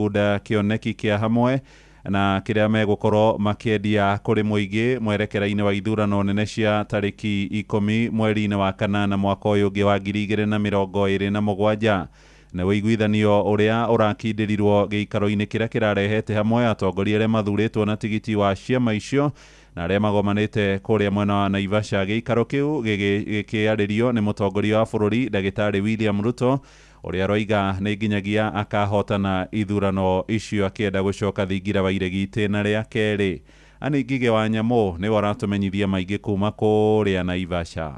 Uda kioneki kia hamwe na kiria megukorwo makiedia kuri muingi mwerekera-ini wa ithurano nene cia tariki 10 mweri-ini wa kanana mwaka uyu ungi wa 2027 na wiguithanio uria urakindirirwo giikaro-ini kiria kirarehete hamwe atongoria aria mathuritwo na tigiti wa ciama icio na aria magomanite kuria mwena wa Naivasha. Giikaro kiu gikiaririo ni mutongoria wa bururi Ndagitari William Ruto uria roiga ni nginyagia akahotana ithurano icio akienda gucoka thingira wa iregi itena ria keri. Ani Ngige wa Nyamũ ni waratumenyithia maingi kuma kuria Naivasha.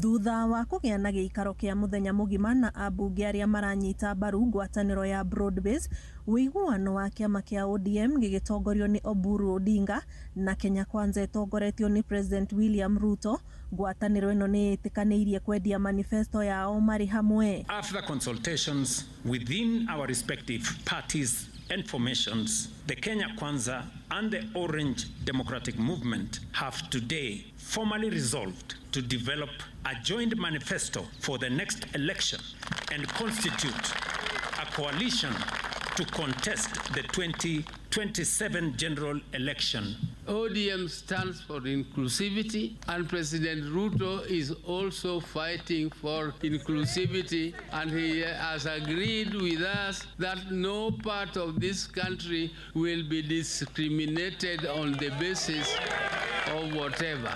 Thutha wa kugĩa na gĩikaro kĩa mũthenya mũgima na ambunge arĩa maranyita mbaru ngwatanĩro ya Broad-Based, ũiguano wa kĩama kĩa ODM gĩgĩtongorio ni Oburu Odinga na Kenya Kwanza ĩtongoretio ni President William Ruto, ngwatanĩro ĩno nĩ ĩtĩkanĩirie kwendia manifesto yao marĩ hamwe. After consultations within our respective parties and formations, the Kenya Kwanza and the Orange Democratic Movement have today formally resolved to develop a joint manifesto for the next election and constitute a coalition to contest the 2027 general election. ODM stands for inclusivity, and President Ruto is also fighting for inclusivity, and he has agreed with us that no part of this country will be discriminated on the basis of whatever.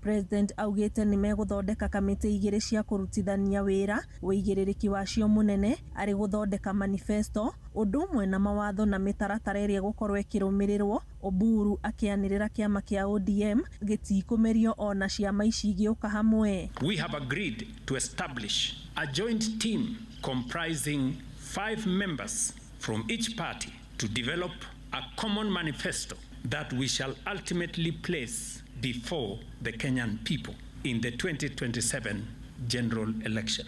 President augite ni meguthondeka kamiti igiri cia kurutithania wira uigiririki wacio munene ari guthondeka manifesto undu umwe na mawatho na mitaratara iria gukorwo ikirumirirwo. Oburu akianirira kiama kia ODM gitikumerio ona ciama ici giuka hamwe. We have agreed to establish a joint team comprising 5 members from each party to develop a common manifesto that we shall ultimately place before the Kenyan people in the 2027 general election.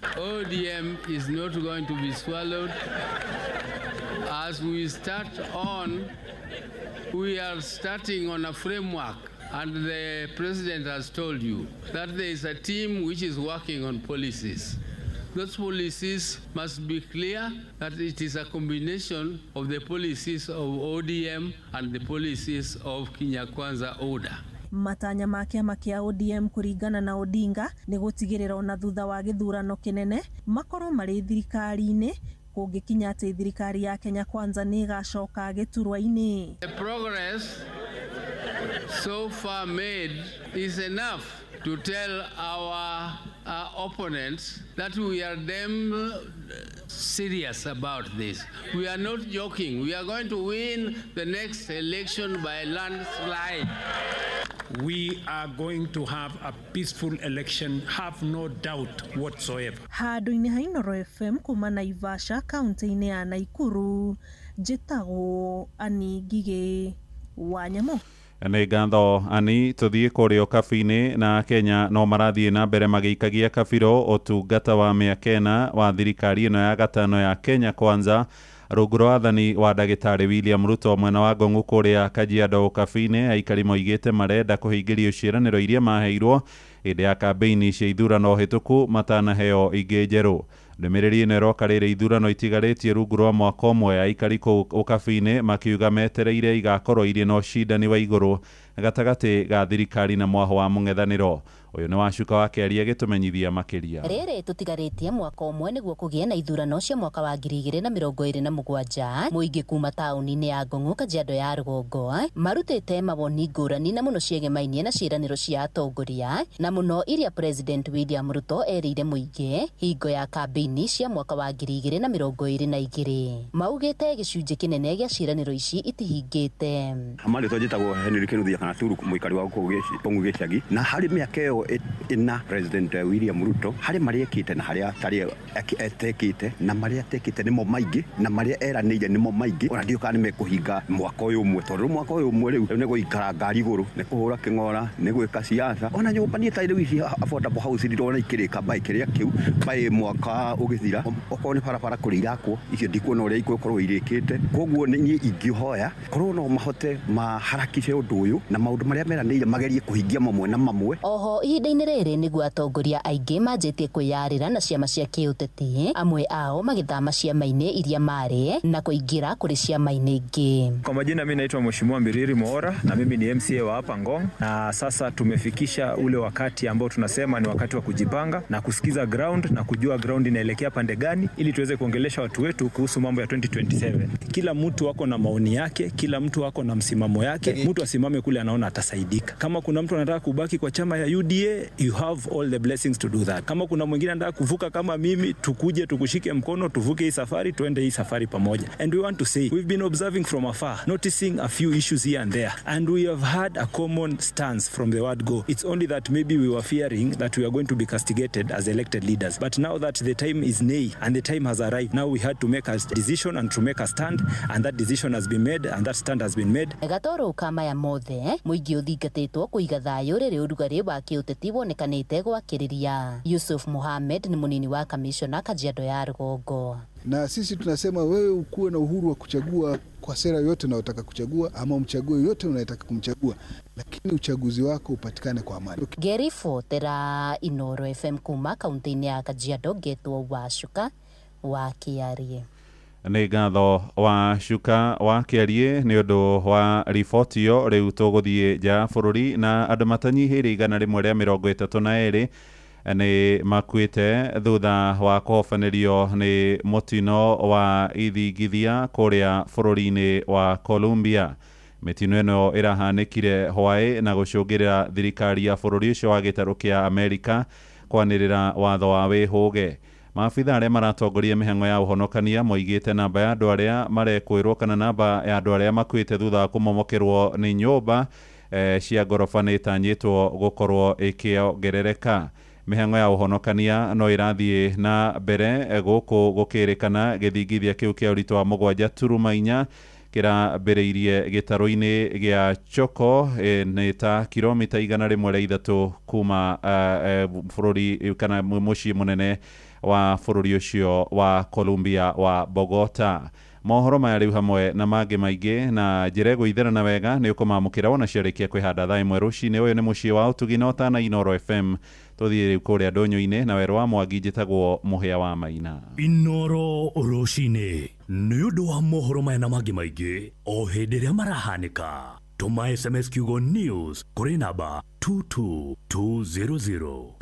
ODM is not going to be swallowed. As we start on, we are starting on a framework, and the president has told you that there is a team which is working on policies. Those policies must be clear that it is a combination of the policies of ODM and the policies of Kenya Kwanza order. Matanya ma kiama kia ODM kuringana na Odinga ni gutigirira ona thutha wa githurano kinene makorwo mari thirikari-ini kungikinya ati thirikari ya Kenya Kwanza ni gacoka giturwa-ini. The progress so far made is enough to tell our opponents that we are damn serious about this. We are not joking. We are going to win the next election by a landslide. We are going to have a peaceful election, have no doubt whatsoever. Handu-ini ha Inooro FM kuma Naivasha, kaunti-ini ya Naikuru, njĩtagwo Ani Ngige wa Nyamũ. Nĩ ngatho Ani, tuthie kuria kabi-ini na Kenya no marathie na mbere magĩikagia kabiro ũtungata wa mĩaka 4 wa thirikari ĩno ya gatano ya Kenya Kwanza rungu rwa wathani wa Ndagitari William Ruto mwena wa Ngong'u kuria Kajiado kabi-ini. Aikari moigĩte marenda kũhingĩrio ciĩranĩro iria maheirwo hĩndĩ ya kambeini cia ithurano hĩtũku matanaheo ingĩ njerũ. Ndũmĩrĩri ĩno ĩroka rĩrĩ ithurano itigarĩtie rungu rwa mwaka ũmwe, aikari kũu kabi-ini makiuga metereire igakorwo irĩ na ũcindani wa igũrũ gatagatĩ ga thirikari na mwaho wa mũng'ethanĩro. Uyu ni Wacuka wa Keri agĩtũmenyithia makĩria. Rĩrĩ tũtigarĩtie mwaka ũmwe nĩguo kũgĩe na ithurano cia mwaka wa 2027. Mũingĩ kuma taũni-inĩ ya Ngong'u, Kajiado ya rũgongo marutĩte mawoni ngũrani na mũno ciegemainie na ciĩranĩro cia atongoria na mũno iria President William Ruto erĩire mũingĩ hingo ya kambeini cia mwaka wa 2022. Maugĩte gĩcunjĩ kĩnene gĩa ciĩranĩro ici itihingĩte. Amarĩtwo njĩtagwo Henry Kĩnuthia kana Turu, mũikari wa gũkũ Gĩcagi, na harĩ mĩaka ĩyo ina President William Ruto harĩ marĩa ekĩte na harĩa tarĩ etekĩte na marĩa atekĩte nĩmo maingĩ na marĩa eranĩire nĩmo maingĩ. Ona ndioka nĩ mekũhinga mwaka ũyũ ũmwe, tondũ mwaka ũyũ ũmwe rĩu nĩ gũikara ngari igũrũ, nĩ kũhũra kĩng'ora, nĩ gwĩka siasa. Ona nyũmba niĩ ta rĩu ici affordable house ndirona ikĩrĩka by kĩrĩa kĩu by mwaka ũgĩthira. Okorwo nĩ barabara kũrĩa irakwo icio ndikuona ũrĩa igũkorwo irĩkĩte. Koguo niĩ ingĩhoya korwo no mahote maharakice ũndũ ũyũ na maũndũ marĩa meranĩire magerie kũhingia mamwe na mamwe. Oho ihinda-inĩ rĩrĩ nĩguo atongoria aingĩ manjĩtie kwĩyarĩra na ciama cia kĩũteti, amwe ao magĩthama ciama-inĩ iria marĩ na kũingĩra kũrĩ ciama-inĩ ingĩ. Kwa majina mimi naitwa Mheshimiwa Mbiriri Moora na mimi ni MCA wa hapa Ngong, na sasa tumefikisha ule wakati ambao tunasema ni wakati wa kujipanga na kusikiza ground na kujua ground inaelekea pande gani ili tuweze kuongelesha watu wetu kuhusu mambo ya 2027. Kila mtu wako na maoni yake, kila mtu wako na msimamo yake, mtu asimame kule anaona atasaidika. Kama kuna mtu anataka kubaki kwa chama ya UDA, you have all the blessings to do that. Kama kuna mwingine anataka kuvuka kama mimi, tukuje tukushike mkono, tuvuke hii safari, tuende hii safari pamoja. And we want to say, we've been observing from afar, noticing a few issues here and there, and we have had a common stance from the word go. It's only that maybe we were fearing that we are going to be castigated as elected leaders. But now that the time is nay and the time has arrived, now we had to make a decision and to make a stand, and that decision has been made and that stand has been made. Gatoro kama ya mothe muingi uthingatitwo kuiga thayo riri urugari wa kiuteti wonekanite gwakiriria. Yusuf Mohamed ni munini wa kamishona Kajiado ya Rugongo. Na sisi tunasema wewe ukuwe na uhuru wa kuchagua kwa sera yote unayotaka kuchagua ama mchague yote unayotaka kumchagua, lakini uchaguzi wako upatikane kwa amani. Geri Fotera, Inoro FM kuma kaunti ya Kajiado, Getwo Washuka wa Kiarie. Nĩ ngatho wa Shuka wa Kiarie nĩ ũndũ wa riboti ĩyo. Rĩu tũgũthiĩ nja bũrũri na andũ matanyihĩire 132 nĩ makuĩte thutha wa kũhobanĩrio nĩ mũtino wa ithingithia kũrĩa bũrũri-inĩ wa Colombia. Mĩtino ĩno ĩrahanĩkire hwaĩ na gũcũngĩrĩra thirikari ya bũrũri ũcio wa gĩtarũ kĩa Amerika kwanĩrĩra watho wa wĩhũge. Maabitha arĩa maratongoria mĩhang'o ya ũhonokania moigĩte namba ya andũ arĩa marekwĩrwo kana namba ya andũ arĩa makuĩte thutha wa kũmomokerwo nĩ nyũmba cia ngoroba nĩ ĩtanyĩtwo gũkorwo ĩkĩongerereka. Mĩhang'o ya ũhonokania no ĩrathiĩ na mbere gũkũ gũkĩrĩkana gĩthingithia kĩu kĩa ũritũ wa 7.4 kĩrambĩrĩirie gĩtarũ-inĩ gĩa Choco nĩ ta kilomita 103 kuma bũrũri kana mũciĩ mũnene wa bũrũri ũcio wa Colombia wa Bogota. Mohoro maya rĩu hamwe na mangĩ maingĩ na njĩra ĩgũitherana wega nĩ ũkũmamũkĩra wona ciarĩkia kwĩhanda thaa ĩmwe rũcinĩ. Ũyũ nĩ mũciĩ wa ũtugi na ũtana Inoro FM. Tũthiĩ rĩu kũrĩa ndũnyũ-inĩ na Werũ wa Mwangi, njĩtagwo Mũhĩa wa Maina. Inoro rũcinĩ nĩ ũndũ wa mohoro maya na mangĩ maingĩ o hĩndĩ ĩrĩa marahanĩka. Tũma SMS kiugo news kũrĩ namba 22200.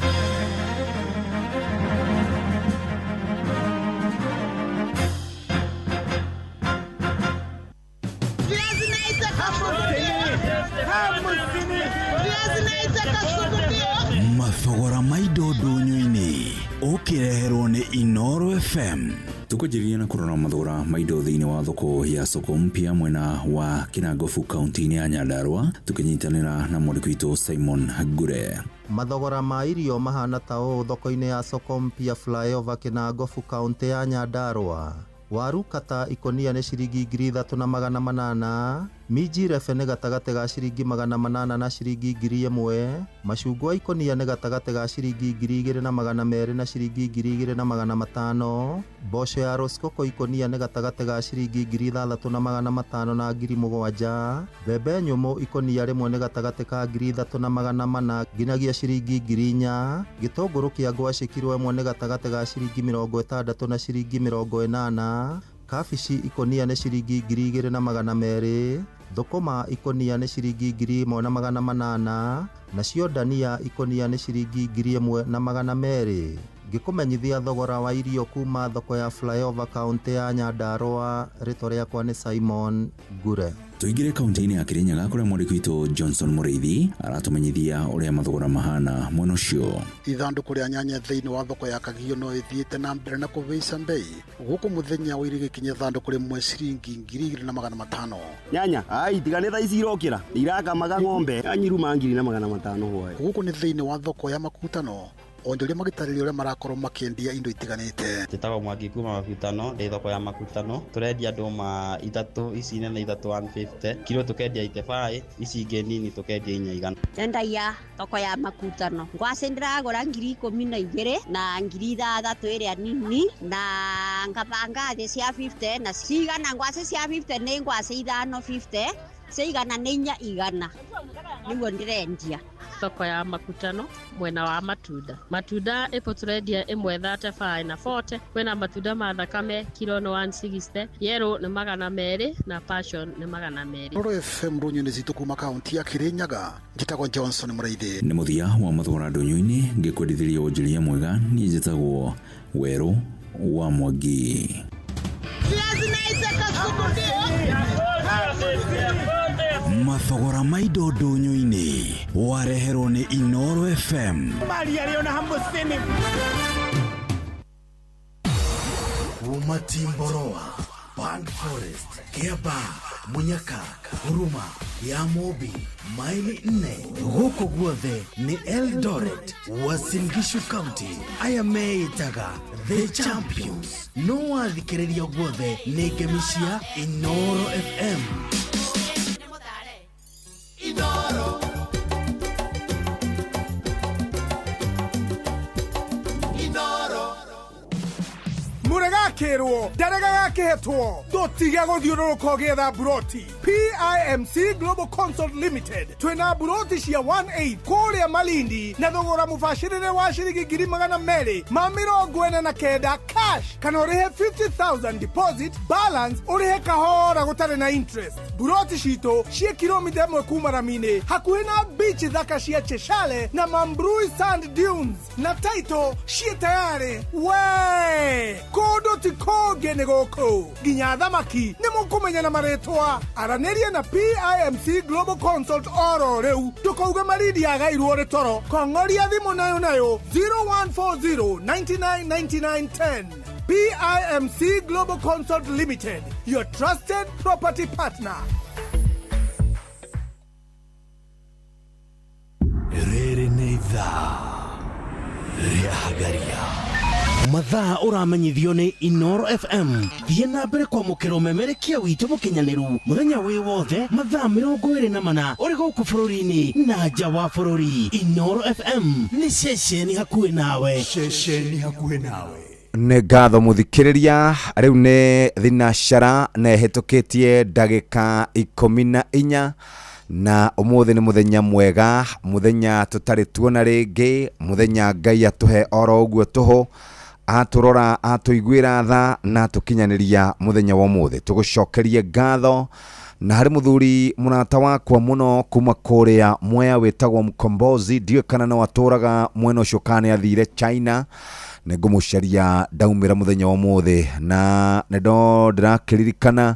Mathogora maido ndũnyũ-inĩ ũkĩreherwo nĩ Inoro FM. Tukũjĩrĩria na kũrora mathogora maido thĩinĩ wa thoko ya soko mpya mwena wa Kinangofu kaunti-inĩ ya Nyandarua, tukĩnyitanĩra na mwandĩki witũ Simon Gure. Mathogora ma irio mahana ta ũũ thoko-inĩ ya soko mpya flyover Kinangofu kaunti ya Nyandarua. Waru kata ikonia nĩ ciringi 3,800, minji refe nĩ gatagatĩ ga ciringi 800 na ciringi 1,000, macungwa ikonia nĩ gatagatĩ ga ciringi 2,200 na ciringi 2,500, mboco ya roskoko ikonia nĩ gatagatĩ ga ciringi 6,500 na 7,000, mbembe nyũmũ ikonia rĩmwe nĩ gatagatĩ ka 3,400 nginyagia ciringi 4,000, gĩtũngũrũ kĩa ngwacĩ kiro ĩmwe nĩ gatagatĩ ga ciringi 60 na ciringi 80, kabici ikonia nĩ ciringi 2,200, thũkũma ikonia nĩ ciringi 1,800, nacio ndania ikonia nĩ ciringi 1,200. Ngĩkũmenyithia thogora wa irio kuma thoko ya flyover kaunti ya Nyandarua, rĩtwa rĩakwa nĩ Simon Gure. Tuingire kaunti-inĩ ya Kirinyaga kũrĩa mwandĩki witũ Johnson Mũrĩithi aratũmenyithia ũrĩa mathogora mahana mwena ũcio. Ithandũkũ rĩa nyanya thĩinĩ wa thoko ya Kagio no ĩthiĩte na mbere na kũhaica bei. Gũkũ mũthenya wa iri gĩkinya ithandũkũ rĩmwe ciringi 2,500. Nyanya itiganĩ thaa ici irokĩra irakamaga ng'ombe anyiruma 2,500 hwaĩ. Gũkũ nĩ thĩinĩ wa thoko ya Makutano. Onjoria magitarĩria ũrĩa marakorwo makĩendia indo itiganĩte. Njĩtagwo Mwangi kuma Makutano, ndĩ thoko ya Makutano. Tũrendia ndũma ithatũ, ici nene ithatũ 150, kilo tũkendia 85, ici ingĩ nini tũkendia 400. Nyendagia thoko ya Makutano. Ngwacĩ ndĩragũra 12,000 na 6,000 ĩrĩa nini, na ngabanga thĩ cia 50 na cigana. Ngwacĩ cia 50 nĩ ngwacĩ 550, Seigana nenya igana. Niguo ndirendia. Thoko ya makutano mwena wa matunda. Matunda ipo turendia imwe 35 na 40. Kwena matunda ma thakame kilo no 160, yellow ni 200 na passion ni 200. Roro FM Runyoni zitu kuma kaunti ya Kirinyaga. Njitagwo Johnson Muraidhi. Nĩ mũthia wa mathogora ndũnyũ-inĩ ngĩkwendithĩria wonjoria mwega niĩ njĩtagwo Werũ wa Mwangi. Mathogora ma indo ndũnyũ-inĩ wareherwo nĩ Inoro FM. Kuma Timboroa, Band Forest, Kiaba, Munyaka, Huruma, ya Mobi, maili 4 huko guothe ni Eldoret, Uasin Gishu County. Aya meitaga The Champions. No wathikĩrĩria guothe ni ngemishia Inoro FM. Inoro Murega kerwo darega kehetwo dotiga guthiururuka getha buroti. PIMC Global Consult Limited twina buroti cia 18 kuria Malindi na thogora mubashirire wa shiringi 200 ma 49 cash kana urihe 50,000 deposit balance urihe kahora gutare na interest. Buroti cito cia kilomita 1 kuma Ramine hakuhi na beach thaka cia Cheshale na Mambrui Sand Dunes na title cia tayari we kodo ti kogene goko ginya thamaki ni mukumenya na maretwa araneria na PIMC Global Consult oro reu tukauga maridi agairwo retoro kongoria thimu nayo 0140 999910. PIMC Global Consult Limited, your trusted property partner. Rere neitha ria hagaria mathaa uramenyithio ni Inoro FM. Thiĩ na mbere kwamũkĩra ũmemerekia witũ mũkinyanĩru mũthenya wĩ wothe mathaa 24 ũrĩ gũkũ bũrũri-inĩ na nja wa bũrũri. Inoro FM nĩ ceceni hakuhĩ nawe. Ceceni hakuhĩ nawe. Nĩ ngatho mũthikĩrĩria, rĩu nĩ thinacara na ĩhĩtũkĩtie ndagĩka 14 na ũmũthĩ nĩ mũthenya mwega, mũthenya tũtarĩ tuona rĩngĩ, mũthenya Ngai atũhe oro ũguo tũhũ, atũrora atũiguĩra tha na tũkinyanĩria mũthenya wa ũmũthĩ. Tũgũcokerie ngatho na harĩ mũthuri mũrata wakwa mũno kuma kũrĩa Mwea wĩtagwo Mkombozi, ndiũĩ kana no atũraga mwena ũcio kana athire China. Nĩngũmũcaria ndaumĩra mũthenya wa ũmũthĩ na nĩndo ndĩrakĩririkana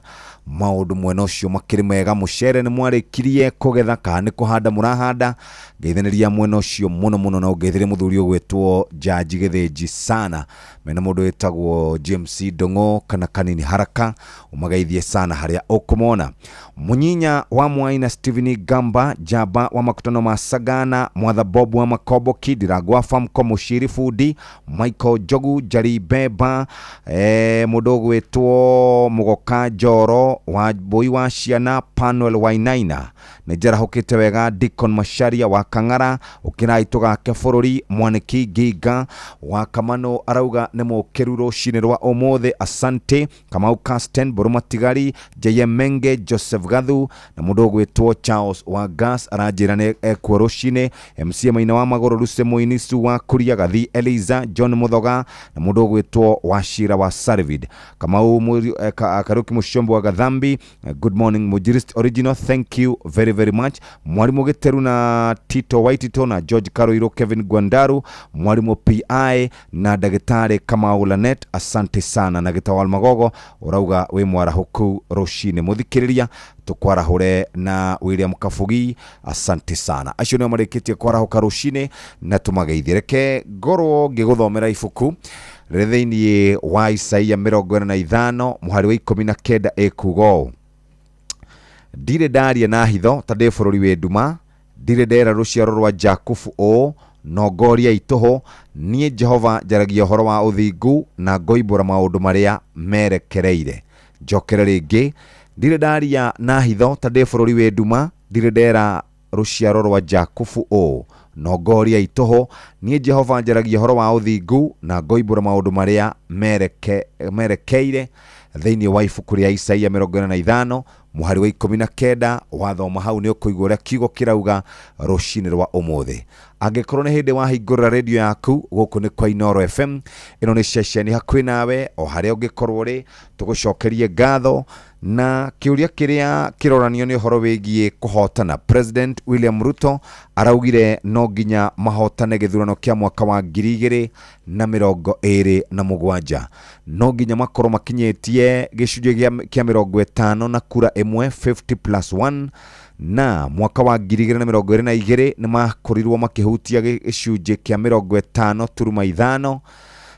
maũndũ mwena ũcio makĩrĩ mega. Mũcere nĩ mwarĩkirie kũgetha kana nĩ kũhanda mũrahanda? Ngeithanĩria mwena ũcio mũno na ũngeithĩrie mũthuri ũgwĩtwo Jaji Gĩthĩnji sana, mena mũndũ wĩtagwo James Ndong'o kana Kanini Haraka, ũmageithie sana harĩa ũkũmona. Mũnyinya wa Mwaina Stephen Gamba, Jaba wa makutano ma Sagana, Mwatha Bob wa Makoboki, Ndiragwa Famko Mushiri Fudi, Michael Jogu, Jari Beba, mũndũ ũgwĩtwo Mugoka Joro wa Boi wa Ciana, Panuel Wainaina, Nejera hokete wega Deacon Masharia wa Kang'ara, ũkĩrai tũgake bũrũri Mwaniki Giga wa Kamano arauga nĩ mũkĩru rũcinĩ rwa ũmũthĩ. Asante Kamau Casten, Buruma Tigari, JM Menge, Joseph Gathu na mũndũ ũgwĩtwo Charles wa Gas aranjĩra nĩ ekuo rũcinĩ. MC Maina wa Magũrũ, Lucy Mũinisu wa Kuria, Gathi Eliza, John Muthoga na mũndũ ũgwĩtwo Washira wa Sarvid. Kamau Karuki Mushombo wa Gathambi, good morning Mujirist Original, thank you very much. Mwalimu Gĩteru na Tito Waitito na George Karoiro, Kevin Gwandaru, mwalimu PI na Dagĩtarĩ Kamau Lanet, asante sana. Na Gĩtawal Magogo urauga wĩ mwarahuku rũcinĩ. Mũthikĩrĩria tukwarahũre na William Kafugi, asante sana. Acio nĩo marĩkĩtie kwarahuka rũcinĩ na tũmageithie. Reke ngorwo ngĩgũthomera ibuku rĩthĩinĩ wa Isaia 45 mũhari wa 19 ĩkuga ndirĩ ndaria na hitho ta ndĩ bũrũri wĩ nduma, ndirĩ ndera rũciaro rwa Jakubu o no ngoria itũhũ, niĩ Jehova njaragia ũhoro wa ũthingu na ngoimbũra maũndũ marĩa merekereire. Njokere rĩngĩ, ndirĩ ndaria na hitho ta ndĩ bũrũri wĩ nduma, ndirĩ ndera rũciaro rwa Jakubu o no ngoria itũhũ, niĩ Jehova njaragia ũhoro wa ũthingu na ngoimbũra maũndũ marĩa merekeire. Thĩinĩ wa ibuku rĩa Isaia 45 muhari wa 19 wathoma hau ni ukuigua uria kiugo kirauga rucini rwa umuthi. Angikorwo ni hindi wahingurira radio yaku guku ni kwa Inoro FM, ino ni ceceni hakuhi nawe o haria ungikorwo ri, tugucokerie ngatho na kiuria kiria kiroranio ni uhoro wigie kuhotana. President William Ruto araugire no nginya mahotane githurano kia mwaka wa 2027, no nginya makorwo makinyetie gicunjĩ kia 50 na kura imwe 50+1, na mwaka wa 2022 ni makorirwo makihutia gicunjĩ kia 50.5,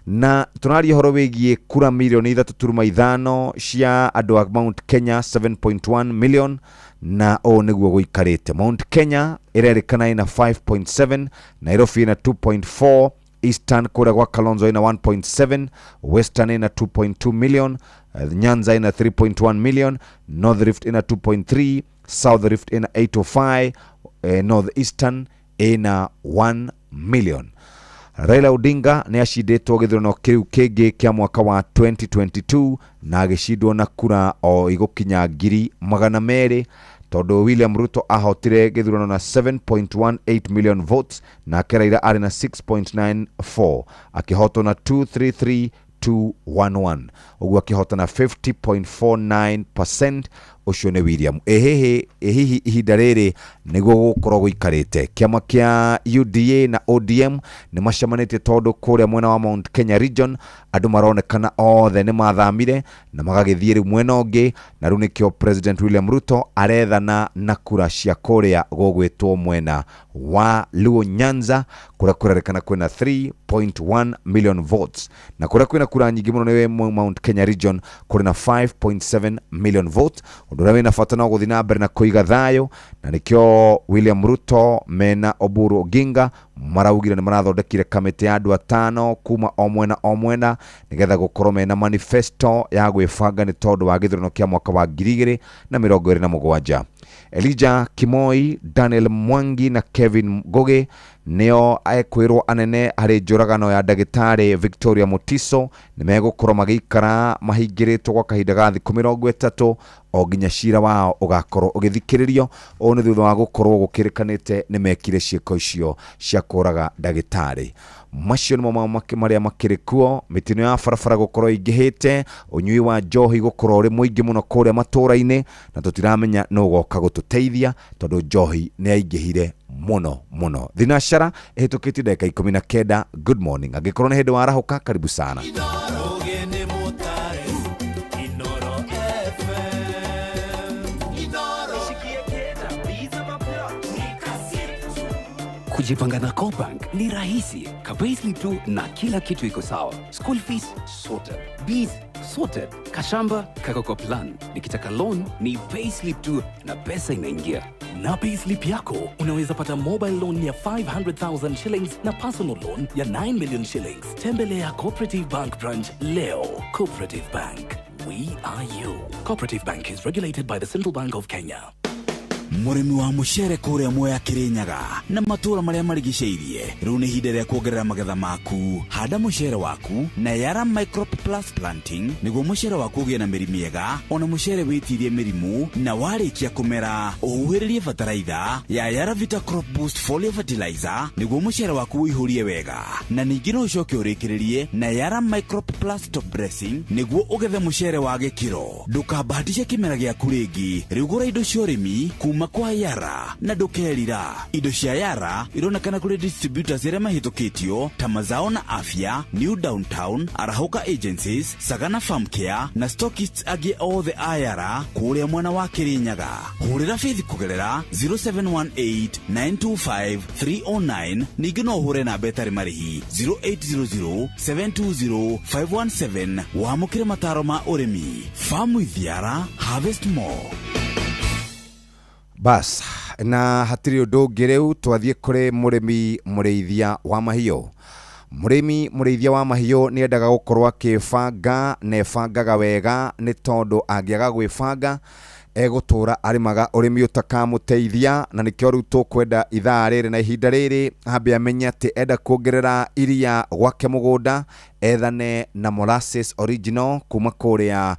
na tunaria horo wigie kura milioni 3.5 cia andu a Mount Kenya 7.1 million, na o niguo guikarite. Mount Kenya irerikana ina 5.7, Nairobi ina 2.4, Eastern kura gwa Kalonzo ina 1.7, Western ina 2.2 million, Nyanza ina 3.1 million, North Rift ina 2.3, South Rift ina 805, North Eastern ina 1 million. Raila Odinga ni acinditwo githurano kiu kingi kia mwaka wa 2022 na agicindwo na kura o igukinya 200,000, tondu William Ruto ahotire githurano na 7.18 million votes na Raila ari na 6.94, akihotwo na 233,211, uguo akihotana 50.49%. ucio ni William. Ehihi ihinda riri niguo gukorwo guikarite. Kiama kia UDA na ODM ni macamanite tondu kuria mwena wa Mount Kenya region andu maronekana othe ni mathamire na magagithie riu mwena ungi, na riu nikio President William Ruto arethana na kura cia kuria gugwitwo mwena wa Luo Nyanza, kuria kurerekana kwina 3.1 million votes, na kuria kwina kura nyingi muno ni Mount Kenya region kuri na 5.7 million votes. Undu rawe na fatana guthi na mbere na kuiga thayo, na nikio William Ruto mena Oburu Oginga maraugire ni marathondekire kamiti ya andu 5 kuma o mwena nigetha gukorwo mena manifesto ya gwibanga ni tondu wa githurano kia mwaka wa 2027. Elijah Kimoi, Daniel Mwangi na Kevin Goge neo aekwirwo anene hari njuragano ya ndagitari Victoria Mutiso ni megukorwo magikara mahingiritwo gwa kahinda ga thiku 30 o nginya cira wao ugakorwo ugithikiririo. O ni thutha wa gukorwo gukirikanite ni mekire ciiko icio cia kuraga ndagitari. Macio nimo maria makiri kuo, mitino ya farafara gukorwo ingihite, unyui wa njohi gukorwo uri muingi muno kuria matura-ini, na tutiramenya no goka gututeithia tondu njohi ni aingihire muno. Thinashara ehitukiti dakika 19. Good morning. Angikorwo ni hindi warahuka, karibu sana. Kujipanga na Cobank ni rahisi. Payslip tu na kila kitu iko sawa. School fees sorted, bills sorted, kashamba kako plan. Nikitaka loan ni payslip tu na pesa inaingia. Na payslip yako unaweza pata mobile loan ya 500,000 shillings na personal loan ya 9 million shillings. Tembelea Cooperative Bank branch leo. Cooperative Bank, we are you. Cooperative Bank is regulated by the Central Bank of Kenya. Murimi wa mucere kuria Mwea Kirinyaga na matura maria marigiceirie riu ni hinde ria kuongerera magetha maku. Handa mucere waku na Yara Microp Plus Planting niguo mucere waku ugie na miri miega, ona mucere witirie mirimu na warikia kumera uhuhiririe bataraitha ya Yara Vita Crop Boost Foliar Fertilizer niguo mucere waku uihurie wega, na ningi no ucoke urikiririe na Yara Microp Plus Top Dressing niguo ugethe mucere wa gikiro. Ndukabahatishe kimera giaku ringi, riu gura indo cia urimi kuma kwa Yara na ndukerira. Indo cia Yara ironekana kuri distributors iria mahitukitio ta Mazao na Afya, New Downtown, Arahuka Agencies, Sagana Farm Care na stockists agi othe a Yara kuria mwana wa Kirinyaga. Hurira Faith kugerera 0718925309, ningi no hure na betari marihi 0800720517 wamukire mataro ma urimi. Farm with Yara, harvest more. Bas, na hatiri undu ngiriu twathie kuri murimi mureithia wa mahiu. Murimi mureithia wa mahiu ni endaga gukorwo akibanga na ebangaga wega, ni tondu angiaga gwibanga egutura arimaga urimi utakamuteithia na nikio riu tukwenda ithaa riri na ihinda riri ambe amenya ati enda kuongerera iria gwake mugunda ethane na molasses original kuma kuria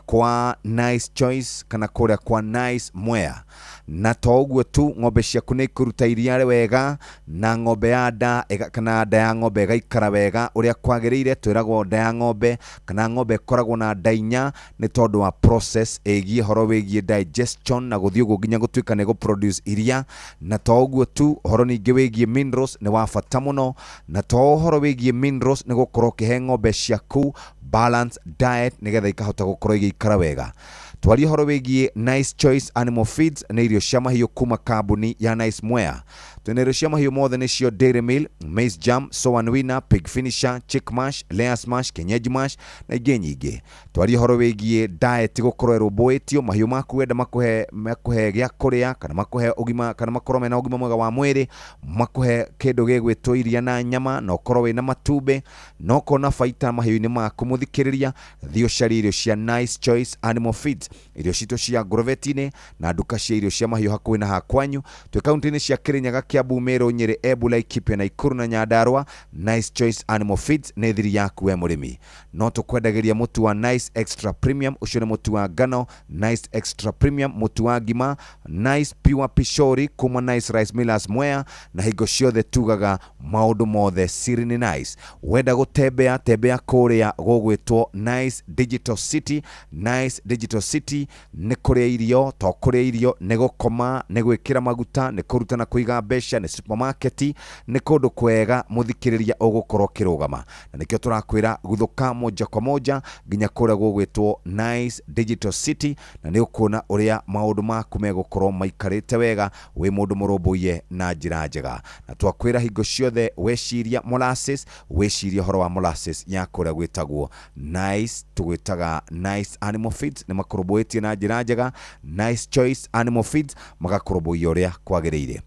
kwa Nice Choice kana kuria kwa Nice Mwea. Na to uguo tu ng'ombe ciaku nĩ ikuruta iria wega na ng'ombe ya nda kana nda ya ng'ombe igaikara wega uria kwagĩrĩire. Twĩragwo nda ya ng'ombe kana ng'ombe ĩkoragwo na nda inya nĩ tondũ wa process ĩgiĩ horo wĩgiĩ digestion na gũthiĩ ũguo nginya gũtuĩka nĩ gũproduce iria. Na to uguo tu horo ningĩ wĩgiĩ minerals nĩ wa bata mũno, na to horo wĩgiĩ minerals nĩ gũkorwo ũkĩhe ng'ombe ciaku balance diet nĩgetha ikahota gũkorwo igĩikara wega. Twari horo wĩgiĩ Nice Choice Animal Feeds nĩ irio cia mahiũ kuma kambuni ya Nice Mwea. Twĩna irio cia mahiũ mothe nĩcio Dairy Meal, Maize Jam, Soan Winner, Pig Finisher, Chick Mash, Layers Mash, Kienyeji Mash na ingĩ nyingĩ. Twari horo wĩgiĩ diet gũkorwo ĩrũmbũĩtio, mahiũ maku wenda makuhe gĩa kũrĩa kana makuhe ũgima kana makorwo mena ũgima mwega wa mwĩrĩ, makuhe kĩndũ gĩgwĩtwo iria na nyama na ũkorwo wĩna matumbĩ na ũkona baita mahiũ-inĩ maku mũthikĩrĩria, thiĩ ũcarie irio cia Nice Choice Animal Feeds, irio citũ cia Agrovet-inĩ na nduka cia irio cia mahiũ hakuhĩ na hakwanyu. Twĩ kaunti-inĩ cia Kirinyaga, Kiambu, Meru, Nyeri, Embu, Laikipia na Ikuru na Nyandarua. Nice Choice Animal Feeds nĩ thiri yaku we mũrĩmi. No tũkwendagĩria mũtu wa Nice Extra Premium, ũcio nĩ mũtu wa ngano, Nice Extra Premium, mũtu wa ngima, Nice Pure Pishori kuma Nice Rice Millers Mwea, na hingo ciothe tugaga maũndũ mothe siri nĩ Nice. Wenda gũtembea tembea kũrĩa gũgwĩtwo Nice Digital City. Nice Digital City nĩ kũrĩa irio, to kũrĩa irio nĩ gũkoma, nĩ gwĩkĩra maguta, nĩ kũruta na kũiga mbeca, nĩ supermarket, nĩ kũndũ kwega mũthikĩrĩria ũgũkorwo kĩrũgama. Na nĩkĩo tũrakwĩra guthũka moja kwa moja nginya kũrĩa gũgwĩtwo Nice Digital City, na nĩ ũkuona ũrĩa maũndũ maku megũkorwo maikarĩte wega wĩ mũndũ mũrũmbũiye na njĩra njega. Na twakwĩra hingo ciothe weciria molasses, weciria horo wa molasses ya kũrĩa gwĩtagwo Nice, tũgwĩtaga Nice Animal Feeds, nĩ makorũmbũĩtie na njĩra njega. Nice Choice Animal Feeds magakorũmbũia ũrĩa kwagĩrĩire.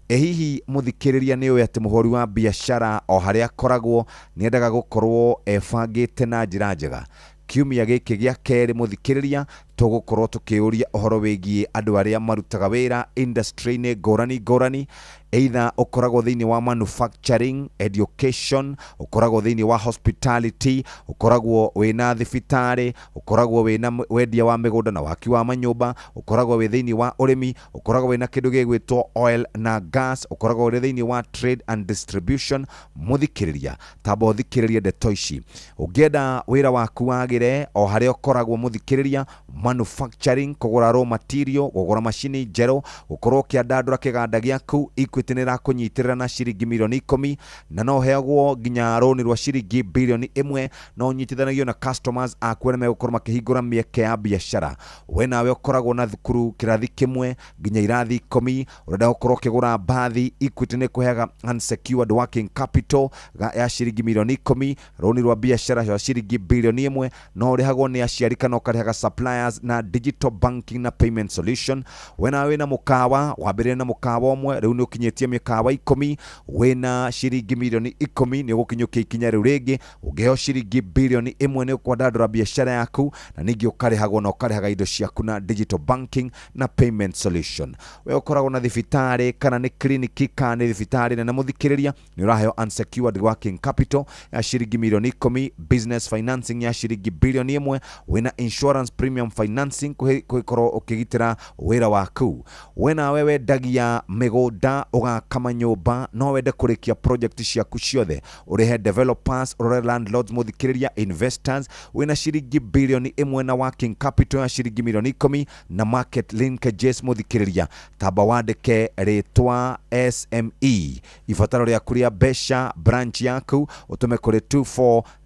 Hihi mũthikĩrĩria nĩ ũĩ atĩ mũhori wa biacara o harĩa akoragwo nĩ endaga gũkorwo ebangĩte na njĩra njega. Kiumia gĩkĩ gĩa kerĩ mũthikĩrĩria tũgũkorwo tũkĩũria ũhoro wĩgiĩ andũ arĩa marutaga wĩra industry-inĩ ngũrani, either ũkoragwo thĩinĩ wa manufacturing, education, ũkoragwo thĩinĩ wa hospitality, ũkoragwo wĩna thibitarĩ, ũkoragwo wĩna wendia wa mĩgũnda na waki wa manyũmba, ũkoragwo wĩ thĩinĩ wa ũrĩmi, ũkoragwo wĩna kĩndũ gĩgwĩtwo oil na gas, ũkoragwo wĩ thĩinĩ wa trade and distribution. Mũthikĩrĩria tamba ũthikĩrĩrie ndeto ici. Ũngĩenda wĩra waku wagĩre o harĩa ũkoragwo mũthikĩrĩria, manufacturing, kũgũra raw material, kũgũra macini njerũ, gũkorwo ũkĩandandũra kĩganda gĩaku, Equity nĩ ĩrakũnyitĩrĩra na ciringi mirioni 10 na no heagwo nginya rũni rwa ciringi bilioni 1, no nyitithanagio na customers aku arĩa megũkorwo makĩhingũra mĩeke ya biacara. We nawe ũkoragwo na thukuru kĩrathi kĩmwe nginya irathi 10, ũrenda gũkorwo ũkĩgũra mbathi, Equity nĩ ĩkũheaga unsecured working capital ya ciringi mirioni 10, rũni rwa biacara ya ciringi bilioni 1, no ũrĩhagwo nĩ aciari kana ũkarĩhaga suppliers na digital banking na payment solution. We nawe na mũkawa wambĩrĩria na mũkawa ũmwe, rĩu nĩ ũkinyĩtie mĩkawa 10, wĩna ciringi mirioni 10 nĩ ũgũkinyũkia ikinya rĩu rĩngĩ, ũngĩheo ciringi bilioni 1 nĩ ũkwandandũra biacara yaku na ningĩ ũkarĩhagwo na ũkarĩhaga indo ciaku na digital banking na payment solution. We ũkoragwo na thibitarĩ kana nĩ kliniki kana nĩ thibitarĩ na mũthikĩrĩria nĩ ũraheo unsecured working capital ya ciringi mirioni 10, business financing ya ciringi bilioni 1, wĩna insurance premium financing kũgĩkorwo ũkĩgitĩra wĩra waku. We nawe wendagia mĩgũnda, ũgaka manyũmba, no wende kũrĩkia project ciaku ciothe, ũrĩhe developers, ũrĩhe landlords mũthikĩrĩria, investors, wĩna ciringi bilioni 1 na working capital ya ciringi mirioni 10 na market linkages mũthikĩrĩria, tamba wandĩke rĩtwa SME, ibataro rĩaku rĩa mbeca, branch yaku ũtũme kũrĩ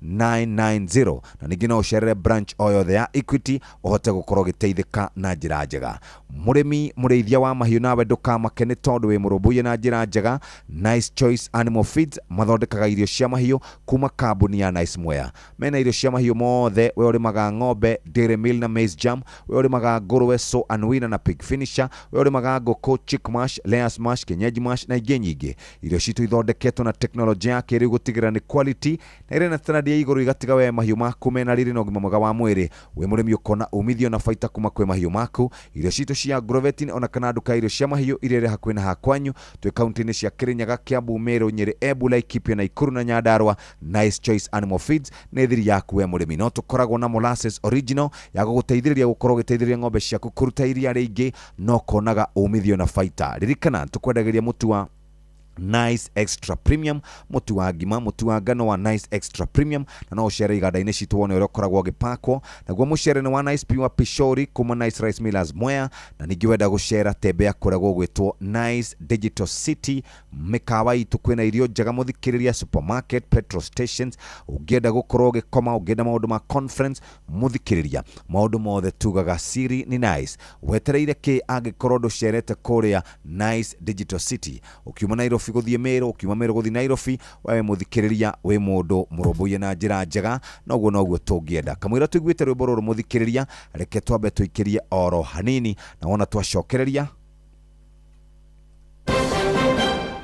24990, na ningĩ no ũcerere branch o yothe ya Equity ũhote gũkorwo gĩteithĩka na njĩra njega. Mũrĩmi mũrĩithia wa mahiũ nawe ndũkamake nĩ tondũ wĩ mũrũmbũiye na njĩra njega. Nice Choice Animal Feeds mathondekaga irio cia mahiũ kuma kambuni ya Nice Mwea. Mena irio cia mahiũ mothe, we ũrĩmaga ng'ombe, Dairy Meal na Maize Jam, we ũrĩmaga ngũrũwe, Soan Winner na Pig Finisher, we ũrĩmaga ngũkũ, Chick Mash, Layers Mash, Kienyeji Mash na ingĩ nyingĩ. Irio citũ ithondeketwo na teknolojĩ ya kĩrĩu gũtigĩrĩra nĩ quality na irĩ na standard ya igũrũ igatiga we mahiũ maku mena riri na ũgima mwega wa mwĩrĩ. We mũrĩmi ũkona umithio umithio na baita kuma kwĩ mahiũ maku. Irio citũ cia Agrovet ona kana nduka irio cia mahiũ iria irĩ hakuhĩ na hakwanyu twĩ kaunti-inĩ cia Kirinyaga, Kiambu, Meru, Nyeri, Embu, Laikipia na Ikuru na Nyandarua. Nice Choice Animal Feeds nĩ thiri yaku we mũrĩmi. No tũkoragwo na molasses original ya gũgũteithĩrĩria gũkorwo ũgĩteithĩrĩria ng'ombe ciaku kũruta iria rĩingĩ no konaga umithio na baita. Ririkana tũkwendagĩria mũtu wa Nice Extra Premium, mutu wa ngima, mutu wa ngano wa Nice Extra Premium, na no ũcere iganda-inĩ citũ wone ũrĩa ũkoragwo ũgĩpakwo. Naguo mũcere nĩ wa Nice Pure Pishori kuma Nice Rice Millers Mwea, na ningĩ wenda gũcera tembea kũragwo gwĩtwo Nice Digital City. Mĩkawa itũ kwĩna irio njega mũthikĩrĩria, supermarket, petrol stations. Ũngĩenda gũkorwo ũgĩkoma, ũngĩenda maũndũ ma conference, mũthikĩrĩria maũndũ mothe tugaga siri ni Nice. Wetereire kĩ angĩkorwo ndũcerete kũrĩa Nice Digital City? Ukiuma Nairobi gũthiĩ Meru, ukiuma Meru gũthiĩ Nairobi, wewe mũthikĩrĩria wĩ mũndũ mũrũmbũiye na njĩra njega, noguo tũngĩenda. Kamwĩra tũiguĩte rwĩmbo rũrũ mũthikĩrĩria, reke twambe tũikĩrie oro hanini, na wona twacokereria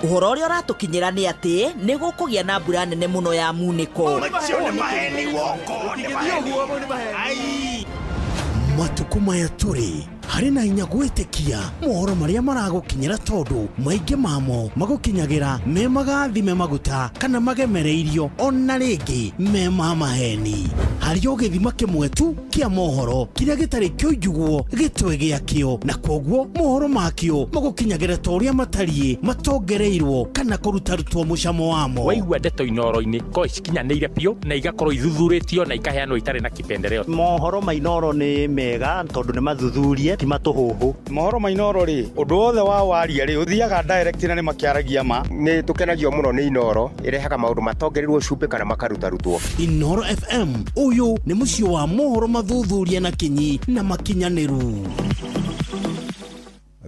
Ũhoro ũrĩa ũratũkinyĩra nĩ atĩ nĩ gũkũgĩa na mbura nene mũno ya munĩko. Matuko maya tũrĩ harĩ na hinya gwĩtĩkia mohoro marĩa maragũkinyĩra tondũ maingĩ mamo magũkinyagĩra me magathime maguta kana magemereirio ona rĩngĩ me ma maheni. Harĩ o gĩthima kĩmwe tu kĩa mohoro kĩrĩa gĩtarĩ kĩoigugwo gĩtwe gĩakĩo, na koguo mohoro makĩo magũkinyagĩra ta ũrĩa matariĩ matongereirwo kana kũrutarutwo mũcamo wamo. Waigua ndeto Inoro-inĩ ko cikinyanĩire biũ na igakorwo ithuthurĩtio na ikaheanwo itarĩ na kipendereo. Mohoro ma Inoro nĩ mega tondũ nĩ mathuthurie ti matũhũhũ. Mohoro ma Inoro rĩ, ũndũ wothe wa waria rĩ ũthiaga direct na nĩ makĩaragia ma. Nĩ tũkenagio mũno nĩ Inoro, ĩrehaga maũndũ matongereirwo cumbĩ kana makarutarutwo. Inoro FM ũyũ nĩ mũciĩ wa mohoro mathuthurie na kinyi na makinyanĩru.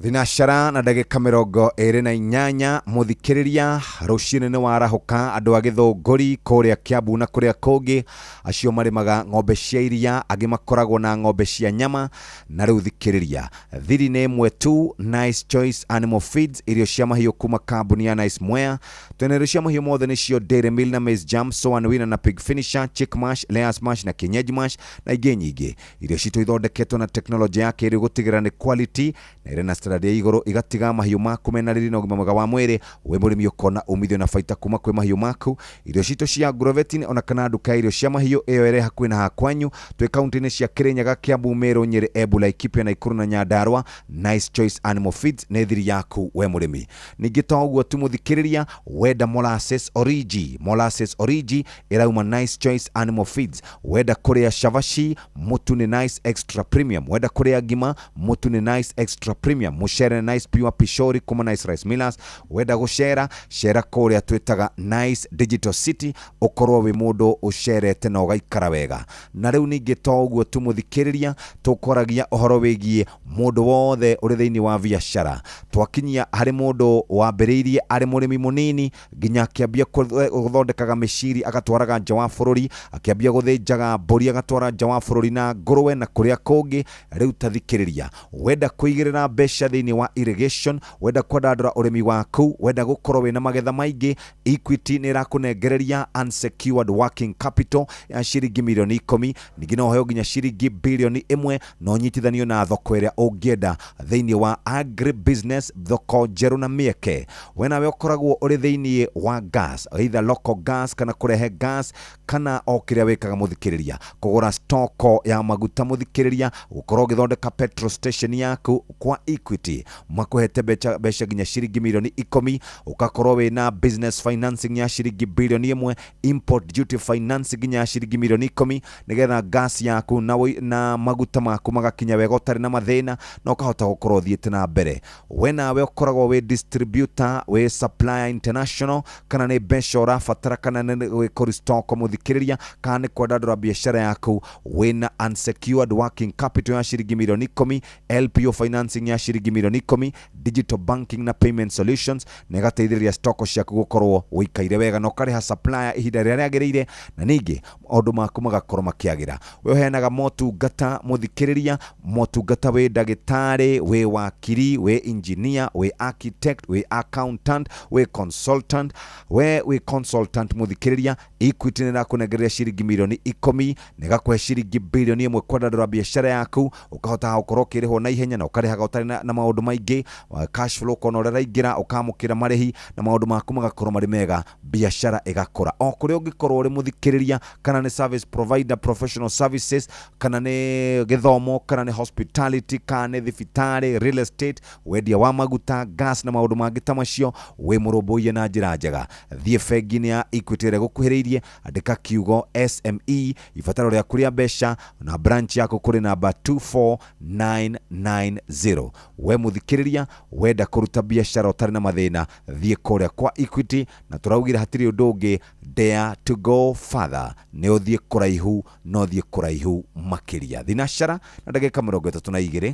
Thinashara na ndagĩka 28 mũthikĩrĩria, rũciinĩ nĩ warahũka andũ a Gĩthũngũri kũrĩa Kiambu na kũrĩa kũngĩ, acio marĩmaga ng'ombe cia iria, angĩ makoragwo na ng'ombe cia nyama. Na rĩu thikĩrĩria, thiri nĩ ĩmwe tu, Nice Choice Animal Feeds, irio cia mahiũ kuma kambuni ya Nice Mwea. Twĩna irio cia mahiũ mothe nĩcio Dairy Meal na Maize Jam, Soan Winner na Pig Finisher, Chick Mash, Layers Mash na Kienyeji Mash na ingĩ nyingĩ. Irio citũ ithondeketwo na teknolojĩ ya kĩrĩu gũtigĩrĩra nĩ quality na irĩ na standard ya igũrũ, igatiga mahiũ maku mena riri na ũgima mwega wa mwĩrĩ. We mũrĩmi ũkona umithio na baita kuma kwĩ mahiũ maku. Irio citũ cia Agrovet ona kana nduka irio cia mahiũ ĩyo ĩrĩ hakuhĩ na hakwanyu, twĩ kaunti-inĩ cia Kirinyaga, Kiambu, Meru, Nyeri, Embu, Laikipia na Ikuru na Nyandarua. Nice Choice Animal Feeds nĩ thiri yaku we mũrĩmi. Ningĩ to ũguo tu mũthikĩrĩria, wenda molasses origi, molasses origi ĩrauma Nice Choice Animal Feeds. Wenda kũrĩa Shavashi, mũtu nĩ Nice Extra Premium. Wenda kũrĩa ngima, mũtu nĩ Nice Extra Premium. Mũcere Nice Pure Pishori kuma Nice Rice Millers. Wenda gũcera, cera kũrĩa twĩtaga Nice Digital City, ũkorwo wĩ mũndũ ũcerete na ũgaikara wega. Na rĩu ningĩ to ũguo tu mũthikĩrĩria, tũkoragia ũhoro wĩgiĩ mũndũ wothe ũrĩ thĩinĩ wa biacara. Twakinyia harĩ mũndũ wambĩrĩirie arĩ mũrĩmi mũnini nginya akĩambia gũthondekaga mĩciri agatwaraga nja wa bũrũri, akĩambia gũthĩnjaga mbũri agatwara nja wa bũrũri na ngũrwe na kũrĩa kũngĩ. Rĩu tathikĩrĩria, wenda kũigĩrĩra mbeca thĩinĩ wa irrigation, wenda kwandandũra ũrĩmi waku, wenda gũkorwo wĩna magetha maingĩ, Equity nĩ ĩrakũnengereria unsecured working capital ya ciringi milioni 10. Ningĩ no ũheo nginya ciringi bilioni 1 no nyitithanio na thoko ĩrĩa ũngĩenda thĩinĩ wa agri business, thoko njerũ na mĩeke. We nawe ũkoragwo ũrĩ thĩinĩ wa gas, either local gas kana kũrehe gas, kana o kĩrĩa wĩkaga mũthikĩrĩria, kũgũra stoko ya maguta mũthikĩrĩria, gũkorwo ũgĩthondeka petrol station yaku kwa Equity, makuhete mbeca nginya ciringi milioni 10, ugakorwo wĩna business financing ya ciringi bilioni 1, import duty financing nginya ciringi milioni 10, nigetha gas yaku na maguta maku magakinya wega ũtarĩ na mathĩna na ũkahota gũkorwo thiĩte na mbere. We nawe ũkoragwo wĩ distributor, wĩ supplier international, kana nĩ mbeca ũrabatara kana nĩ gwĩkũri stock mũthikĩrĩria, kana nĩ kwandandũra biacara yaku, wĩna unsecured working capital ya ciringi milioni 10, LPO financing ya ciringi ciringi milioni 10, digital banking na payment solutions, na igateithĩrĩria stoko ciaku gukorwo wikaire wega no kariha supplier ihinda rĩrĩa rĩagĩrĩire, na ningĩ maũndũ maku magakorwo makĩagĩra. We uheanaga motungata muthikĩrĩria, motungata we ndagĩtarĩ, we wakiri, we engineer, we architect, we accountant, we consultant, we consultant muthikĩrĩria. Equity nĩ rakunengereria ciringi milioni 10 na ĩgakũhe ciringi bilioni 1 kwandandũra biacara yaku, ukahota gũkorwo ũkĩrĩhwo na ihenya na ũkarĩhaga ũtarĩ na maũndũ maingĩ. Cash flow kono ũrĩa raingĩra ũkamũkĩra marĩhi na maũndũ maku magakorwo marĩ mega, biacara ĩgakũra. O kũrĩa ũngĩkorwo ũrĩ muthikĩrĩria, kana nĩ service provider, professional services, kana nĩ gĩthomo, kana nĩ hospitality, kana nĩ thibitarĩ, real estate, wendia wa maguta, gas na maũndũ mangĩ ta macio, wĩ mũrũmbũiye na njĩra njega. Thiĩ bengi-inĩ ya Equity ĩrĩa gũkuhĩrĩirie, andĩka kiugo SME, ibataro rĩa kũrĩa mbeca, na branch yako kũrĩ namba 24990. We muthikĩrĩria, wenda kũruta biacara ũtarĩ na mathĩna, thiĩ kũrĩa kwa Equity, na tũraugire hatirĩ ũndũ ũngĩ, dare to go further. Nĩ ũthiĩ kũraihu, no thiĩ kũraihu makĩria. Thinashara na ndagĩka 32.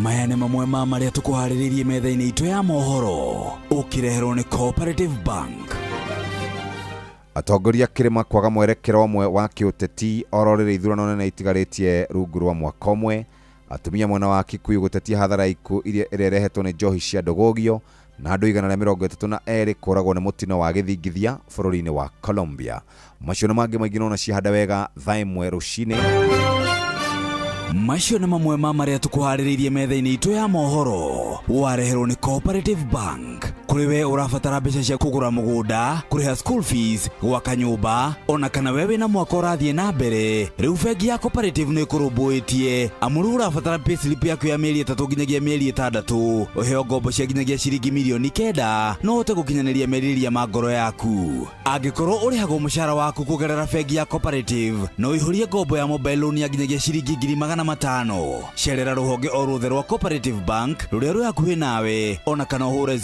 Maya nĩ mamwe ma marĩa tũkũharĩrĩirie metha-inĩ itũ ya mohoro, ũkĩreherwo nĩ Cooperative Bank. Atongoria kĩrĩma kwaga mwerekero ũmwe wa kĩũteti oro rĩrĩ ithurano nene itigarĩtie rungu rwa mwaka ũmwe. Atumia mwena wa Kikuyu gũtetia hathara ikuũ iria ireretwo nĩ njohi cia ndogogio, na andũ 132 kũragwo nĩ mũtino wa gĩthingithia bũrũri-inĩ wa Colombia. Macio na mangĩ maingĩ nona cihanda wega thaa ĩmwe rũcinĩ. Macio nĩ mamwe ma marĩa tũkũharĩrĩirie metha-inĩ itũ ya mohoro, wareherwo nĩ Cooperative Bank. Kũrĩ we ũrabatara mbeca cia kũgũra mũgũnda, kũrĩha school fees, gwaka nyũmba, ona kana we wĩna mwaka ũrathiĩ na mbere, rĩu bengi ya Cooperative nĩ ĩkũrũmbũĩtie. Amuru ũrabatara payslip yaku ya mĩeri 3 nginyagia mĩeri 6, ũheo ngombo cia nginyagia ciringi milioni 9, no ũhote gũkinyanĩria merirĩria ma ngoro yaku. Angĩkorwo ũrĩhagwo mũcara waku kũgerera bengi ya Cooperative, no ũihũrie ngombo ya mobile loan ya nginyagia ciringi 500,000. Cerera rũhonge o ruothe rwa Cooperative Bank rũrĩa rwĩ hakuhĩ nawe, ona kana ũhũre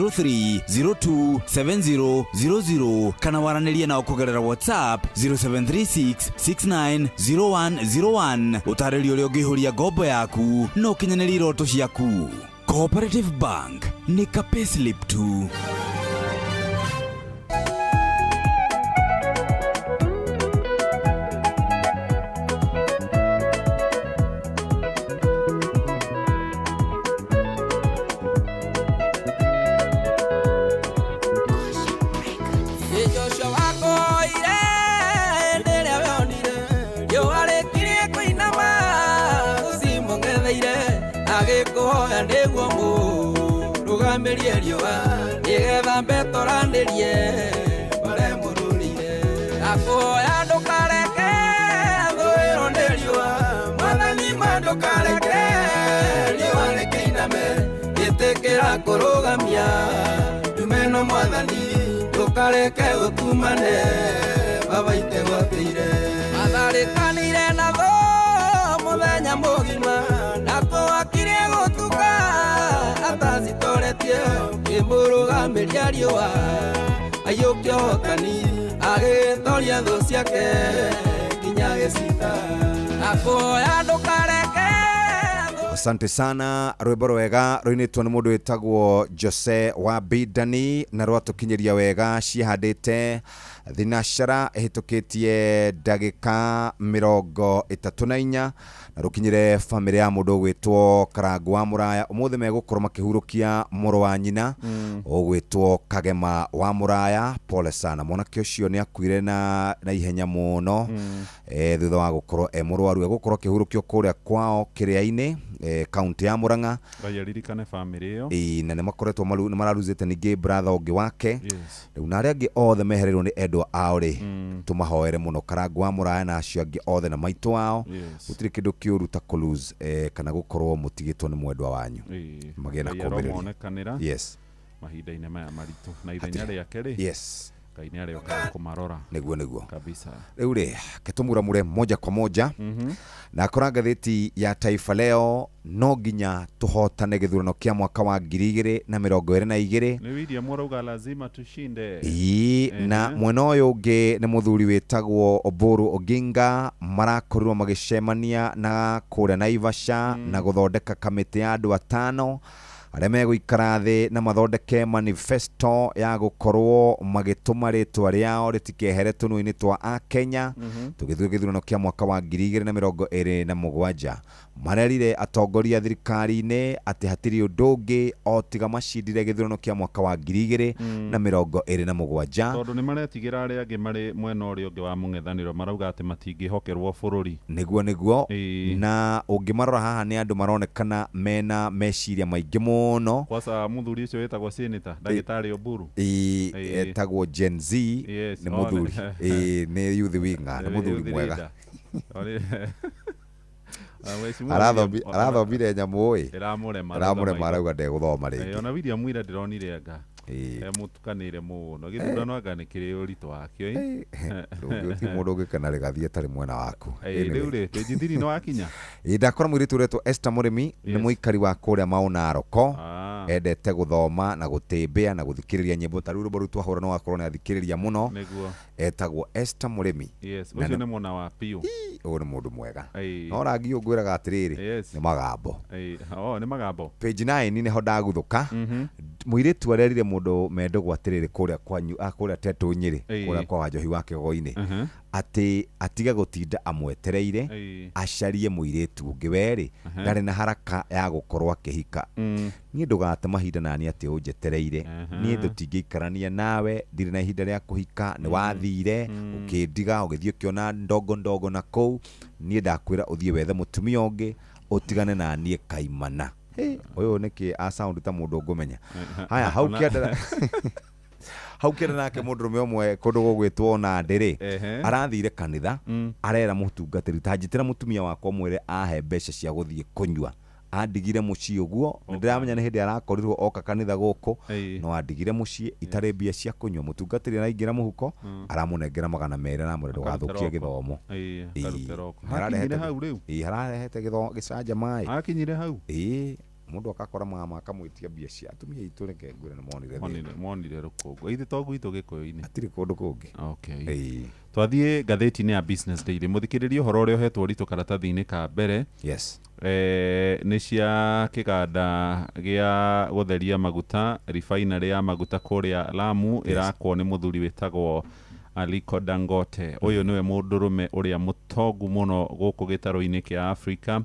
0703027000 kana waranĩrie nao kũgerera WhatsApp 0736690101 ũtarĩrie ũrĩa ũngĩihũria ngombo yaku no ũkinyanĩrie iroto ciaku. Cooperative Bank nĩ ka payslip tu. Nigetha mbetoranĩrie bare mũrũrire akũhoya ndũkareke thũĩrwo nĩ riũa mwathani ndũkareke riũa rĩkĩiname ĩtĩkĩra kũrũgamia ndumeno mwathani ndũkareke ũtumane baba itegwatĩire matharĩkanĩire na thũ mũthenya mũgima na kũwakirie gũtuka atazitoretie kĩmũrũgamĩria riũa aiyũkia ũhotani agĩtoria thũ ciake nginya gĩcita akũhoya ndũkareke. Asante sana, rwĩmbo rwega rũinĩtwo nĩ mũndũ wĩtagwo Jose wa Bidani na rwatũkinyĩria wega cihandĩte thinashara ĩhĩtũkĩtie ndagĩka 34 na rũkinyĩre famĩlĩ ya mũndũ gwĩtwo Karangu wa Mũraya. Ũmũthĩ megũkorwo makĩhurũkia mũrũ wa nyina ũgwĩtwo Kagema wa Mũraya. Pole sana, mwanake ũcio nĩ akuire na ihenya mũno thutha wa gũkorwo mũrwaru. Egũkorwo akĩhurũkio kũrĩa kwao Kĩrĩa-inĩ kaunti ya Murang'a. Bayaririkane family ĩyo. Na nĩ makoretwo mararuzĩte ningĩ brother ũngĩ wake. Rĩu na arĩa angĩ othe mehereirwo nĩ endwa ao rĩ, tũmahoere mũno Karangu wa Mũraya na acio angĩ othe na maitũ wao. Gũtirĩ kĩndũ kĩũru ta kũlose kana gũkorwo mũtigĩtwo nĩ mwendwa wanyu. Magĩe na kũũmĩrĩria. Yes. Mahinda-inĩ maya maritũ na ithenya rĩake rĩ. Yes. Ngai ni arioka kumarora niguo kabisa. Riu ri ketumura moja kwa moja na akora ngatheti ya Taifa Leo no nginya tuhotane githurano kia mwaka wa 2022 ni William Murauga lazima tushinde na mwena uyu ungi ni muthuri witagwo Oburu Oginga marakorirwo magicemania na kuria Naivasha na guthondeka kamiti ya andu 5 aria meguikara thi na mathondeke manifesto ya gukorwo magituma ritwa riao ritikehere tunui-ini twa a Kenya tugithwe githurano kia mwaka wa 2027 marerire atongoria thirikari-ini ati hatiri undu ungi o tiga macindire githurano kia mwaka wa 2027 tondu ni maretigira aria angi mari mwena uria ungi wa mung'ethaniro marauga ati matingihokerwo bururi niguo na ungimarora haha ni andu maronekana mena meciria maingi muno kwasa muthuri ucio wetagwo senator ndagitari Oburu etagwo Gen Z ni muthuri ni youth winger ni muthuri mwega arathomire nyamu iramurema arauga ndeguthoma ringi ona William Mwira ndironire anga mutukanire muno githurano anga ni kiri urito wakio ti mundu ngikana rigathie tari mwena waku riu ri tujithiri no wakinya ndakora mwiritu retwo Esther Murimi ni muikari wa kuria Mauna Roko endete guthoma na gutembea na guthikiriria nyimbo tariu rubo rutwa hora no akorwo ni athikiriria muno etagwo Esther Murimi ucio ni mwana wa Piu uyu ni mundu mwega no rangi ungwiraga atiriri ni magambo ni magambo page 9 ni ho ndaguthuka muiritu arerire mundu mendo gwatiriri kuria kwanyu akuria tetu Nyeri kuria kwa Wanjohi wake goini ati atiga gutinda amwetereire acarie muiritu ungi weri ndari na haraka ya gukorwa akihika ni ndugate mahinda nani ati unjetereire ni ndutingiikarania nawe ndiri na ihinda ria kuhika ni wathire ukindiga ugithio kiona ndogo na kou ni ndakwira uthie wethe mutumia ungi utigane na nie kaimana uyu niki a sound ta mundu ngumenya haya hau kienda hau kira nake mundu umwe kundu gugwitwo na ndiri arathire kanitha arera mutungatiri tanjitira mutumia wakwa mwire ahe mbeca cia guthie kunywa andigire mucii uguo ndiramenya ni hindi arakorirwo oka kanitha guku no andigire mucii itare mbia cia kunywa mutungatiri araingira muhuko aramunengera 200 na murendo gathukie githomo hararehete hau riu hararehete githomo gicanja mai akinyire hau mundu akakora mama akamwitia mbia cia atumia itu reke ngwire ni monire rukungu ithi togu itu gikoyo-ini atiri kundu kungi twathie ngatheti-ini ya Business Daily muthikiririe uhoro uria uhetwo ritu karatathi-ini ka mbere ni cia kiganda gia gutheria maguta refinery ya maguta kuria Lamu irakwo ni muthuri witagwo Aliko Dangote uyu niwe mundurume uria mutongu muno guku gitaro-ini kia Africa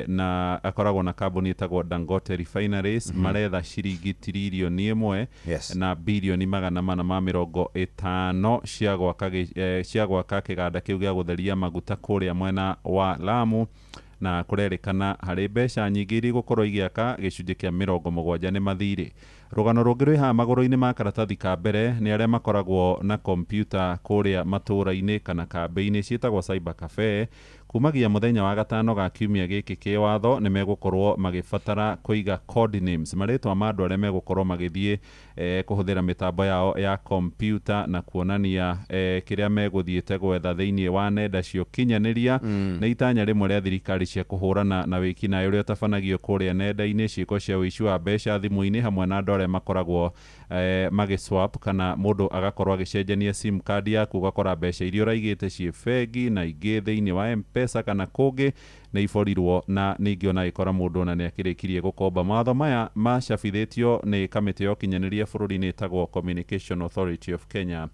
na akoragwo na kambuni itagwo Dangote Refineries maretha ciringi tiririoni 1 na bilioni 450 cia gwaka kiganda kiu gia gutheria maguta kuria mwena wa Lamu na kurerikana hari mbeca nyingi iri gukorwo igiaka gicunji kia 70 ni mathiri rugano rungi rwi ha maguru-ini ma karatathi ka mbere ni aria makoragwo na kompyuta kuria matura-ini kana kambi-ini cietagwo cyber cafe kumagia muthenya wa gatano ga kiumia giki ki watho ni megukorwo magibatara kuiga code names maritwa ma andu aria megukorwo magithie kuhuthira mitambo yao ya kompyuta na kuonania kiria meguthiete gwetha thiini wa nenda cio kinyaniria na itanya rimwe ria thirikari cia kuhurana na wiki nayo uria tabanagio kuria nenda-ini ciiko cia wici wa mbeca thimu-ini hamwe na andu aria makoragwo magiswap kana mundu agakorwo agicenjania sim card yaku ugakora mbeca iria uraigite cie bengi na ingi thiini wa pesa kana kungi na iforirwo na ningi ona ikora mundu na ni akirikirie gukomba matho maya macabithitio ni kamiti ya kinyaniria bururi-ini itagwo Communication Authority of Kenya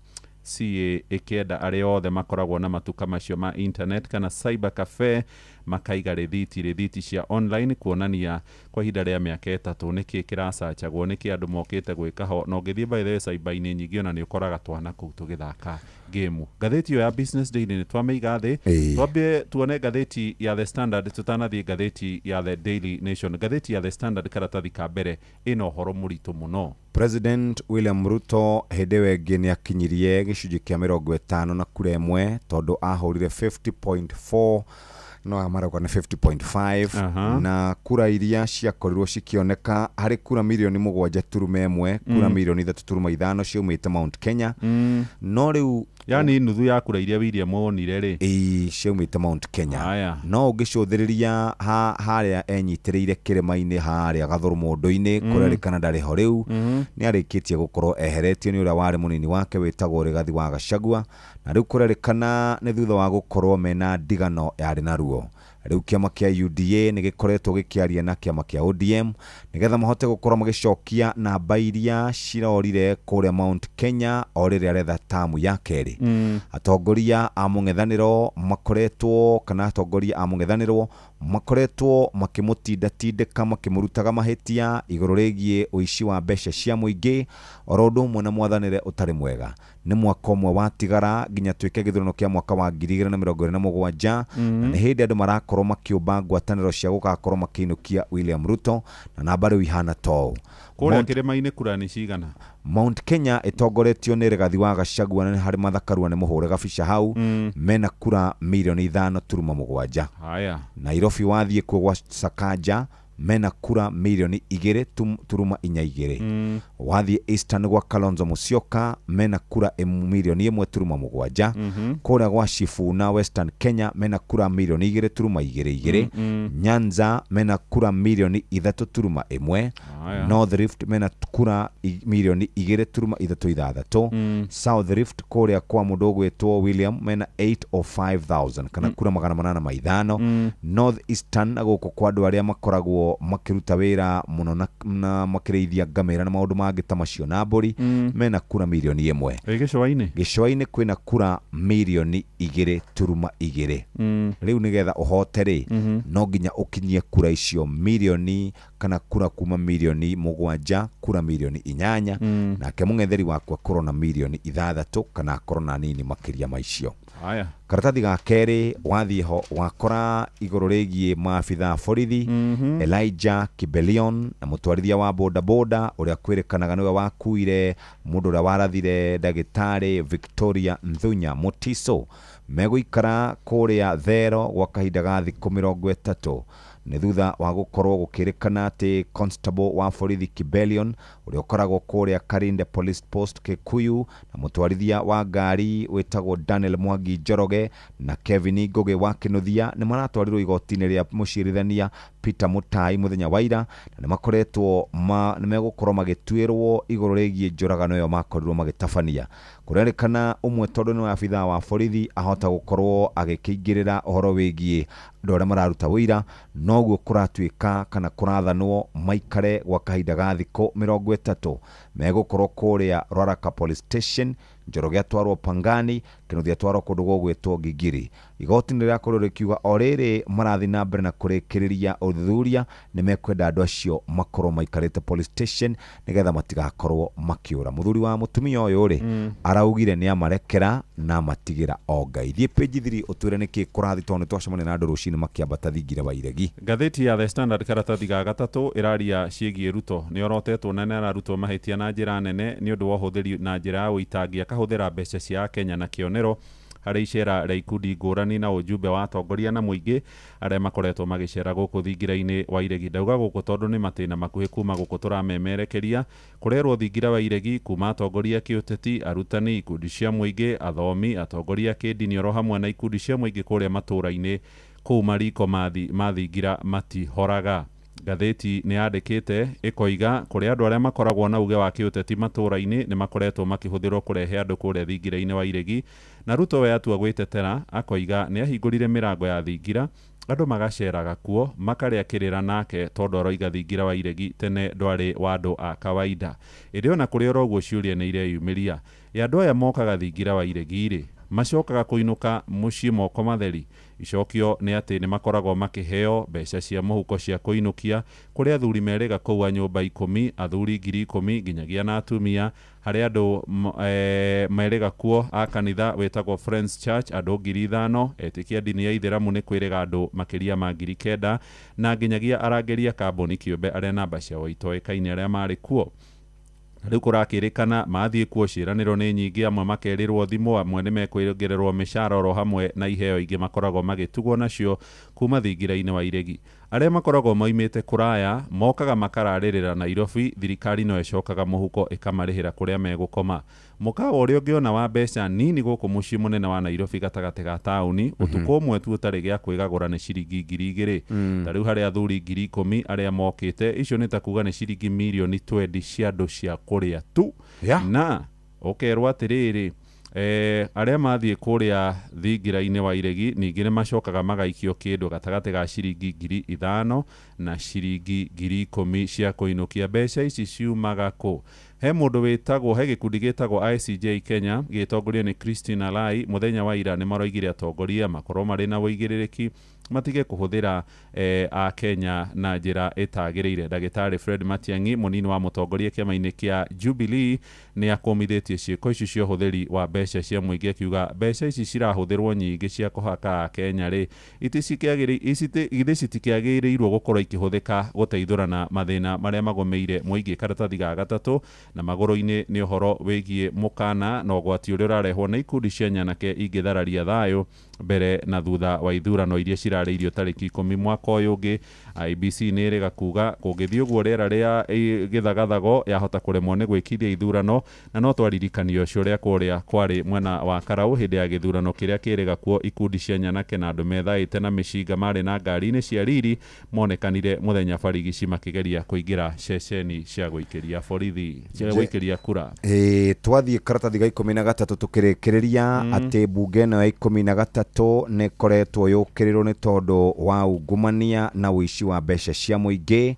CA ikienda aria othe makoragwo na matuka macio ma internet kana cyber cafe makaiga rithiti cia online kuonania kwa ihinda ria miaka 3 niki kiracachagwo niki andu mokite gwika ho no ngithie by the cyber-ini nyingi ona ni ukoraga twana kuu tugithaka game ngatheti ya Business Daily ni twameiga thi twambe tuone ngatheti ya The Standard tutanathie ngatheti ya The Daily Nation ngatheti ya The Standard karatathi ka mbere ino horo muritu muno President William Ruto hedewe geni akinyirie gicunji kia 50 na kura imwe tondu ahurire 50.4 no amarauga nĩ 50.5 na kura iria ciakorirwo cikioneka harĩ kura milioni 7.1 kura milioni 3.5 ciaumĩte Mount Kenya no rĩu yani nuthu ya kura iria William wonire rĩ ciaumĩte Mount Kenya no ũngĩcũthĩrĩria harĩa enyitĩrĩire kĩrĩma-inĩ harĩa Gathũrũmũndũ-inĩ kũrerĩkana ndarĩ ho rĩu nĩ arĩkĩtie gũkorwo eheretio nĩ ũrĩa warĩ mũnini wake wĩtagwo Rigathi wa Gachagua na rĩu kũrerĩkana nĩ thutha wa gũkorwo mena ndigano yarĩ naruo rĩu kĩama kĩa UDA nĩ gĩkoretwo gĩkĩaria na kĩama kĩa ODM nĩgetha mahote gũkorwo magĩcokia namba iria cirorire kũrĩa Mount Kenya o rĩrĩa aretha tamu ya kerĩ atongoria a mũng'ethanĩro makoretwo makĩmũtindatindĩka makĩmũrutaga mahĩtia igũrũ rĩgiĩ ũici wa mbeca cia mũingĩ oro ũndũ ũmwe na mwathanĩre ũtarĩ mwega nĩ mwaka ũmwe watigara nginya twĩke gĩthurano kĩa mwaka wa 2027 na nĩ hĩndĩ andũ marakorwo makĩũmba ngwatanĩro cia gũgakorwo makĩinũkia William Ruto na namba rĩu ihana to kũrĩa kĩrĩma-inĩ kura nĩ cigana Mount Kenya ĩtongoretio nĩ Rigathi wa Gachagua na harĩ mathakarua nĩ mũhũre gabica hau mena kura milioni 5.7 haya Nairobi wathiĩ kuo gwa Sakaja mena kura milioni 2.42 wathiĩ Eastern gwa Kalonzo Musyoka mena kura milioni 1.7 kũrĩa gwa Sifuna Western Kenya mena kura milioni 2.22 Nyanza mena kura milioni 3.1 North Rift mena kura milioni 2.36 South Rift kũrĩa kwa mũndũ gwĩtwo William mena 8 or 5,000 kana kura 805 North Eastern gũkũ kwa andũ arĩa makoragwo makiruta wĩra mũno na makĩrĩithia ngamĩra na maũndũ mangĩ ta macio na mbũri mena kura milioni 1 gĩcũa-inĩ kwĩna kura milioni 2.2 rĩu nĩgetha ũhote rĩ no nginya ũkinyie kura icio milioni kana kura kuma milioni 7 kura milioni 8 nake mũng'etheri wakwa korwo na milioni 6 kana korwo na nini makĩria maicio karatathi ga kerĩ wathiĩ ho wakora igũrũ rĩgiĩ maabitha borithi Elijah Kibelion na mũtwarithia wa bodaboda ũrĩa kwĩrĩkanaga nĩwe wakuire mũndũ ũrĩa warathire ndagĩtarĩ Victoria Nthunya Mutiso megũikara kũrĩa thero gwa kahinda ga thikũ 30 nĩ thutha wa gũkorwo gũkĩrĩkana atĩ constable wa borithi Kibelion ũrĩa ũkoragwo kũrĩa Karinde Police Post Kikuyu na mũtwarithia wa ngari wĩtagwo Daniel Mwangi Njoroge na Kevin Ngũgĩ wa Kĩnuthia nĩ maratwarirwo igoti-inĩ rĩa mũcirithania Peter Mutai mũthenya wa ira na nĩ makoretwo nĩ megũkorwo magĩtuĩrwo igũrũ rĩgiĩ njũragano ĩyo makorirwo magĩtabania kũrerĩkana ũmwe tondũ nĩ abithaa wa borithi ahota gũkorwo agĩkĩingĩrĩra ũhoro wĩgiĩ andũ arĩa mararuta wĩra noguo kũratuĩka kana kũrathanwo maikare gwa kahinda ga thikũ 30 megũkorwo kũrĩa Ruaraka Police Station Njoroge atwarwo Pangani Kĩnuthia atwarwo kũndũ gwĩtwo Gigiri igoti nĩ rĩakorwo rĩkiuga o rĩrĩ marathi na mbere na kũrĩkĩrĩria ũthuthuria nĩ mekwenda andũ acio makorwo maikarĩte police station nĩgetha matigakorwo makĩũra mũthuri wa mũtumia ũyũ rĩ araugire nĩ amarekera na matigĩra o Ngai thiĩ page 3 ũtwĩre nĩkĩ kũrathi tondũ twacemania na andũ rũcinĩ makĩambata thingira wa iregi ngathĩti ya The Standard karatathi ga gatatũ ĩraria ciĩgiĩ Ruto nĩ orotetwo na nĩ ararutwo mahĩtia na njĩra nene nĩ ũndũ wa ũhũthĩri na njĩra ya ũitangia kahũthĩra mbeca cia Kenya na kĩonero harĩ icera rĩa ikundi ngũrani na ũjumbe wa atongoria na mũingĩ arĩa makoretwo magĩcera gũkũ thingira-inĩ wa iregi ndauga gũkũ tondũ nĩ matĩna makuhĩ kuma gũkũ tũramemerekeria kũrerwo thingira wa iregi kuma atongoria kĩũteti arutani ikundi cia mũingĩ athomi atongoria kĩndini oro hamwe na ikundi cia mũingĩ kũrĩa matũra-inĩ kũu mariko mathingira matihoraga ngathĩti nĩ yandĩkĩte ĩkoiga kũrĩa andũ arĩa makoragwo na uge wa kĩũteti matũra-inĩ nĩ makoretwo makĩhũthĩrwo kũrehe andũ kũrĩa thingira-inĩ wa iregi na Ruto we atua gwĩtetera akoiga nĩ ahingũrire mĩrango ya thingira andũ magaceraga kuo makarĩa kĩrĩra nake tondũ aroiga thingira wa iregi tene ndwarĩ wa andũ a kawaida ĩrĩ ona kũrĩ oro ũguo ciũria nĩ ireyumĩria ya andũ aya mokaga thingira wa iregi-rĩ macokaga kũinũka mũciĩ moko matheri icokio nĩ atĩ nĩ makoragwo makĩheo mbeca cia mũhuko cia kũinũkia kũrĩ athuri merĩga kũu nyũmba 10 athuri 10,000 nginyagia na atumia harĩ andũ merĩga kuo a kanitha wĩtagwo Friends Church andũ 5,000 etĩkia ndini ya itheramu nĩ kwĩrĩga andũ makĩria ma 9,000 na nginyagia arangĩria kamboni kĩũmbe arĩa namba ciao itoĩkaine arĩa marĩ kuo rĩu kũrakĩrĩkana mathiĩ kuo ciĩranĩro nĩ nyingĩ amwe makerirwo thimũ amwe nĩ mekwĩongererwo mĩcara oro hamwe na iheo ingĩ makoragwo magĩtugwo nacio kuma thingira-inĩ wa Iregi. Arĩa makoragwo moimĩte kũraya mokaga makararĩrĩra Nairobi, thirikari no ĩcokaga mũhuko ĩkamarĩhĩra kũrĩa megũkoma. Mũkawa ũrĩa ũngĩona wa mbeca nini gũkũ mũciĩ mũnene wa Nairobi gatagatĩ ga taũni, ũtukũ ũmwe tu ũtarĩ gĩa kwĩgagũra nĩ ciringi 2,000. Ta rĩu harĩ athuri 10,000 arĩa mokĩte, icio nĩ ta kuga nĩ ciringi mirioni 20 cia andũ cia kũrĩa tu. Na ũkerwo atĩrĩrĩ, arĩa mathiĩ kũrĩa thingira-inĩ wa Iregi ningĩ nĩ macokaga magaikio kĩndũ gatagatĩ ga ciringi 5,000 na ciringi 10,000 cia kũinũkia. Mbeca ici ciumaga kũ? He mũndũ wĩtagwo, he gĩkundi gĩtagwo ICJ Kenya gĩtongorio nĩ Christine Alai. Mũthenya wa ira nĩ maroigire atongoria makorwo marĩ na wĩigĩrĩrĩki matige kũhũthĩra a Kenya na njĩra ĩtagĩrĩire. Ndagĩtarĩ Fred Matiang'i, mũnini wa mũtongoria kĩama-inĩ kĩa Jubilee, nĩ akũmithĩtie ciĩko ici cia ũhũthĩri wa mbeca cia mũingĩ, akiuga mbeca ici cirahũthĩrwo nyingĩ cia kũhaka a Kenya rĩ, ithe citikĩagĩrĩirwo gũkorwo ikĩhũthĩka gũteithũrana mathĩna marĩa magomeire mũingĩ. Karatathi ga gatatũ na magũrũ-inĩ nĩ ũhoro wĩgiĩ mũkana na ũgwati ũrĩa ũrarehwo na ikundi cia nyanake ingĩthararia thayũ mbere na thutha wa ithurano iria cirarĩirio tarĩki 10 mwaka ũyũ ũngĩ. IBC nĩ ĩrĩga kuga kũngĩthiĩ ũguo rĩera rĩa gĩthagathago yahota kũremwo nĩ gwĩkithia ithurano, na no twaririkanio ũcio ũrĩa kũrĩa kwarĩ mwena wa Karau hĩndĩ ya gĩthurano kĩrĩa kĩrĩga kuo ikundi cia nyanake na andũ methaĩte na mĩcinga marĩ na ngari-inĩ cia riri monekanire mũthenya barigici makĩgeria kũingĩra ceceni cia gũikĩria borithi cia gũikĩria kura. Twathiĩ karatathi ga 13 tũkĩrĩkĩrĩria atĩ mbunge ĩno ya 13 nĩ koretwo yũkĩrĩrwo nĩ tondũ wa ungumania na ũici wa mbeca cia mũingĩ,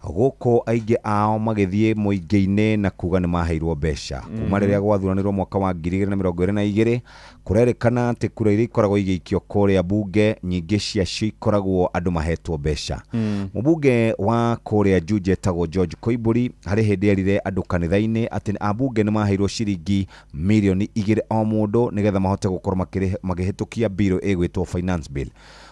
gũkũ aingĩ ao magĩthiĩ mũingĩ-inĩ na kuga nĩ maheirwo mbeca. Kuma rĩrĩa gwathuranĩrwo mwaka wa 2022 kũrerĩkana atĩ kura iria ikoragwo igĩikio kũrĩa bunge nyingĩ ciacio ikoragwo andũ mahetwo mbeca. Mũbunge wa kũrĩa Juja etagwo George Koimburi harĩ hĩndĩ erire andũ kanitha-inĩ atĩ ambunge nĩ maheirwo ciringi mirioni 2 o mũndũ nĩgetha mahote gũkorwo makĩhĩtũkia bill ĩgwĩtwo finance bill.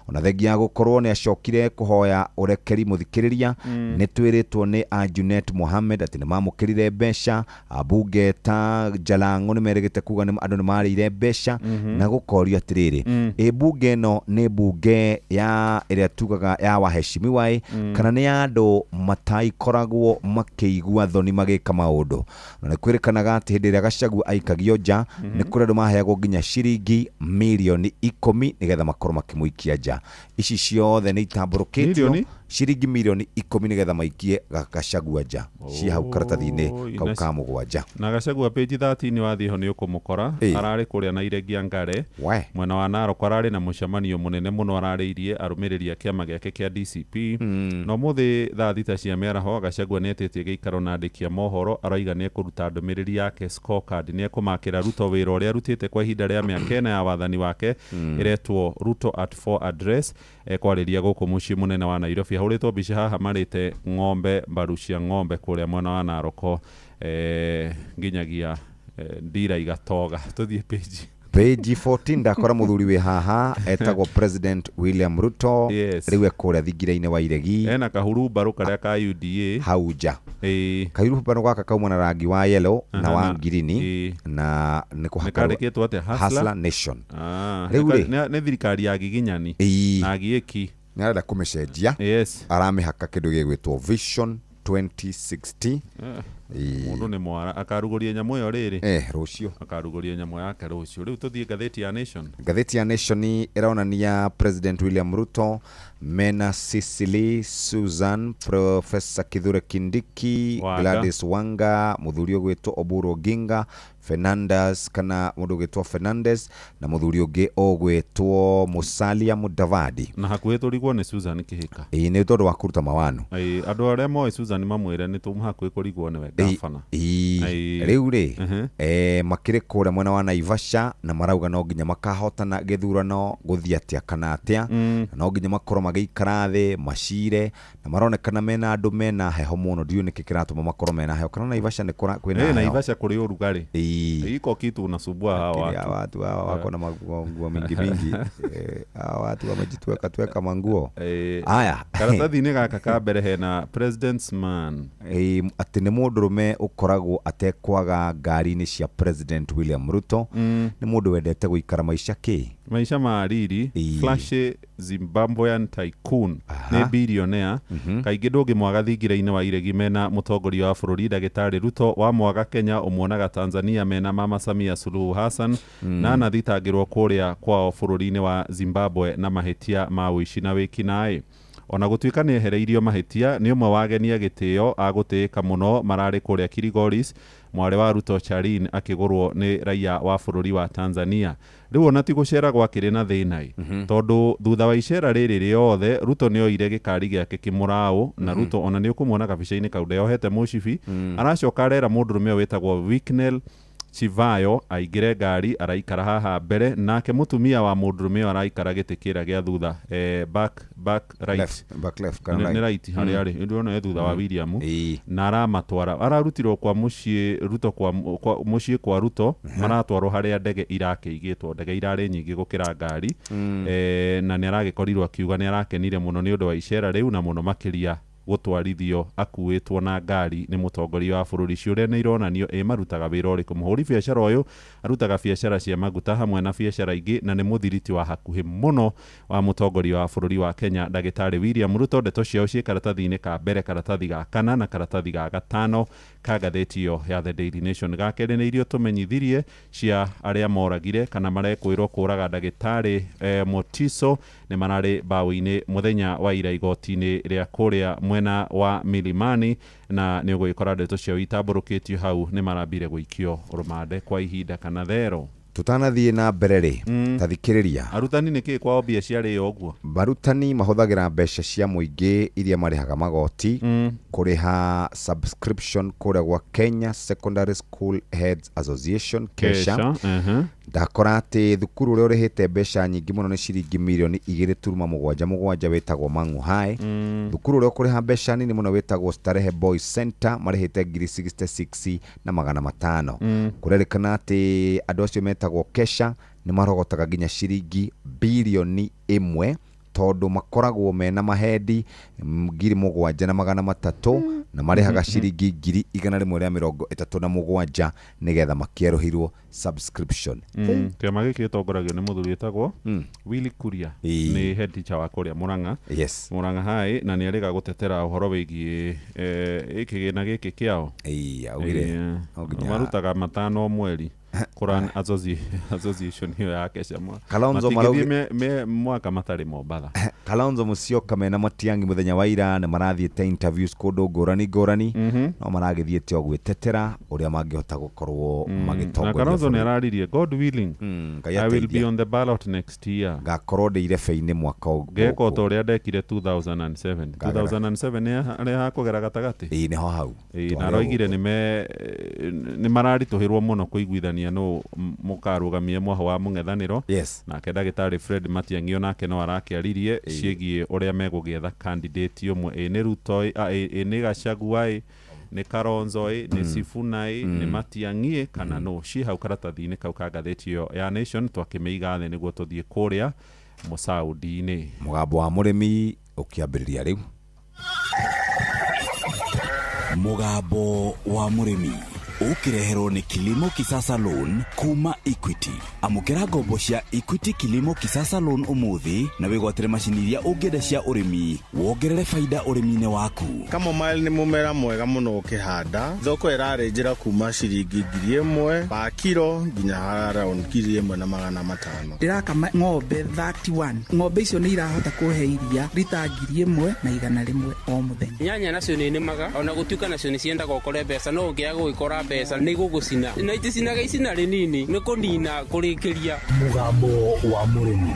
Ona thengia gũkorwo nĩ acokire kũhoya ũrekeri mũthikĩrĩria, nĩ twĩrĩtwo nĩ a Junet Mohamed atĩ nĩ mamũkĩrire mbeca. Ambunge ta Jalang'o nĩ merĩgĩte kuga andũ nĩ marĩire mbeca na gũkorio atĩrĩrĩ, bunge ĩno nĩ bunge ya ĩrĩa tugaga ya waheshimiwa kana nĩ ya andũ mataikoragwo makĩigua thoni magĩka maũndũ. Na nĩ kwĩrĩkanaga atĩ hĩndĩ ĩrĩa Gachagua aikagio nja nĩ kũrĩ andũ maheagwo nginya ciringi mirioni 10 nĩgetha makorwo makĩmũikia nja. Ici ciothe nĩ itambũrũkĩtio ciringi mirioni 10 nĩgetha maikie Gachagua nja. Ci hau karatathi-inĩ kau ka mũgwanja. Na Gachagua page 13 wathiĩ ho nĩ ũkũmũkora ararĩ kũrĩa na Iregi Ngare mwena wa Narok, ararĩ na mũcemanio mũnene mũno ararĩirie arũmĩrĩri a kĩama gĩake kĩa DCP. Na ũmũthĩ thaa thita cia mĩaraho Gachagua nĩ etĩtie gĩikaro na andĩki a mohoro, arauga nĩ ekũruta ndũmĩrĩri yake scorecard, nĩ ekũmakĩra Ruto wĩra ũrĩa arutĩte kwa ihinda rĩa mĩaka 4 ya wathani wake ĩretwo Ruto at 4 address, ekwarĩria gũkũ mũciĩ mũnene wa Nairobi. Hahũrĩtwo mbica haha marĩte ng'ombe, mbaru cia ng'ombe kũrĩa mwena wa Naroko, nginyagia ndira igatoga. Tũthiĩ page 14 ndakora mũthuri wĩ haha etagwo President William Ruto, rĩu ekũrĩa thingira-inĩ wa Iregi, ena kahurumbarũ karĩa ka UDA hau nja. Kahurumbarũ gaka kauma na rangi wa yellow na wa ngirini na nĩ kũhandĩkĩtwo atĩa Hustler Nation. Rĩu nĩ thirikari ya giginyani na giĩki nĩ arenda kũmĩcenjia, aramĩhaka kĩndũ gĩgwĩtwo Vision 2060. Mũndũ nĩ mwara akarugũria nyamũ ĩyo rĩrĩ rũciũ, akarugũria nyamũ yake rũciũ. Rĩu tũthiĩ ngathĩti ya Nation. Ngathĩti ya Nation ĩronania President William Ruto mena Cecily Susan, Professor Kithure Kindiki, Gladys Wanga, mũthuri ũgwĩtwo Oburu Oginga, Fernandes kana mũndũ ũgwĩtwo Fernandes na mũthuri ũngĩ ũgwĩtwo Musalia Mudavadi. Na hakuhĩ tũrigwo nĩ Susan Kĩhĩka. Nĩ tondũ wa kũruta mawano. Andũ arĩa moĩ Susan mamwĩre nĩ hakuhĩ kũrigwo nĩwe gavana. Rĩu rĩ makĩrĩ kũrĩa mwena wa Naivasha na marauga no nginya makahotana gĩthurano gũthiĩ atĩa kana atĩa, no nginya makorwo magĩikara thĩ macire, na maronekana mena andũ mena heho mũno. Ndiũ nĩkĩ kĩratũma makorwo mena heho, kana Naivasha nĩ kwĩna heho. Naivasha kũrĩ ũrugarĩ. Iko kitu unasumbua hawa watu hawa wako na manguo mingi mingi. Hawa watu wamejitweka manguo. Haya, karatathi-inĩ gaka ka mbere hena president's man. Atĩ nĩ mũndũrũme ũkoragwo atekwaga ngari-inĩ cia President William Ruto. Nĩ mũndũ wendete gũikara maica maisha mariri. Flashy Zimbabwean tycoon nĩ billionaire. Kaingĩ ndũngĩmwaga thingira-inĩ wa iregi mena mũtongoria wa bũrũri Ndagĩtarĩ Ruto, wa mwaga Kenya ũmuonaga Tanzania mena Mama Samia Suluhu Hassan, na anathitangĩrwo kũrĩa kwao bũrũri-inĩ wa Zimbabwe na mahĩtia ma ũici na wĩkinaĩ. Ona gũtuĩka nĩ ehereirio mahĩtia, nĩ ũmwe wa ageni a gĩtĩo agũtĩĩka mũno mararĩ kũrĩa Kilgoris, mwarĩ wa Ruto Charine akĩgũrwo nĩ raia wa bũrũri wa Tanzania. Rĩu ona ti gũcera gwakĩrĩ na thĩna tondũ thutha wa icera rĩrĩ rĩothe Ruto nĩ oire gĩkari gĩake kĩmũraũ, na Ruto ona nĩ ũkũmuona kabica-inĩ kau ndeyohete mũcibi, aracoka arera mũndũrũme wĩtagwo Wicknell Chivayo aingĩre ngari, araikara haha mbere, nake mũtumia wa mũndũrũme ũyũ araikara gĩtĩ kĩrĩa gĩa thutha, back left nĩ right harĩa arĩ, ndĩrona thutha wa William, na aramatwara, ararutirwo kwa mũciĩ Ruto, kwa mũciĩ kwa Ruto, maratwarwo harĩa ndege irakĩigĩtwo, ndege irarĩ nyingĩ gũkĩra ngari, na nĩ aragĩkorirwo akiuga nĩ arakenire mũno nĩ ũndũ wa icera rĩu, na mũno makĩria gũtwarithio akuĩtwo na ngari nĩ mũtongoria wa bũrũri. Ciũria nĩ ironanio marutaga wĩra ũrĩkũ. Mũhũri biacara ũyũ arutaga biacara cia maguta hamwe na biacara ingĩ, na nĩ mũthiriti wa hakuhĩ mũno wa mũtongoria wa bũrũri wa Kenya Ndagĩtarĩ William Ruto. Ndeto ciao ciĩ karatathi-inĩ ka mbere, karatathi ga kana na karatathi ga gatano ka ngathĩti ĩyo ya The Daily Nation. Gakerĩ nĩ irio tũmenyithirie cia arĩa moragire kana marekwĩrwo kũraga Ndagĩtarĩ Motiso, nĩ mararĩ mbaũ-inĩ mũthenya wa ira igoti-inĩ rĩa kũrĩa mwena wa Milimani, na nĩ ũgũgĩkora ndeto ciao itambũrũkĩtio hau nĩ marambire gũikio rũmande kwa ihinda kana thero. Tutanathiĩ na mbere rĩ, tathikĩrĩria. Arutani nĩkĩ kwao mbia ciarĩ ũguo? Barutani mahũthagĩra mbeca cia mũingĩ iria marĩhaga magoti kũrĩha subscription kũrĩa gwa Kenya Secondary School Heads Association, KESHA. Ndakora atĩ thukuru ũrĩa ũrĩhĩte mbeca nyingĩ mũno nĩ ciringi mirioni 2.77 wĩtagwo Mang'u High. Thukuru ũrĩa ũkũrĩha mbeca nini mũno wĩtagwo Starehe Boys Center, marĩhĩte 66,500. Kũrerĩkana atĩ andũ acio metagwo KESHA nĩ marogotaga nginya ciringi bilioni 1 tondũ makoragwo mena mahendi 7,300 na marehaga ciringi 137 nĩgetha makĩerũhirwo subscription. Kĩama gĩkĩ gĩtongoragio nĩ mũthuri wĩtagwo Willy Kuria, nĩ head teacher wa kũrĩa Murang'a. Murang'a High, na nĩ arĩga gũtetera ũhoro wĩgiĩ kĩgĩna gĩkĩ kĩao. Marutaga matano mweri Quran Association hiyo ya KESHA. Kalonzo mwaka matarĩ Mombatha. Kalonzo Musyoka mena Matiang'i mũthenya wa ira nĩ marathiĩte interviews kũndũ ngũrani, no maragĩthiĩte o gwĩtetera ũrĩa mangĩhota gũkorwo magĩtongoria. Na Kalonzo nĩ araririe God willing I will be on the ballot next year. Ngakorwo ndĩ irebe-inĩ mwaka ũguo. Ngeka o ta ũrĩa ndekire 2007 arĩa hakũgera gatagatĩ. Nĩho hau. Na aroigire nĩ mararitũhĩrwo mũno kũiguithania no mũkarũgamia mwaho wa mũng'ethanĩro. Nake Ndagĩtarĩ Fred Matiang'i onake no arakĩaririe ciĩgiĩ ũrĩa megũgĩetha candidate ũmwe, nĩ Ruto, nĩ Gachagua, nĩ Kalonzo, nĩ Sifuna, nĩ Matiang'i kana no. Ci hau karatathi-inĩ kau ka ngathĩti ĩyo ya Nation twakĩmĩiga thĩ nĩguo tũthiĩ kũrĩa mũcaũndi-inĩ. Mũgambo wa mũrĩmi ũkĩambĩrĩria rĩu. Mũgambo wa mũrĩmi ũkĩreherwo nĩ Kilimo Kisasa Loan kuma Equity. Amũkĩra ngombo cia Equity Kilimo Kisasa Loan ũmũthĩ na wĩgwatĩre macini iria ũngĩenda cia ũrĩmi, wongerere faida ũrĩmi-inĩ waku. Kamomile nĩ mũmera mwega mũno ũkĩhanda. Thoko ĩrarĩnjĩra kuma ciringi 1,000 pa kilo nginya around 1,500. Ndĩrakama ng'ombe 31. Ng'ombe icio nĩ irahota kũhe iria rita 1,100 o mũthenya. Nyanya nacio nĩ nĩmaga, ona gũtuĩka nacio nĩ ciendaga ũkore mbeca, no ũngĩaga gũgĩkora mbeca nĩ gũgũcina. Na iticinaga icina rĩnini nĩ kũnina kũrĩkĩria. Mũgambo wa mũrĩmi.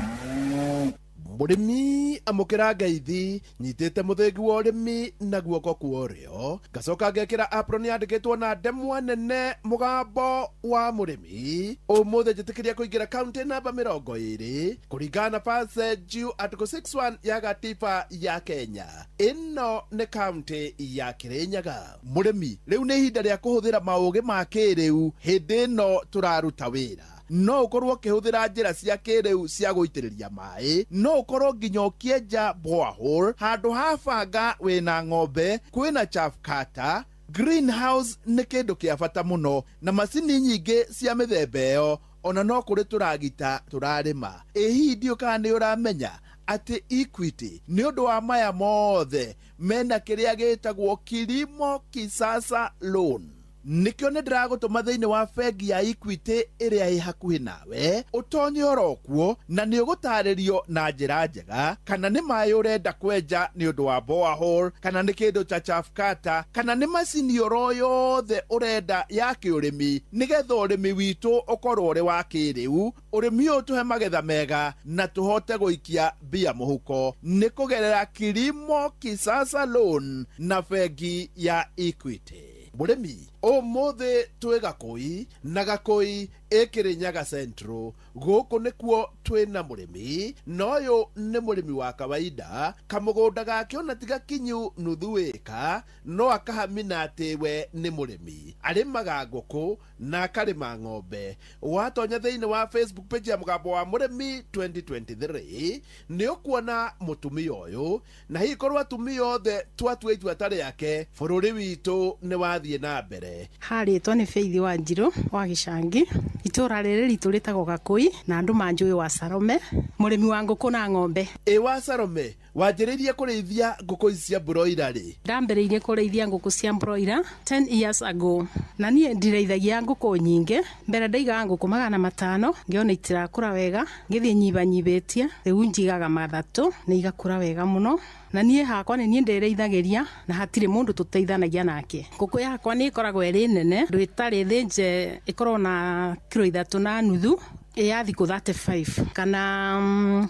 Mũrĩmi amũkĩra ngeithi nyitĩte mũthĩgi wa ũrĩmi na guoko kwa ũrĩo, ngacoka ngekĩra apron yandĩkĩtwo na ndemwa nene mũgambo wa mũrĩmi. Ũmũthĩ njĩtĩkĩria kũingĩra kaunti namba 20 kũringana na passage article 61 ya gatiba ya Kenya. Ĩno nĩ kaunti ya Kĩrĩnyaga. Mũrĩmi, rĩu nĩ ihinda rĩa kũhũthĩra maũgĩ ma kĩrĩu hĩndĩ ĩno tũraruta wĩra. no ukorwo ukihũthĩra njĩra cia kĩrĩu cia gũitĩrĩria maĩ, no ukorwo nginya ũkĩenja borehole handũ ha banga wĩna ng'ombe, kwĩna chaff cutter. Greenhouse nĩ kĩndũ kĩa bata mũno, na macini nyingĩ cia mĩthemba ĩyo ona no kũrĩ tũragita tũrarĩma. Hihi ndiũ kana nĩ ũramenya atĩ Equity nĩ ũndũ wa maya mothe mena kĩrĩa gĩtagwo Kilimo Kisasa Loan. Nikio nĩ ndĩragũtũma thĩinĩ wa bengi ya Equity ĩrĩa ĩ hakuhĩ nawe, ũtonye orokuo na nĩ ũgũtarĩrio na njĩra njega kana nĩ maĩ ũrenda kwenja nĩ ũndũ wa borehole, kana nĩ kĩndũ ta chaff cutter, kana nĩ macini oro yothe ũrenda ya kĩũrĩmi, nĩgetha ũrĩmi witũ ũkorwo ũrĩ wa kĩrĩu, ũrĩmi ũyũ tũhe magetha mega na tũhote gũikia mbia mũhuko. Nĩ kũgerera Kilimo Kisasa Loan na bengi ya Equity. Mũrĩmi ũmũthĩ twĩ Gakũi, na Gakũi ĩkĩrĩnyaga Central. Gũkũ nĩkuo twĩna mũrĩmi, na ũyũ nĩ mũrĩmi wa kawaida. Kamũgũnda gake ona tiga kinyu nuthu ĩka, no akahamina atĩ we nĩ mũrĩmi. Arĩmaga ngũkũ na akarĩma ng'ombe. Watonya thĩinĩ wa Facebook page ya Mũgambo wa Mũrĩmi 2023 nĩ ũkuona mũtumia ũyũ, na hihi korwo atumia othe twatua itua ta rĩake, bũrũri witũ nĩ wathiĩ na mbere. Harĩtwo nĩ Faith Wanjirũ wa Gĩcangi, itũra rĩrĩ ritũ rĩtagwo Gakũi, na andũ manjũĩ wa Salome, mũrĩmi wa ngũkũ na ng'ombe. Wa Salome, wanjĩrĩirie kũrĩithia ngũkũ ici cia broiler rĩ? Ndambĩrĩirie kũrĩithia ngũkũ cia broiler 10 years ago, na niĩ ndirĩithagia ngũkũ nyingĩ. Mbere ndaigaga ngũkũ 500, ngĩona itirakũra wega, ngĩthiĩ nyibanyibĩtie, rĩu njigaga 3, nĩ igakũra wega mũno. Na niĩ hakwa nĩ niĩ ndĩrĩithagĩria, na hatirĩ mũndũ tũteithanagia nake. Ngũkũ yakwa nĩ ĩkoragwo ĩrĩ nene, ndwĩtarĩ thĩnje ĩkorwo na kilo 3.5 ya thikũ 35 kana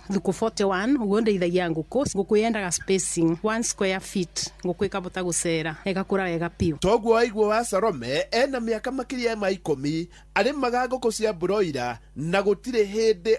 thikũ 41. Ũguo ndeithagia ngũkũ yendaga spacing 1 square feet, ngũkũ ĩkabota gũcera ĩgakũra wega piũ. Toguo waigua wa Salome ena mĩaka makĩria ma 10 arĩmaga ngũkũ cia broiler, na gũtirĩ hĩndĩ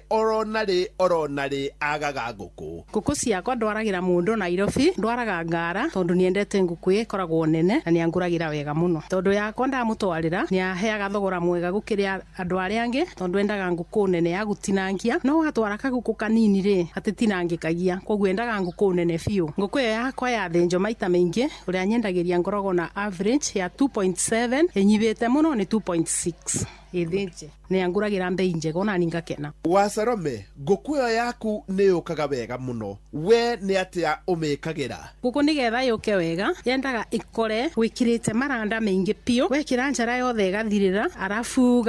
oronarĩ agaga ngũkũ. Ngũkũ ciakwa ndwaragĩra mũndũ Nairobi, ndwaraga Ngara, tondũ niendete ngũkũ ĩkoragwo nene na nĩangũragĩra wega mũno. Tondũ yakwa ndamũtwarĩra nĩaheaga thogora mwega gũkĩrĩa andũ arĩa angĩ, tondũ endaga ngũkũ nene ya gũtinangia. No watwara kagũkũ kanini rĩ, atitinangĩkagia, koguo endaga ngũkũ nene biũ. Ngũkũ ĩyo yakwa yathĩnjwo maita maingĩ, ũrĩa nyendagĩria ngoragwo na average ya 2.7, ĩnyibĩte mũno nĩ 2.6 ĩthĩnje. Nĩangũragĩra mbei njega ona ni ngakena. Wa Salome, ngũkũ ĩyo yaku nĩ yũkaga wega mũno, we nĩ atĩa ũmĩkagĩra? Ngũkũ nĩgetha yũke wega, yendaga ĩkore wĩkĩrĩte maranda maingĩ piũ, wekĩra njara yothe ĩgathirĩra, arabu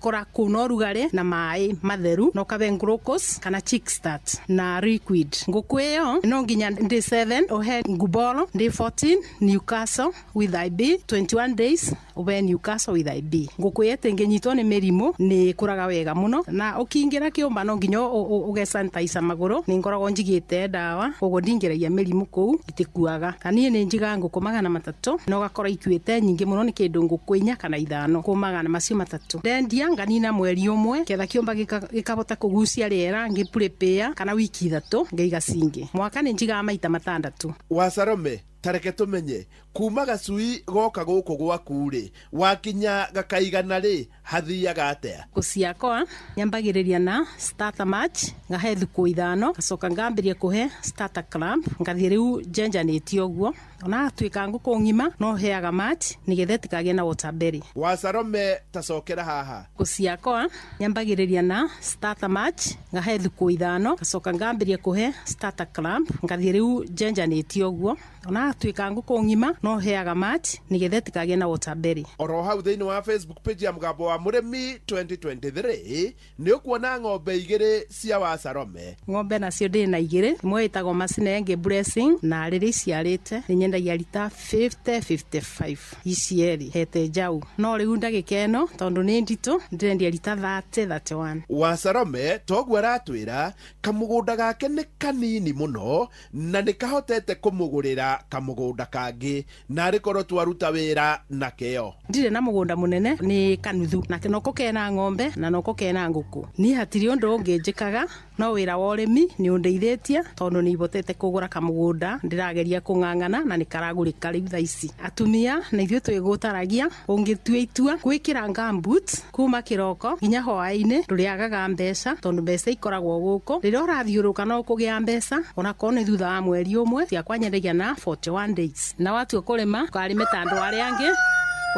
kora kuna ũrugarĩ na maĩ matheru, no kabe glucose kana chick start na liquid. Ngũkũ ĩyo no nginya day 7 uhe nguboro, day 14 Newcastle with IB, 21 days ube Newcastle with IB. Ngũkũ yetengenyitwo nĩ mĩrimũ nĩ kũraga wega mũno, na ũkĩingĩra kĩũmba no nginya uge sanitizer magũrũ. Nĩ ngoragwo njigĩte ndawa, koguo ndingĩragia mĩrimũ kũu itikuaga. Kaniĩ nĩ njigaga ngũkũ 300, no gakora ikuĩte nyingĩ mũno, nĩ kĩndũ ngũkũ 4 kana 5 kũmagana macio 3. Ndendia nganina mweri ũmwe, ketha kĩũmba gĩkabota kũgucia rĩera, ngĩprepare kana wiki 3 ngaiga cingĩ. Mwaka nĩ njigaga maita 6. Wa Salome, tareke tũmenye kuma gacui goka gũkũ gwaku rĩ, wakinya gakaigana rĩ, hathiaga atĩa? Ciakwa nyambagĩrĩria na starter match, ngahe thikũ 5, gacoka ngambĩrĩria kũhe starter clamp, ngathiĩ rĩu njenjanĩtie ũguo. Ona atuĩka ngũkũ ng'ima no heaga match nĩgetha itikagĩe na waterberry. Wa Salome, tacokera haha. Ciakwa nyambagĩrĩria na starter match, ngahe thikũ 5, gacoka ngambĩrĩria kũhe starter clamp, ngathiĩ rĩu njenjanĩtie ũguo. Ona atuĩka ngũkũ ng'ima no heaga match nĩgetha itikagĩe na waterberry. Oro hau thĩinĩ wa Facebook page ya Mũgambo wa Mũrĩmi 2023 nĩ ũkuona ng'ombe 2 cia wa Salome. Ng'ombe nacio ndĩ na 2, imwe ĩtagwo Masinenge Blessing, na rĩrĩa iciarĩte nĩ nyendagia rita 50-55. Ici erĩ hete njau, no rĩu ndagĩka ĩno tondũ nĩ nditũ ndĩrendia rita 30-31. Wa Salome, toguo aratwĩra kamũgũnda gake nĩ kanini mũno, na nĩ kahotete kũmũgũrĩra kamũgũnda kangĩ, na arĩkorwo twaruta wĩra na keo. Ndirĩ na mũgũnda mũnene, nĩ kanuthu, na noko kena ng'ombe na noko kena ngũkũ. Niĩ hatirĩ ũndũ ũngĩ njĩkaga no wira wa urimi ni undeithĩtie tondu ni ibotete kugura kamugunda ndirageria kung'ang'ana na ni karagurika riu thaa ici. Atumia na ithuĩ twĩgũtaragia ũngĩtua itua gwĩkĩra gumboots kuma kĩroko nginya hwaĩ-inĩ ndũrĩagaga mbeca tondu mbeca ikoragwo gũkũ rĩrĩa ũrathiũrũka no kũgĩa mbeca ona korwo nĩ thutha wa mweri ũmwe ciakwa nyendagia na 41 days. Na watua kũrĩma ũkarĩme ta andũ arĩa angĩ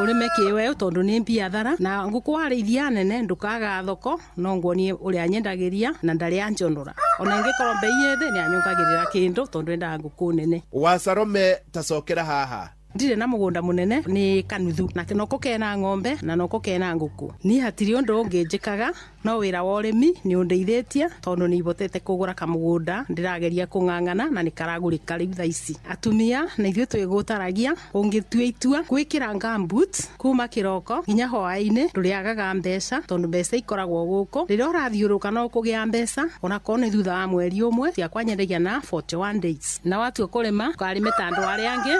urime kiweũ tondu ni mbiathara na nguku warĩithia nene ndukaga thoko no nguonie ũrĩa nyendagiria na ndarĩa njonora ona ingĩkorwo mbei thĩ nĩ anyongagĩrĩra kĩndũ tondu endaga nguku nene. Wacarome tacokera haha ndirĩ na mũgũnda mũnene ni kanuthu na noko kena ng'ombe na noko kena nguku. Ni hatirĩ ũndũ ũngĩ njĩkaga no wĩra wa ũrĩmi nĩ ũndeithĩtie tondu nĩ ibotete kũgũra kamũgũnda ndĩrageria kũng'ang'ana na nĩ karagũrĩka rĩu thaa ici. Atumia na ithuĩ twĩgũtaragia ũngĩtua itua gwĩkĩra gumboots kuma kĩroko nginya hwaĩ-inĩ ndũrĩagaga mbeca tondu mbeca ikoragwo gũkũ rĩrĩa ũrathiũrũka no kũgĩa mbeca ona korwo nĩ thutha wa mweri ũmwe ciakwa nyendagia na 41 days. Na watua kũrĩma ũkarĩme ta andũ arĩa angĩ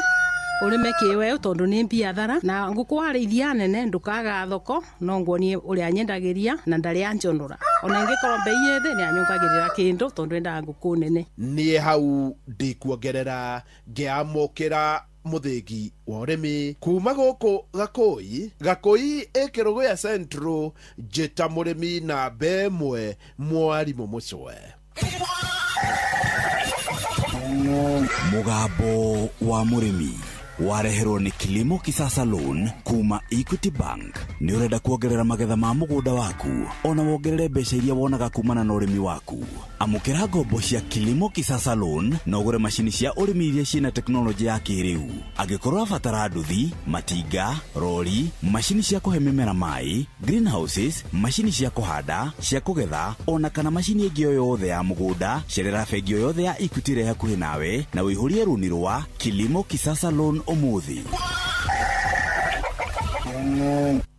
urime kiweũ tondu ni mbiathara na nguku warĩithia nene ndukaga thoko no nguonie ũrĩa nyendagiria na ndarĩa njonora ona ingĩkorwo mbei thĩ nĩ anyongagĩrĩra kĩndũ tondu endaga nguku nene. Niĩ hau ndikuongerera ngĩamũkĩra mũthĩgi wa ũrĩmi kuma gũkũ Gakũi ĩkĩrũgũya Central njĩta mũrĩmi na mbemwe Mwarimũ Mũcwe. Mugambo wa mũrĩmi wareherwo ni Kilimo Kisasa Loan kuma Equity Bank. Ni urenda kuongerera magetha ma mũgũnda waku ona wongerere mbeca iria wonaga kumana na ũrĩmi waku. Amũkĩra ngombo cia Kilimo Kisasa Loan na ũgũre macini cia ũrĩmi iria ciĩna teknolojĩ ya kĩrĩu. Angĩkorwo abatara nduthi, matinga, rori, macini cia kũhe mĩmera maĩ, greenhouses, macini cia kũhanda, cia kũgetha ona kana macini ĩngĩ o yothe ya mũgũnda, cerera bengi o yothe ya Equity ĩrĩa hakuhĩ nawe na wĩihũrie rũni rwa Kilimo Kisasa Loan umuthi.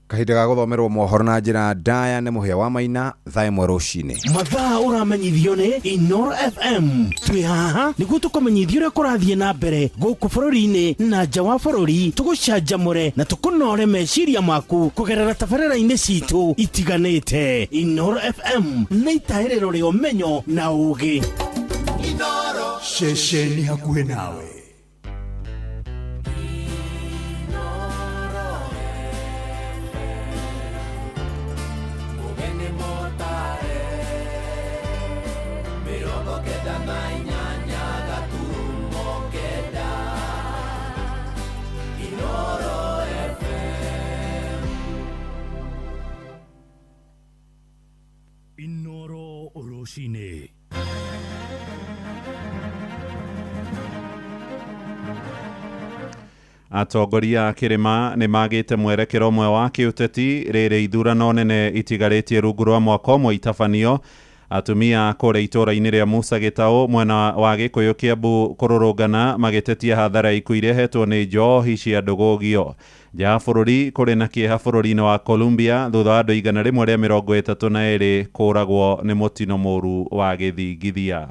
Kahinda ga gũthomerwo mohoro na njĩra ndaya nĩ mũhĩa wa Maina thaa ĩmwe rũcinĩ. Mathaa ũramenyithio nĩ Inoro FM. Twĩ haha nĩguo tũkũmenyithia ũrĩa kũrathiĩ na mbere gũkũ bũrũri-inĩ na nja wa bũrũri, tũgũcanjamũre na tũkũnore meciria maku kũgerera tabarĩra-inĩ citũ itiganĩte. Inoro FM nĩ itaĩrĩro rĩa ũmenyo na ũũgĩ. Inoro ceceni hakuhĩ nawe. Inoro Oroshine. Atongoria Kirima nĩ magĩte mwerekero ũmwe wa kĩũteti rĩrĩ ithurano nene itigarĩtie rungu rwa mwaka ũmwe itabanio. Atumia kũrĩa itũũra-inĩ rĩa Musa Gĩtaũ mwena wa Gĩkũyũ Kiambu kũrũrũngana magĩtetia hathara ikuũ irehetwo nĩ njohi cia ndũgũgio. Nja ya bũrũri kũrĩ na kĩeha bũrũri-inĩ wa Colombia thutha wa andũ 132 kũragwo nĩ mũtino mũru wa gĩthingithia.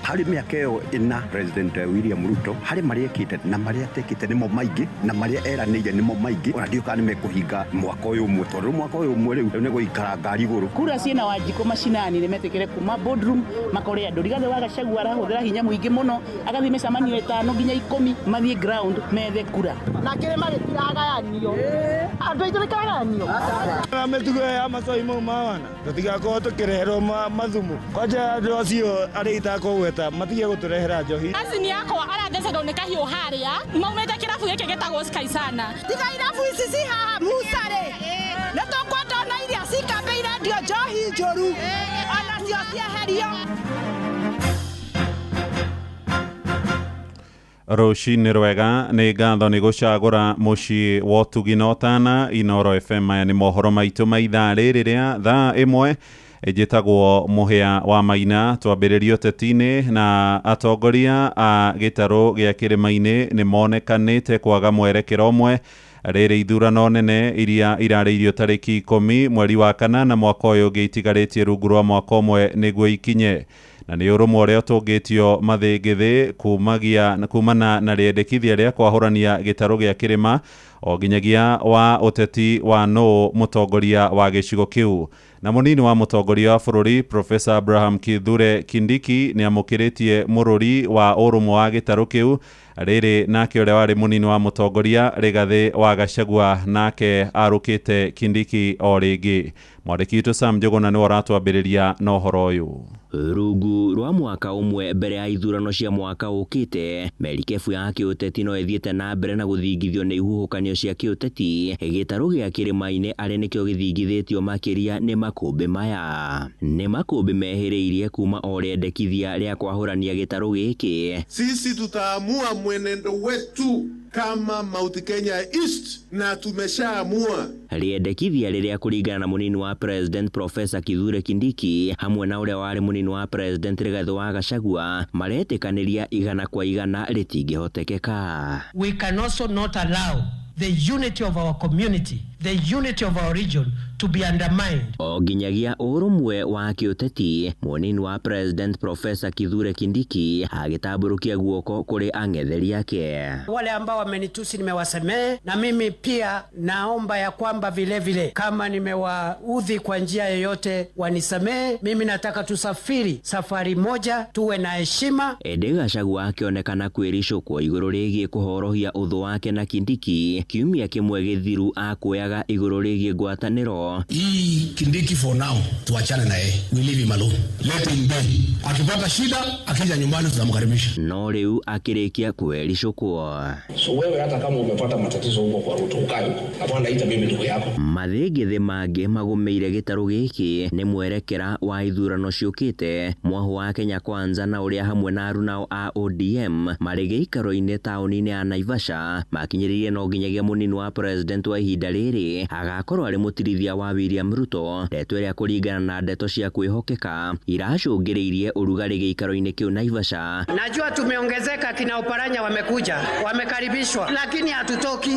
Harĩ mĩaka ĩyo ĩna President William Ruto harĩ marĩa ekĩte na marĩa atekĩte nĩmo maingĩ na marĩa eranĩire nĩmo maingĩ ona ndiũka nĩ mekũhinga mwaka ũyũ ũmwe tondũ mwaka ũyũ ũmwe rĩu nĩ gũikara ngari igũrũ. Kura ciĩna Wanjikũ macinani nĩ metĩkĩre kuma boardroom makore andũ Rigathĩ wa Gachagua arahũthĩra hinya mũingĩ mũno agathiĩ mĩcemanio 5 nginya 10 mathiĩ ground methe kura na kĩrĩma gĩtiragayanio andũ aitũ nĩkagayanio mĩtugo ya macoi mau mawana tũtigakorwo tũkĩreherwo mathumu kwanja andũ acio arĩa itakũgweta matige gũtũrehera njohi. Azini yakwa arathecedwo nĩ kahiũ harĩa maumĩte kĩrabu gĩkĩ gĩtagwo Sky Sana. Tiga irabu ici ci haha Musa-rĩ nĩ tũkwenda ona iria cikambeire ndio njohi njũru onacio cieherio. Rũcinĩ rwega nĩ ngatho nĩ gũcagũra mũciĩ wa ũtugi na ũtana. Inoro FM aya nĩ mohoro maitũ ma ithaa rĩrĩ rĩa thaa ĩmwe njĩtagwo Mũhĩa wa Maina. Twambĩrĩrio teti-inĩ na atongoria a gĩtarũ gĩa kĩrĩma-inĩ nĩ monekanĩte kwaga mwerekero ũmwe rĩrĩ ithurano nene iria irarĩirio tarĩki 10 mweri wa kanana mwaka ũyũ ũngĩ itigarĩtie rungu rwa mwaka ũmwe nĩguo ikinye. Na nĩ ũrũmwe ũrĩa ũtũngĩtio mathĩngĩthĩ kumana na rĩendekithia rĩa kwahũrania gĩtarũ gĩa kĩrĩma o nginyagia wa uteti wa no mutongoria wa gicigo kiu. Na munini wa mutongoria wa bururi Professor Abraham Kithure Kindiki ni amukiritie mururi wa urumwe wa gitaru kiu riri nake uria wari munini wa mutongoria Rigathi wa Gachagua nake arukite Kindiki o ringi. Mwandiki witu Sam Njuguna ni waratwambiriria na uhoro uyu. Rungu rwa mwaka umwe mbere ya ithurano cia mwaka ukite, merikebu ya kiuteti no ithiete na mbere na guthingithio ni ihuhukanio cia kiuteti, gitaru gia kirima-ini ari nikio githingithitio makiria ni makumbi maya. Ni makumbi mehiriirie kuma o riendekithia ria kwahurania gitaru giki. Sisi tutaamua mwenendo wetu kama Mount Kenya East na tumeshaamua. Riendekithia riria kuringana na munini wa President Professor Kithure Kindiki hamwe na uria wari munini wa President Rigathi wa Gachagua maretikaniria igana kwa igana ritingihotekeka. We can also not allow the unity of our community, the unity of our region to be undermined. O nginyagia urumwe wa kiuteti, munini wa President Professor Kithure Kindiki agitamburukia guoko kuri ang'etheri yake. Wale ambao wamenitusi nimewasamehe, na mimi pia naomba ya kwamba vile kama nimewaudhi kwa njia yoyote wanisamehe. Mimi nataka tusafiri safari moja, tuwe na heshima. Gachagua akionekana kwirishwo kwa iguru rigie kuhorohia uthu wake na Kindiki kiumia kimwe githiru akuyaga iguru rigie ngwataniro. Hii Kindiki for now tuachane na yeye, we leave him alone, let him be. Akipata shida akija nyumbani tunamkaribisha. No riu akirikia kwirishwo kwa. So wewe hata kama umepata matatizo huko kwa Ruto ukae huko, hapana ita mimi ndugu yako. Mathigithi mangi magumeire gitaru giki ni mwerekera wa ithurano ciukite mwahu wa Kenya Kwanza na uria hamwe na arunao a ODM marige ikaro-ini tauni-ini ya Naivasha makinyiririe no nginyagia munini wa president wa ihinda riri agakorwo ari mutirithia wa William Ruto. Ndeto iria kuringana na ndeto cia kwihokeka iracungiriirie urugari giikaro-ini kiu Naivasha. Najua tumeongezeka, kina Oparanya wamekuja, wamekaribishwa, lakini hatutoki,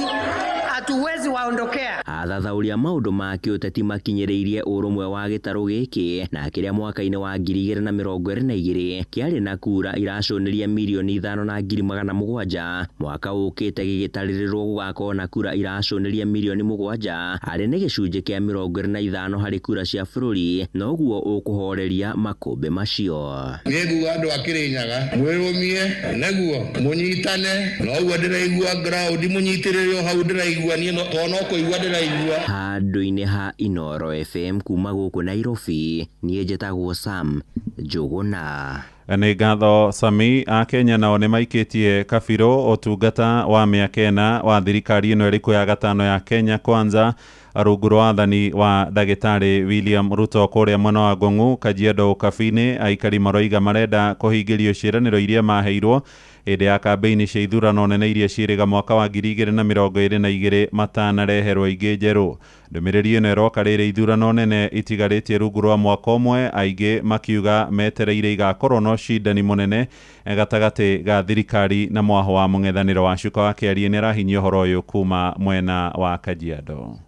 hatuwezi waondokea. Athathauria maundu ma kiuteti makinyiriirie urumwe wa gitaru giki na kiria mwaka-ini wa 2022 kiari na kura iracuniria milioni 5,700,000 mwaka ukite gigitaririrwo gugakorwo na kura iracuniria milioni 7 ari ni gicunji kia 25 hari kura cia bururi noguo ukuhoreria makumbi macio. Ngeguo andu akirinyaga mwirumie neguo munyitane noguo ndiraigua ground munyitiririo hau ndiraigua ni no kuigua ndiraigua. Handu-ini ha Inoro FM kuma guku Nairobi nie njitagwo Sam Njuguna. Nĩ ngatho Sami. Akenya nao nĩ maikitie kabiro otungata wa mĩaka 4 wa thirikari ĩno ĩrĩkũ ya gatano ya Kenya Kwanza rungu rwa wathani wa Ndagĩtarĩ William Ruto kũrĩa mwena wa Ngong'u, Kajiado, Kabini. Aikari maroiga marenda kũhingĩrio ciĩranĩro iria maheirwo hĩndĩ ya kambeini cia ithurano nene iria ciĩrĩga mwaka wa 2022 matanareherwo ingĩ njerũ. Ndũmĩrĩri ĩno ĩroka rĩrĩ ithurano nene itigarĩtie rungu rwa mwaka ũmwe, aingĩ makiuga metereire igakorwo no cindani mũnene gatagatĩ ga thirikari na mwaho wa mũng'ethanĩro wa Cuka wa Kĩarie nĩ arahinyia ũhoro ũyũ kuma mwena wa Kajiado.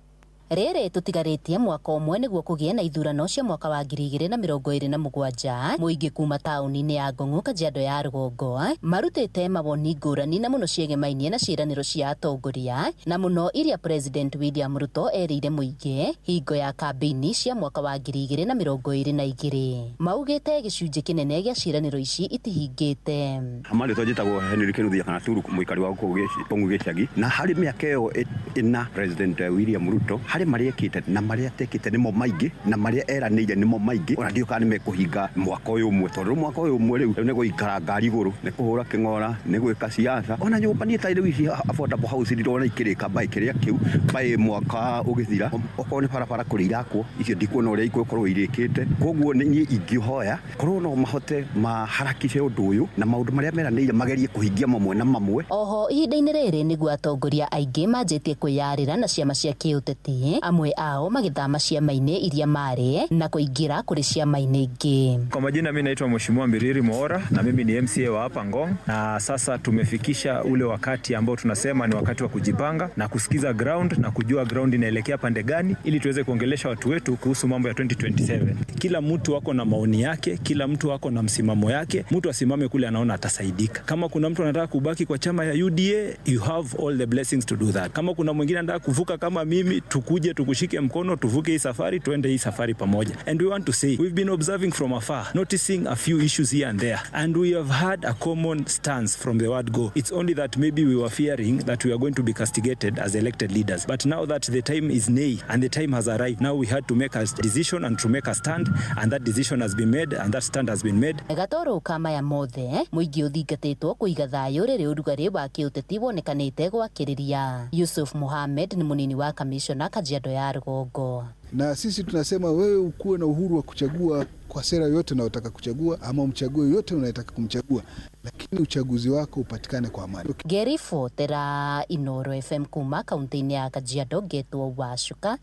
Rere tutigaritie mwaka umwe niguo kugie na ithurano cia mwaka wa 2027 muingi kuma tauni-ini ya Ngong'u, Kajiado ya Rũgongo marutite mawoni ngũrani na muno ciegemainie na ciĩranĩro cia atongoria na muno iria President William Ruto erĩire muingi hingo ya kambeini cia mwaka wa 2022. Maugite gicunji kinene gia ciĩranĩro ici itihingite. Amali tojitagwo Henry Kiruthia kana Turu muikari wa Ngong'u Gĩcagi na hari mĩaka ĩyo ĩna President William Ruto hari maria kite na maria tekite nimo maingi na maria eranĩire nimo maingi ona ndio kana mekuhinga mwaka uyu umwe tondu mwaka uyu umwe riu ne guikara ngari iguru ne kuhura king'ora ne gwika siasa ona nyumba ni taire wici affordable house ndirona ikirika bai kiria kiu bai mwaka ugithira okone barabara kurirakwo icio ndikuona uria ikukorwo irikite koguo ni ingĩhoya korwo no mahote maharakishe undu uyu na maundu maria meranĩire magerie kuhingia mamwe na mamwe. Oho ihinda-inĩ rĩrĩ nĩguo atongoria aingĩ manjĩtie kwĩyarĩra na ciama cia kĩũteti ĩngĩ, amwe ao magĩthama ciama-inĩ iria marĩ na kũingĩra kũrĩ ciama-inĩ ingĩ. Kwa majina mimi naitwa Mheshimiwa Mbiriri Moora na mimi ni MCA wa hapa Ngong, na sasa tumefikisha ule wakati ambao tunasema ni wakati wa kujipanga na kusikiza ground na kujua ground inaelekea pande gani ili tuweze kuongelesha watu wetu kuhusu mambo ya 2027. Kila mtu wako na maoni yake, kila mtu wako na msimamo yake, mtu asimame kule anaona atasaidika. Kama kuna mtu anataka kubaki kwa chama ya UDA, you have all the blessings to do that. Kama kuna mwingine anataka kuvuka kama mimi, tukuje tukushike mkono, tuvuke hii safari, tuende hii safari pamoja. And we want to say, we've been observing from afar, noticing a few issues here and there, and we have had a common stance from the word go. It's only that maybe we were fearing that we are going to be castigated as elected leaders. But now that the time is near and the time has arrived, now we had to make a decision and to make a stand, and that decision has been made and that stand has been made. Gatoro kama ya mothe, muingĩ ũthingatĩtwo kũiga thayũ rĩrĩ ũrugarĩ wa kĩũteti wonekanĩte gwakĩrĩria. Yusuf Mohamed ni munini wa kamishona Kajiado ya Rũgongo. Na sisi tunasema wewe ukuwe na uhuru wa kuchagua kwa sera yote unayotaka kuchagua ama mchague yote unayotaka kumchagua, lakini uchaguzi wako upatikane kwa amani. Gary Fotera, Inoro FM kuma kaunti-inĩ ya Kajiado, Getwo Wacuka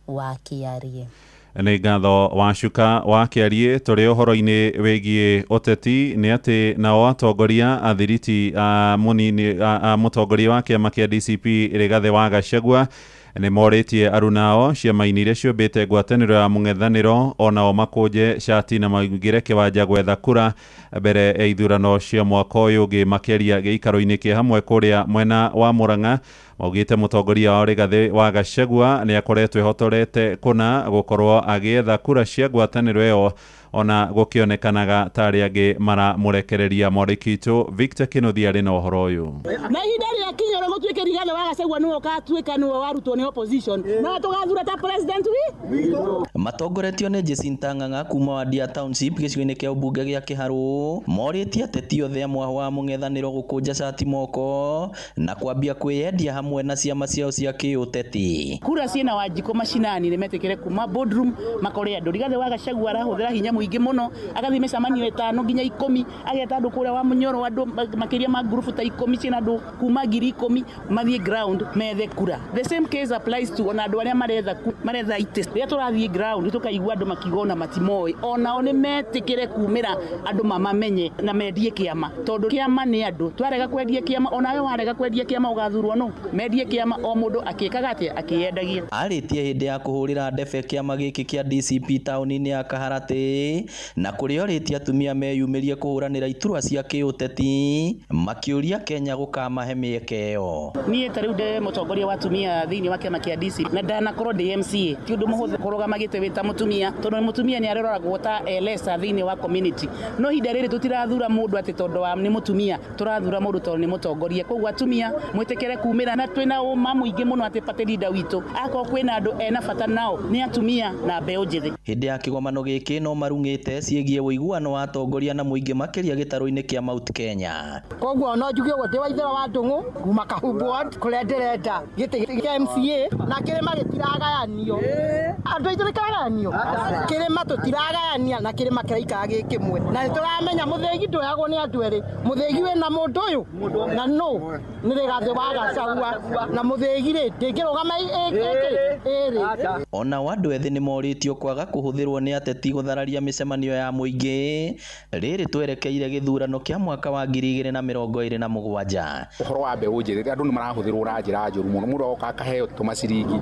wakiarie. Nĩ ngatho Wacuka wakiarie tũrĩ ũhoro-inĩ wĩgiĩ ũteti nĩ atĩ nao atongoria a thiriti mũtongoria wa kĩama kĩa DCP Rigathi wa Gachagua nĩ morĩtie arunao ciama-inĩ iria ciũmbĩte ngwatanĩro ya mũng'ethanĩro onao makũnje cati na maingĩre kĩwanja gwetha kura mbere ya ithurano cia mwaka ũyũ ũngĩ makĩria gĩikaro-inĩ kĩa hamwe kũrĩa mwena wa Murang'a. Maugĩte mũtongoria wa Rigathi wa Gachagua nĩ akoretwo ehotorete kũna gũkorwo agĩetha kura cia ngwatanĩro ĩyo ona gũkĩonekanaga tarĩ angĩ maramũrekereria. Mwandĩki witũ Victor Kĩnuthia arĩ na ũhoro ũyũ. Na ihinda rĩa kinya rĩa gũtuĩka Rigathi wa Gachagua nĩwe ũgatuĩka nĩwe warutwo nĩ opposition na tũgathura ta president witũ. Matongoretio nĩ Jacinta Ng'ang'a kuma Wajir Township gĩcigo-inĩ kĩa ũmbunge gĩa Kĩharũ morĩtie ateti othe amwe wa mũng'ethanĩro gũkũnja cati moko na kwambia kwĩyendia hamwe na ciama ciao cia kĩũteti. Kura ciĩna Wanjikũ mashinani nĩmetĩkĩre kuma boardroom makore andũ. Rigathi wa Gachagua arahũthĩra hinya mũingĩ mũno, agathiĩ mĩcemanio 5 nginya 10, ageta andũ kũrĩa wa Munyoro, andũ makĩria ma group ta 10 ciĩna andũ kuma 10,000 mathiĩ ground methe kura. The same case applies to ona andũ arĩa maretha itĩ. Rĩrĩa tũrathiĩ ground tũkaigua andũ makigona matimoĩ, onao nĩmetĩkĩre kumĩra andũ mamamenye na mendie kĩama, tondũ kĩama nĩ andũ. Twarega kwendia kĩama, onawe warega kwendia kĩama ũgathurwo no. Mendie kĩama o mũndũ akĩkaga atĩa akĩyendagia. Arĩtie hĩndĩ ya kũhũrĩra ndebe kĩama gĩkĩ kĩa DCP taũni-inĩ ya Kaharatĩ na kũrĩa orĩtie atumia meyumĩrie kũhũranĩra iturwa cia kĩũteti makĩũria Kenya gũkamahe mĩeke ĩyo. Niĩ tarĩu ndĩ mũtongoria wa atumia thĩinĩ wa kĩama kĩa DCP na ndanakorwo ndĩ MCA, ti ũndũ mũhũthũ kũrũgama gĩtĩ wĩ ta mũtumia, tondũ mũtumia nĩ aroragwo ta elesa thĩinĩ wa community. No ihinda rĩrĩ tũtirathura mũndũ atĩ tondũ wa nĩ mũtumia, tũrathura mũndũ tondũ nĩ mũtongoria. Koguo atumia mwĩtĩkĩre kumĩra, na twĩna ũma mũingĩ mũno atĩ party leader witũ akorwo kwĩna andũ ena bata nao nĩ atumia na mbeũ njĩthĩ. Hĩndĩ ya kĩgomano gĩkĩ no marungĩte ciĩgiĩ ũiguano wa atongoria na mũingĩ makĩria gĩtarũ-inĩ kĩa Mount Kenya. Koguo no njuge ũguo ndĩ wa Ithera wa Ndung'u kuma Kahubu kũrĩa ndĩrenda gĩtĩ kĩa MCA na kĩrĩma gĩtiragayanio. Andũ aitũ nĩkagayanio, kĩrĩma tũtiragayania na kĩrĩma kĩraikara gĩ kĩmwe, na nĩtũramenya mũthĩgi ndwoyagwo nĩ andũ erĩ. Mũthĩgi wĩna mũndũ ũyũ na no nĩ Rigathi wa Gachagua, na mũthĩgi rĩ ndĩngĩrũgama ĩrĩ. Ona andũ ethĩ nĩ morĩtio kwaga kũhũthĩrwo nĩ ateti gũthararia mĩcemanio ya mũingĩ rĩrĩ twerekeire gĩthurano kĩa mwaka wa 2027. Ũhoro wa mbeũ njĩthĩ andũ nĩ marahũthĩrwo na njĩra njũru mũno, mũndũ oka akaheo tũmaciringi,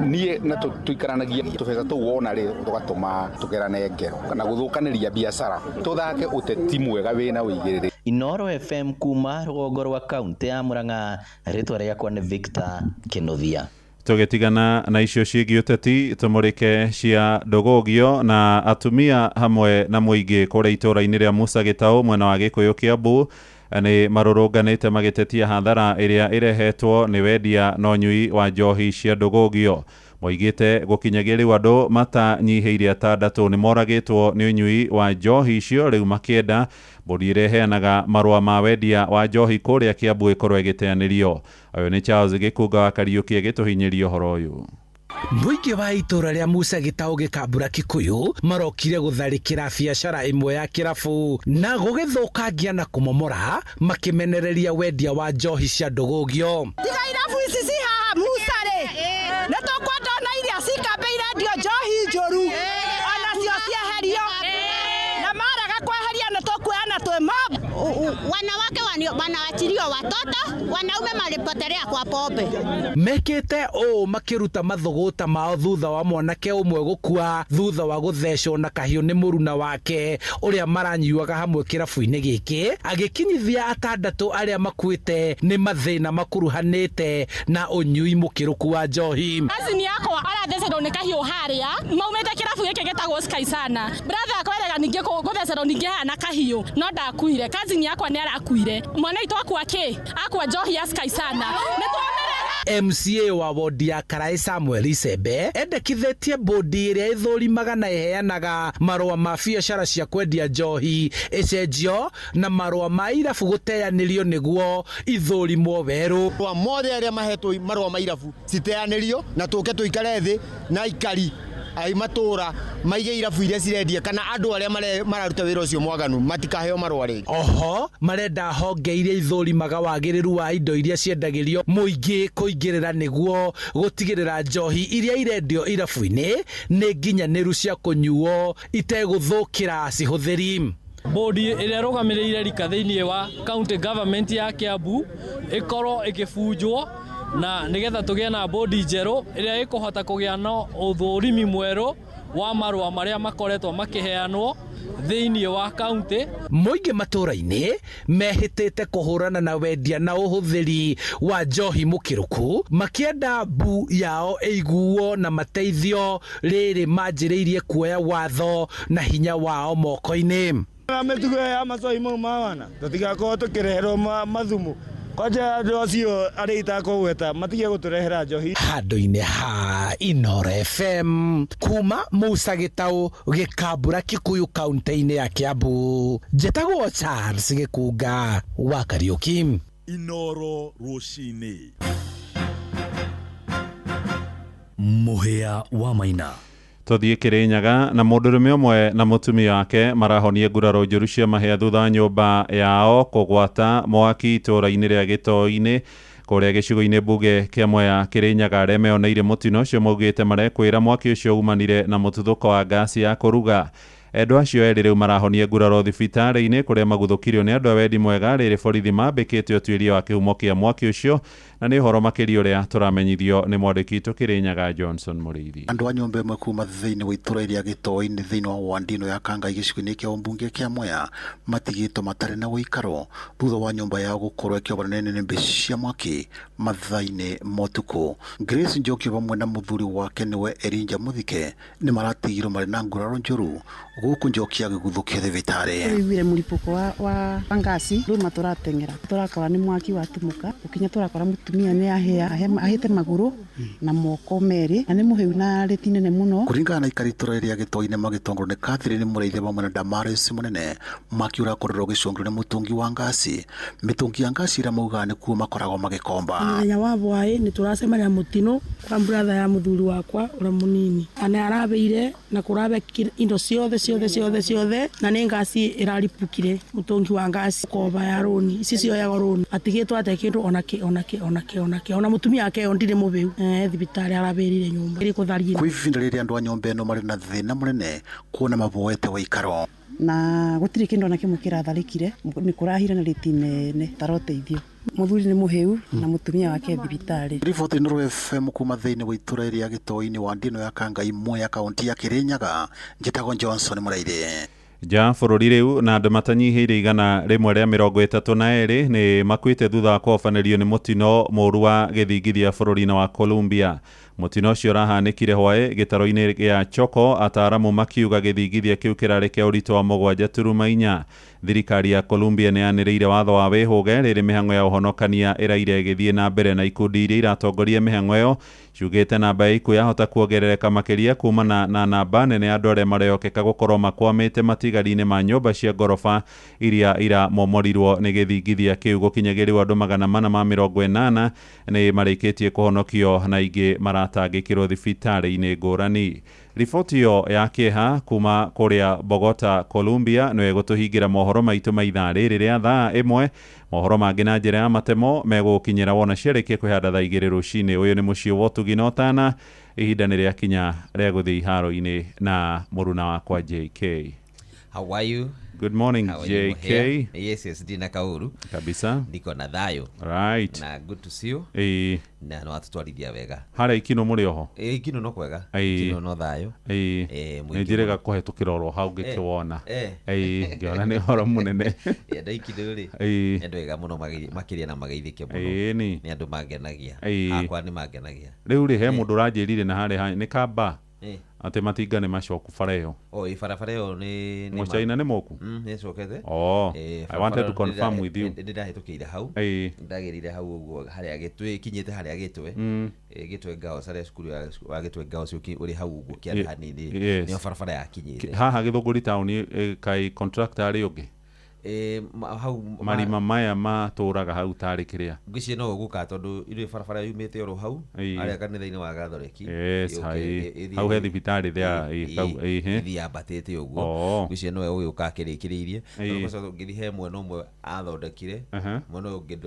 niĩ na tũikaranagia tũbeca tũu wona rĩ tũgatũma tũgerane ngero kana gũthũkanĩria biacara, tũthake ũteti mwega wĩna ũigĩrĩrĩki. Inoro FM kuma rũgongo rwa kaunti ya Murang'a, rĩtwa rĩakwa nĩ Victor Kĩnuthia. Tũgĩtigana na icio ciĩgiĩ ũteti tũmũrĩke cia ndũgũgio na atumia hamwe na mũingĩ kũrĩa itũũra-inĩ rĩa Musa Gĩtaũ mwena wa Gĩkũyũ Kiambu nĩ marũrũnganĩte magĩtetia hathara ĩrĩa ĩrehetwo nĩ wendia na ũnyui wa njohi cia ndũgũgio. Moigĩte gũkinyagia rĩu andũ matanyihĩire 6 nĩ moragĩtwo nĩ ũnyui wa njohi icio, rĩu makĩenda mbũri ĩrĩa ĩheanaga marũa ma wendia wa njohi kũrĩa Kiambu ĩkorwo ĩgĩteanĩrio. Ũyũ nĩ Charles Gĩkunga wa Kariũki agĩtũhinyĩria ũhoro ũyũ. Mũingĩ wa itũũra rĩa Musa Gĩtaũ Gĩkambura Kikuyu marokire gũtharĩkĩra biacara ĩmwe ya kĩrabu na gũgĩthũkangia na kũmomora makĩmenereria wendia wa njohi cia ndũgũgio. Tiga irabu ici ci haha Musa rĩ, nĩ tũkwenda na iria wanawake wanawachiliwa watoto, wanaume malipotelea kwa pombe. Mekete makiruta mathogota mao thutha wa mwanake umwe gukua thutha wa guthecwo na kahiu ni muruna wake uria maranyuaga hamwe kirabu-ini giki agikinyithia atandatu aria makuite ni mathina makuruhanite na unyui mukiruku wa njohi. Kazi yako arathecwo ni kahiu haria maumite kirabu giki gitagwo Sky Sana. Brother akweraga ninge guthecwo ninge hana kahiu no ndakuire. Kazi yako ni arakuire. Mwana itu akwa ki akwa njohi ya Sky Sana. MCA wa wodi ya Karai Samuel Icembe endekithĩtie bodi ĩrĩa ĩthũrimaga na ĩheanaga marũa ma biacara cia kwendia njohi ĩcenjio na marũa ma irabu gũteanĩrio nĩguo ithũrimwo werũ. Mothe arĩa mahetwo marũa ma irabu citeanĩrio na tũke tũikare thĩ na ikari ai matura maige irabu iria cirendia kana andu aria mararuta wira ucio mwaganu matikaheo marũa ringi. Oho marenda honge iria ithũrimaga wagĩrĩru wa indo iria ciendagirio muingi kuingĩrĩra nĩguo gũtigĩrĩra njohi iria irendio irabu-inĩ nĩ nginyanĩru cia kũnyuo itegũthũkĩra cihũthĩri. Bodi ĩrĩa rũgamĩrĩire rika thĩinĩ wa county government ya Kiambu ĩkorwo ĩkĩbunjwo na nigetha tugie na bodi njeru iria ikuhota kugia na uthurimi mweru wa marua maria makoretwo makiheanwo thiini wa county. Muingi matura-ini mehitite kuhurana na wendia na uhuthiri wa njohi mukiruku makienda mbu yao iguo na mateithio riri manjiriirie kuoya watho na hinya wao moko-ini. Mitugo ya macohi mau mawana tutigakorwo tukireherwo mathumu kwaja andu acio aria itakogweta matige guturehera njohi. Handu-ini ha Inooro FM kuma Musa Gitau Gikambura Kikuyu kaunti-ini ya Kiambu njĩtagwo Charles Gikunga wa Kariuki. Inooro rucini muhia wa Maina. Tuthie Kirinyaga na mundurume umwe na mutumia wake marahonie nguraro njũru cia mahia thutha nyũmba yao kũgwata mwaki itũra-inĩ rĩa Gĩtoo-inĩ kũrĩa gĩcigo-inĩ mbunge kĩa Mwea Kirinyaga. Arĩa meyoneire mũtino ũcio maugĩte marekwĩra mwaki ũcio umanire na mũtuthũko wa ngasi ya kũruga. Endwa acio erĩ rĩu marahonie nguraro thibitarĩ-inĩ kũrĩa maguthũkirio nĩ andũ a wendi mwega rĩrĩ borithi mambĩkĩte ũtuĩria wa kĩhumo kĩa mwaki ũcio na nĩ ũhoro makĩria ũrĩa tũramenyithio nĩ mwandĩki witũ Kirinyaga Johnson Mũrĩithi. Andũ a nyũmba ĩmwe kuma thĩinĩ wa itũra rĩa Gĩtoo-inĩ thĩinĩ wa wandi ĩno ya Kangai gĩcigo-inĩ kĩa ũmbunge kĩa Mwea matigĩtwo matarĩ na ũikaro thutha wa nyũmba yao gũkorwo ĩkĩobana nĩ mbici cia mwaki mathaa-inĩ ma ũtukũ. Grace Njoki hamwe na mũthuri wake nĩwe Erinja Muthike nĩ maratigirwo marĩ na nguraro njũru gũkũ Njoki agĩguthũkio thibitarĩ. Wĩwire mũripũko wa ngasi rĩu matũrateng'era tũrakora nĩ mwaki watumuka ũkinya tũrakora mũtumia nĩ ahĩte magũrũ na moko merĩ na nĩ mũhĩu na rĩti nene mũno. Kũringana na ikari itũra rĩa Gĩtoo-inĩ magĩtongorio nĩ Catherine Mũrĩithi hamwe na Damaris Mũnene makiura kũrorwo gĩcũngĩrĩrio nĩ mũtũngi wa ngasi. Mĩtũngi ya ngasi ĩrĩa maugaga nĩ kuo makoragwo magĩkomba. Mũthenya wa hwaĩ nĩ tũracemania mũtino kwa brother ya mũthuri wakwa ũrĩa mũnini ana arabeire na kũrabe indo ciothe na nĩ ngasi ĩraripukire mũtũngi wa ngasi koba ya roni ici cioyagwo roni atigĩtwo ate kĩndũ ona mũtumia wake ndire mũbĩu thibitarĩ arabĩrire nyũmba ĩrĩ kũtharia. Kwĩ ihinda rĩrĩa andũ a nyũmba ĩno marĩ na thĩna mũnene kuona maboete ũikaro na gũtirĩ kĩndũ ona kĩmwe kĩratharĩkire nĩ kũrahire na rĩti nene taroteithio. Mũthuri nĩ mũhĩu na mũtumia wake thibitarĩ. Riboti Inooro FM kuma thĩinĩ wa itũra rĩa Gĩtoo-inĩ wandi ĩno ya Kangai Mwea kaunti ya Kirinyaga njĩtagwo Johnson Mũrĩithi. Ja bũrũri rĩu na andũ matanyihĩire igana rĩmwe rĩa 32 nĩ makuĩte thutha wa kũhobanĩrio nĩ mũtino mũru wa gĩthingithia bũrũri-inĩ wa Colombia. Mũtino ũcio ũrahanĩkire hwaĩ gĩtaro-inĩ gĩa Choco, ataaramu makiuga gĩthingithia kĩu kĩrarĩ kĩa ũritũ wa 7.4. Thirikari ya Colombia nĩ yanĩrĩire watho wa wĩhũge rĩrĩ mĩhang'o ya ũhonokania ĩraire ĩgĩthiĩ na mbere na ikundi iria iratongoria mĩhang'o ĩyo ciugĩte namba ya ikuũ yahota kuongerereka makĩria kumana na namba nene ya andũ arĩa mareyokeka gũkorwo makwamĩte matigari-inĩ ma nyũmba cia ngoroba iria iramomorirwo nĩ gĩthingithia kĩu. Gũkinyagĩria rĩu andũ 480 nĩ marĩkĩtie kũhonokio na ingĩ maratangĩkĩrwo thibitarĩ-inĩ ngũrani. Riboti iyo ya kĩeha kuma kũrĩa Bogota, Colombia nĩwe gũtũhingĩra mohoro maitũ ma ithaa rĩrĩ rĩa thaa ĩmwe. Mohoro mangĩ na njĩra ya matemo megũkinyĩra wona ciarĩkia kwĩhanda thaa 2 rũcinĩ. Ũyũ nĩ mũciĩ wa Ũtugi na Ũtana. Ihinda nĩ rĩakinya rĩa gũthiĩ iharo-inĩ na mũruna wakwa JK. How are you? Good morning, JK. Yes, Dina Kauru. Kabisa. Niko na thayo. Right. Na good to see you. Na no atutwarithia wega. Hara ikino muri oho. Ikino no kwega. Ikino no thayo. Nijirega kuhetukira oro hau ngikiwona. Ngiona ni horo munene. Yenda ikino ri. Endo wega muno makiria na magaithike muno. Ni andu mangenagia. Akwa ni mangenagia. Riu ri he mundu ranjirire na hare ni kamba. Ate matinga ni macoku fareo. Ifarafara yo ni Muchaina ni moku. Ni cokete. I wanted to confirm with you. Ndirahetukire hau. Ndagirire hau uguo haria gitwe kinyite haria gitwe. Gitwe ngao sare skuru ya gitwe ngao cio uri hau uguo kiari hanini. Ni farafara ya kinyite. Haha Githunguri town kai contractor ari ungi. Hau marima maya maturaga hau tari kiria ngwici no guka tondu ire farafara yumite oro hau aria kanitha-ini wa Gathoreki hau he thibitari there kau ithia batete uguo ngwici no ugiuka kirikiriirie tondu ngithi he mwena umwe athondekire mwena ungi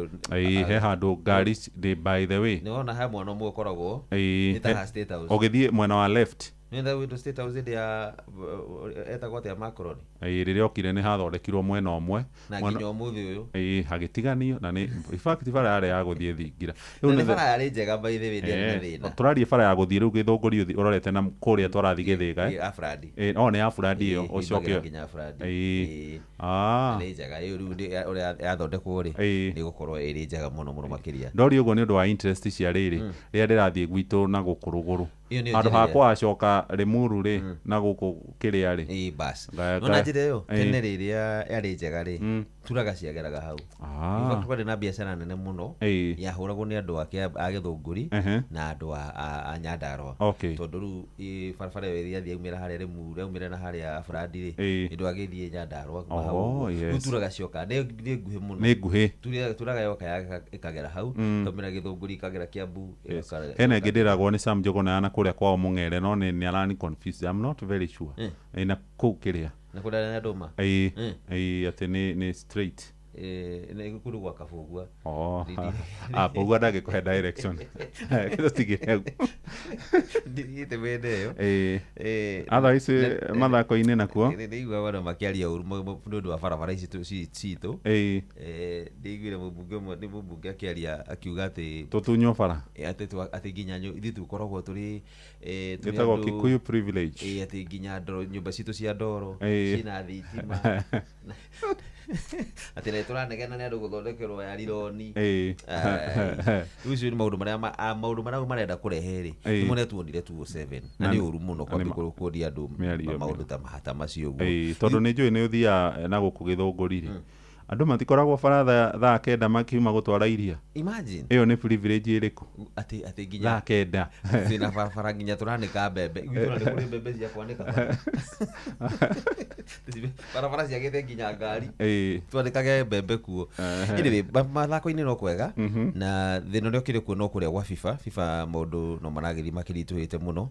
he handu ngari by the way ni wona he mwena umwe ukoragwo ni ta State House ugithie mwena wa left nenda window State House ya etagwo atia Macron riria okire ni hathondekirwo mwena omwe na nginya umuthi uyu hagitiganio na ni in fact bara yare ya guthie thingira ni bara yare njega by the way ndi thina turarie bara ya guthie riu Githunguri urorete na kuria twarathi Githiga Afradi ni Afradi iyo ucoke nginya Afradi ni njega riu uria yathondekwo ri ni gukorwo iri njega muno makiria ndori uguo ni undu wa interest cia riri ria ndirathie gwitu na gukuruguru andu hakwa acoka Limuru ri na guku kiria ri bas nona njira iyo tene riria yari njega ri turaga ciageraga hau twari na biacara nene muno yahuragwo ni andu ake a Githunguri na andu a Nyandarua tondu riu barabara iyo iria thiaumira haria Limuru yaumira na haria Afradi ri indu agithie Nyandarua kuma hau turaga cioka ni nguhi muno ni nguhi turaga yoka ikagera hau tumira Githunguri ikagera Kiambu ene ngidiragwo ni Sam Njuguna na kuria kwao Mung'ere no ni arani confused. I'm not very sure ina ku kiria na kudana na Doma ati ni straight na ikuru gwa Kabugua Kabugua ndagikuhe direction kido tigire ndite wende yo otherwise mathako-ini nakuo ndigua wana makiaria uru mundu wa barabara ici citu ndigwire mubunge akiaria akiuga ati tutunywo bara ati nginya ithu tukoragwo turi itagwo Kikuyu privilege ati nginya nyumba citu cia ndoro cina thitima ati na turanegena ni andu guthondekerwo ya rironi ucio ni maundu maria marenda kurehe ri ni mone tuonire 207 na ni uru muno kwa kuodia andu maundu ta mahata macio guo tondu ni njui ni uthia na guku Githunguri ri andu matikoragwo bara thaa kenda makiuma gutwara iria imagine iyo ni privilege iriku ati nginya thaa kenda thina bara nginya turanika mbembe gwituna ni kuri mbembe cia kwanika bara cia githe nginya ngari twanikage mbembe kuo anyway mathako-ini no kwega na thina rio kiri kuo no kuria gwa FIFA maundu no maragithi makirituhite muno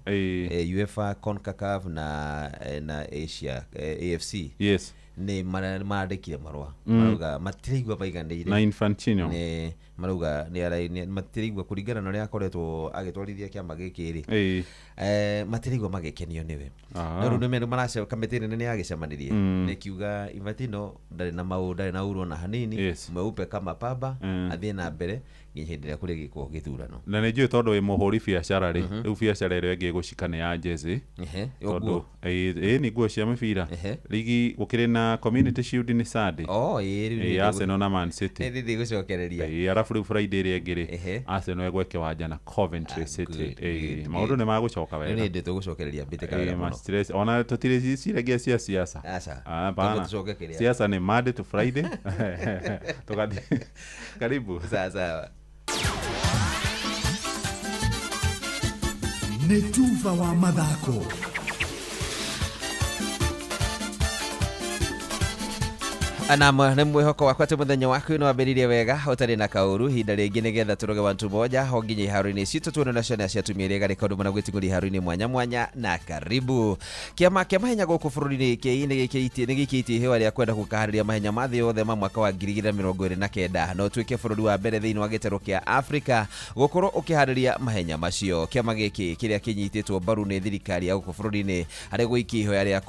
UEFA CONCACAF na Asia AFC ni marandikire marua maruga matiraigua baiganire na Infantino ni maruga ni matiraigua kuringana na ria akoretwo agitwarithia kiama giki ri matiraigua magekenio niwe na ru nimero marace kamiti nene agicemanirie ni kiuga Infantino ndari na maundu na uru na hanini mweupe kama pamba athie na mbere nginya hindi ria kuri giko githurano na ni njui tondu wi muhuri biacara ri riu biacara irio ingi gucikana ya jezi tondu ni nguo cia mibira ligi gukiri na Community Shield ni Sunday Arsenal na Man City ndi gucokereria arafu riu Friday iri ingiri Arsenal egwe kiwanja na Coventry City maundu ni magucoka wega ni ndi tugucokereria mbitĩka wega muno stress ona tutire ciregia cia siasa bana siasa ni Monday to Friday tukadi karibu sawa nĩ tuva wa mathako Anama nĩ mwĩhoko wakwa atĩ mũthenya waku nĩ wambĩrĩirie wega ũtarĩ na kaũru hinda rĩngĩ nĩgetha tũroge wantu moja ho nginya iharoinĩ citũ tuone na ciana cia atumia iria garĩ kaũndũ mana gwĩtingũria iharoinĩ mwanya mwanya na karibu. Kĩama kĩa mahenya gũkũ bũrũri-inĩ nĩ gĩkĩitie ihĩwa rĩa kwenda gũkaharĩria mahenya ma thĩ yothe ma mwaka wa 2029 no tuĩke bũrũri wa mbere thĩinĩ wa gĩtarũ kĩa Afrika gũkorwo ũkĩharĩria mahenya macio. Kĩama gĩkĩ kĩrĩa kĩnyitĩtwo mbaru nĩ thirikari ya gũkũ bũrũri-inĩ harĩ gũikia ihĩwa rĩa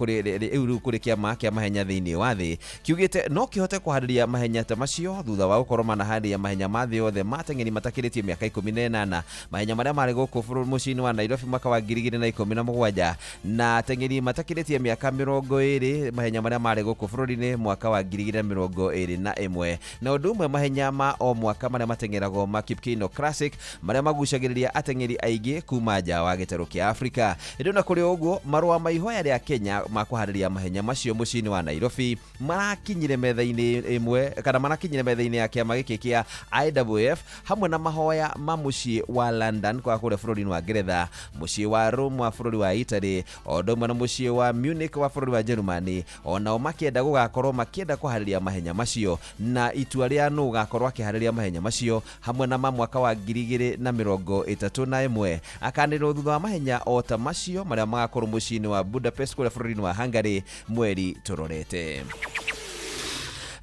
kũrĩ kĩama kĩa mahenya thĩinĩ wa thĩ kiugĩte no kihote kuharĩria mahenya ta macio thutha wa gũkorwo manaharĩria mahenya ma thĩ yothe mateng'eri matakĩrĩtie mĩaka 18 mahenya marĩa marĩ gũkũ bũrũri mũciĩ-inĩ wa Nairobi mwaka wa 2017 na teng'eri matakĩrĩtie mĩaka 20 mahenya marĩa marĩ gũkũ bũrũri-inĩ mwaka wa 2021 na ũndũ ũmwe mahenya ma o mwaka marĩa mateng'eragwo ma Kipkeino Classic marĩa magucagĩrĩria ateng'eri aingĩ kuma nja wa gĩtarũ kĩa Afrika. Ĩndĩ na kũrĩ ũguo marũa ma ihoya rĩa Kenya ma kũharĩria mahenya macio mũciĩ-inĩ wa Nairobi marakinyire metha-inĩ ĩmwe kana marakinyire metha-inĩ ya kĩama gĩkĩ kĩa IAAF hamwe na mahoya ma mũciĩ wa London kwa kũrĩa bũrũri-inĩ wa Ngeretha, mũciĩ wa Rome wa bũrũri wa Italy, o ũndũ ũmwe na mũciĩ wa Munich wa bũrũri wa Germany, onao makĩenda gũgakorwo makĩenda kũharĩria mahenya macio na itua rĩa nũ gũgakorwo akĩharĩria mahenya macio hamwe na mwaka wa 2031 akanĩrwo thutha wa mahenya o ta macio marĩa magakorwo mũciĩ-inĩ wa Budapest kũrĩa bũrũri-inĩ wa Hungary mweri tũrorete.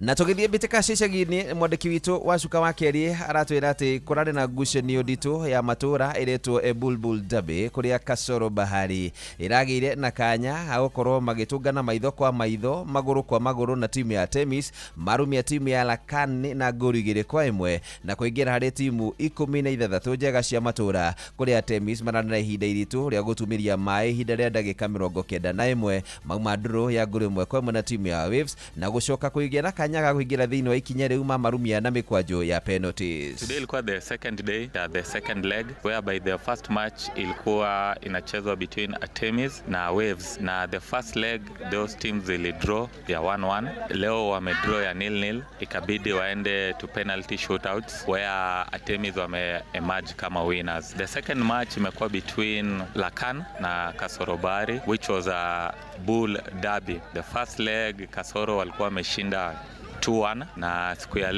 Na tũgĩthiĩ mbĩtĩka cicagi-inĩ mwandĩki witũ wa cuka wa kerĩ aratwĩra atĩ kũrarĩ na ngucanio nditũ ya matũra ĩretwo Bulbul Derby kũrĩa Kasoro Bahari ĩragĩire na kanya agũkorwo magĩtũngana maitho kwa maitho magũrũ kwa magũrũ na timu ya Temis marumia timu ya Lakan na ngũru 2-1 na kũingĩra harĩ timu 16 njega cia matũra kũrĩa Temis mararĩ na ihinda iritũ rĩa gũtumĩria maĩ ihinda rĩa ndagĩka 91 mauma ndũrũ ya ngũru 1-1 na timu ya Waves na gũcoka kũingĩra na kanya kuingira thĩinĩ wa ikinya rĩu ma marumia na mĩkwanjo ya penalties. Today ilikuwa the second day, the second leg whereby the first match ilikuwa inachezwa between Artemis na Waves na the first leg those teams zili draw ya 1-1. Leo wamedraw ya 0-0 ikabidi waende to penalty shootouts where Artemis wame emerge kama winners. The second match imekuwa between Lakan na Kasoro Bahari which was a bull derby. The first leg Kasoro walikuwa wameshinda 2-1 na siku ya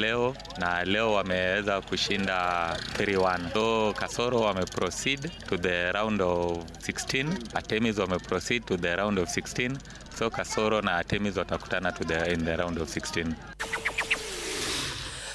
leo wameweza kushinda 3-1. So Kasoro wameproceed to the round of 16, Artemis wameproceed to the round of 16. So Kasoro na Artemis watakutana in the round of 16.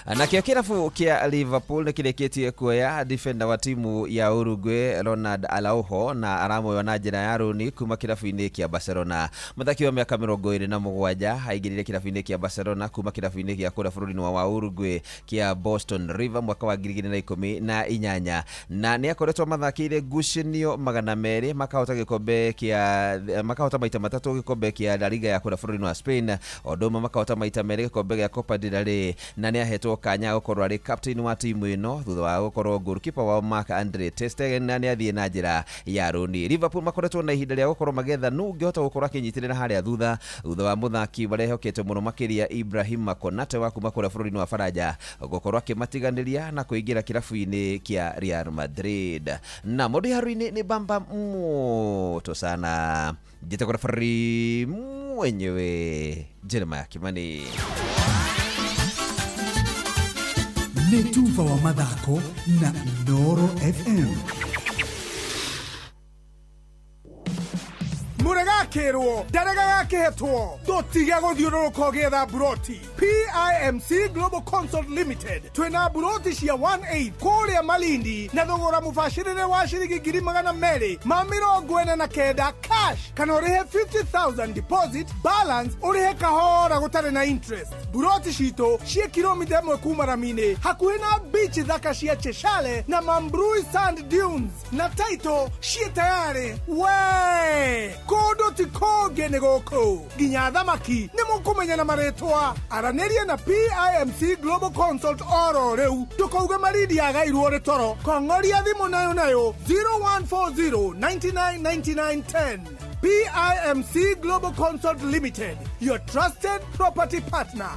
Na kĩrabu kĩa Liverpool nĩkĩrĩkĩtie kuoya defender wa timu ya Uruguay Ronald Araujo na aramuoywo na njĩra ya rũni kuma kĩrabu-inĩ kĩa Barcelona. Mũthaki wa mĩaka 27 aingĩrire kĩrabu-inĩ kĩa Barcelona kuma kĩrabu-inĩ gĩa kũrĩa bũrũri-inĩ wa Uruguay kĩa Boston River mwaka wa 2018 na nĩakoretwo mathakĩire ngucanio 200 makahota maita matatũ gĩkombe kĩa La Liga ya kũrĩa bũrũri-inĩ wa Spain, o ũndũ ũmwe makahota maita 2 gĩkombe gĩa Copa del Rey na nĩahetwo kanya gũkorwo arĩ captain wa timu ĩno thutha wa gũkorwo goalkeeper wa Marc-Andre ter Stegen na nĩathiĩ na njĩra ya rũni. Liverpool makoretwo na ihinda rĩa gũkorwo magetha nũ ũngĩhota gũkorwo akĩnyitĩrĩra harĩa thutha wa mũthaki barehokete mũno makĩria Ibrahim Konate wa kuma kũrĩa bũrũri-inĩ wa Faranja gũkorwo akĩmatiganĩria na kũingĩra kĩrabu-inĩ kĩa Real Madrid. Na mũndũ haru-inĩ nĩ bamba moto sana njĩte kwa fari mwenyewe Jeremiah Kimani. Nĩ tuva wa mathako na Inooro FM. Mũregakĩrwo ndarega gakĩhetwo tũtige gũthiũrũrũka ũgĩetha buroti. PIMC Global Consult Limited twĩna buroti cia 1/8 kũrĩa Malindi na thogora mũbacĩrĩre wa ciringi 249 cash kana ũrĩhe 50,000 deposit balance ũrĩhe kahora gũtarĩ na interest. Buroti citũ ciĩ kilomita 1 kuma Ramini hakuhĩ na beach thaka cia Cheshire na Mambrui Sand Dunes na title ciĩ tayari we kodo ti koge nĩ gũkũ nginya thamaki nĩ mũkũmenya na marĩtwa aranĩria na PIMC Global Consult oro rĩu tũkauge Malindi yagairwo nĩ toro kong'oria thimũ nayo 0140 999910. PIMC Global Consult Limited, your trusted property partner.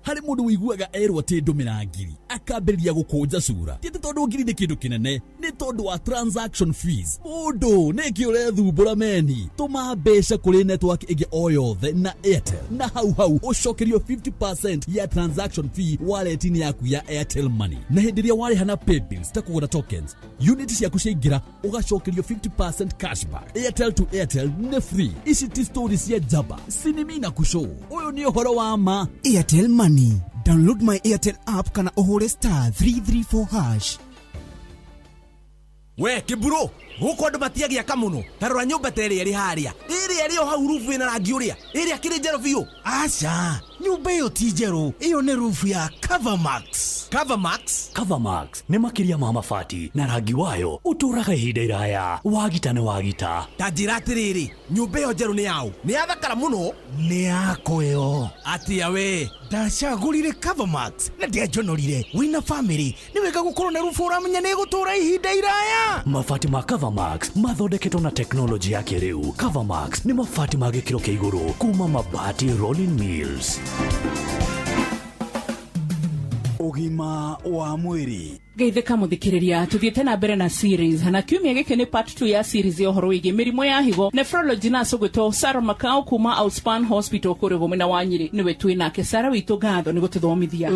Harĩ mũndũ wĩiguaga erwo atĩ ndũmĩra ngiri akambĩrĩria gũkũnja cura. Ti tondũ ngiri nĩ kĩndũ kĩnene, nĩ tondũ wa transaction fees. Mũndũ nĩkĩ ũrethumbũra meni. Tũma mbeca kũrĩ network ĩngĩ o yothe na Airtel, na hau ũcokerio 50% ya transaction fee wallet-inĩ yaku ya Airtel Money. Na hĩndĩ ĩrĩa warĩha na paybills ta kũgũra tokens, unit ciaku ciaingĩra ũgacokerio 50% cashback. Airtel to Airtel nĩ free. Ici ti stories cia jaba, sinimina kushow. Ũyũ nĩ ũhoro wa ma. Airtel Money. Download my Airtel app kana ũhũre *334#. We kiburo guko ndo matiagia kamuno tarora nyumba tere iri haria iri o hau rufu ina rangi uria iri akiri jero biu. Acha nyumba iyo ti jero, iyo ni rufu ya Covermax. Covermax ni makiria ma mabati na rangi wayo uturaga ihinda iraya wagita ni wagita. Tajira atiriri nyumba iyo jero ni yao ni yathakara muno ni yako yo. Atia we ndacagurire Covermax na ndiajonorire wina family ni wega gukorwo na rufu uramenya ni gutura ihinda iraya. Mabati ma Covermax mathondeketwo na teknoloji ya kĩrĩu. Covermax ni mabati ma gĩkĩro kĩa igũrũ kuma Mabati Rolling Mills. Ugima wa mwiri. Geithĩka mũthikĩrĩria, tuthiĩte na mbere na series na kiumia gĩkĩ nĩ part 2 ya series ya ũhoro wĩgiĩ mĩrimũ ya higo. Nephrology na Sogotho Sarah Makau kuma Outspan Hospital kũrĩ mwena wa Nyĩrĩ niwe twĩ nake. Sarah witũ ngatho nĩ gũtũthomithia.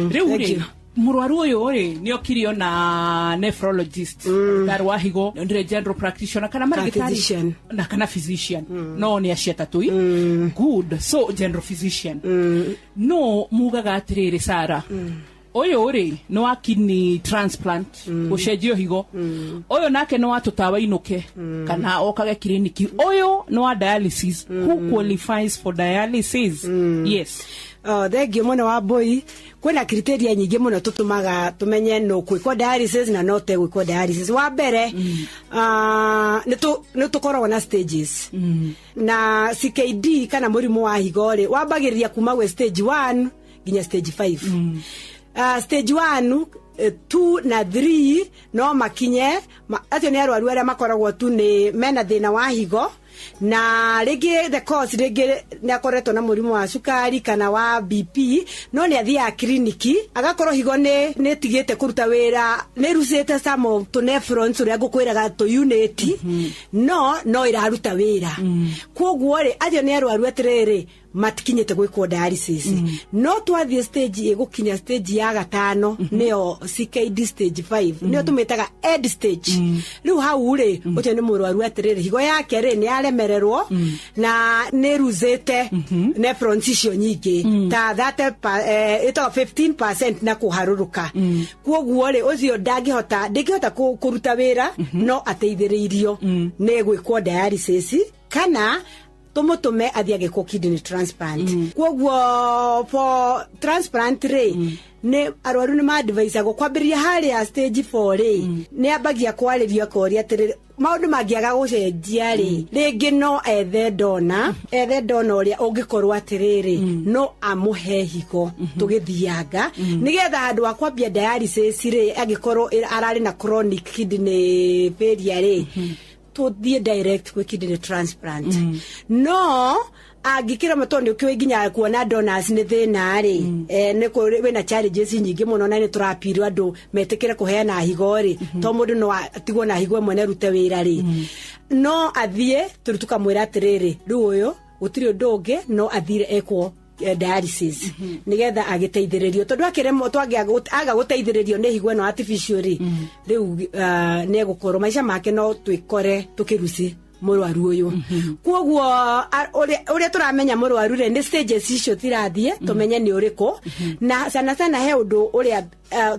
Rĩu rĩ mũrwaru ũyũ rĩ nĩ okirio na nephrologist ndaro wa higo ndire general practitioner kana marigitari na kana physician no nĩ aciatatui good so general physician no mugaga atirĩrĩ Sarah Oyo ore no wa kidney transplant ucenjio higo oyo nake no atutawa inuke kana okage kliniki oyo no wa dialysis who qualifies for dialysis yes thengio muno wa boy kwena criteria nyingi muno tutumaga tumenye no kwiko dialysis na no te kwiko dialysis wa mbere ne tukoragwo na stages na CKD kana murimu wa higo ri wambagiriria kuma we stage 1 ginya stage 5 stage 1 2 na 3 no makinye acio ni arwaru aria makoragwo tu ni mena thina wa higo na rege the cause rege ni akoretwo na murimu wa sukari kana wa BP no ni athia kliniki agakorwo higo ni tigite kuruta wira ni rusete samo to nephrons uria ngukwiraga to unit no iraruta wira koguo ri acio ni arwaru atiriri matikinyete gwikwo dialysis no twathie stage igukinya stage ya gatano neo CKD stage 5 neo tumetaga end stage riu hau ri ucio ni murwaru atiriri higo yake ri ni aremererwo na ni ruzete nephrons icio nyingi ta 15% na kuharuruka koguo ri ucio ndangihota kuruta wira no ateithiririo ni gwikwo dialysis kana tumutume athiage ko kidney transplant koguo for transplant ri ne arwaru ni ma advise go kwambiria hari ya stage 4 ri ne abagia kwariria koria tiriri maundu magiaga gucenjia ri ringi no ethe dona uria ungikorwo atiriri no amuhe higo tugithianga nigetha handu akwambia dialysis ri agikorwo arari na chronic kidney failure ri to the direct kwa kidney transplant no agikira matondo kyo ginya kuona donors ne thina ri ne ko wena challenges nyingi muno na ni turapirwa andu metekere kuheana higo ri to mundu no atigwo na higo mwene rute wira ri no athie turutuka mwira atiriri ru uyo utiri ndonge no athire ekwo dialysis nigetha agiteithiririo tondu akiremo aga guteithiririo ni higo no artificial ri riu ne gukorwo maisha make no twikore tukiruci murwaru uyu koguo uria turamenya murwaru re ni stages icio tirathie tumenye ni uriko na sana he undu uria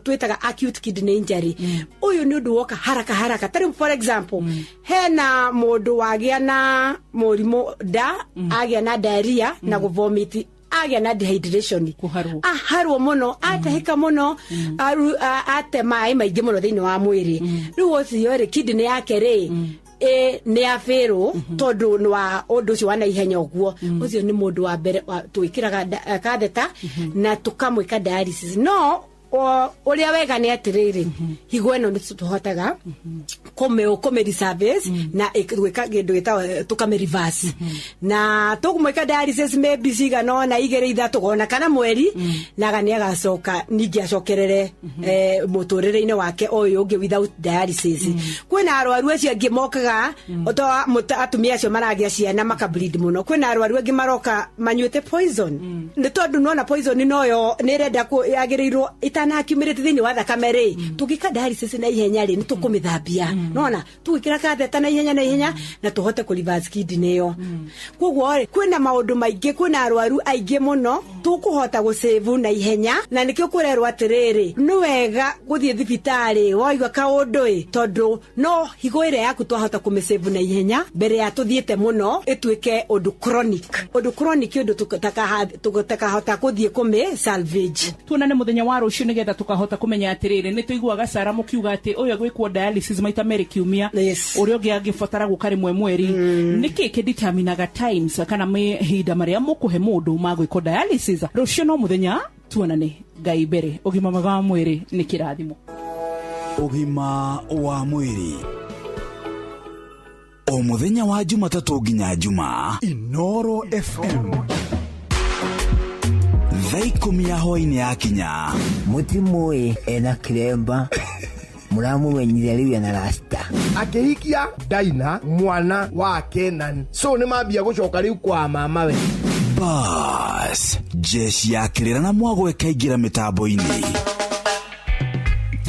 twitaga acute kidney injury uyu ni undu woka haraka tari for example hena mundu wagia na murimu agia na diarrhea na kuvomit agia na dehydration aharwo muno atahika muno ate mai maingi muno thiini wa mwiri riu ucio ri kidney yake ri ni afero tondu nwa undu ucio wana ihenya uguo ucio ni mundu wa mbere twikiraga katheta na tukamwika dialysis no uria wega ni atiriri higo eno ni tuhotaga come service na gwika gindu gita tukame reverse na tugumwika dialysis maybe siga no na igere itha tugona kana mweri na gani agacoka ningi acokerere muturire-ini wake oyo ungi without dialysis kwina arwaru acio angi mokaga atumia acio maragia ciana makableed muno kwina arwaru angi maroka manyuite poison ni tondu nona poison noyo ni renda yagirirwo itana accumulate thini wa thakame ri tugika dialysis na ihenya ri ni tukumithambia nona tugikira katheta na ihenya na tuhote ku reverse kidney yo kogwo ri kwina maundu maingi kwina arwaru aingi muno tukuhota gu save na ihenya na nikio kurerwa atiriri ni wega guthie thibitari waigwa kaundu tondu no higo ire yaku twahota kumisave na ihenya mbere ya tuthiete muno itwike undu chronic undu tutakahota kuthie kume salvage tuonane muthenya wa rucio nigetha tukahota kumenya atiriri ni tuiguaga Sara mukiuga ati uyu gwikwo dialysis maita meri kiumia uria ungi angibatara gukari mweri niki kideterminaga times kana mahinda maria mukuhe mundu magwikwo dialysis rucio no muthenya tuonane Ngai mbere ugima mwega wa mwiri ni kirathimo ugima wa mwiri o muthenya wa Jumatatu nginya Juma Inoro FM Thai ya hoi-ini yakinya mutimui ena kiremba muramumenyire riu na rasta akihikia Daina mwana wa Kenan so ni mambia gucoka riu kwa mama we bas jeshi ya kirera na mwago ekaingira mitambo-ini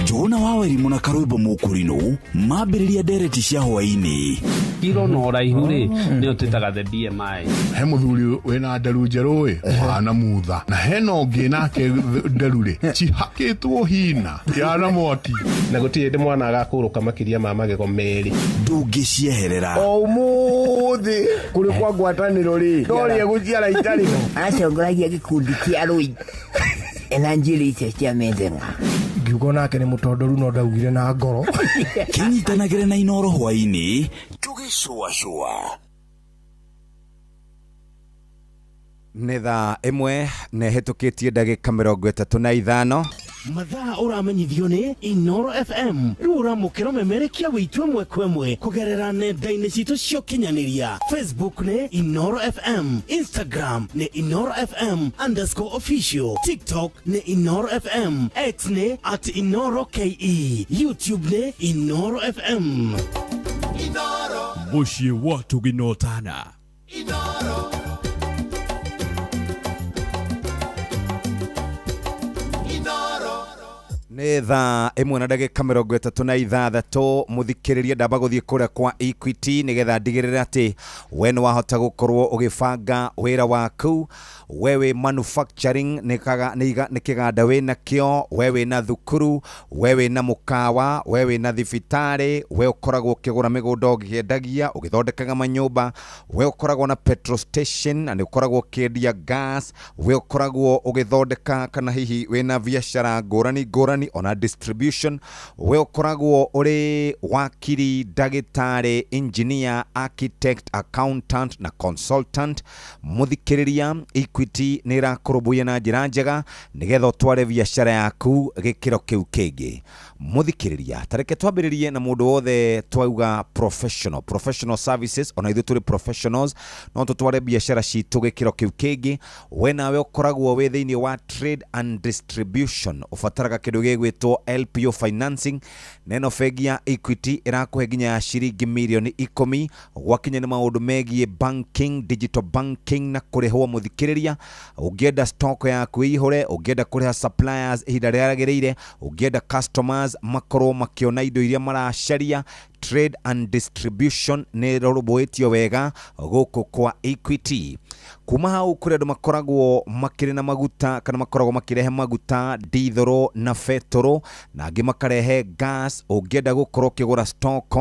Jona Waweri muna Karuibo Mukurino mambiriria dereti cia hoi-ini kiro no raihu ri ni utitaga the BMI he muthuri wena nderu njeru we ana mutha na heno ngi nake nderu ri cihakitwo hina yana mwaki na gutie ndi mwana agakuruka makiria ma magego meri ndungi cieherera o muthi kuri kwa ngwataniro ri ndori eguciara itari acongoragia gikundi kia rui enanjiri cia mendera ngiugo nake ni mutondoru no ndaugire na ngoro kinyitanagire na Inoro hwa-ini tugicua nĩ thaa 1 na hĩtũkĩtie ndagĩka 35 mathaa uramenyithio ni Inoro FM rura mukiro memerekia witwe mwe kwemwe kugerera nenda-ini citu cio kinyaniria Facebook ni Inoro FM Instagram ni Inoro FM _official TikTok ni Inoro FM X ni @InoroKE YouTube ni Inoro FM Inoro mushie watu ginotana Inoro nĩ thaa 1 na ndagĩka 36 muthikĩrĩria ndamba gũthiĩ kũrĩa kwa Equity nĩgetha ndigĩrĩre atĩ we nĩ wahota gũkorwo ũgĩbanga wĩra waku wewe manufacturing nĩ kĩganda wĩna kĩo wewe na thukuru wewe na mũkawa wewe na thibitarĩ we ũkoragwo ũkĩgũra mĩgũnda ũgĩendagia ũgĩthondekaga manyũmba we ũkoragwo na petrol station na nĩ ũkoragwo ũkĩendia gas we ũkoragwo ũgĩthondeka kana hihi wĩna biacara ngũrani ona distribution we ũkoragwo ũrĩ wakiri ndagĩtarĩ engineer architect accountant na consultant muthikĩrĩria Equity nĩ ĩrakũrũmbũiya na njĩra njega nĩgetha ũtware biacara yaku gĩkĩro kĩu kĩngĩ muthikĩrĩria tareke twambĩrĩrie na mũndũ wothe twauga professional services ona ithuĩ tũrĩ professionals no tũtware biacara citũ gĩkĩro kĩu kĩngĩ we nawe ũkoragwo wĩ thĩinĩ wa trade and distribution ũbataraga kĩndũ gĩgwĩtwo LPO financing neno bengi ya Equity ĩrakũhe nginya ya ciringi mirioni 10 gwakinya nĩ maũndũ megiĩ banking digital banking na kũrĩhwo muthikĩrĩria ũngĩenda stock yaku ĩihũre ũngĩenda kũrĩha suppliers ihinda rĩrĩa rĩagĩrĩire ũngĩenda customers makorwo makĩona indo iria maracaria trade and distribution nĩ rũrũmbũĩtio wega gũkũ kwa Equity kuma hau kũrĩ andũ makoragwo makĩrĩ na maguta kana makoragwo makĩrehe maguta dithoro na fetoro na angĩ makarehe gas ũngĩenda gũkorwo ũkĩgũra stock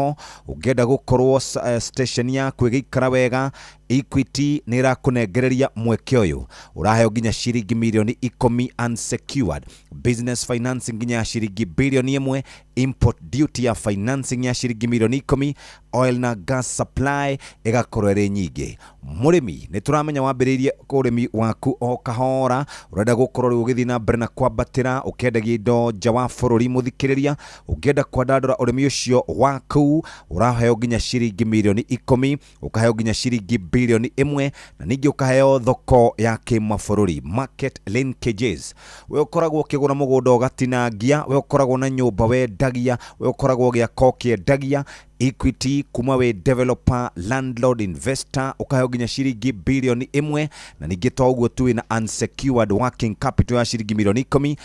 ũngĩenda gũkorwo station yaku ĩgĩikara wega Equity nä ĩrakũnengereria mweke ũyũ ũraheo nginya ciringi milioni 10 unsecured business financing nginya ciringi bilioni 1 import duty ya financing ya ciringi milioni 10 oil na gas supply ĩgakorwo ĩrĩ nyingĩ. Mũrĩmi nĩ tũramenya wambĩrĩirie ũrĩmi waku o kahora ũrenda gũkorwo rĩu ũgĩthiĩ na mbere na kwambatĩra ũkĩendagia indo nja wa bũrũri mũthikĩrĩria ũngĩenda kwandandũra ũrĩmi ũcio waku ũraheo nginya ciringi milioni 10 ũkaheo nginya ciringi bilioni 1 na ningĩ ũkaheo thoko ya kĩmabũrũri market linkages. We ũkoragwo ũkĩgũra mũgũnda ũgatinangia, we ũkoragwo na nyũmba wendagia, we ũkoragwo ũgĩaka ũkĩendagia. Equity kuma we developer landlord investor ukaheo nginya ciringi bilioni 1 na ningĩ to ũguo tu na unsecured working capital ya ciringi milioni 10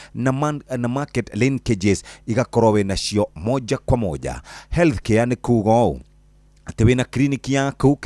na market linkages igakorwo we nacio moja kwa moja. Healthcare ni kuga ũũ atĩ wĩna kliniki yaku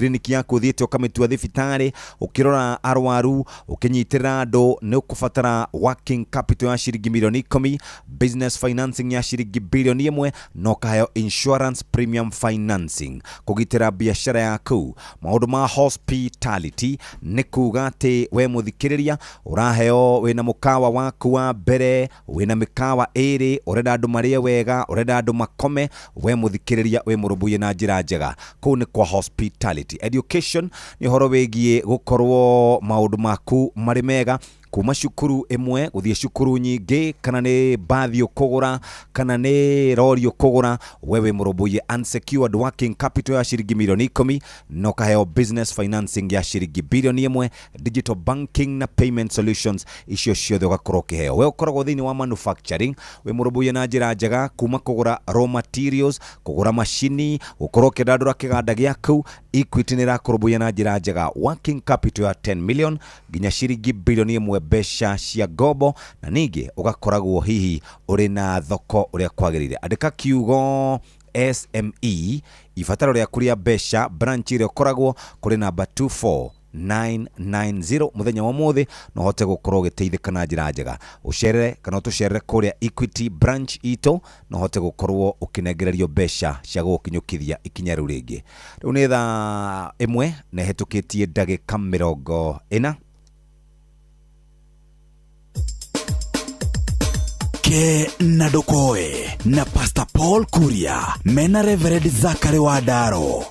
thiĩte ũkamĩtua thibitarĩ ũkĩrora arwaru ũkĩnyitĩrĩra andũ nĩ ũkũbatara working capital ya ciringi milioni 10 business financing ya ciringi bilioni 1 na ũkaheo insurance premium financing kũgitĩra biacara yaku. Maũndũ ma hospitality nĩ kuga atĩ we mũthikĩrĩria ũraheo wĩna mũkawa waku wa mbere, wĩna mĩkawa ĩrĩ, ũrenda andũ marĩe wega, ũrenda andũ makome, we mũthikĩrĩria we mũrũmbũiye na njĩra njega. Kũu nĩ kwa hospitality. Education nĩ ũhoro wĩgiĩ gũkorwo maũndũ maku marĩ mega kuma cukuru ĩmwe gũthiĩ cukuru nyingĩ, kana nĩ bathi ũkũgũra, kana nĩ rori ũkũgũra, wewe mũrũmbũiye unsecured working capital ya ciringi milioni 10 na ũkaheo business financing ya ciringi bilioni 1, digital banking na payment solutions icio ciothe ũgakorwo ũkĩheo. We ũkoragwo thĩinĩ wa manufacturing, we mũrũmbũiye na njĩra njega kuma kũgũra raw materials, kũgũra macini, gũkorwo ũkĩndandũra kĩganda gĩaku. Equity nĩ ĩrakũrũmbũiya na njĩra njega working capital ya 10 million nginya ciringi bilioni 1 mbeca cia ngombo, na ningĩ ũgakoragwo hihi ũrĩ na thoko ũrĩa kwagĩrĩire. Andĩka kiugo SME ibataro rĩa kũrĩa mbeca branch ĩrĩa ũkoragwo kũrĩ namba 24990 muthenya wa mũthĩ no hote gũkorwo ũgĩteithĩka na njĩra njega. Ũcerere kana ũtũcerere kũrĩa Equity branch itũ no hote gũkorwo ũkĩnengererio mbeca cia gũkinyũkithia ikinya rĩu rĩngĩ. Rĩu nĩ thaa 1 na hetũkĩtie ndagĩka 40 ke na dokoe na Pastor Paul Kuria mena Reverend Zachary Wadaro.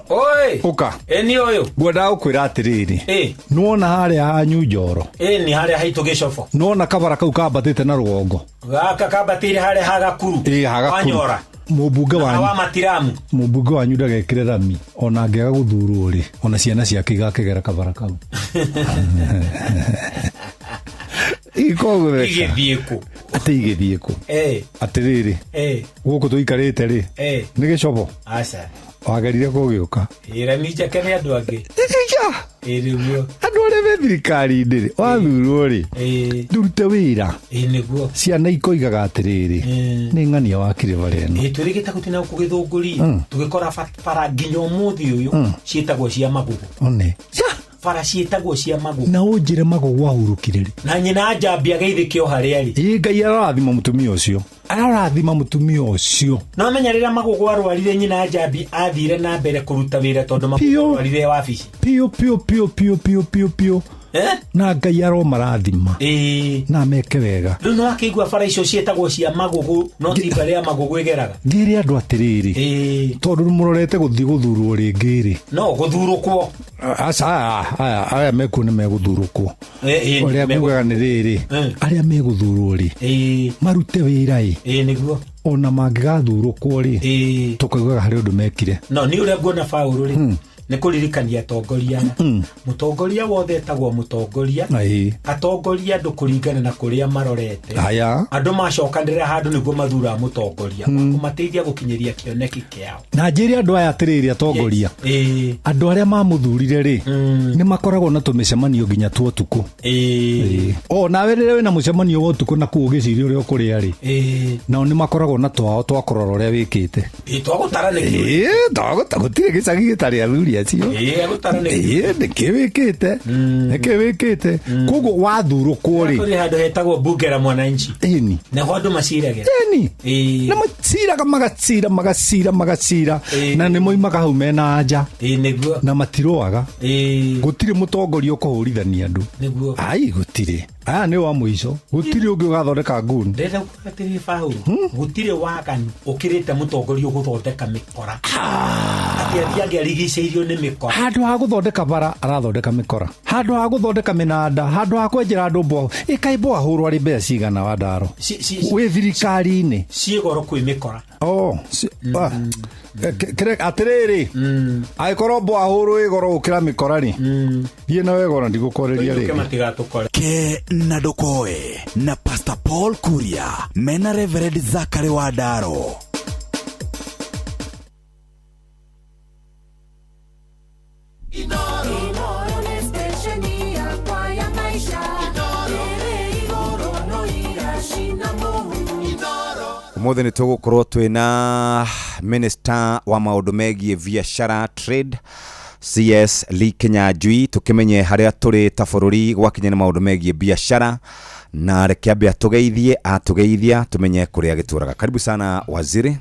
Oi uka eni oyo ngwenda gukwira atiriri nuona haria hanyu njoro ni haria haitu gicofo nuona kabara kau kambatite na rugongo gaka kambatire haria hagakuru hagakuru mubunge wanyu wa matiramu mubunge wanyu ndagekire rami ona angega guthurwo ri ona ciana ciake igakigera kabara kau igithieko atigithieko atiriri guku tuikarite ri ni gicobo aca wagerire kugiuka rami njake ni andu angi Nĩguo andũ arĩa me thirikari-inĩ rĩ wathurwo rĩ ndurute wĩra nĩguo ciana ikoigaga atĩrĩrĩ nĩ ng'ania wakire barĩa ĩno twĩrĩgĩte gũtina gũgĩthũngũria tũgĩkora bara nginya ũmũthĩ ũyũ ciĩtagwo cia magugu one bara ciĩtagwo cia magugu na ũnjĩre magugu ahurũkire rĩ na nyina njambia geithĩkio harĩa rĩ Ngai arathima mũtumia ũcio arathima mũtumia ũcio no menya rĩrĩa magugu arwarire nyina njambi athire na mbere kũruta wĩra tondũ magugu arwarire wabici pio na Ngai aromarathima na meke wega rĩu no akĩigua bara icio ciĩtagwo cia magugu no ti barĩa magugu ĩgeraga ngĩrĩ andũ atĩrĩrĩ tondũ mũrorete gũthiĩ gũthurwo rĩngĩ rĩ no gũthurũkwo aya mekuo nĩ megũthurũkwo ũrĩa ngugaga nĩ rĩrĩ arĩa megũthurwo rĩ marute wĩra nĩguo ona mangĩgathurũkwo rĩ tũkaiguaga harĩ ũndũ mekire no nĩ ũrĩa nguona Paul rĩ nĩ kũririkania atongoria mũtongoria wothe etagwo mũtongoria atongoria andũ kũringana na kũrĩa marorete andũ macokanĩrĩra handũ nĩguo mathura mũtongoria kũmateithia gũkinyĩria kĩoneki kĩao na njĩre andũ aya atĩrĩrĩ atongoria andũ arĩa mamũthurire rĩ nĩ makoragwo na tũmĩcemanio nginya twa ũtukũ o nawe rĩrĩa wĩna mũcemanio wa ũtukũ na kuo gĩciria ũrĩa ũkũrĩa rĩ nao nĩ makoragwo na twao twa kũrora ũrĩa wĩkĩte twagũtara nĩkĩ gũtirĩ gĩcagi gĩtarĩ athuri gũtaria cio nĩkĩwĩkĩte koguo wathurũkwo rĩ kũrĩ handũ hetagwo bunge la mwananchi na handũ maciragia na macira na nĩ moimaga hau mena anja na matirũaga gũtirĩ mũtongoria ũkũhũrithania andũ ai gũtirĩ aya nĩ wa mũico gũtirĩ ũngĩ ũgathondeka nguni ndĩrenda gũtirĩ fahu gũtirĩ waganu ũkĩrĩte mũtongoria gũthondeka mĩkora atĩ angĩarigicĩirio nĩ mĩkora handũ ha gũthondeka bara arathondeka mĩkora handũ ha gũthondeka mĩnanda handũ ha kwenjera andũ mboa ĩkaimbo ahũrwo arĩ mbeca cigana wa ndaro wĩ thirikari-inĩ ciĩgoro kwĩ mĩkora atĩrĩrĩ angĩkorwo mboa ahũrwo ĩgoro gũkĩra mĩkora rĩ thiĩ na wegora ndigũkoreria rĩngĩ ke na ndokoe na Pastor Paul Kuria mena Reverend Zachary Wadaro. Umuthi nĩ tũgũkorwo twĩna minister wa maũndũ megiĩ biacara trade CS Lee Kinyanjui tukimenye harĩa tũrĩ ta bũrũri gwakinya na maũndũ megiĩ biacara na reke ambe atugeithia tumenye kũrĩa gĩtũraga. Karibu sana waziri.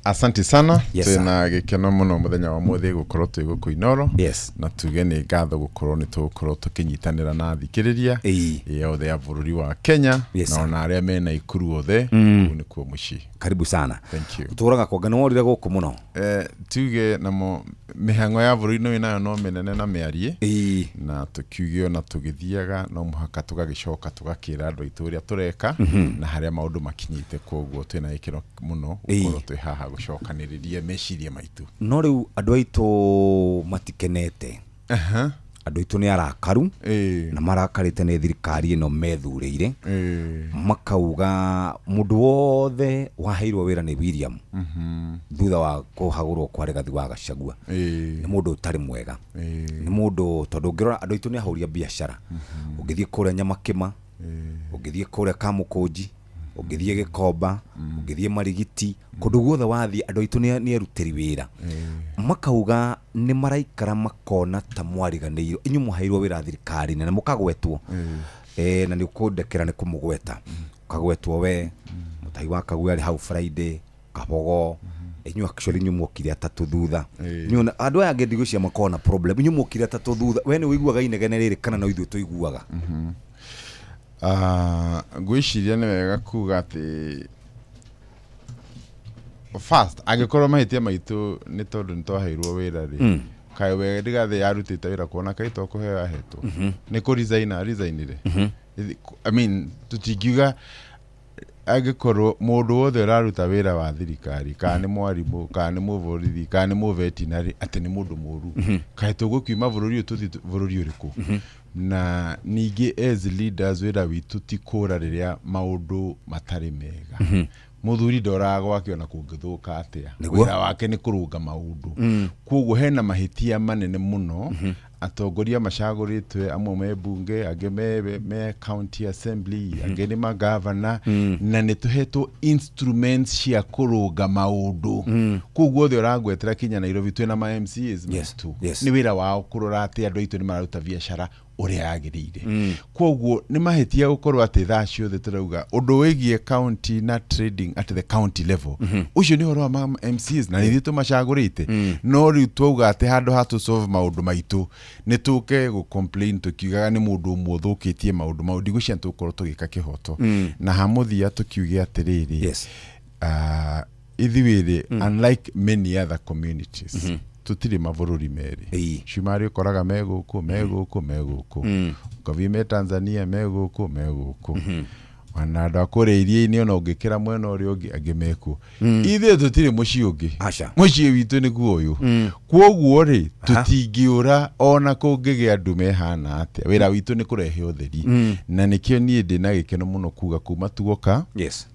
Asante sana. Twina gĩkeno mũno mũthenya wa mũthĩ gũkorwo twĩ gũkũ Inoro na tuge nĩ ngatho gũkorwo nĩ tũgũkorwo tũkĩnyitanĩra na thikĩrĩria yothe ya bũrũri wa Kenya na ona arĩa mena ikuru othe nĩ kuo mũciĩ. Karibu sana. Thank you. Tũraga kwa ngano worire gũkũ mũno. Tuge na mĩhang'o ya bũrũri nayo no mĩnene na mĩarie na tũkiugio na tũgĩthiaga no mũhaka tũgagĩcoka tũgakĩra andũ aitũ ũrĩa tũreka na harĩa maũndũ makinyĩte koguo twĩna gĩkeno mũno gũkorwo twĩ haha gũcokanĩrĩria meciria maitũ. No rĩu andũ aitũ matikenete. Andũ aitũ nĩ arakaru na marakarĩte nĩ thirikari ĩno methurĩire makauga mũndũ wothe waheirwo wĩra nĩ William thutha wa kũhagũrwo kwa Rigathi wa Gachagua nĩ mũndũ ũtarĩ mwega, nĩ mũndũ tondũ ũngĩrora andũ aitũ nĩ ahũria biacara, ũngĩthiĩ kũrĩa Nyamakĩma, ũngĩthiĩ kũrĩa Kamũkũnji, ũngĩthiĩ Gĩkomba, ũngĩthiĩ Marigiti, kũndũ guothe wathiĩ andũ aitũ nĩ erutĩri wĩra makauga nĩ maraikara makona ta mwariganĩirwo inyuĩ mũheirwo wĩra thirikari na mũkagwetwo na nĩ ũkũndekera nĩ kũmũgweta ũkagwetwo we Mũtahi wa Kagwe arĩ hau Friday Kabogo inyuĩ actually inyuĩ mũkire atatũ thutha inyuĩ andũ aya ngĩndigũcia makona problem inyuĩ mũkire atatũ thutha we nĩ ũiguaga inegene rĩrĩ kana no ithuĩ tũiguaga? Ngwĩciria nĩ wega kuga atĩ first angĩkorwo mahĩtia maitũ nĩ tondũ nĩ twaheirwo wĩra rĩ kaĩ we Rigathi yarutĩte wĩra kuona kaĩ tũkũheo ahetwo nĩ kũ resignire I mean tũtingiuga angĩkorwo mũndũ wothe ũraruta wĩra wa thirikari kana nĩ mwarimũ kana nĩ mũborithi kana nĩ mũvetinary atĩ nĩ mũndũ mũru kaĩ tũgũkiuma bũrũri ũyũ tũthi bũrũri ũrĩkũ? Na ningĩ as leaders wĩra witũ ti kũra rĩrĩa maũndũ matarĩ mega muthuri ndoraga gwake ona kũngĩthũka atĩa wĩra wake nĩ kũrũnga maũndũ koguo hena mahĩtia manene mũno atongoria macagũrĩtwe amwe me bunge angĩ me county assembly angĩ nĩ magavana na nĩ tũhetwo instruments cia kũrũnga maũndũ koguo othe ũrangwetera kinya Nairobi twĩna ma MCAs nĩ wĩra wao kũrora atĩ andũ aitũ nĩ mararuta biacara ũrĩa yagĩrĩire koguo nĩ mahĩtia gũkorwo atĩ thaa ciothe tũrauga ũndũ wĩgiĩ county na trading at the county level ũcio nĩ ũhoro wa MCAs na nĩ ithuĩ tũmacagũrĩte no rĩu twauga atĩ handũ ha tũ-solve maũndũ maitũ nĩ tũke gũ-complain tũkiugaga nĩ mũndũ ũmwe ũthũkĩtie maũndũ mau ndigũcia tũkorwo tũgĩka kĩhoto na hamuthia tũkiuge atĩrĩrĩ ithuĩ unlike many other communities tutiri mabũrũri merĩ Shumari ũkoraga megũkũ Kavi me Tanzania megũkũ wana andũ akũrĩa iria-inĩ ona ũngĩkĩra mwena ũrĩa ũngĩ angĩ mekuo ithuĩ tũtirĩ mũciĩ ũngĩ mũciĩ witũ nĩguo ũyũ koguo rĩ tũtingĩũra ona kũngĩgĩa andũ mehana atĩa wĩra witũ nĩ kũrehe ũtheri na nĩkĩo niĩ ndĩ na gĩkeno mũno kuga kuma tuoka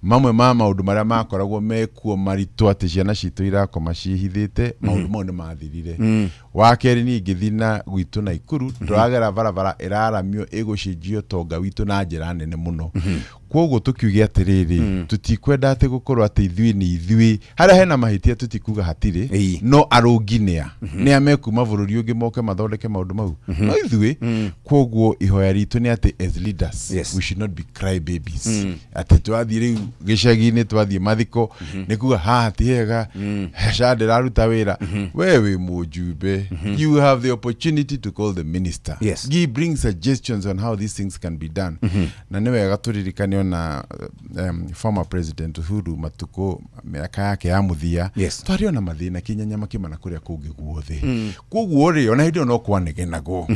mamwe ma maũndũ marĩa makoragwo mekuo maritũ atĩ ciana citũ irakoma ciĩhithĩte maũndũ mau nĩ mathirire wa keri ni ngithina gwitu na Ikuru turagera barabara iraramio igucijio tonga witu na njira nene muno kwogo tukiugia atiriri tutikwenda ati gukorwo ati ithui ni ithui haria hena mahitia tutikuga hatiri no arunginia ni amekuma bururi ungi moke mathondeke maundu mau no ithui kwogo ihoya ritu ni ati as leaders we should not be cry babies ati twathie riu gicagi-ini twathie mathiko ni kuga hati hega shade raruta wira wewe mujumbe you have the opportunity to call the minister he brings suggestions on how these things can be done na ni wega turirikane na former president Uhuru Matuko miaka yake ya muthia twario na mathina kinyanya kimana kuria kungi guothe koguo ri ona hindi no kwanegenago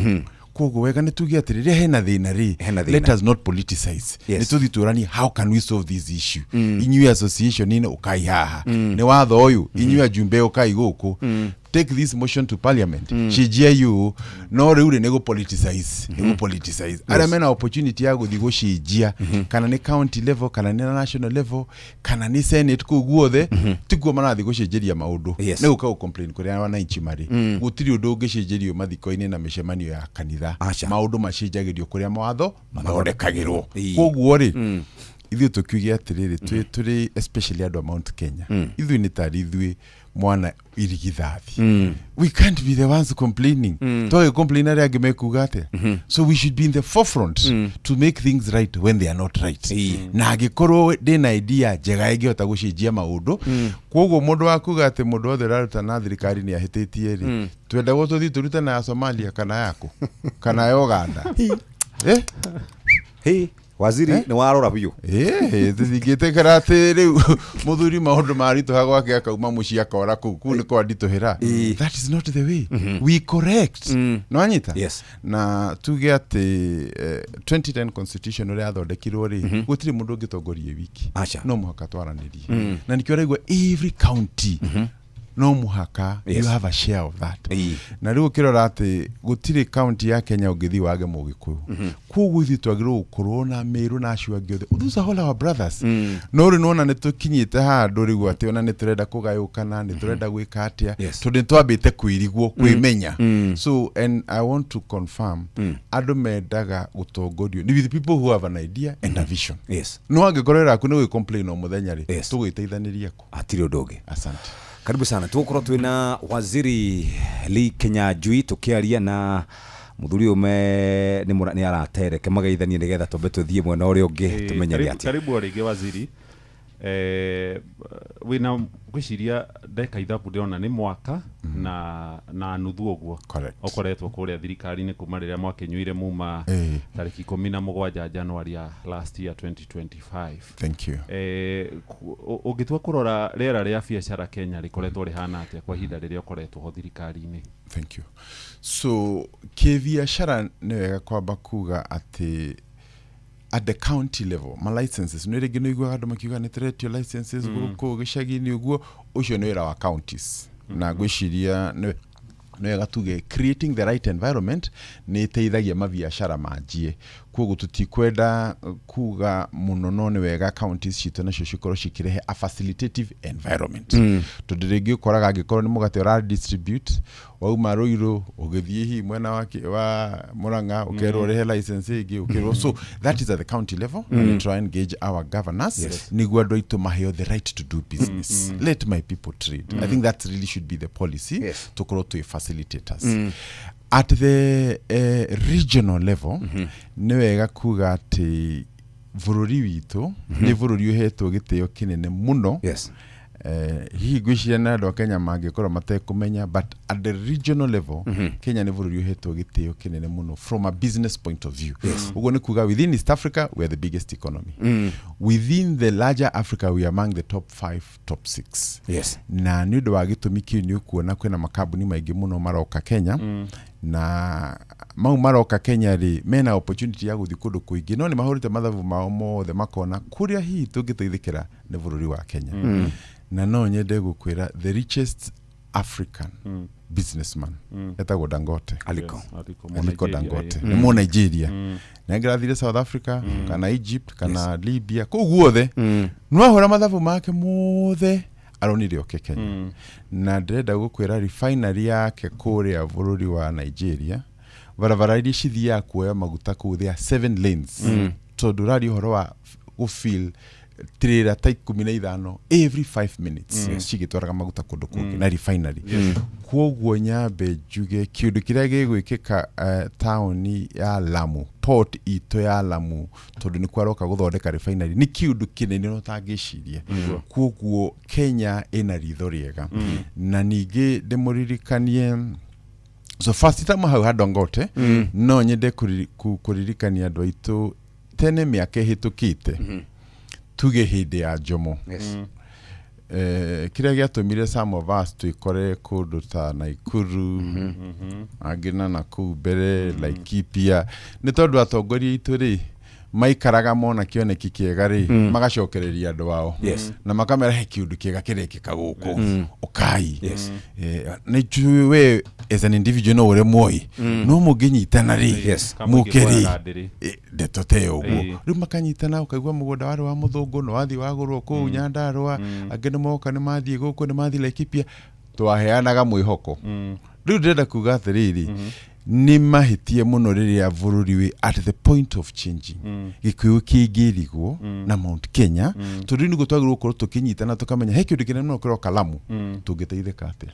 koguo wega ni tugia atiriri hena thina ri let us not politicize ni tuthiturani how can we solve this issue inyui association ine ukai haha ni watho uyu inyui ajumbe ukai guku take this motion to parliament shijia you no riure nego politicize ara mena opportunity ya guthi gucijia kana ni county level kana ni national level kana ni senate ku guothe tiguo marathi gucijiria maundu ne uka complain kuri wananchi mari gutiri undu ungicinjirio mathiko-ini na micemanio ya kanitha maundu macinjagirio kuria mawatho mathondekagirwo koguo ri ithu tukiugia atiriri turi especially adu Mount Kenya ithu ni tari ithu mwana irigithathi we can't be the ones complaining to complain ari agimekuga ate so we should be in the forefront to make things right when they are not right na agikorwo dena idea njega ingihota gucijia maundu kwogo mundu akuga ate mundu othe raruta na thirikari ni ahititie ri twenda gututhi turuta na Somalia kana yako kana ya Uganda waziri ni warora biyo thigite karate riu muthuri maundu maritu hagwake akauma muci akora ku ni kwa ndituhira that is not the way we correct no anyita na tuge ati 2010 constitution uri athondekirwo ri gutiri mundu ungitongorie wiki no muhaka twaranirie na nikio raigwa every county no muhaka you have a share of that na riu kirora ati gutiri county ya Kenya ugithi wage mugikuyu kugu ithi twagirwo gukorwo na Meru na Ashua giothe those are all our brothers no ri nona ni tukinyite handu riu ati ona ni turenda kugayukana ni turenda gwika atia tundi twambite kwirigwo kwimenya so and I want to confirm andu mendaga gutongorio ni with people who have an idea and a vision no angikorera ku ni complain o muthenya ri tugiteithanirie ku atiri ndungi asante. Karibu sana tukorwo twina waziri Lee Kinyanjui tukiaria na muthuri ume ni aratereke magaithanie nigetha tombe tuthie mwena uri ungi tumenyere ati karibu aringe waziri wina gwiciria ndeka ithabu ndiona ni mwaka na nuthu oguo okoretwo kuria thirikari-ini kuma riria mwakinyuire muma tariki 17 January ya last year 2025 thank you ugitua kurora rera ria biacara Kenya rikoretwo rihana atia kwa ihinda riria ukoretwo ho thirikari-ini thank you so kibiashara ni wega kwamba kuga ati at the county level my licenses no rege no igwa andu makiuga ni trade licenses guku gicagi-ini uguo ucio ni wira wa counties na gwiciria no gatuge creating the right environment ni teithagia mabiashara manjie kwogo tutikwenda kuga muno no ni wega counties citu nacio cikorwo cikirehe a facilitative environment tudirigi koraga angikorwo ni mugate ora distribute wauma Ruiru ugithie hi mwena wa Murang'a ukerwo rehe license igi ukerwo so that is at the county level we try and engage our governors niguo andu aitu maheo the right to do business let my people trade I think that really should be the policy to grow to facilitators at the regional level ni wega kuga ati bururi witu ni bururi uhetwo gitio kinene muno hihi gwiciria na andu a Kenya mangikorwo matekumenya but at the regional level Kenya ni bururi uhetwo gitio kinene muno from a business point of view ugo ni kuga within East Africa we are the biggest economy within the larger Africa we are among the top 5 top 6 na ni undu wa gitumi kiu ni ukuona kwena makambuni maingi muno maroka Kenya na mau maroka Kenya ri mena opportunity ya guthi kundu kuingi no ni mahurite mathabu mao mothe makona kuria hi tungiteithikira ni bururi wa Kenya na no nyende gukwira the richest African businessman etagwo Dangote Aliko Dangote ni mu Nigeria na ngrathire South Africa kana Egypt kana Libya kuguothe no ahora mathabu make mothe aronire oke Kenya na ndĩrenda gũkwĩra refinery yake kũrĩa bũrũri wa Nigeria barabara iria cithiaga kuoya maguta kũu there 7 lanes tondũ rari ũhoro wa gũfill trailer ta 15 every 5 minutes cigĩtwaraga maguta kũndũ kũngĩ na refinery kwoguo nyambe njuge kĩũndũ kĩrĩa gĩgwĩkĩka taũni ya Lamu port ito ya Lamu tondũ nĩ kwaroka gũthondeka refinery nĩ kĩũndũ kĩnene no tangĩciria kwoguo Kenya ĩna ritho rĩega na ningĩ ndĩmũririkanie so first time hau Hadongote no nyende kũririkania andũ aitũ tene mĩaka ĩhĩtũkĩte tuge hĩndĩ ya Jomo kĩrĩa gĩatũmire some of us twĩkore kũndũ ta Naikuru angĩ na kũu mbere Laikipia nĩ tondũ atongoria aitũ rĩ maikaraga mona kĩoneki kĩega rĩ magacokereria andũ ao na makamera he kĩũndũ kĩega kĩrekĩka gũkũ ukai na ithuĩ as an individual no ũrĩa muoĩ no mũngĩnyitana rĩ mũkĩrĩ ndeto te ũguo rĩu makanyitana ũkaigua mũgũnda warĩ wa mũthũngũ no wathi wagũrwo kũu Nyandarũa angĩ nĩ moka nĩ mathiĩ gũkũ nĩ mathiĩ Laikipia twaheanaga mwĩhoko rĩu ndĩrenda kuga atĩrĩrĩ nĩ mahĩtie mũno rĩrĩa bũrũri wĩ at the point of changing gĩkũyũ kĩngĩrigwo na Mount Kenya tondũ nĩ gũtwagĩrwo gũkorwo tũkĩnyitana tũkamenya he kĩũndũ kĩnene mũno kĩroka Lamu tũngĩteithĩka atĩa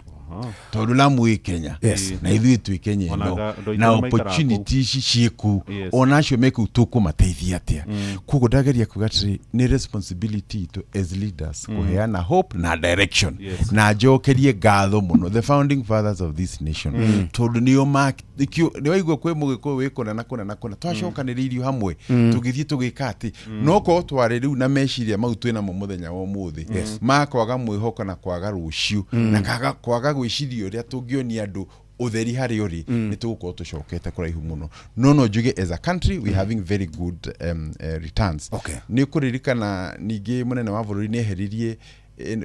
tondũ Lamu ĩ Kenya na ithuĩ twĩ Kenya ĩno na opportunities ciĩku ona acio me kũu tũkũmateithia atĩa kwoguo ndageria kuga atĩ nĩ responsibility to as leaders kũheana hope na direction na njokerie ngatho mũno the founding fathers of this nation tondũ nĩo nĩ waigua kwĩ mũgĩkũyũ wĩkona na kũna na kũna twacokanĩrĩirio hamwe tũgĩthiĩ tũgĩka atĩ no ko twarĩ rĩu na meciria mau twĩna mo mũthenya wa ũmũthĩ makwaga mwĩhoko na kwaga rũciũ na kwaga gwĩciria ũrĩa tũngĩonia andũ utheri hari uri ni tugukorwo tucokete kuraihu muno no njuge as a country we having very good returns ni kuririkana ningi munene wa bũrũri ni eheririe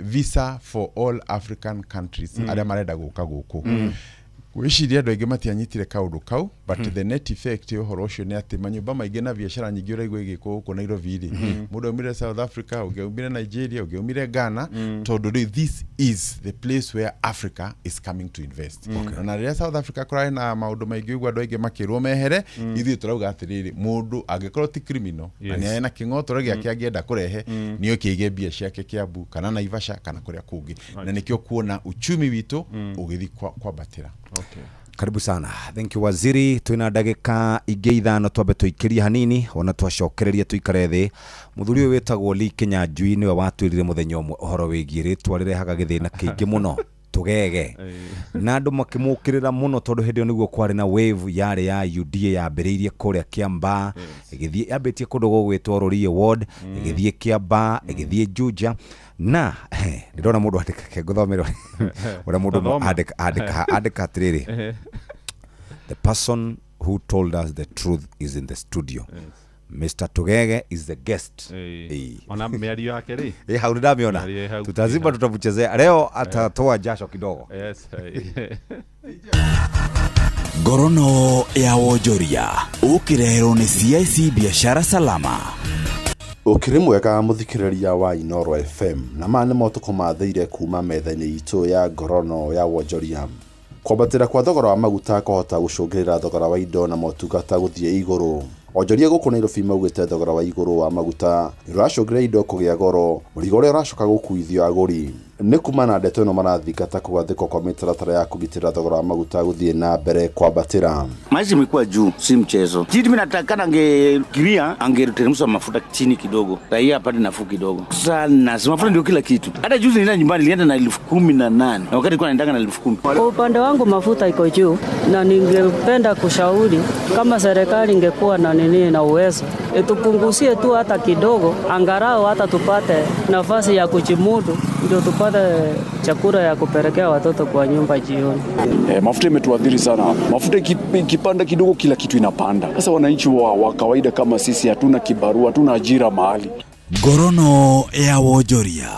visa for all African countries aria marenda guka guku gwiciria andũ aingĩ matianyitire kaũndũ kau but the net effect ũhoro ũcio nĩ atĩ manyũmba maingĩ na biacara nyingĩ ũraigua igĩkwo gũkũ Nairobi rĩ mũndũ aumire South Africa ũngĩaumire Nigeria ũngĩaumire Ghana tondũ this is the place where Africa is coming to invest na rĩrĩa South Africa kũrarĩ na maũndũ maingĩ ũguo andũ aingĩ makĩrwo mehere ithuĩ tũrauga atĩrĩrĩ mũndũ angĩkorwo ti criminal na nĩ ena kĩng'otoro gĩake angĩenda kũrehe nĩo kĩige mbia ciake Kiambu kana Naivasha kana kũrĩa kũngĩ na nĩkĩo kuona uchumi witũ ũgĩthi kwambatĩra. Karibu sana. Thank you waziri. Twina ndagika ingĩ ithano twambe tuikirie hanini ona twacokereria tuikare thĩ. Muthuri ũyũ wĩtagwo Lee Kinyanjui niwe watwĩrire mũthenya ũmwe ũhoro wĩgiĩ rĩtwa rĩrehaga gĩthĩna kĩingĩ mũno tugege na andũ makĩmũkĩrĩra mũno tondũ hĩndĩ ĩyo nĩguo kwarĩ na wave yarĩ ya UDA yambĩrĩirie kũrĩa Kiambaa ĩgĩthiĩ yambĩtie kũndũ gũgwĩtwo Rũriĩ ward ĩgĩthiĩ Kiambaa ĩgĩthiĩ Juja na ndĩrona mũndũ andĩka kengũthomero ũrĩa mũndũ andĩka atĩrĩrĩ the person who told us the truth is in the studio. Mr. Tugege is the guest. Ona miario yake ri. Hau ndamiona. Tutazima tutabuchezea. Leo atatoa jasho kidogo. Yes. Gorono ya Wonjoria. Ukirehero ni CIC biashara salama. Ukiri mwega muthikiriria wa Inoro FM na mane motuko matheire kuma metha-inĩ itu ya Gorono ya Wonjoria. Kwambatĩra kwa thogora wa maguta kũhota gũcũngĩrĩra thogora wa indo na motungata gũthiĩ igũrũ. Onjoria gũkũ Nairobi maugĩte thogora wa igũrũ wa maguta nĩũracũngĩrĩra indo kũgĩa goro, mũrigo ũrĩa ũracoka gũkuithio agũri. Nĩ kuma na ndeto ĩno marathingata kũgathĩkwo kwa mĩtaratara ya kũgitĩra thogora wa maguta gũthiĩ na mbere kwambatĩra. Maisha imekuwa juu, si mchezo. Mimi natakana angekiria angeteremsha mafuta chini kidogo. Raia apate nafuu kidogo. Sana, mafuta ndio kila kitu. Hata juzi nilienda nyumbani nilienda na 18,000 na wakati nilikuwa naendanga na 10,000. Kwa upande wangu mafuta iko juu na ningependa kushauri kama serikali ingekuwa na na uwezo itupunguzie tu hata kidogo, angarao hata tupate nafasi ya kujimudu, ndio tupate chakula ya kupelekea watoto kwa nyumba jioni. Mafuta imetuadhiri sana. Mafuta ikipanda kidogo kila kitu inapanda. Sasa wananchi wa kawaida kama sisi hatuna kibarua, hatuna ajira mahali. Gorono ya Wonjoria.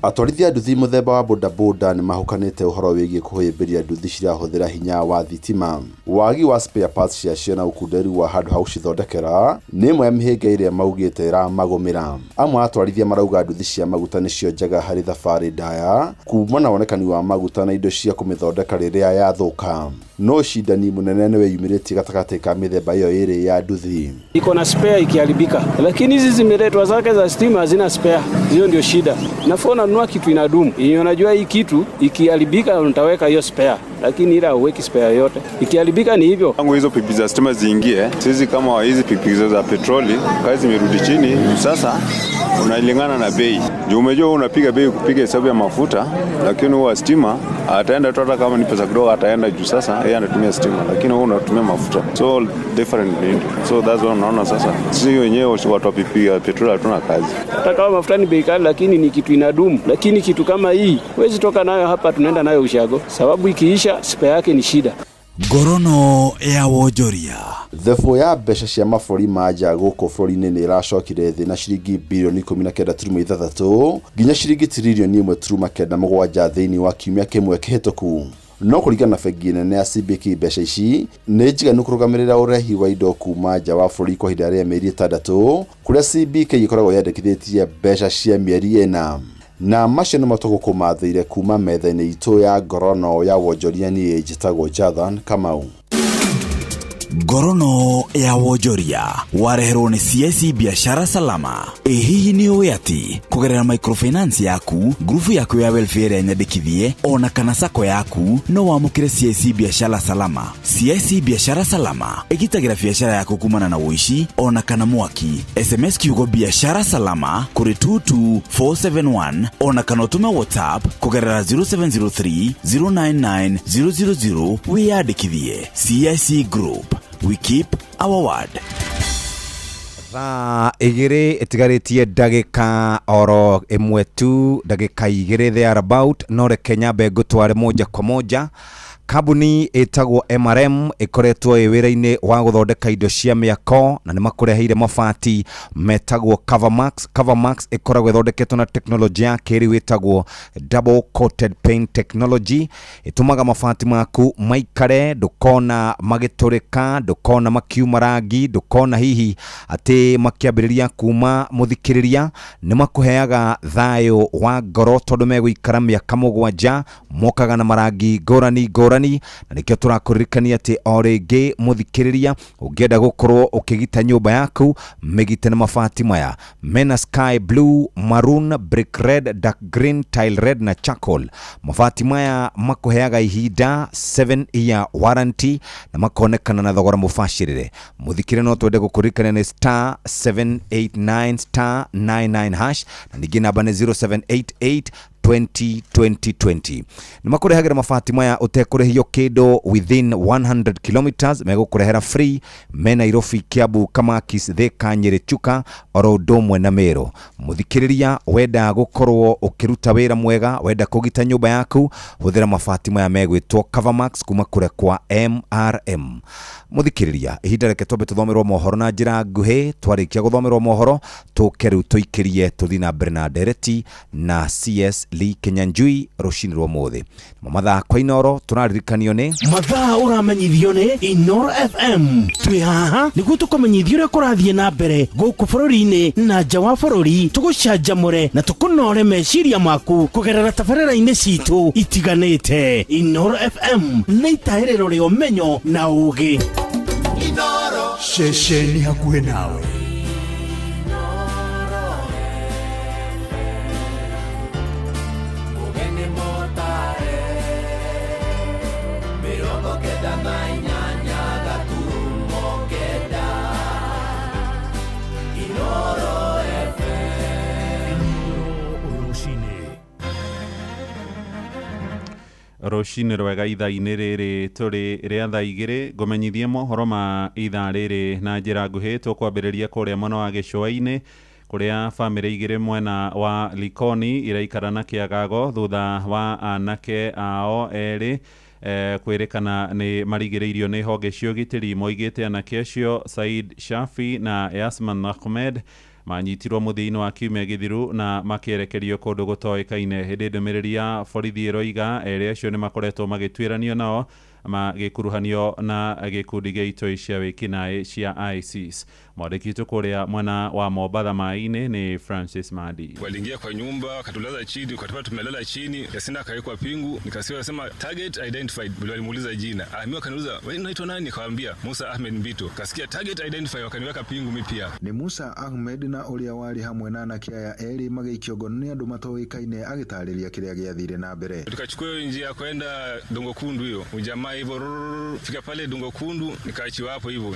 Atwarithia nduthi muthemba wa bodaboda ni mahukanite uhoro wigie kuhimbiria nduthi cirahuthira hinya wa thitima. Wagi wa spare parts ciacio na ukunderu wa handu hau cithondekera ni imwe ya mihinga iria maugite iramagumira. Amwe atwarithia marauga nduthi cia maguta nicio njega hari thabari ndaya kuma na wonekani wa maguta na indo cia kumithondeka riria yathuka. No shidani munene ni weyumiritie gatagati ka mithemba iyo iri ya nduthi. Iko na spare ikiharibika, lakini hizi zimeletwa zake za stima hazina spare. Hiyo ndio shida. Nafona nunua kitu inadumu. Unajua hii kitu ikiharibika utaweka hiyo spare, lakini ila uweki spare yote. Ikiharibika ni hivyo. Tangu hizo pipi za stima ziingie, sisi kama hizi pipi za petroli kazi zimerudi chini. Sasa unalingana na bei. Juu umejua unapiga bei kupiga hesabu ya mafuta, lakini huwa stima ataenda tu hata kama ni pesa kidogo ataenda juu. Sasa yeye anatumia stima, lakini wewe unatumia mafuta. So differently. So that's what unaona sasa. Sisi wenyewe watu wa pipi ya petroli hatuna kazi. Hata kama mafuta ni bei kali, lakini ni kitu inadumu. Lakini kitu kama hii huwezi toka nayo hapa tunaenda nayo ushago, sababu ikiisha spare yake ni shida. Ngorono ya wonjoria. Thefo ya mbeca cia mabũrũri ma nja gũkũ bũrũri-inĩ nĩ ĩracokire thĩ na ciringi bilioni 19.6 nginya ciringi tirilioni 1.97 thĩinĩ wa kiumia kĩmwe kĩhĩtũku. No kũringana na bengi nene ya CBK mbeca ici nĩ njiganu kũrũgamĩrĩra ũrehi wa indo kuma nja wa bũrũri kwa ihinda rĩa mĩeri 6 kũrĩa CBK ĩkoragwo yandĩkithĩtie mbeca cia mĩeri 4. Na macio nĩ matũgũkũmathĩire kuma metha-inĩ itũ ya ngorono ya wonjoria niĩ njĩtagwo Jathan Kamau. Ngorono ya wonjoria wareherwo ni CIC Biashara Salama. Hihi ni ũĩ ati kugerera microfinance yaku, grupu yaku ya welfare ya nyandĩkithie ona kana sako yaku no wamũkĩre CIC Biashara Salama. CIC Biashara Salama ĩgitagĩra biashara yaku kumana na ũici ona kana mwaki. SMS kiugo Biashara Salama kuri 22471 ona kana ũtũme WhatsApp kugerera 0703 099 000 wĩyandĩkithie. CIC Group, we keep our word. Thaa igiri itigarĩtie ndagĩka oro ĩmwe tu, ndagĩka igiri there about. No reke nyambe ngũtware moja kwa moja. Kabuni ĩtagwo MRM ĩkoretwo wĩra-inĩ wa gũthondeka indo cia mĩako na nĩ makũreheire mabati metagwo Covermax. Covermax ĩkoragwo ĩthondeketwo na teknolojĩ ya kĩrĩu ĩtagwo double coated paint technology. Ĩtũmaga mabati maku maikare, ndũkona magĩtũrĩka, ndũkona makiuma rangi, ndũkona hihi atĩ makĩambĩrĩria kuma mũthikĩrĩria. Nĩ makũheaga thayũ wa ngoro tondũ megũikara mĩaka 7 mokaga na marangi ngũrani ngũrani. Na nikio turakuririkania ati o rĩngĩ mũthikĩrĩria ũngĩenda gũkorwo ũkĩgita nyũmba yaku mĩgite na mabati maya mena sky blue, maroon, brick red, dark green, tile red na charcoal. Mabati maya makũheaga ihinda 7 year warranty na makonekana na thogora mũbacĩrĩre. Mũthikĩrĩria no twende gũkũririkania ni *789 *99 hash na ningĩ namba ni 0788 2020. Nĩ makũrehagĩra mabati maya ũtekũrĩhio kĩndũ within 100 kilometers. Megũkũrehera free me Nairobi, Kiambu, Kamakis, Thika, Nyeri, Chuka oro ũndũ ũmwe na Meru. Mũthikĩrĩria wenda gũkorwo ũkĩruta wĩra mwega, wenda kũgita nyũmba yaku, hũthĩra mabati maya megwĩtwo Covermax kuma kũrĩa kwa MRM. Mũthikĩrĩria ihinda reke twambe tũthomerwo mohoro na njĩra nguhĩ. Twarĩkia gũthomerwo mohoro tũke rĩu tũikĩrie tũthiĩ na mbere na ndereti na CS Lee Kenyanjui rũcinĩ rwa ũmũthĩ. Mathaa kwa Inoro tũraririkanio nĩ mathaa ũramenyithio nĩ Inoro FM. Twĩ haha nĩguo tũkũmenyithio ũrĩa kũrathiĩ na mbere gũkũ bũrũri-inĩ na nja wa bũrũri, tũgũcanjamũre na tũkũnore meciria maku kũgerera tabarĩra-inĩ citũ itiganĩte. Inoro FM nĩ itaĩrĩro rĩa ũmenyo na ũũgĩ. Inoro ceceni hakuhĩ nawe. Rũcinĩ rwega ithaa-inĩ rĩrĩ tũrĩ rĩa thaa igĩrĩ ngũmenyithie mohoro ma ithaa rĩrĩ na njĩra nguhĩ. Tũkwambĩrĩria kũrĩa mwena wa gĩcũa-inĩ kũrĩa bamĩrĩ igĩrĩ mwena wa Likoni iraikara na kĩagago thutha wa anake ao erĩ kwĩrĩkana nĩ marigĩrĩirio nĩ honge cia ũgitĩri. Moigĩte anake acio Said Shafi na Yasman Ahmed manyitirwo muthia-inĩ wa kiumia githiru na makierekerio kundu gutoĩkaine. Hĩndĩ ndũmĩrĩri ya borithi ĩroiga erĩ acio nĩ makoretwo magĩtuĩranio nao magĩkuruhanio na gĩkundi gĩa itoi cia wĩkinaĩ cia ISIS. Mwandĩki witũ kũrĩa mwena wa Mombatha Maĩ-inĩ ni Francis Madi. Waliingia kwa nyumba wakatulaza chini, kwa tumelala chini, Yasinda akawekwa pingu, nikasiwa sema target identified, bila walimuuliza jina. Mimi wakaniuliza wewe unaitwa nani? Nikamwambia Musa Ahmed Mbito. Kasikia target identified, wakaniweka pingu mimi pia. Ni Musa Ahmed na uria wari hamwe na anakia eri magĩikio ngono nĩ andũ matoĩkaine agĩtarĩria kĩrĩa gĩathire na mbere. Tukachukua njia ya kwenda Dongo Kundu hiyo. Ujamaa hivyo fika pale Dongo Kundu, nikaachiwa hapo hivyo.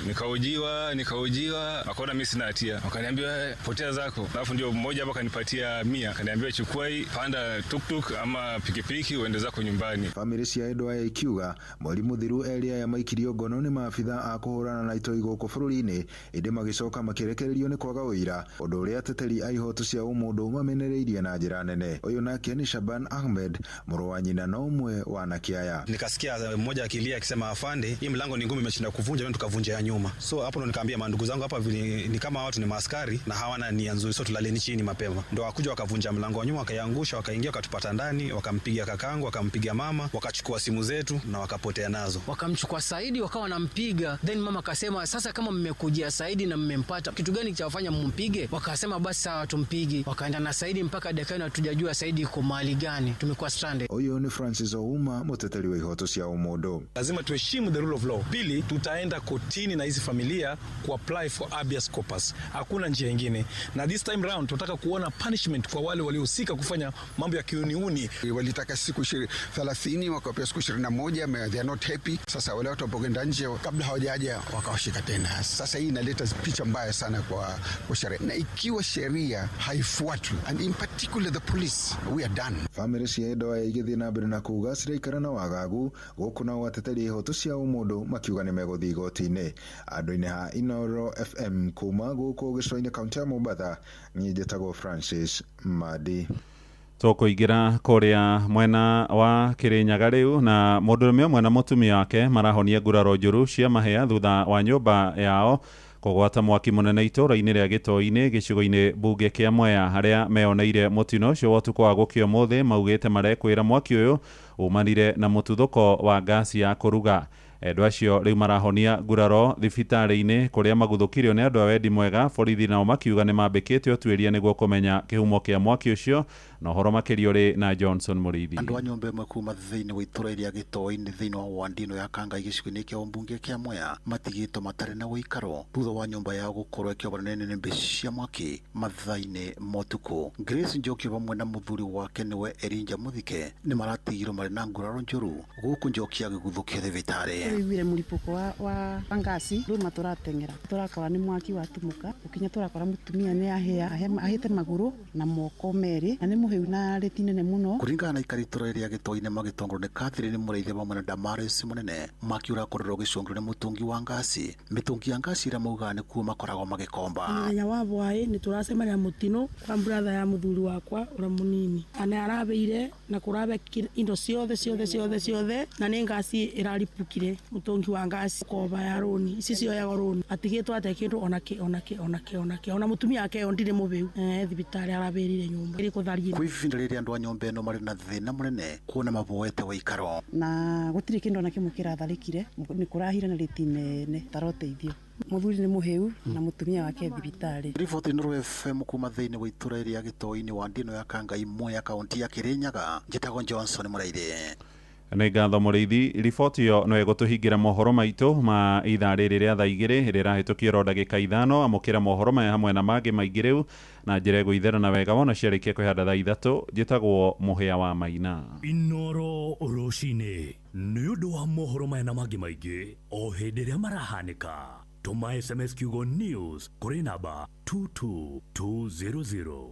Nikaojiwa, akaona mimi sina hatia. Wakaniambia potea zako. Alafu ndio mmoja hapa kanipatia 100, akaniambia chukua hii, panda tuktuk ama pikipiki uende zako nyumbani. Family cia Edwa ikiuga mweri muthiru eria ya maikirio ngono ni maabitha a kuhurana na itoi gũkũ bũrũri-inĩ ĩndĩ magicoka makĩrekererio nĩ kwaga ũira, ũndũ ũrĩa ateteri a ihoto cia ũmũndũ mamenereirie na njĩra nene. Ũyũ nake ni Shaban Ahmed, mũrũ wa nyina na ũmwe wa anake aya. Nikasikia mmoja akilia akisema afande, hii mlango ni ngumu imeshinda kuvunja, ndio tukavunja ya nyuma. So hapo ndo nikaambia mandugu zangu hapa ni kama watu ni maaskari na hawana nia nzuri, so tulaleni chini mapema. Ndio wakuja wakavunja mlango wa nyuma, wakaiangusha, wakaingia, wakatupata ndani, wakampiga kakangu, wakampiga mama, wakachukua simu zetu na wakapotea nazo. Wakamchukua Saidi wakawa wanampiga. Then mama akasema sasa kama mmekujia Saidi na mmempata, kitu gani kitawafanya mumpige? Wakasema basi sawa tumpige. Wakaenda na Saidi mpaka dakika na hatujajua Saidi yuko mahali gani. Tumekuwa stranded. Huyo ni Francis Ouma, muteteri wa ihoto cia ũmũndũ. Lazima tuheshimu the rule of law. Pili, tutaenda kotini na hizi familia ku apply for habeas corpus. Hakuna njia nyingine. Na this time round tunataka kuona punishment kwa wale waliohusika kufanya mambo ya kiuniuni. Walitaka siku 30 wakapewa siku 21, they are not happy. Sasa wale watu wapokwenda nje kabla hawajaja wakawashika tena. Sasa hii inaleta picha mbaya sana kwa sheria. Na ikiwa sheria haifuatwi, and in particular the police, we are done. Family cia Edwa igithii na mbere na kuuga ciraikara na wagagu gũkũ na wateteri ihoto cia ũmũndũ makiuga nĩ megũthiĩ igoti-inĩ. Andũ-inĩ ha Inoro FM kuma gũkũ gĩcũa-inĩ kaunti ya Mombatha, niĩ njĩtagwo Francis Madi. Tũkũingĩra kũrĩa mwena wa Kĩrĩnyaga rĩu na mũndũrũme ũmwe na mũtumia wake marahonia nguraro njũru cia mahĩa thutha wa nyũmba yao kũgwata mwaki mũnene itũũra-inĩ rĩa Gĩtoi-inĩ gĩcigo-inĩ mbunge kĩa Mwea, harĩa meyoneire mũtino ũcio wa ũtukũ wa gũkĩa ũmũthĩ. Maugĩte marekwĩra mwaki ũyũ umanire na mũtuthũko wa ngasi ya kũruga. Andũ acio rĩu marahonia nguraro thibitarĩ-inĩ kũrĩa maguthũkirio nĩ andũ a wendi mwega. Borithi nao makiuga nĩ mambĩkĩte ũtuĩria nĩguo kũmenya kĩhumo kĩa mwaki ũcio, na ũhoro makĩria ũrĩ na Johnson Mũrĩithi. Andũ a nyũmba ĩmwe kuma thĩinĩ wa itũũra rĩa Gĩtoi-inĩ thĩinĩ wa wandi-inĩ ya Kangai gĩcigo-inĩ kĩa ũmbunge kĩa Mwea matigĩtwo matarĩ na ũikaro thutha wa nyũmba yao gũkorwo ĩkĩobana nĩ mbĩ cia mwaki mathaa-inĩ ma ũtukũ. Grace Njoki hamwe na mũthuri wake nĩwe Erinja Mũthike nĩ maratigirwo marĩ na nguraro njũru gũkũ Njoki agĩguthũkio thibitarĩ. Wire mulipuko wa ngasi rĩu maturateng'era turakora nĩ mwaki watumuka ukinya turakora mutumia nĩ ahĩte magũrũ na moko merĩ na nĩ mũhĩu na rĩti nene mũno. Kũringana na ikari itũũra rĩa Gĩtoi-inĩ magĩtongorwo nĩ Catherine Mũrĩithia hamwe na Damaris Mũnene makiura kũrorwo gĩcũngĩrĩrio nĩ mũtũngi wa ngasi. Mĩtũngi ya ngasi ĩrĩa maugaga nĩkuo makoragwo magĩkomba. Mũthenya wa hwaĩ nĩ tũracemania mũtino kwa brother ya mũthuri wakwa ũrĩa mũnini ana arabeire na kũrabe indo ciothe na nĩ ngasi ĩraripukire mutongi wa ngasi koba ya roni ici cio ya roni atigĩtwo atekindu ona mutumia wake ndire mũbĩu thibitarĩ arabĩrire nyũmba ĩrĩ kũtharia. Kwĩbinda rĩrĩa andũ a nyũmba ĩno marĩ na thĩna mũnene kuona maboete ũikaro na gũtirĩ kĩndũ ona kĩmwe kĩratharĩkire nĩ kũrahira na rĩti nene taroteithio. Mũthuri nĩ mũhĩu na mutumia wake thibitarĩ. Riboti Inoro FM kuma thĩinĩ wa itũũra rĩa Gĩtoi-inĩ wandi-ĩno ya Kangai Mwea kaunti ya Kĩrĩnyaga, njĩtagwo Johnson Mũrĩithi. Nĩ ngatho Mũrĩithi. Riboti ĩyo no ĩgũtũhingĩra mohoro maitũ ma ithaa rĩrĩ rĩa thaa igĩrĩ rĩrahĩtũkio ro ndagĩka ithano. Amũkĩra mohoro maya hamwe na mangĩ maingĩ rĩu na njĩra ĩgũitherana wega wona ciarĩkia kwĩhanda thaa ithatũ. Njĩtagwo Mũhĩa wa Maina. Inoro rũcinĩ nĩ ũndũ wa mohoro maya na mangĩ maingĩ o hĩndĩ ĩrĩa marahanĩka. Tũma SMS kiugo news kũrĩ namba 22200.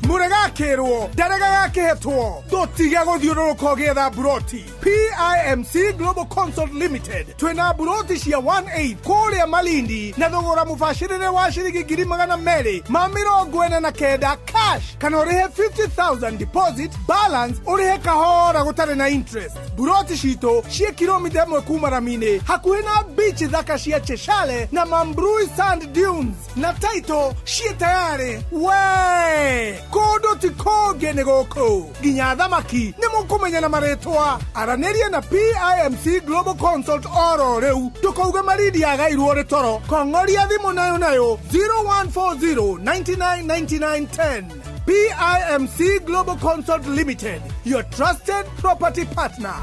Murega yakirwo ndarega yakihetwo dotiga guthiururuka ugietha buroti. PIMC Global Consult Limited twina buroti cia 1/8 kuria Malindi na thogora mubashirire wa ciringi 249 cash kana urihe 50,000 deposit balance urihe kahora gutari na interest. Buroti cito cia kilomita 1 kuma Ramine hakuhi na beach thaka cia Cheshale na Mambrui Sand Dunes na title cia tayari we kodo tikoge negoko ginya thamaki nimukumenya na maretwa araneria na PIMC Global Consult oro reu tukauga maridi agairwo ritoro kongoria thimu nayo 0140 999910. PIMC Global Consult Limited, your trusted property partner.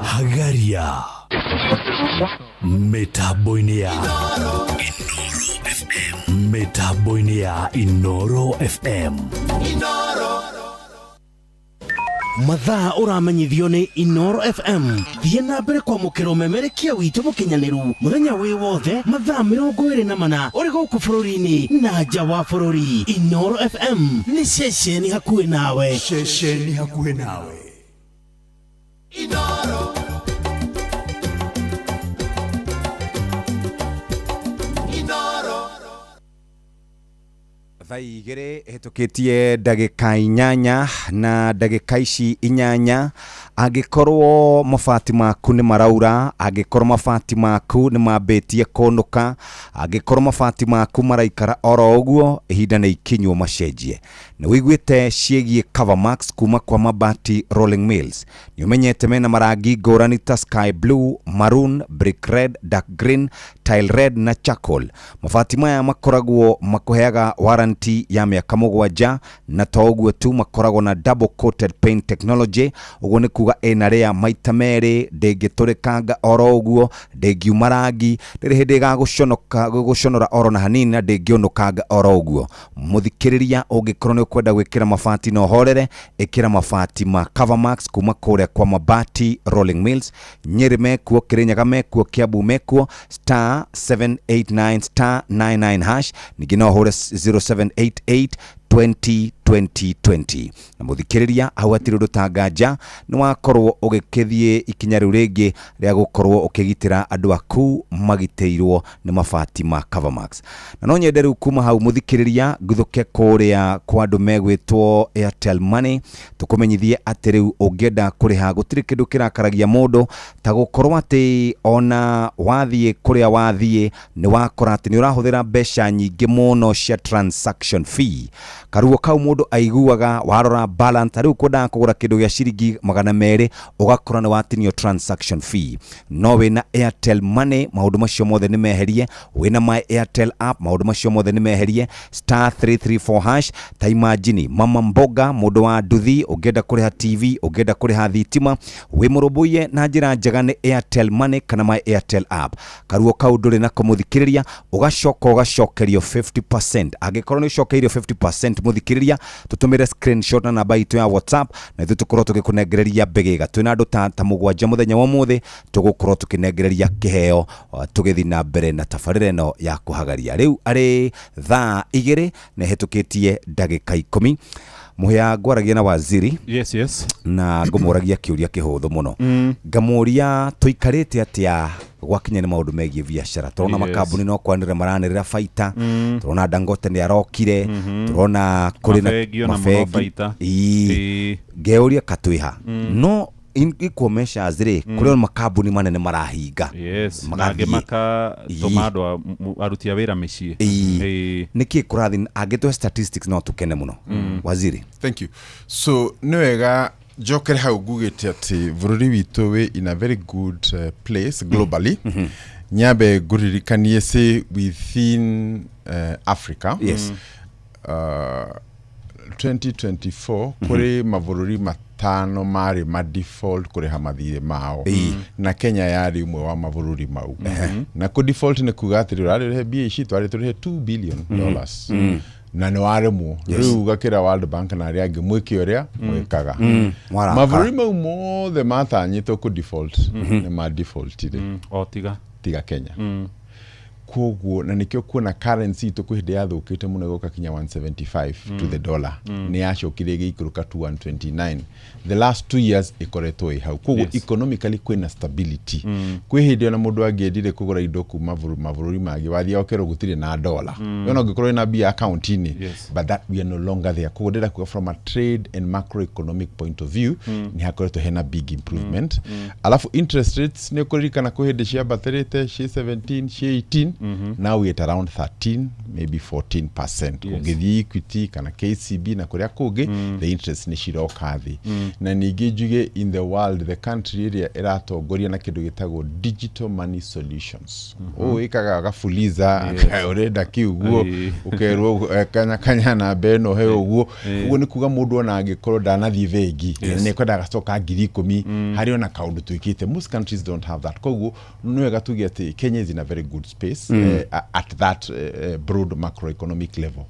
Hagaria Metaboinea Metaboinea Inoro FM mathaa uramenyithio ni Inoro FM thie na mbere kwa mukiro memerekia witu mukinyaniru muthenya wi wothe mathaa 24 uri guku bururi-ini na nja wa bururi. Inoro FM ni ceceni hakuhi nawe, ceceni hakuhi nawe. Inoro thaa igĩrĩ hĩtũkĩtie ndagĩka 8 na ndagĩka ici 8 angĩkorwo mabati maku nĩ maraura, angĩkorwo mabati maku nĩ mambĩtie kũnũka, angĩkorwo mabati maku maraikara oro ũguo, ihinda nĩ ikinywo macenjie. Nĩ wĩiguĩte ciĩgiĩ Covermax kuma kwa Mabati Rolling Mills. Nĩ ũmenyete mena marangi ngũrani ta sky blue, maroon, brick red, dark green, tile red na charcoal. Mabati maya makoragwo makũheaga warranty ya mĩaka 7 na to ũguo tu makoragwo na double coated paint technology. Ũguo nĩ kuga ena rea maita merĩ, ndĩngĩtũrĩkanga oro ũguo, ndĩngiuma rangi, ndĩrĩ hĩndĩ gũconora oro na hanini na ndĩngĩũnũkanga oro ũguo. Mũthikĩrĩria ũngĩkorwo nĩ ũkwenda gwĩkĩra mabati na ũhorere, ĩkĩra mabati ma Covermax kuma kũrĩa kwa Mabati Rolling Mills. Nyĩrĩ mekuo, Kĩrĩnyaga mekuo, Kiambu mekuo, *789*99#. Ningĩ no ũhũre 0788 2020. Na mũthikĩrĩria hau hatirĩ ũndũ ta nganja, nĩ wakorwo ũgĩkĩthiĩ ikinya rĩu rĩngĩ rĩa gũkorwo ũkĩgitĩra andũ aku magitĩirwo nĩ mabati ma Covermax. Na no nyende rĩu kuma hau mũthikĩrĩria nguthũke kũrĩa kwa andũ megwĩtwo Airtel Money, tũkũmenyithie atĩ rĩu ũngĩenda kũrĩha gũtirĩ kĩndũ kĩrakaragia mũndũ ta gũkorwo atĩ ona wathiĩ kũrĩa wathiĩ nĩ wakora atĩ nĩ ũrahũthĩra mbeca nyingĩ mũno cia transaction fee. Karuo kau mũndũ aiguaga warora balance rĩu kwendaga kũgũra kĩndũ gĩa ciringi 200 ũgakora nĩ watinio transaction fee. No wĩna Airtel Money maũndũ macio mothe nĩ meherie, wĩna My Airtel app maũndũ macio mothe nĩ meherie. *334# ta imagine mama mboga mũndũ wa nduthi ũngĩenda kũrĩha TV, ũngĩenda kũrĩha thitima, wĩ mũrũmbũiye na njĩra njega nĩ Airtel Money kana My Airtel app. Karuo kau ndũrĩ nako mũthikĩrĩria, ũgacokerio 50%. Angĩkorwo nĩ ũcokeirio 50% mũthikĩrĩria, tũtũmĩre screenshot na namba itũ ya WhatsApp na ithuĩ tũkorwo tũgĩkũnengereria mbegega. Twĩna andũ ta 7 mũthenya wa ũmũthĩ tũgũkorwo tũkĩnengereria kĩheo tũgĩthiĩ na mbere na tabarĩra ĩno ya kũhagaria. Rĩu arĩ thaa 2 na hĩtũkĩtie ndagĩka 10 muhya gwaragia na waziri. Yes. Na ngũmũragia kĩũria kĩhũthũ mũno. Ngamũria tũikarĩte atĩa gwakinya nĩ maũndũ megiĩ biacara. Tũrona makambuni no kwanĩrĩra maranĩrĩra baita, tũrona Dangote nĩ arokire, tũrona kũrĩ na mabegi. Ngeuria katwĩha no ikuo measures rĩ kũrĩ makambuni manene marahinga. Yes, nangĩ makatũma andũ aruti a wĩra mĩciĩ. Nĩkĩ kũrathi angĩtũhe statistics no tũkene mũno. Waziri. Thank you. So nĩ wega njokere hau ngugĩte atĩ bũrũri witũ wĩ in a very good place globally. Nyambe ngũririkanie sĩ within Africa. Yes. 2024 kũrĩ mabũrũri matano marĩ ma default kũrĩha mathirĩ mao, na Kenya yarĩ ũmwe wa mabũrũri mau. Na ku default nĩ kuga atĩ rĩrarĩhe mbia ici twarĩ tũrĩhe $2 billion na nĩ waremwo rĩu gakĩra World Bank na arĩa angĩ mwĩke ũrĩa mwĩkaga. Mabũrũri mau mothe matanyĩtwo ku default nĩ ma default o tiga Kenya. koguo na nikio kuona currency to kuhinde yathukite muno goka kinya 175 to the dollar ni yacokire gikuruka to 129 the last 2 years ikoretwo hau koguo economically kwina stability kwihinde na mundu angiendire kugura indo kuma mavururi magi wathia okero gutire na dollar yona ngikorwo na bia account ini but that we are no longer there koguo ndira kuga from a trade and macroeconomic point of view ni hakoretwo hena big improvement alafu interest rates ni kuririkana kuhinde cia batherete cia 17 cia 18 now we at around 13 maybe 14% ungithi Equity kana KCB na kuria kungi the interest ni ciroka thi na ningi njuge in the world the country area iratongoria na kindu gitagwo digital money solutions ikaga gafuliza urenda kiuguo ukerwo kanya na beno he uguo uguo ni kuga mundu ona angikorwo ndanathi vengi ni kwenda gacoka 10,000 hari ona kaundu twikite most countries don't have that koguo no wega tuge ati Kenya is in a very good space at that broad macroeconomic level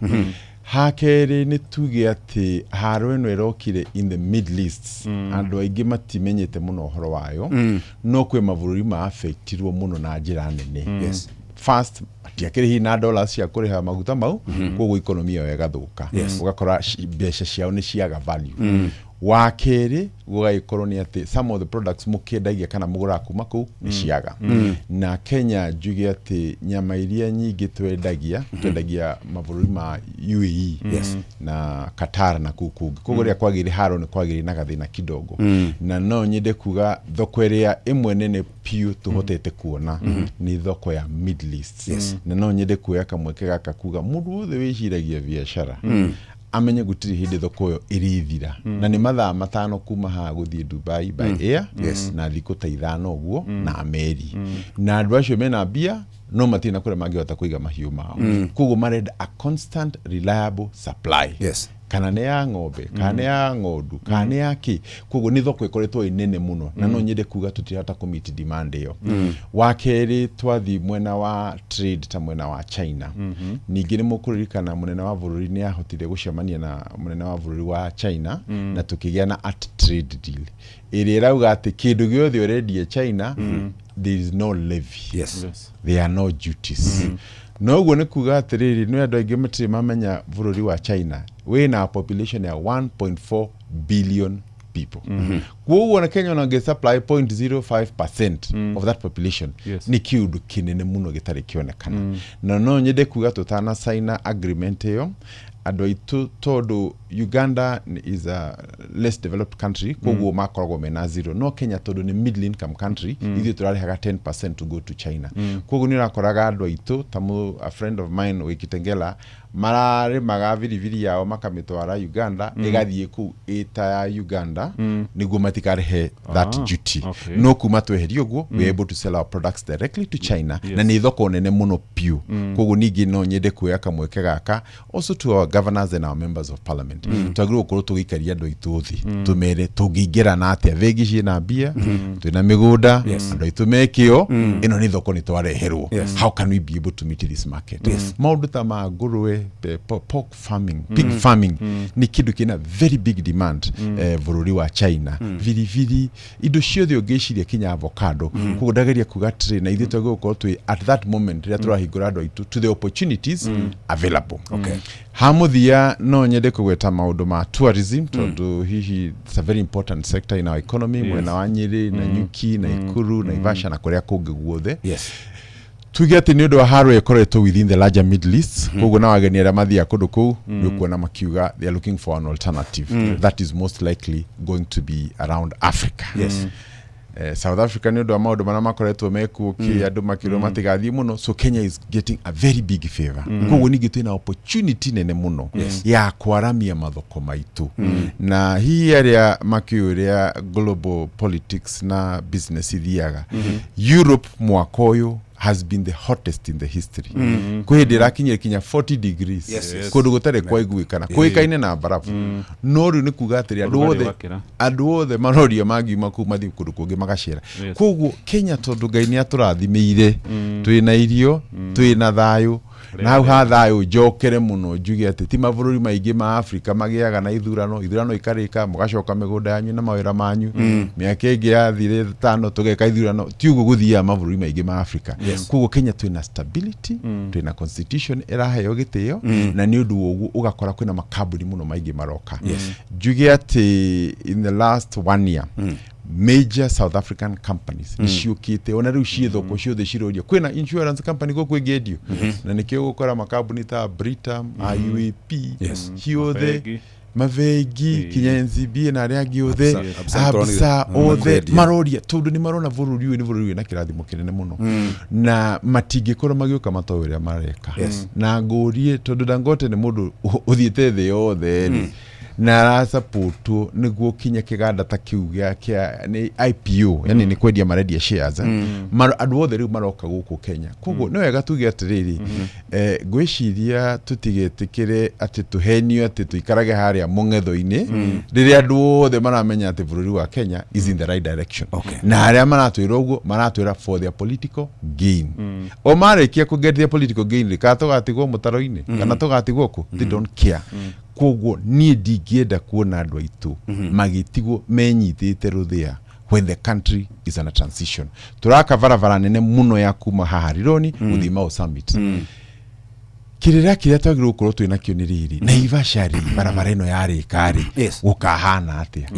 hakere ni tuge ati haro eno erokire in the Middle East andu aingi matimenyete muno horo wayo no kwe mavururi ma affectirwo muno na njira nene first atiakire hi na dollars cia kuriha maguta mau koguo economy yo yagathuka ugakora mbeca ciao ni ciaga value wakere gugaikorwo ni ati some of the products mukiendagia kana mugura kuma ku ni ciaga na Kenya njuge ati nyama iria nyingi twendagia mavururi ma UAE na Qatar na kukungi kuguria kwagiri haro ni kwagiri na gathina kidogo na no nyende kuga thoko iria imwe nene piu tuhotete kuona ni thoko ya Middle East na no nyende kuya kamweke gaka kuga mundu wothe wiciragia biashara amenye gutiri hindi thoko yo irithira na ni mathaa matano kuma ha guthie Dubai by air na thiko ta 5 uguo na meri na andu acio mena bia no matina kure mangihota kuiga mahiu mao koguo marenda a constant reliable supply kana ne ya ng'ombe kana ya ng'ondu kana ya ki koguo ni thoko ikoretwo inene muno na no nyende kuga tutirata ku meet demand iyo wakeri twathi mwena wa trade ta mwena wa China ningi ni mukuririkana munene wa bururi ni ahotire gucemania na munene wa bururi wa China na tukigia na at trade deal iri rauga ati kindu giothe already China there is no levy there are no duties no uguo ni kuga atiriri no andu aingi matiri mamenya bururi wa China we na population ya 1.4 billion people kuo na Kenya na supply 0.05% of that population ni kiudu kinene muno gitari kionekana na no nyende kuga tutana sign agreement yo ando itu todo Uganda is a less developed country koguo makoragwo mena zero no Kenya todo ni middle income country ithi turari haga 10% to go to China koguo ni rakoraga ando itu tamu a friend of mine wikitengela marare magaviriviri yao makamitwara Uganda igathie ku eta ya Uganda niguo matikarehe that duty no kuma tweherio guo we able to sell our products directly to China na ni thoko nene muno piu koguo ningi no nyende kuya kamweke gaka also to our governors and our members of parliament twagirwo kuruto tugikaria ndo ituthi tumere tugingira na atia vegi na bia twina migunda ndo itumekio ino ni thoko ni twareherwo how can we be able to meet this market maundu ta magurwe pork farming pig farming ni kidu kina very big demand bururi wa China vili indo ciothe ungeciria kinya avocado kugodageria kugatire na ithito goko twi at that moment ria turahingurado itu to the opportunities available hamuthia no nyende kugweta maundu ma tourism tondu hihi it's a very important sector in our economy mwena wa Nyeri na Nyuki na Ikuru na Ivasha na kuria kungi guothe tugete ni ndo haro ekoretwo within the larger Middle East koguo na wageni ara mathia kundu ku ni kuona makiuga they are looking for an alternative that is most likely going to be around Africa South Africa ni ndo maundu mana makoretwo meku ki andu makiro matigathi muno so Kenya is getting a very big favor koguo ni gitu na opportunity nene muno ya kwaramia mathoko maitu na hii area makiuria global politics na business ithiaga Europe mwaka uyu has been the hottest in the history kwendera kinya 40 degrees kundu gutare kwa iguikana kuikaine na barafu no ru ni kuga atiri andu othe maroria magi makuma thi kundu kungi magacira koguo Kenya tondu Ngai ni aturathimire twina irio twina thayu na hau hathayo njokere muno njuge ati ti mabũrũri maingĩ ma Afrika magiaga na ithurano ikarĩka mũgacoka mĩgũnda yanyu na mawĩra manyu mĩaka ĩngĩ yathire 5 tũgeka ithurano ti ũguo gũthiaga mabũrũri maingĩ ma Afrika koguo Kenya twĩna stability twĩna constitution ĩraheo gĩtĩo na nĩ ũndũ ũguo ũgakora kwĩna makambuni muno maingĩ maroka njuge ati in the last 1 year major South African companies ciukite ona riu ciithoko ciothe ciroria kwina insurance company go kwengedio na nikio gukora makambuni ta Britam IUP ciothe mavegi kinyenzi na aria giothe absa othe maroria tondu ni marona vururi na kirathimo kinene muno na matingikora magioka matoweria mareka na ngorie tondu Dangote ni mundu uthiete thi yothe na rasa putu niguo kinya kiganda ta kiu kia ni IPO yani ni kwendia maredia shares andu othe riu maroka guku Kenya koguo no wega tuge atiriri gwiciria tutigetikire ati tuhenio ati tuikarage haria mung'etho-ini riria andu othe maramenya ati bururi wa Kenya is in the right direction na haria maratwira uguo maratwira for their political gain o marekia ku get their political gain rikatogatigwo mutaro-ini kana togatigwo ku they don't care koguo nie ndingĩenda kuona andũ aitũ magitigwo menyitĩte ruthia when the country is on a transition turaka varavara nene muno ya kuma haha Rironi guthii Mau Summit kirira kiria twagirwo gukorwo twina kio ni riri na ivashari varavara ino yarikari gukahana atia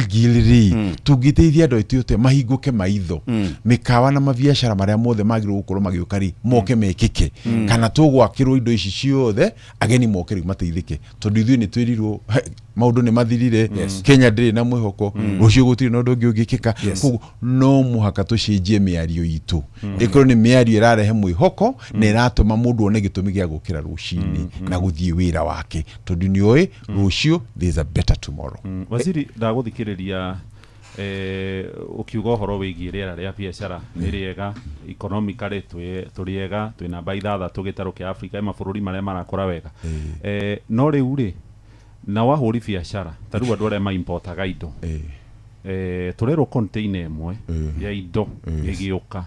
gilri tugiteithia andũ aitũ yote mahinguke maitho mikawa na mabiashara maria mothe magirwo gukorwo magiukari moke mekike kana tugwakirwo indo ici ciothe ageni moke riu mateithike tondu ithuĩ ni twirirwo maundu ni mathirire Kenya ndiri na mwihoko rucio gutiri no ndongi ungikika koguo no muhaka tucenjie miario itu ikoro ni miario irarehe mwihoko na iratuma mundu one gitumi gia gukira rucini na guthie wira wake tondu ni oi rucio there is a better tomorrow waziri ndaguthikiriria ukiuga horo wigie riera ria biashara ni riega economically turiega twina baitha tugitaro kia Africa mabũrũri maria marakora wega no riu ri na wahuri biashara taru andu aria ma importaga indo turero container imwe ya indo igiuka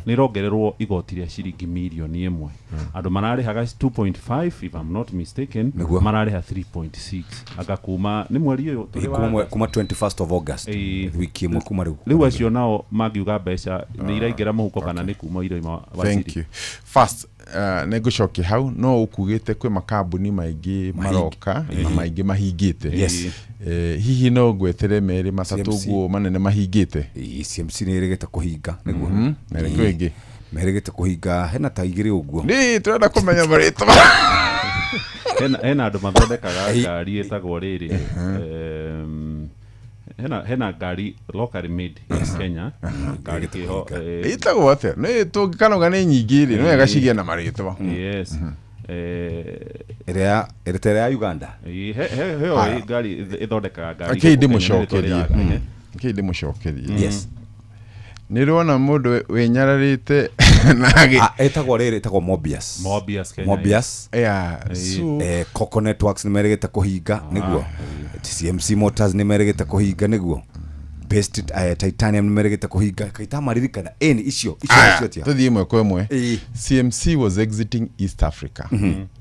ni rongererwo igoti ria ciringi milioni 1 andu mararihaga 2.5 if I'm not mistaken marariha 3.6 agakuma ni mweri uyu kuma 21st of August wiki imwe kuma riu acio nao magiuga mbeca ni iraingira muhuko kana ni kuma iro waziri. Thank you. First negocoki hau no ukugite kwe makambuni maingi maroka na maingi mahingite hihi no gwetere meri matatu guo manene mahingite CMC ni irigite kuhinga niguo na kwingi merigite kuhinga hena taigiri uguo ni turenda kumenya marito hena andu mathondekaga ngari etagwo riri hena ngari locally made in Kenya ngari kiho itagwo atia ni tungikanoga ni nyingi ri no yagacigia na marito eritrea ya Uganda heo ngari ithondekaga ngari kindi mucokerie nirona mundu winyararite nagi etagwo riri etagwo Mobius so Coconut Works nimerigite kuhinga niguo CMC Motors nimerigite kuhinga niguo Best Titanium nimerigite kuhinga kaita maririkana eni icio tia tuthie imwe kwa imwe CMC was exiting East Africa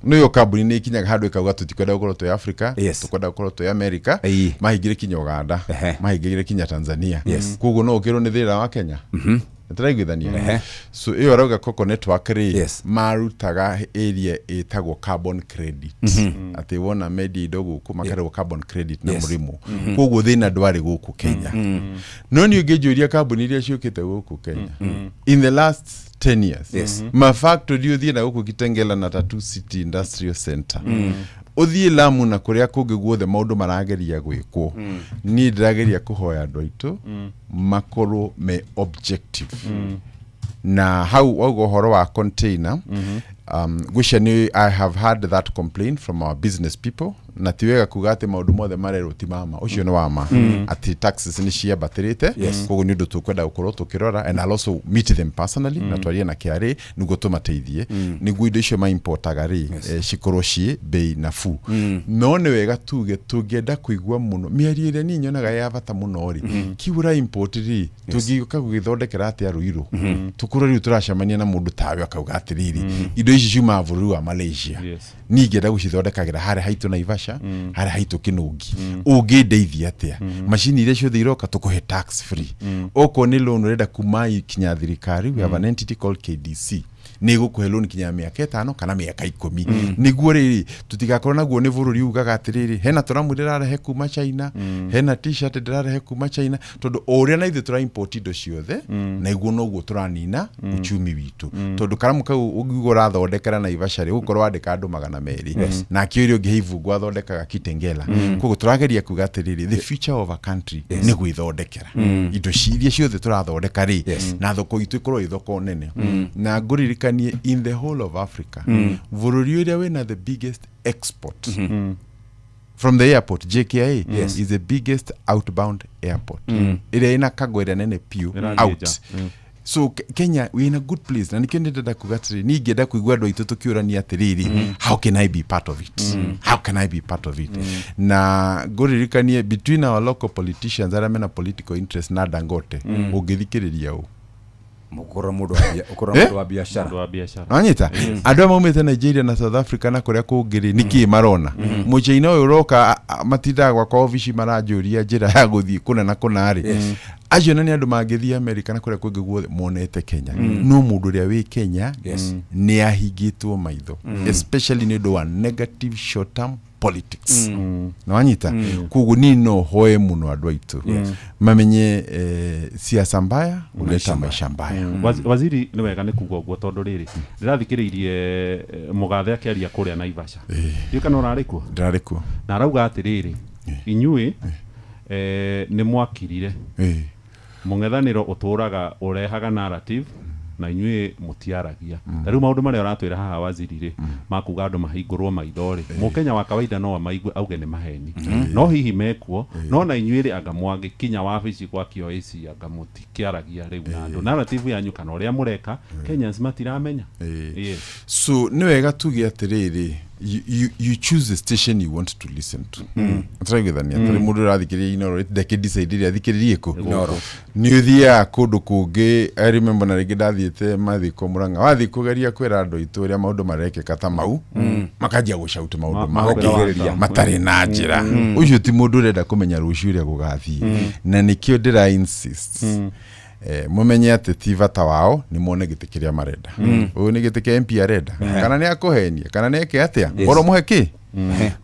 no yo kambuni ni kinyaga handu ikauga tutikwenda gukorwo twa Africa tukwenda gukorwo twa America mahingire kinya Uganda mahingire kinya Tanzania koguo no ukirwo ni thira wa Kenya turaiguithania so iyo rauga Coconut Works marutaga area etagwo carbon credit ati wona medi dogo kumakarwo carbon credit na murimo koguo thina ndwari guku Kenya no ni ungejuria kambuni iria ciukite guku Kenya in the last 10 years ma factory uthie na guku Kitengela na Tattoo City Industrial Center uthie Lamu na kuria kungi guothe maundu marageria gwikwo ni ndirageria kuhoya andu aitu makorwo me objective na how wago horo wa container I have had that complaint from our business people na tiwega kuga ati maundu mothe marerwo ti mama ucio ni wama ati taxes ni cia batirite koguo ni ndu tukwenda gukorwo tukirora and I'll also meet them personally na twarie na kiari niguo tumateithie niguo indo icio ma importaga ri cikorwo ci bei nafu no ni wega tuge tungienda kuigua muno mieri ire ni nyonaga ya bata muno ri kiura import ri tugika gugithondekera ati aruiru tukura ri turacamania na mundu tawe akauga atiriri indo ici ciuma bũrũri wa Malaysia ningenda gucithondekagira hare haitu Naivasha hare haitu Kinungi ungindeithia atia machine ile ciothe iroka tukuhe tax free oko ni loan urenda kumai kinya thirikari we have an entity called KDC ni gukuhe loan kinya miaka 5 kana miaka 10 niguo riri tutigakorwo naguo ni bũrũri ugaga atiriri hena turamu ndirarehe kuma China hena t-shirt ndirarehe kuma China tondu oria na ithu tura import indo ciothe na iguo noguo turanina uchumi witu tondu karamu kau ugigora thondekera na Naivasha ri ukorwo andika andu 200 na kiurio ngihivu gwathondekaga Kitengela koguo turageria kuga atiriri the future of a country ni gwithondekera indo ciria ciothe turathondeka ri na thoko itu ikorwo ithoko nene na nguririkanie in the whole of Africa bũrũri uria wina the biggest export from the airport JKIA is the biggest outbound airport ire ina kagwere nene piu out so Kenya we in a good place na nikendeda kugatiri ni ngenda kuigua ndo itu tukiurania atiriri how can I be part of it how can I be part of it na nguririkanie between our local politicians ara mena political interest na Dangote ungithikiriria u mukora mundu wa biashara anyita andu maumite Nigeria na South Africa na kuria kungiri niki marona muchaina uyu roka matinda gwa office marajuria njira ya guthii kuna na kunari acio nani andu mangithii America na kuria kungi guothe monete Kenya no mundu ria wi Kenya ni ahingitwo maitho especially ni do negative short term politics no anyita kugu nino hoe muno andu aitu mamenye siasa mbaya uleta maisha mbaya waziri ni wega ni kugwa guo tondu riri ndirathikiririe mugathe akiaria kuria Naivasha ndio kana urarikuo ndarikuo na arauga atiriri inyui ni mwakirire mung'ethaniro uturaga urehaga narrative na inyui mutiaragia riu maundu maria uratwira haha waziri ri makuga andu mahingurwo maithori mukenya wa kawaida no amaigue auge ni maheni no hihi mekuo no na inyui ri anga mwangi kinya wabici kwa KIOC anga mutikiaragia riu na andu narrative yanyu kana uria mureka Kenyans matiramenya so ni wega tuge atiriri you choose the station you want to listen to try githania tari mundu rathikiria Inoro ndeke decide athikiririe ko ni uthia kundu kungi I remember na ringi ndathiete mathiko Murang'a wathi kugeria kwira andu itu ria maundu marekeka ta mau makajia gucauta maundu makigereria matari na njira ucio ti mundu urenda kumenya rucio ria gugathii na nikio ndira insist mumenye ati tivata wao ni muone gitikiria marenda uyu ni gitikia MP arenda kana ni akuhenia kana ni eke atia boro muheki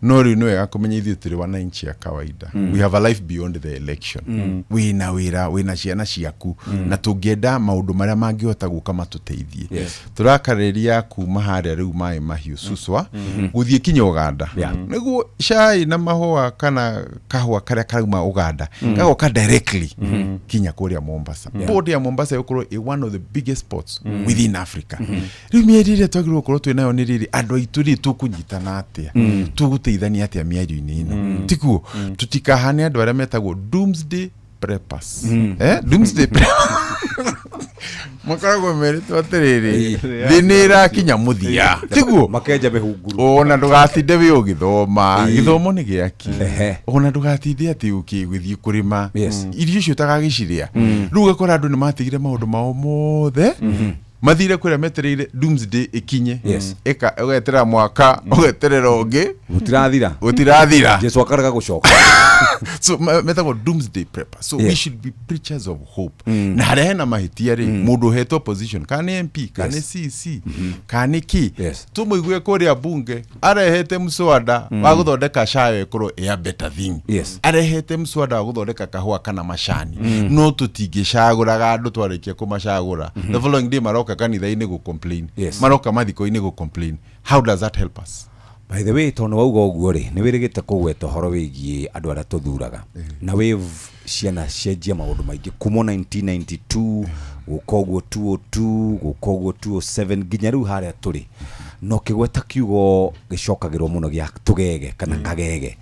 no ri nwe akomenya ithi turi wana inchi ya kawaida we have a life beyond the election we na wina ciana ciaku na tungienda maundu maria mangihota guka matuteithie turakariria kuma haria riu mai mahiu suswa guthie kinya Uganda niguo cai na mahua kana kahua karia karauma Uganda gagoka directly kinya kuria Mombasa port ya Mombasa yokoro one of the biggest ports within Africa riu mierire twagirwo korwo twinayo ni riri andu aituri tukunyitana atia tuguteithania atia miario-ini ino tikuo tutikahane andu aria metagwo doomsday preppers doomsday makarago merito atiriri thinira kinya muthia tiguo makenja mehunguru ona ndugatinde wi ugithoma githomo ni giaki ona ndugatinde ati ukigwithie kurima irio cio tagagiciria riu gakora andu ni matigire maundu mao mothe mathire kuria metereire doomsday ikinye eka ugetera mwaka ugeterera ungi utirathira Jesu akaraga gucoka so metagwo doomsday prepper so we should be preachers of hope na haria na mahitia ri mundu heto position kana MP kana CC kana ki tumuigue kuria bunge arehete mswada wa guthondeka shayo ekoro ya better thing arehete mswada wa guthondeka kahua kana mashani no tutingicaguraga andu twarikia kumacagura the following day maroka kanitha-ini go complain maroka mathiko-ini go complain how does that help us? By the way, tono wauga uguo ri ni wirigite kugweta horo wigie andu aria tuthuraga na wave ciana cenjia maundu maingi kuma 1992 gukoguo 202 gukoguo 207 ginya riu haria turi no kigweta kiugo gicokagirwo muno gia tugege kana kagege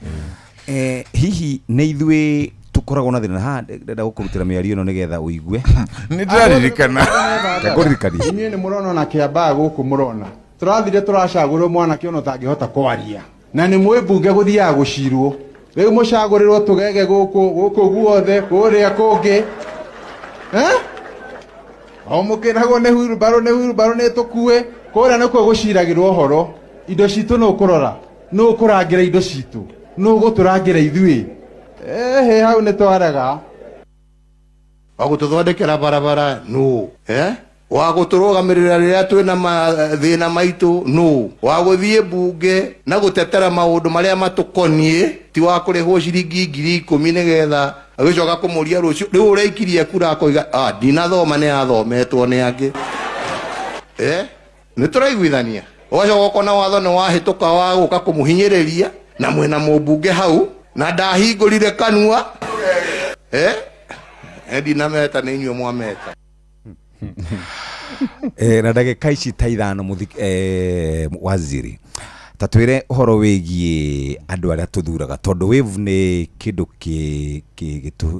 hihi ne ithwe tukoragwo na thina ha ndenda gukurutira miario no nigetha uigue ni ndaririkana kagoririkani inyuĩ nĩ mũrona na kĩambaa gũkũ mũrona tũrathire tũracagũrwo mwanake ona ũtangĩhota kwaria na nĩ mwĩ mbunge gũthiaga gũcirwo rĩu mũcagũrĩrwo tũgege gũkũ guothe kũrĩa kũngĩ o mũkĩragwo nĩ wheelbarrow nĩ tũkuĩ kũrĩa nĩkuo gũciragĩrwo ũhoro indo citũ nĩ ũkũrora nĩ ũkũrangĩra indo citũ nĩ ũgũtũrangĩra ithuĩ hau nĩ twaraga wagũtũthondekera barabara no wagũtũrũgamĩrĩra rĩrĩa twĩna mathĩna maitũ no wagũthiĩ mbunge na gũtetera maũndũ marĩa matũkoniĩ ti wa kũrĩhwo ciringi 10,000 nĩgetha agĩcoka kũmũria rũciũ rĩu ũraikirie kura akoiga ndinathoma nĩ athometwo nĩ angĩ nĩ tũraiguithania ũgacoka ũkona watho nĩ wahĩtũka wa gũka kũmũhinyĩrĩria na mwĩna mũmbunge hau na ndahingũrire kanua ndinameta nĩ inyuĩ mwameta na ndagĩka ici ta ithano waziri tatwire uhoro wigie andu aria tuthuraga tondu wave ni kindu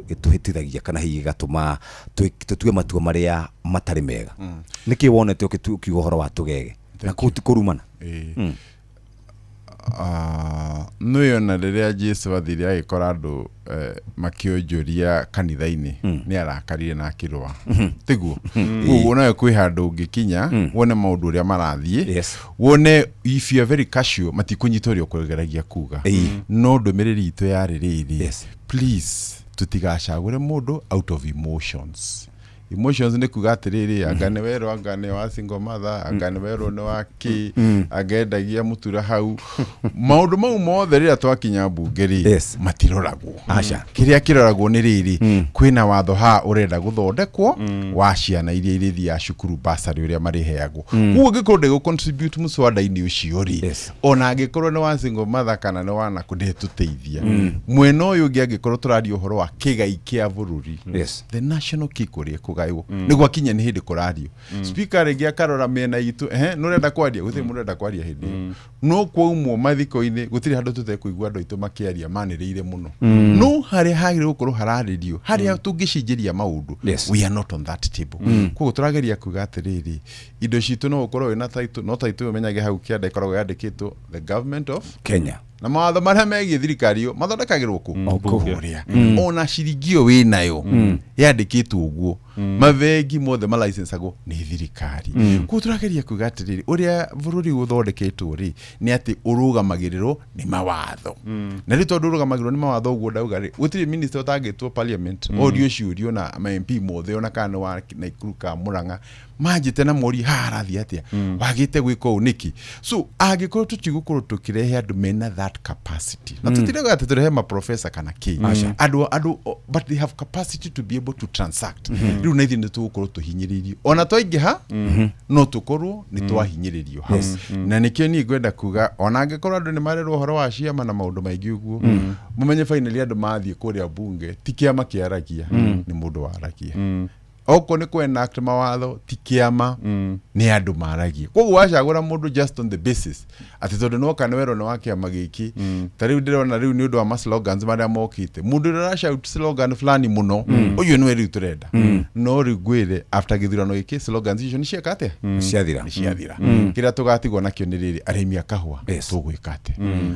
gituhitithagia kana hihi gatuma tutue matua maria matari mega niki wonete ukiuga uhoro wa tugege na kurumana nuyona riria Jesu athire agikora andu makionjuria kanitha-ini ni arakarire na akirwa tiguo uguo nawe kwi handu ungikinya wone maundu uria marathie wone if you are very casual matikunyitori ukugeragia kuga no ndumiriri itu yari riri please tutigacagure mundu out of emotions ni kuga atiriri angane wero angane wa single mother angane wero ni waki agendagia mutura hau maundu mau mothe rira twakinya mbungeri matiroragwo kiria kiroragwo ni riri kwina watho ha urenda guthondekwo wa ciana iria irithia cukuru basari uria mariheagwo kuo gikorwo ndego contribute muswada-ini ucio ri ona agikorwo ni wa single mother kana ni wana kudetuteithia mwena uyu ungi agikorwo turaria uhoro wa kigai kia bururi the national kikuria gaiwo nigwa kinya ni hindi kurario speaker regia karora mena itu nurenda kwaria guthi murenda kwaria hindi no kwaumo mathiko-ini gutiri handu tutekuigua andu itu makiaria maniriire muno no hari hagire gukorwo hararirio hari tungicinjiria maundu we are not on that table kuo turageria kuga atiriri indo citu no gukorwo na title no title menyage hau kianda ikoragwo yandikitwo the government of Kenya na mawatho maria megie thirikari mathondekagirwo ku kuria ona ciringio wi nayo yandikitwo uguo mavengi mothe ma license ago ni thirikari ku turageria kuga atiriri uria bururi uthondeketwo ri ni ati urugamagiriro ni mawatho na ri tondu urugamagiriro ni mawatho uguo ndauga ri gutiri minister utagitwo parliament audio ciurio na MP mothe ona kana wa Naikuru ka Murang'a majite na mori harathi atia wagite gwiko uniki so agikorwo tutigukorwo tukirehe andu mena that capacity na tutirega ati turehe ma professor kana ki adu but they have capacity to be able to transact riu na ithi nitugukorwo tuhinyiririo ona twaingiha no tukorwo ni twahinyiririo na nikio ni ngwenda kuga ona agikorwo andu ni marerwo uhoro wa ciama na maundu maingi uguo mumenye finally andu mathie kuria bunge tikiama kiaragia ni mundu waragia oko ni kwenact mawatho tikiama ni andu maragia koguo wacagura mundu just on the basis ati tondu no kana wero no wakiama giki tariu ndirona riu ni undu wa maslogans maria mokite mundu rarashout slogan fulani muno uyu ni riu turenda no rigwire after githurano giki slogans icio ni ciakate ciathira kira tugatigwo nakio ni riri aremia kahua tugwikate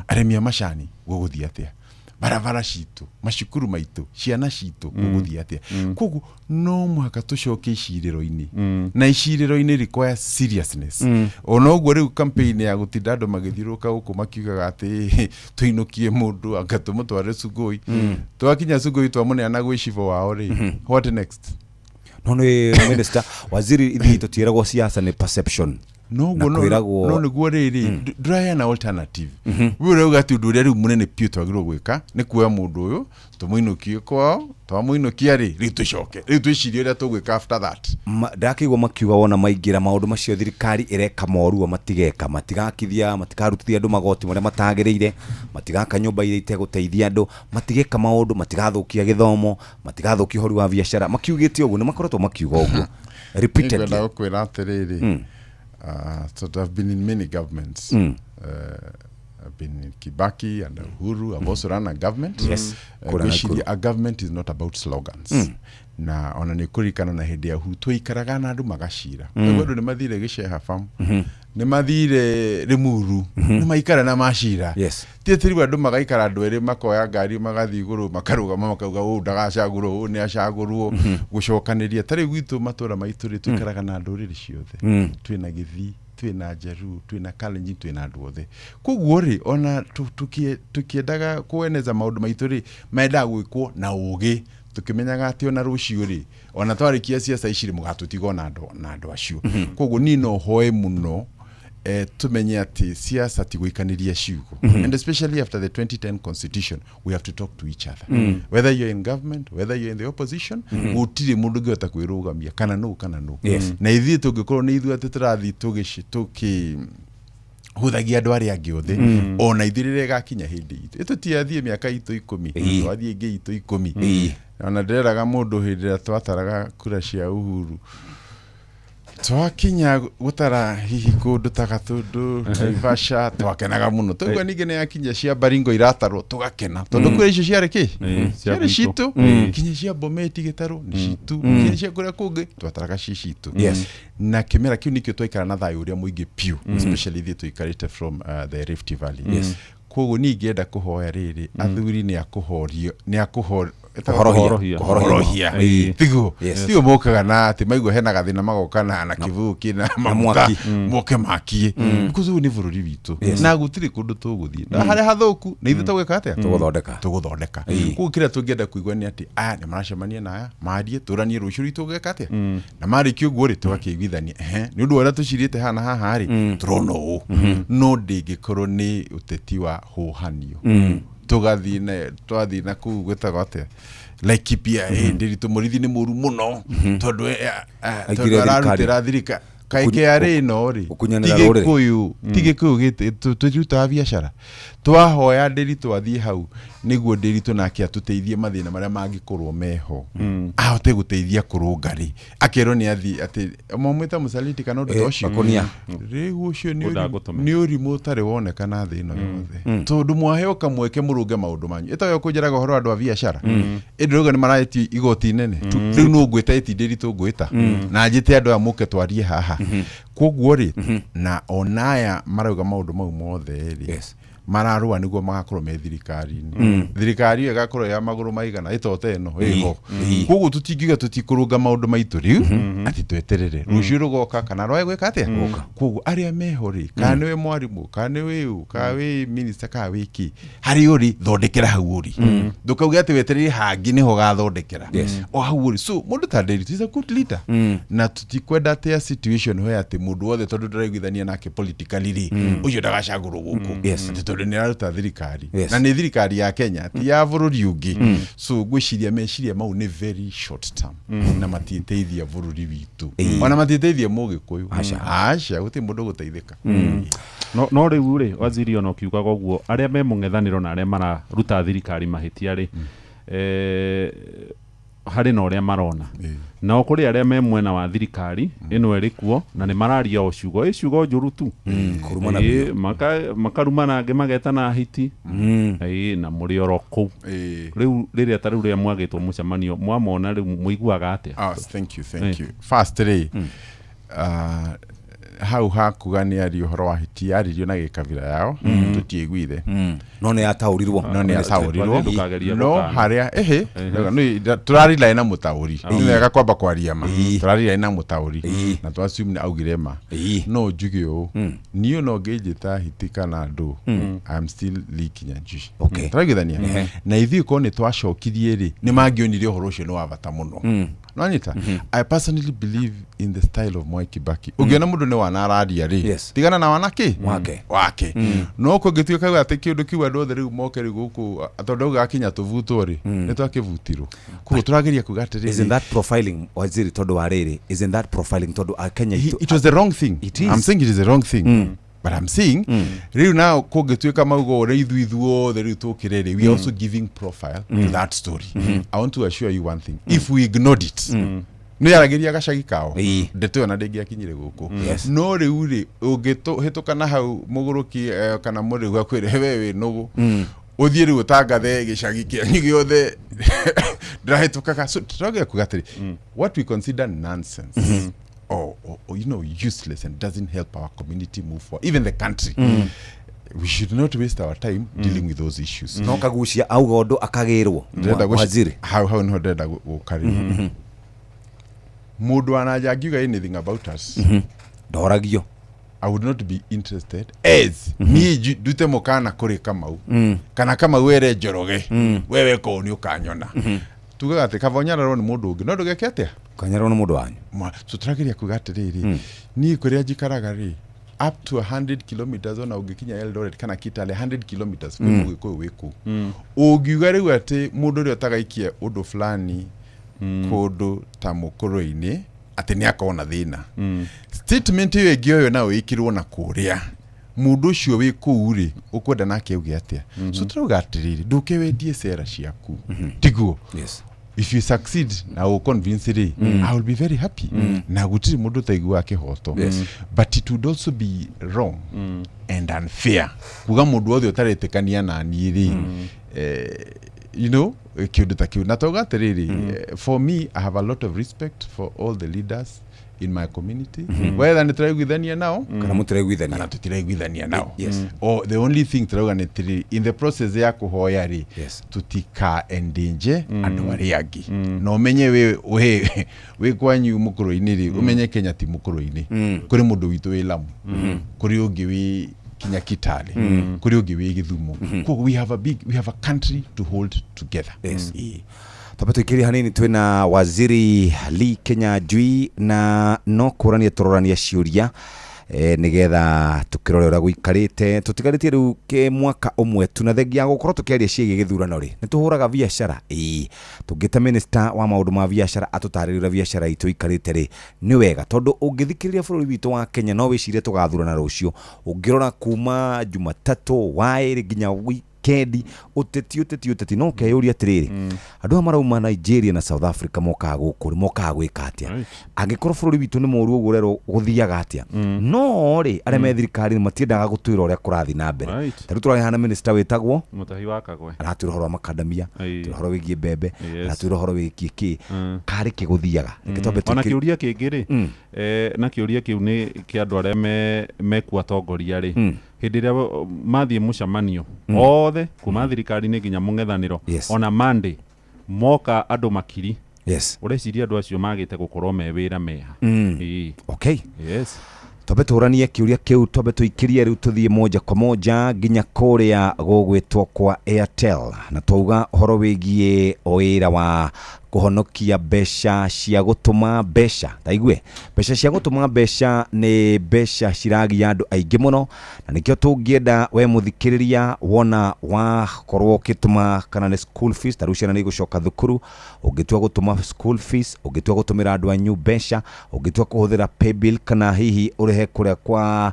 aremia macani guguthia atia barabara citu mashukuru maitu ciana citu guguthia atia kugu no mwaka tucoke iciriro-ini na iciriro-ini require seriousness ona uguo riu campaign ya gutinda andu magithiruka guku makiugaga ati tuinukie mundu angatumutware Sugoi twakinya Sugoi twamuneana gwi cibo wao ri what next no ni minister waziri ithi tutieragwo siasa ni perception no niguo riri nduraya na alternative we rauga ati undu uria riu munene piu twagirwo gwika ni kuoya mundu uyu tumuinukie kwao twamuinukia ri riu tucoke riu twicirie uria tugwika after that ndakigwa makiuga wona maingira maundu macio thirikari ireka moruo matigeka matigakithia matikarutithia andu magoti maria matagiriire matigaka nyumba iria iteguteithia andu matigeka maundu matigathukia githomo matigathukia hori wa biashara makiugite uguo ni makorotwo makiuga uguo repeatedly kwira atiriri So I've been in many governments. I've been in Kibaki and Uhuru. I've also run a government. Yes. A government is not about slogans. Na ona ni kurikana na hedi ya hutu ikaraga na andu magashira. Ndu ni mathire gisheha fam. Ni mathire Rimuru. Ni maikara na mashira. Yes. Tietiri andu magaikara andu eri makoya ngari magathi iguru makarugama makauga ndagacagurwo ni acagurwo gucokaniria tari gwitu matura maitu ri tukaraga na andu riri ciothe. Twina Githii, twina Njaru, twina Kalenjin, twina andu othe. Koguo ri ona tukiendaga kueneza maundu maitu ri menda gwikwo na ugi tukimenyaga ati ona rucio ri ona twarikia ciaca iciri mugatutigo na andu acio. Koguo ni no hoe muno tumenye ati siasa ti guikaniria ciugo. And especially after the 2010 constitution, we have to talk to each other. Whether you're in government, whether you're in the opposition, gutiri mundu giota kwirugamia kana no. Na ithi tungikorwo ni ithu ati turathi tuki huthagia andu aria angi othe ona ithirire gakinya hindi itu tutiathie miaka itu 10 twathie ingi itu 10 ona nderaga mundu hindira twataraga kura cia Uhuru twakinya gutara hihi kundu tagatundu Naivasha twakenaga muno tugwa ninge ne yakinya cia Baringo iratarwo tugakena tondu kuri icio ciari ki ciari citu kinya cia Bometi gitaro ni citu kinya cia kuria kungi twataraga citu na kimera kiu nikio twaikara na thayu uria muingi piu especially the twikarite from the Rift Valley koguo ni ngienda kuhoya riri athuri ni kuhorohia tigo sio mokaga na ati maigwa hena gathina magokana na kivuki na mwaki moke maki kuzu ni bururi bitu na gutiri kundu tuguthie hare hathuku na ithe tugeka atia tuguthondeka ku kira tungienda kuigwa ni ati ni maracemania na aya maadie turanie rucuri tugeka atia na mari kiugo ri twakiguithania ni undu wala tucirite hana haha ri turona no ndingikorwo ni uteti wa huhanio twathina ku gwetaga atia like pia ndiritu murithi ni muru muno tondu ararutira thirika kaike ari no ri tige kuyu gite tujuta biashara twahoya ndiritu athie hau niguo ndiritu nake atuteithie mathina maria mangikorwo meho ahote guteithia kurungari akero ni athi ati momwita musaliti kana ndu tocio rigu ucio ni urimu tari wonekana thina yothe tondu mwaheo kamweke murunge maundu manyu itayo kunjeraga horo andu a biashara nduruga ni marati igoti nene riu no ngwita iti ndiritu ngwita na njite andu amuke twarie haha koguo ri na onaya marauga maundu mau mothe ri mararua niguo magakorwo me thirikari igakorwo ya maguru maigana itote no iho koguo tutingiga tutikurunga maundu maitu riu ati tweterere rucio rugoka kana rwae gweka atia koguo aria mehori kana we mwarimu kana we kawe minister ka wiki hari uri thondekera hau uri ndukauge ati weterere hangi niho gathondekera o hau uri so mundu ta Nderitu is a good leader na tutikwenda atia situation where ati mundu wothe tondu ndiraiguithania nake politically ri ucio ndagacagurwo guku tondu ni aruta thirikari na ni thirikari ya Kenya ti ya bururi ungi so gwiciria meciria mau ni very short term na matiteithia bururi witu ona matiteithia mugikuyu aca guti mundu guteithika no riu ri waziri ono kiugaga uguo aria me mung'ethaniro na aria mararuta thirikari mahitia ri hari no ria marona na okuri aria me mwena wa thirikari ino eri kuo na ni mararia o ciugo njuru tu kurumana makarumana ange magetana hiti na muri oroku riu riria taru ria mwagitwo mucemanio mwamona riu muiguaga atia thank you first ray hau hakuga ni ari horo wa hiti aririo na gikabira yao tutiiguithe no ne ataurirwo no haria no turari lai na mutauri nega kwamba kwaria ma turari lai na mutauri na twasum ni augire ma no njugio niyo no ngejeta hitika na ndu I'm still leaking nji turagithania na ithi ko ni twacokithie ri ni mangionire horo ucio no wabata muno no anyita I personally believe in the style of Mwai Kibaki ugiona mundu ni wanararia ri tigana na wanake wake no ko gituika ati kindu kiwa ndothe riu moke ri guku atondu gakinya tuvuto ri ni twakivutirwo kugo turageria kugatiri isn't that profiling waziri tondu wariri isn't that profiling tondu Kenya it was the wrong thing I'm saying it is the wrong thing but I'm saying riu now ko gituika maugo ri ithuithuo the riu tukirere we also giving profile to that story I want to assure you one thing if we ignored it nä yaragiria gacagi kao ndeto ĩyo na ndĩngĩakinyire gũkũ no rĩu rĩ ũngĩhĩtũka na hau mũgũrũki kana mũrĩu akwĩre we wĩ nũgũ ũthiĩ rĩu ũtangathe gĩcagi kĩanyu gĩothe ndĩrahĩtũkaga so tũragĩa kuga atĩrĩ what we consider nonsense or useless and doesn't help our community move forward, even the country. We should not waste our time dealing with those issues. No kagucia auga undu akagirwo waziri how no ndenda gukari mundu anaja ngiuga anything about us ndoragio I would not be interested as ni dute mukana kuri Kamau kana Kamau were Njoroge wewe ko ni ukanyona tugaga ati Kavonyara ni mundu ungi no ndugeke atia Kanyarwo ni mundu wanyu so turagiria kuga atiriri ni kuria njikaraga ri up to 100 kilometers ona ungikinya Eldoret kana Kitale 100 kilometers kwa wiku ugiuga riu ati mundu ri otagaikie undu fulani kundu ta mukuru-ini ati ni akona thina statement iyo ingioyo nayo ikirwo na kuria mundu ucio wi kuu ri ukwenda nake uge atia so turuga atiriri nduke wendie sera ciaku tiguo yes if you succeed na u convince ri I will be very happy na gutiri mundu taigua akihoto but it would also be wrong and unfair kuga mundu othe utaretekania na niri you know kiundu ta kiu na toga atiriri for me I have a lot of respect for all the leaders in my community whether ni turaiguithania nao kana mutiraiguithania kana tutiraiguithania nao or the only thing turauga ni tiri in the process ya kuhoya ri tutika endanger andu ari angi no menye we kwanyu mukuru-ini ri umenye Kenya ti mukuru-ini kuri mundu witu wi Lamu kuri ungi wi Kinya Kitale kuri ungi wi Githumo we have a country to hold together Tapatuikiri hanini twina waziri Lee Kinyanjui na no kurania turorania ciuria nigetha tukirore ura guikarite tutigarite riu ke mwaka umwe tunathengia gukorwo tukiaria ciege githurano ri nituhuraga biashara tungita minister wa maundu ma biashara atutarira biashara itu ikarite ri ni wega tondu ungithikiriria bururi witu wa Kenya no wicirie tugathurana rucio ungirora kuma Jumatatu wairi nginya kendi uteti no keyuri atiriri andu marauma Nigeria na South Africa moka gukuri moka gwika atia angikorwo bururi witu ni moru ugurero guthiaga atia no ri are me thirikari matiendaga gutwira uria kurathi na mbere tari turahana minister wetagwo Mutahi wa Kagwe aratwira horo makadamia horo wigie bebe aratwira horo wigie ki kari kiguthiaga ona kiuria kingiri na kiuria kiu ni kiandu aria meku atongoria ri hindi ria mathie mucamanio othe kuma thirikari-ini nginya mung'ethaniro ona Monday moka andu makiri ureciria andu acio magite gukorwo me wira meha okay tobe turanie kiuria kiu tobe tuikirie riu tuthie moja kwa moja nginya kuria gugwitwo kwa Airtel na twauga horo wigie oira wa kuhonokia besha cia gutuma besha taigwe besha cia gutuma besha ni besha ciragia andu aingi muno na nikio tungienda we muthikiriria wona wa korwo kituma kana ni school fees taruciana ni gucoka thukuru ungitua gutuma school fees ungitua gutumira andu anyu besha ungitua kuhuthira paybill kana hihi urehe kuria kwa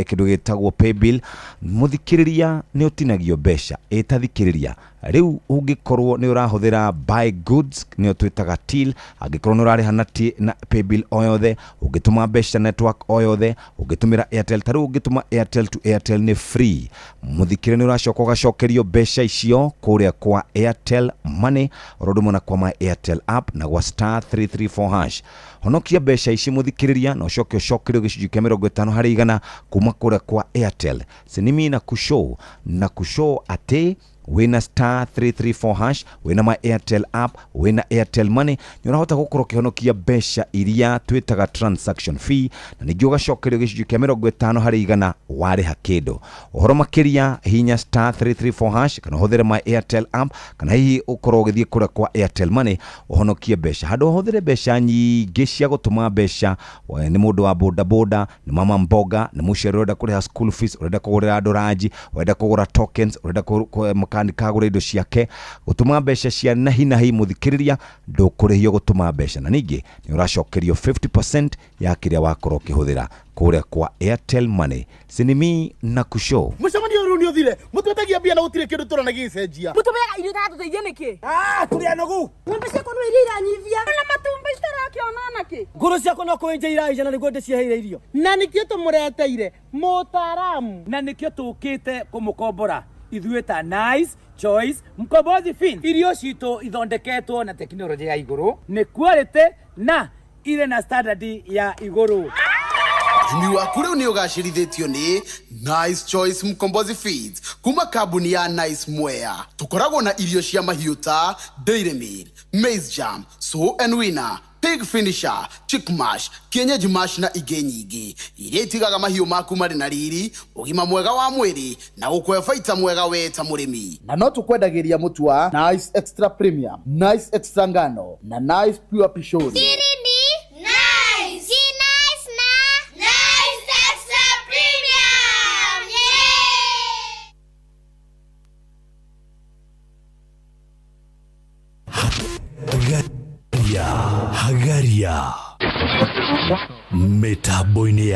kindu gitagwo paybill muthikiriria ni utinagio besha etathikiriria riu ungikorwo ni urahuthira buy goods ni twitaga till angikorwo ni urarihana na paybill oyothe ungituma besha network oyothe ungitumira Airtel taru ungituma Airtel to Airtel ni free muthikire ni uracoka gacokerio besha icio kuria kwa Airtel Money rodumona kwa my Airtel app na gwa *334# honokia besha ici muthikiriria no cokerio gicunji kia 50 hari igana kuma kuria kwa Airtel sinimi na kushow ate wina *334# wina my Airtel app wina Airtel Money nyurahota gukorwo kihonokia besha iria twitaga transaction fee na ningio gacokerio gicunji kia 50 hari igana wari hakindo uhoro makiria hinya *334# kana huthire my Airtel app kana hihi ukorwo githie kuria kwa Airtel Money uhonokie besha handu huthire besha nyingi cia gutuma besha ni mundu wa boda ni mama mboga ni mucere urenda kuriha school fees urenda kugurira andu ranji urenda kugura tokens urenda kandi kagura indo ciake gutuma besha cia nahi muthikiriria ndukurihio gutuma besha na ningi ni uracokerio 50% ya kiria wakorwo kihuthira kuria kwa Airtel Money sinimi na kushow mucemanio ru ni uthire mutwetagia bia na gutire kindu turana gicenjia mutumega irio tatu teithia niki turia nogu ng'ombe ciakwa no iria iranyivia na matumba itara kionana ki nguru ciako no kwenja iraija na niguo ndiciheire irio na nikio tumureteire mutaramu na nikio tukite kumukombora ithuĩ ta Nice Choice Mkombozi Fin. Irio citũ ithondeketwo na teknolojia ya igũrũ, nĩ quality na ile na standard ya igũrũ. Imi waku rĩu nĩ ũgacĩrithĩtio nĩ Nice Choice Mkombozi Feeds kuma kambuni ya Nice Mwea. Tũkoragwo na irio cia mahiũ ta Dairy Meal, Maize Jam, So and Winner, Pig Finisher, Chick Mash, Kienyeji Mash na ingĩ nyingĩ iria itigaga mahiũ maku marĩ na riri, ũgima mwega wa mwĩrĩ na gũkũhe baita mwega we ta mũrĩmi. Na no tũkwendagĩria mũtu wa Nice Extra Premium, Nice Extra Ngano na Nice Pure Pishori. Nice na Nice Extra Premium. Hagaria Metaboine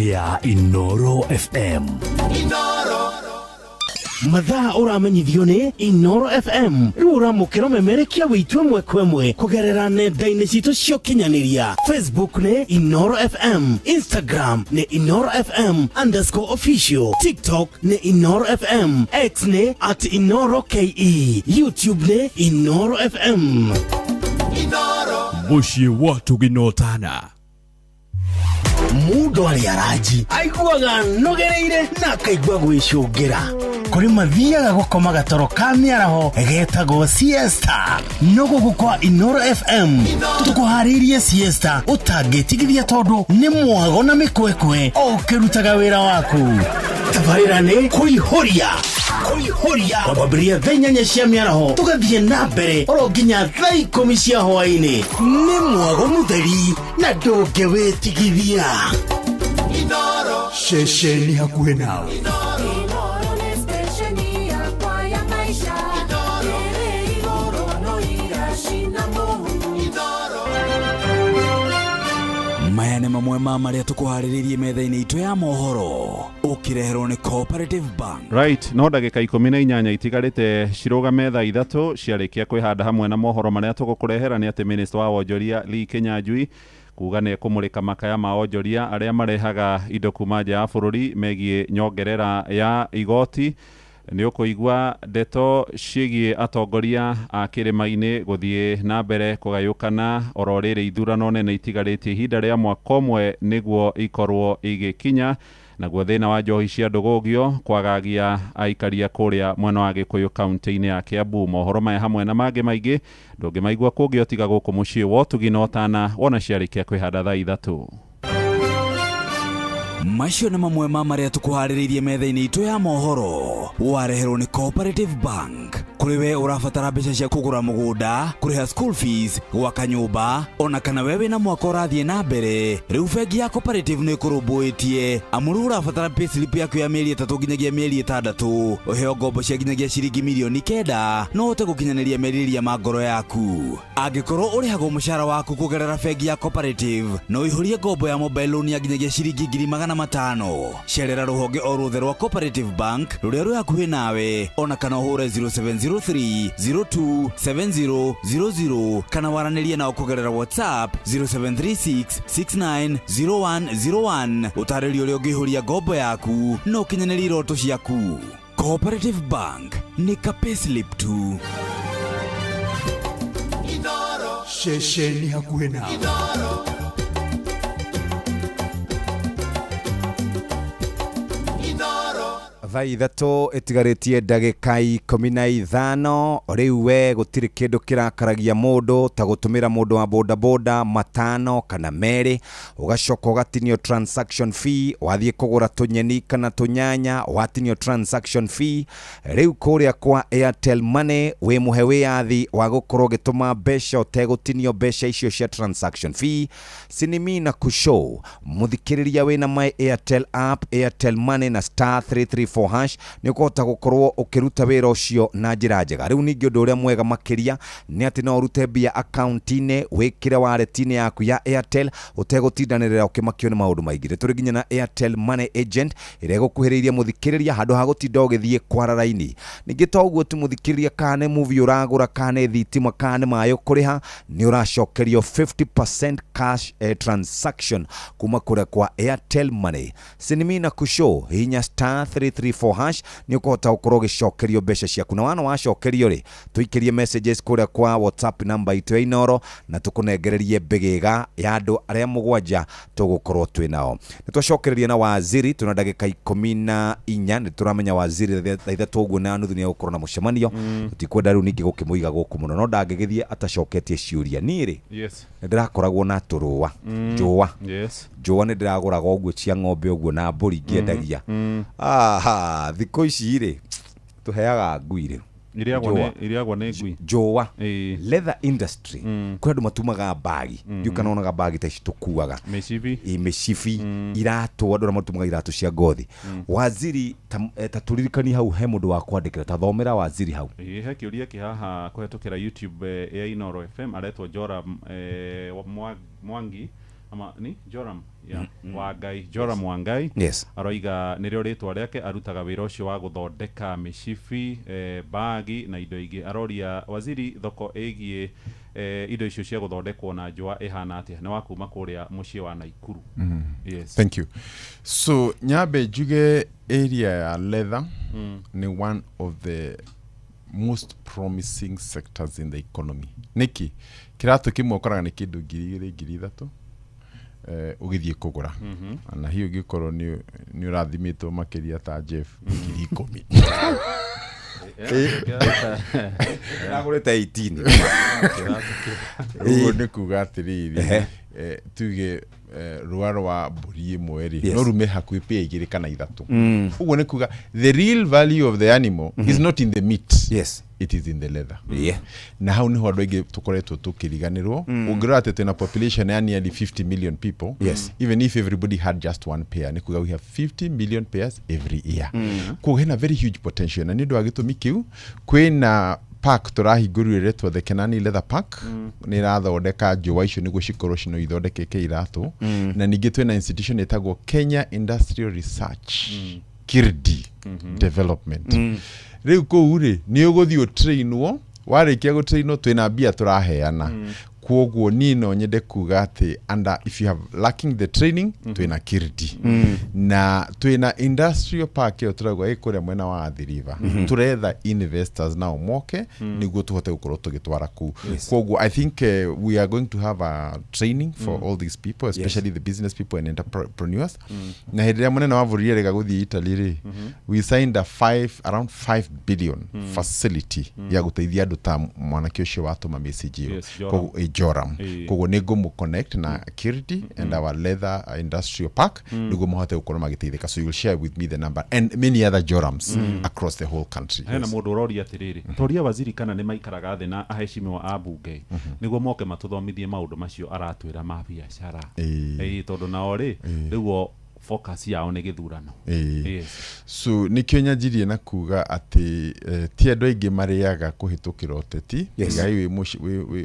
ya Inoro FM. Mathaa uramenyithio ni Inoro FM. Rĩu ũramũkĩra ũmemerekia wĩtue mwekwe kũgerera nenda-inĩ citũ cia ũkinyanĩria. Facebook ni Inoro FM, Instagram ni Inoro FM _official, TikTok ni Inoro FM, X ni @InoroKE, YouTube ni Inoro FM. Muciĩ watu ginotana Mundu aliaraji aiguaga nogereire na akaigua gwicungira kuri mathiaga gukoma gatoro ka miaraho getagwo siesta nogo gukwa Inoro FM tukuharirie siesta utangitigithia tondu ni mwago na mikwekwe ukirutaga wira waku tabarira ni kuihoria kwambĩrĩria thaa 8 cia mĩaraho tugathiĩ na mbere oro nginya thaa 10 cia hwaĩ-inĩ nĩ mwago mũtheri na ndũngĩwĩtigithia. Inoro shesheni hakuhĩ nawe. Maya nĩ mamwe ma marĩa tũkũharĩrĩirie metha-inĩ itũ ya mohoro ũkĩreherwo nĩ Cooperative Bank. Right, no ndagĩka 18 itigarĩte cirũgame thaa 3 ciarĩkia kwĩhanda hamwe na mohoro marĩa tũgũkũrehera nĩ atĩ Minister wa Wonjoria Lee Kinyanjui kuga nĩ kũmũrĩka makaya ma wonjoria arĩa marehaga indo kuma nja ya bũrũri megiĩ nyongerera ya igoti. Nĩ ũkũigua ndeto ciĩgiĩ atongoria a kĩrĩma-inĩ gũthiĩ na mbere kũgayũkana oro rĩrĩ ithurano nene itigarĩtie ihinda rĩa mwaka ũmwe nĩguo ikorwo igĩkinya, naguo thĩna wa njohi cia ndũgũgio kwagagia aikaria kũrĩa mwena wa Gĩkũyũ kaunti-inĩ ya Kiambu. Mohoro maya hamwe na mangĩ maingĩ ndũngĩmaigua kũngĩ ũtiga gũkũ mũciĩ wa Ũtuginotana wona ciarĩkia kwĩhanda thaa 3. Macio nĩ mamwe ma marĩa tũkũharĩrĩirie metha-inĩ itũ ya mohoro wareherwo nĩ Cooperative Bank. Kũrĩ we ũrabatara mbeca cia kũgũra mũgũnda, kũrĩha school fees, gwaka nyũmba, ona kana we wĩna mwaka ũrathiĩ na mbere, rĩu bengi ya Cooperative nĩ ĩkũrũmbũĩtie amuru ũrabatara payslip yaku ya mĩeri 3 nginyagia mĩeri 6 ũheo ngombo cia nginyagia ciringi mirioni 9 no ũhote gũkinyanĩria merirĩria ma ngoro yaku. Angĩkorwo ũrĩhagwo mũcara waku kũgerera bengi ya Cooperative no ihũrie ngombo ya mobile loan ya nginyagia ciringi 500,000. Cerera rũhonge o rũthe rwa Cooperative Bank rũrĩa rwĩ hakuhĩ nawe, ona kana ũhũre 0703027000 kana waranĩrie nao kũgerera WhatsApp 0736690101 ũtarĩrio ũrĩa ũngĩihũria ngombo yaku no ũkinyanĩrie iroto ciaku. Cooperative Bank nĩ ka payslip tu. Shesheni hakuhĩ nawe. thaa 3 itigarĩtie ndagĩka 15 rĩu we gũtirĩ kĩndũ kĩrakaragia mũndũ ta gũtũmĩra mũndũ wa bodaboda matano kana merĩ ũgacoka ũgatinio transaction fee, wathiĩ kũgũra tũnyeni kana tũnyanya watinio transaction fee. Rĩu kũrĩa kwa Airtel Money we mũhe wĩyathi wa gũkorwo gĩtũma mbeca ũtegũtinio mbeca icio cia transaction fee. Sinimina kushow mũthikĩrĩria wĩna my Airtel app, Airtel Money na *334 334 hash ni ukota gukorwo ukiruta wira ucio na njira njega. Riu ningi undu uria mwega makiria ni ati no urute bia account-ini wikire wallet-ini yaku ya Airtel utegutindanirira ukimakio ni maundu maingi. Turi ginya na Airtel Money Agent ire gukuhiriria muthikiriria handu ha gutinda ugithie kwara raini. Ningi to uguo tu muthikiriria kane movie uragura kane thitima kane mayo kuriha ni uracokerio 50% cash transaction kuma kure kwa Airtel Money. Sinimina kusho hinya star 334 hash ni ukota ukoro gicokerio besha ciaku na wana wacokerio ri tuikirie messages kure kwa WhatsApp number itu ya Inoro na tukunengererie bigega ya andu aria mugwanja tugukorwo twi nao. Nitwacokereria na waziri tuna ndagika 14 ni turamenya waziri thaitha tuguo na nuthu ni ukorwo na mucemanio tutikwenda riu ningi gukimuiga guku muno no ndangigithie atacoketie ciuria niri yes ndirakoragwo na turua njua njua ni ndiraguraga uguo cia ng'ombe uguo na mburi ngiendagia aha thiko ici ri tuheaga ngui ri iriagwa ne ngui njua leather industry kwa andu matumaga bagi ndukanonaga bagi ta ici tukuaga mecibi iratu andu matumaga iratu cia ngothi waziri taturirikani hau he mundu wa kwandikira tathomera waziri hau he kiuria kihaha kuhetukira YouTube ya Inoro FM aretwo Joram Mwangi ama ni Joram Wangai Joram Wangai aroiga nirio ritwa riake arutaga wira ucio wa guthondeka micibi bagi na indo ingi aroria waziri thoko egie indo icio cia guthondekwo na njua ihana atia ni wakuma kuria mucie wa Naikuru. Yes, thank you. So nyabe juge area ya leather ni one of the most promising sectors in the economy. Niki kiratu kimwe ukoraga ni kindu 2,000 ugithie kugura na hiyo gikorwo ni urathimitwo makiria ta Jeff 10,000 nagurete 18 ugo ni kuga atiriri tuge ruaro wa mburi imwe ri no rume hakuhi pia 2 kana 3 ugo ni kuga the real value of the animal is not in the meat, it is in the leather. Na hau niho andu aingi tukoretwo tukiriganirwo ungirora ati tena population ya nearly 50 million people. Even if everybody had just one pair ni kuga we have 50 million pairs every year. Kuga very huge potential na nindu agitumi kiu kwina park turahingurire retwo the Kenani Leather Park ni rathondeka njua icio niguo cikorwo cino ithondekeke iratu na ningi twina institution etagwo Kenya Industrial Research KIRDI Development. Riu kou ri ni uguthio trainwo warikia go trainwo twina bia turaheana kuoguo ni no nyende kuga ati and if you have lacking the training twina KIRDI na twina industrial park yo turagwa ikuria mwena wa Athi River turetha investors now moke niguo tuhote gukorwo tugitwara ku kuoguo I think we are going to have a training for all these people, especially the business people and entrepreneurs. Na hiria munene wa bũrũri rega guthii Italy ri we signed around 5 billion facility ya guteithia andu ta mwanake ucio watuma message yo Joram. Kogo nego mu connect na KIRDI and our leather industrial park nego muhote gukorwo magiteithika. So you will share with me the number and many other Jorams across the whole country. Hena mundu roria atiriri toria waziri kana ni maikaraga thi na aheshimiwa abunge nego moke matuthomithie maundu macio aratwira ma biashara tondu nao ri riu focus yao ni githurano. So ni Kenya jirie na kuga ati ti andu aingi mariaga kuhitukira uteti ngai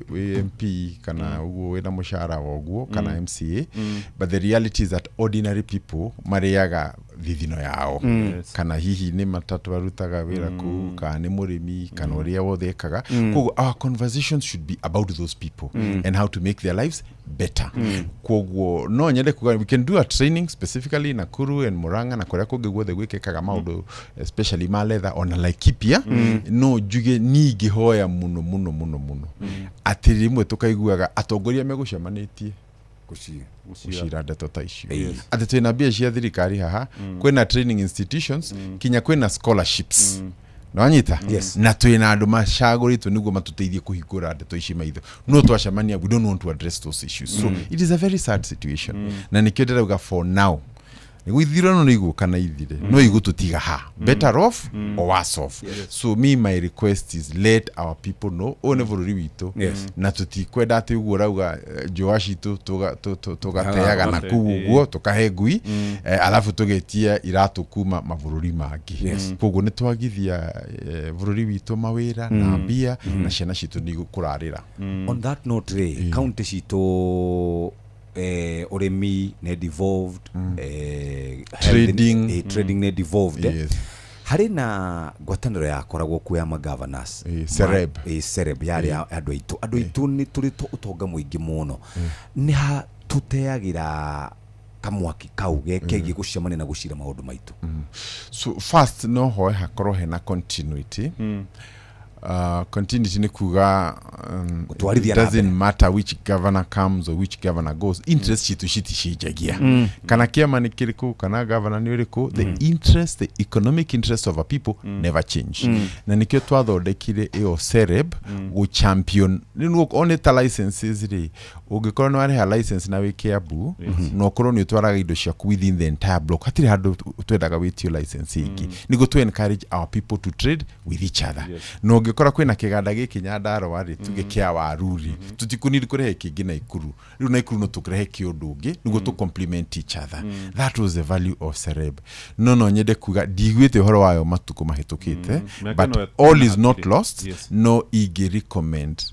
we MP kana uguo wina mushara woguo kana MCA but the reality is that ordinary people mariaga thithino yao kana hihi ni matatu barutaga wira ku kana ni murimi kana uria wothe ekaga koguo our conversations should be about those people and how to make their lives better. Koguo no nyende kuga we can do a training specifically na Nakuru and Murang'a na kuria kungi guothe gwikikaga maundu especially ma leather on Laikipia no juge ni gihoya muno ati rimwe tukaiguaga atongoria megucemanitie gucira ndeto ta icio ati twina bia cia thirikari haha kwina training institutions kinya kwina scholarships Nwanyita? Na twina andu macaguritwo niguo matuteithie kuhingura ndeto ici maitho no twacemania we don't want to address those issues. So it is a very sad situation na nikio ndirauga for now niguo ithirano ni igukana ithire no igututiga ha better off or worse off. So my request is let our people know one bururi witu na tutikwenda ati uguo rauga joa citu tugateaga na kuguo tukahe ngui alafu tugetia iratu kuma mabururi mangi. Koguo ni twagithia bururi witu mawira na mbia na ciana citu ni gukurarira. On that note county citu urimi ne devolved trading ne devolved hari na gwataniro yakoragwo kuya governors Sereb yari andu aitu ni turi utonga muingi muno ni ha tuteagira kamwaki kau geke gucemania na gucira maundu maitu. So first no ho hakorwo hena continuity. Continuity ni kuga it doesn't matter which governor comes or which governor goes, interest citu cijagia kana kiama ni kiriku kana governor ni uriku, the interest, the economic interest of a people never change. Na nikio twathondekire iyo Sereb go champion ni one ta licenses ri ugikorwo no ari ha license na wiki abu no korwo ni twaraga indo cia within the entire block hatiri handu twendaga witio license iki nigo to encourage our people to trade with each other. No gikora kwina kiganda giki Nyandarua ri tugikia waruri tutikuniri kurehe kingi na Ikuru riu na Ikuru no tukirehe kiundu ungi nigo to complement each other. That was the value of Sereb. No nyende kuga digwite horo wayo matuko mahitukite but all is not lost. No igi recommend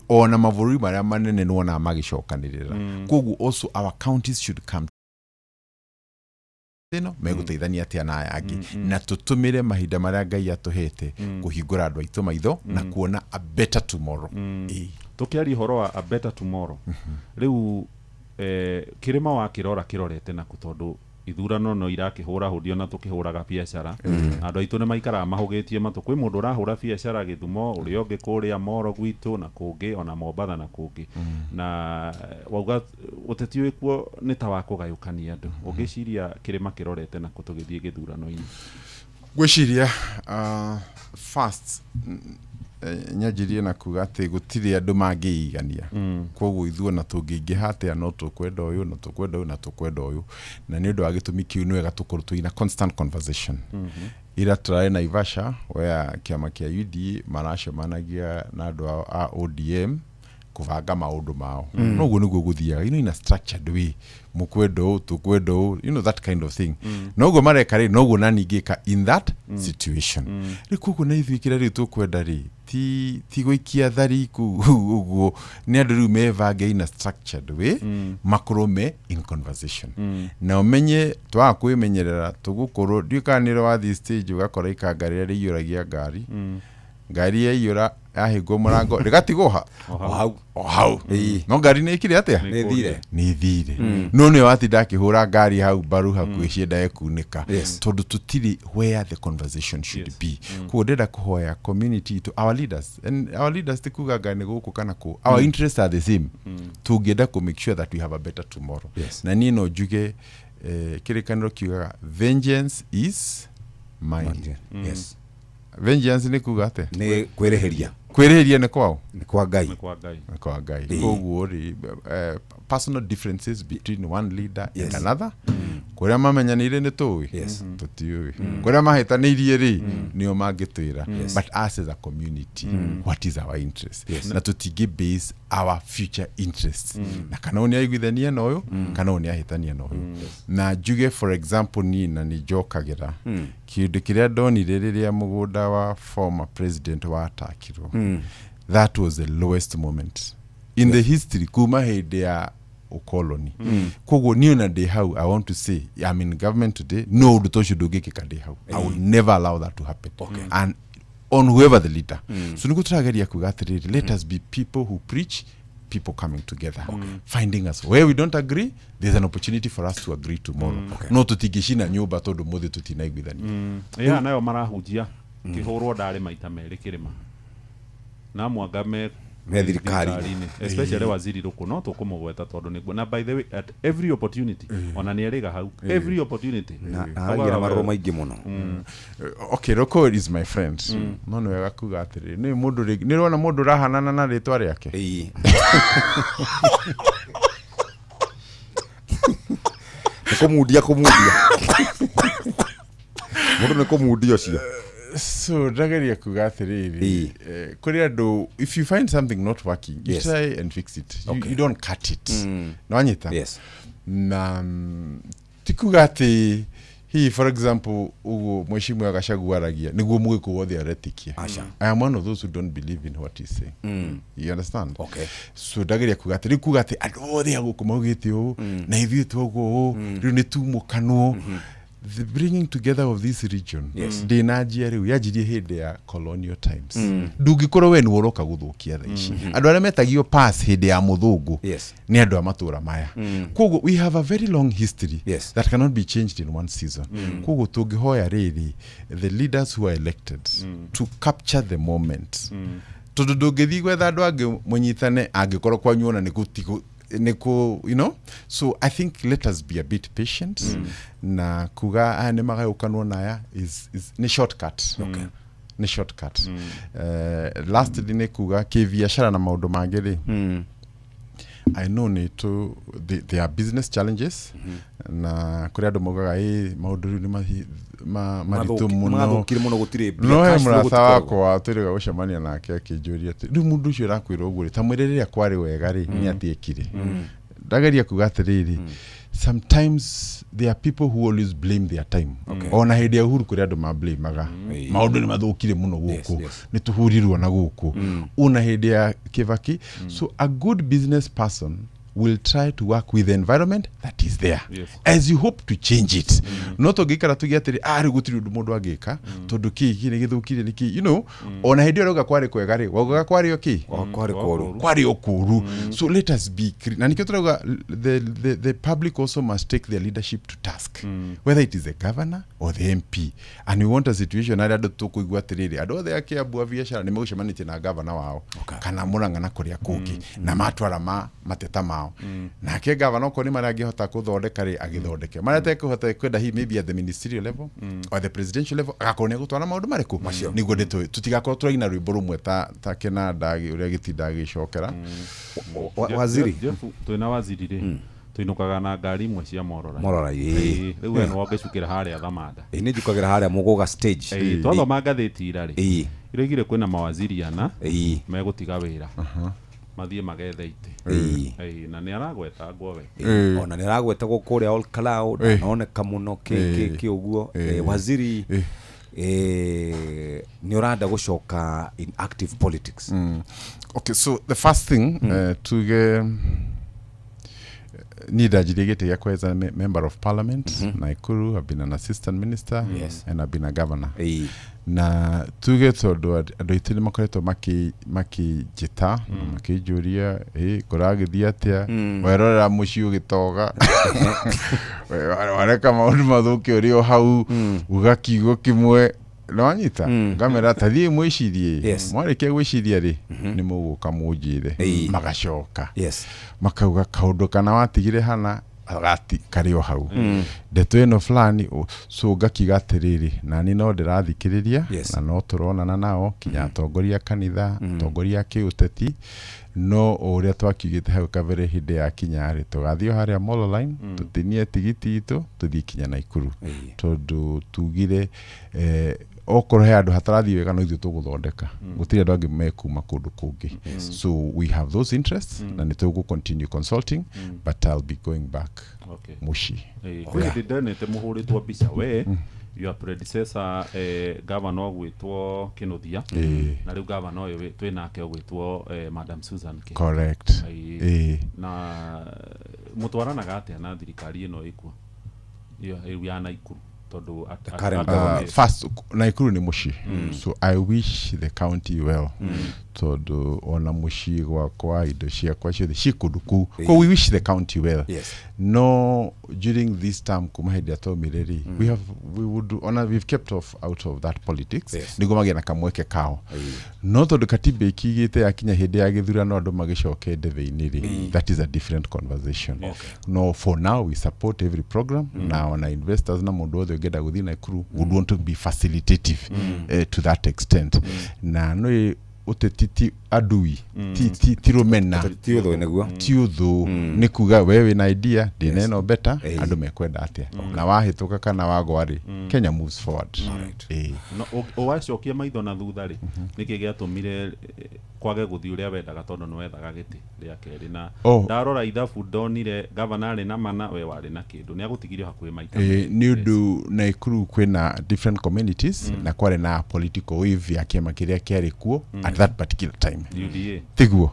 ona mavururi maria manene nona magicokanirira. Koguo also our counties should come meguteithania atia na yangi na tutumire mahinda maria Ngai atuhete kuhingura andu aitu maitho na kuona a better tomorrow. Tukiari horo wa a better tomorrow riu kirima wa kirora kirorete na kutondu ithurano no irakihura hudio na tukihuraga biashara andu aitu ne maikara mahugitie matu kwi mundu urahura biashara Githumo uri onge kuria Moro gwitu na kungi ona Mombatha na kungi na wauga uteti wikuo ni ta wa kugayukania andu ungiciria kirima kirorete na kutugithie githurano-ini. Gwiciria first nyajirie na kuga ati gutiri andu mangiigania koguo ithuo na tungiingiha atia no tukwenda uyu na tukwenda uyu na tukwenda uyu na ni undu wa gitumi kiu ni wega tukorwo tuina constant conversation. Ira try Naivasha where kiama kia UDA maracemanagia na andu a ODM kuvanga maundu mao no guo niguo guthiaga in a structured way mukwendo tukwendo that kind of thing no guo marekari no guo nani ngika in that situation rikuko na ithwikira ri tukwenda ri ti goikia thari guo ni andu ri mevange in a structured way makrome in conversation na umenye twa kwimenyerera tugukorwo ndikaniro wa this stage ugakora ikangarira ri yuragia ngari yura ahigo murango rigatigoha hau no ngari ni ikire atia ni thire no ne wati ndakihura ngari hau baru hakuicienda ekunika tondu tutiri where the conversation should be ko ndenda kuhoya community to our leaders and our leaders tikuga ngane guku kana ku our interests are the same tugenda to make sure that we have a better tomorrow. Na ni no juge kirikaniro kiuga vengeance is mine. Vengeance ni kuga ate ni kwereheria ni kwao ni kwa Ngai koguo ri personal differences between one leader and another kuria mamenyanire ni tuwi tutiwi kuria mahitanirie ri nio mangitwira but us as a community what is our interest na tutingi base our future interests na kana oni aiguithania noyo kana oni ahitania noyo na juge for example ni na ni jokagira kindu kiria ndonire riria mugunda wa former president wa atakirwo that was the lowest moment in the history kuma hede ya ukoloni koguo ni na day how I want to say I'm in government today no duto should gikika day how I will never allow that to happen and on whoever the leader so niko turageria kugatiriri let us be people who preach people coming together finding us where we don't agree there's an opportunity for us to agree tomorrow no tutigishina nyumba tondu muthi tutinaiguithania nayo marahujia kihurwo ndari maita meri kirima na mwangame thirikari especially waziri ruko no tukumugweta tondu niguo na by the way at every opportunity ona ni eriga hau every opportunity agira marro maingi muno okay Roko is my friend no wega kuga atiri ni mundu ni rona mundu rahanana na ritwa riake kumudia mundu ni kumudia cio. So ndageria kuga atiriri kuri andu, if you find something not working, you try and fix it. You don't cut it. No anyita. Yes. Na tikuga ati he, for example, ugo mheshimiwa Gachagua aragia niguo mugiko wothe aretikia. I am one of those who don't believe in what he's saying. You understand? Okay. So ndageria kuga ati andu othe aguko maugite u na ithuĩ twoguo riu ni tumukano. The bringing together of this region, ndinajia riu yajirie hindi ya colonial times. Ndungikorwo we ni uroka guthukia tha ici. Andu aria metagio pass hindi ya muthungu ni andu a matura maya. Koguo we have a very long history that cannot be changed in one season. Koguo tungihoya riri the leaders who are elected to capture the moment. Tondu ndungithi gwetha andu angi munyitane angikorwo kwanyu na Nico, you know, so I think let us be a bit patient. Na kuga ane magayukanwo naya is ni shortcut. Okay. Ni shortcut. Lastly ne kuga kibiashara na maundu mangiri. I know to there are business challenges. Na kuri andu mogaga maundu ni maritu muno gutire no mratha wako aturiga gucemania nake akinjuria ati riu mundu ucio rakwira uguo ta mwiriria kwari wega ri ni atiekire ndageria kuga atiriri sometimes there are people who always blame their time. Ona hindi ya Uhuru kuri andu ma blame maga maundu ni mathukire muno guku ni tuhurirwo na guku una hindi ya Kibaki. So a good business person will try to work with the environment that is there as you hope to change it. Not ogikara tugiatiri ari gutiri undu mundu agika tondu ki ni githukire niki, you know, ona hindi roga kwari kwega ri woga kwari oki kwari okuru. So let us be na nikyo turoga the public also must take their leadership to task, whether it is the governor or the MP. And we want a situation na andu tukuigwa atiriri andu othe yake abua biashara ni megucemanite na governor wao kana muranga na kuria kuki na matwara mateta mao na ke governor ko ni maragi hota kuthondeka ri agithondeke marete kuhota kwenda hi maybe at the ministerial level or the presidential level agakone gutwara maundu mariku niguo ndeto tutigakora turaina rwimbo rumwe ta kena ndagi uria gitinda gicokera waziri twina waziri ri tuinukaga na ngari imwe cia morora riu eno wangicukira haria Thamanda ni njukagira haria muguga stage twathoma ngathiti ira ri iregire kwina mawaziri ana megutiga wira mathie magethe ite na ni aragweta ngwowe ona ni aragweta gukuria all cloud naoneka muno ki uguo waziri ni uranda gucoka in active politics. Okay, so the first thing tuge nidajirigete yakwa as a member of parliament Naikuru. I've been an assistant minister and I've been a governor. Na tuge tondu andu itini makoretwo makijita makijuria kuragithia atia werora muci ugitoga wareka maundu mathuke urio hau ugakigo kimwe no anyita ngamera tathie mwicirie mwareke gwiciria ri ni muguka munjire magacoka makauga kaundu kana watigire hana agati kario hau ndeto eno fulani so gakiga atiriri nani no ndirathikiriria na no turonana nao kinya atongoria kanitha atongoria kiuteti no uria twakigite hau kavere hindi ya kinyari tugathio haria Molo line tutinie tigiti itu tuthie kinya Naikuru tondu tugire okoro he andu hatarathi wega no ithu tuguthondeka gutire andu angi mekuma kundu kungi. So we have those interests na nitugu continue consulting but I'll be going back mushi ndinete muhuritwo bica we your predecessor governor gwitwo Kinuthia na riu governor uyu twinake gwitwo Madam Susan K. Correct. Na mutwaranaga atia na thirikari ino ikwo iyo ya Naikuru tondu first Naikuru ni mushi so I wish the county well tondu ona mushi gwakwa indo ciakwa ciothe cikuduku ko we wish the county well. No, during this term kuma hindi atomireri we've kept out of that politics nigo magena kamweke kao no tondu katiba ikigite yakinya hindi ya githurano andu magicoke ndeve-ini that is a different conversation. No, for now we support every program na ona investors na mundu othe ngenda guthii Naikuru would want to be facilitative to that extent na no uteti adui ti rumena ti uthu niguo ti uthu ni kuga wewe na idea dineno better andu mekwenda atia na wahituka kana wagwari Kenya moves forward no owacokia maitho na thutha ri niki giatumire kwage guthi uria wendaga tondu no wethaga giti ria keri na ndarora ithabu ndonire governor na mana we wari na kindu ni agutigirio hakuhi maita ni undu na ikuru kwina different communities na kware na political wave ya kiama kiria kiari kuo at that particular time UDA tiguo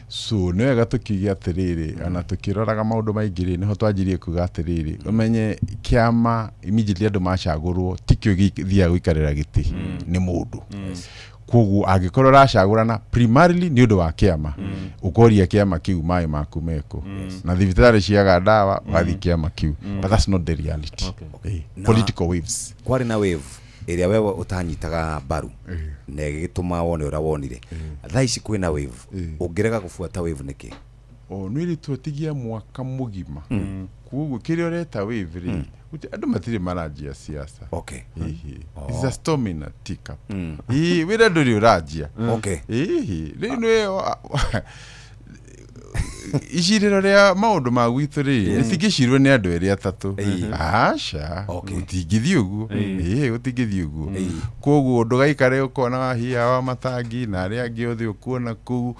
so no wega tukigia atiriri ana tukiroraga maundu maingiri niho twanjirie kuga atiriri umenye kiama immediately andu machagurwo tikio githia guikarira giti ni mundu koguo agikorwo racagurana primarily ni undu wa kiama ukoria kiama kiu mai maku meko na thibitari ciaga ndawa wathi kiama kiu but that's not the reality political waves kwari na wave area wewe utanyitaga baru na gituma wone ura wonire thaici kwina wave ungirega kufuata wave niki nwiri tutigia mwaka mugima koguo kirio reta wave ri andu matire marajia siasa is a storm in a teacup wira nduri urajia rino iciriro ria maundu ma gwitu ri nitigicirwo ni andu eri atatu aca utingithii uguo utingithii uguo koguo ndugaikare ukona wahia wa matangi na aria angi othe ukuona kuu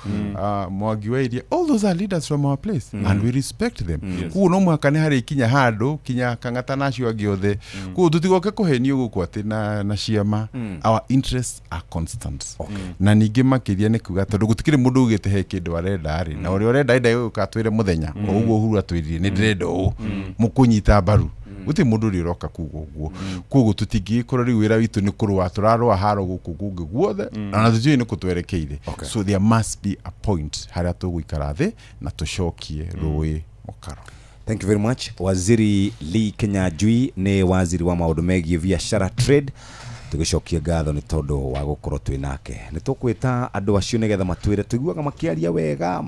Mwangi wa Iria all those are leaders from our place and we respect them koguo no mwaka ni hari kinya handu kinya kangata nacio angi othe koguo tutigoke kuhenio guku ati na ciama our interests are constant na ningi makiria ni kuga tondu gutikire mundu ugite he kindu arenda ri na uri urenda ukatwire muthenya uguo huru atwiririe ni ndirenda mukunyita baru uti mundu riroka kugo guo koguo tutingikorwo ri wira witu ni kurwa turarwa haro guku gungi guothe na tutui ni kutwerekeire so there must be a point haria tuguikara thi na tucokie rui mukaro. Thank you very much. Waziri Lee Kinyanjui ni waziri wa maundu megie biashara trade tugicokia ngatho ni tondu wa gukorwo twi nake ni tukwita andu acio nigetha matwire tuiguaga makiaria wega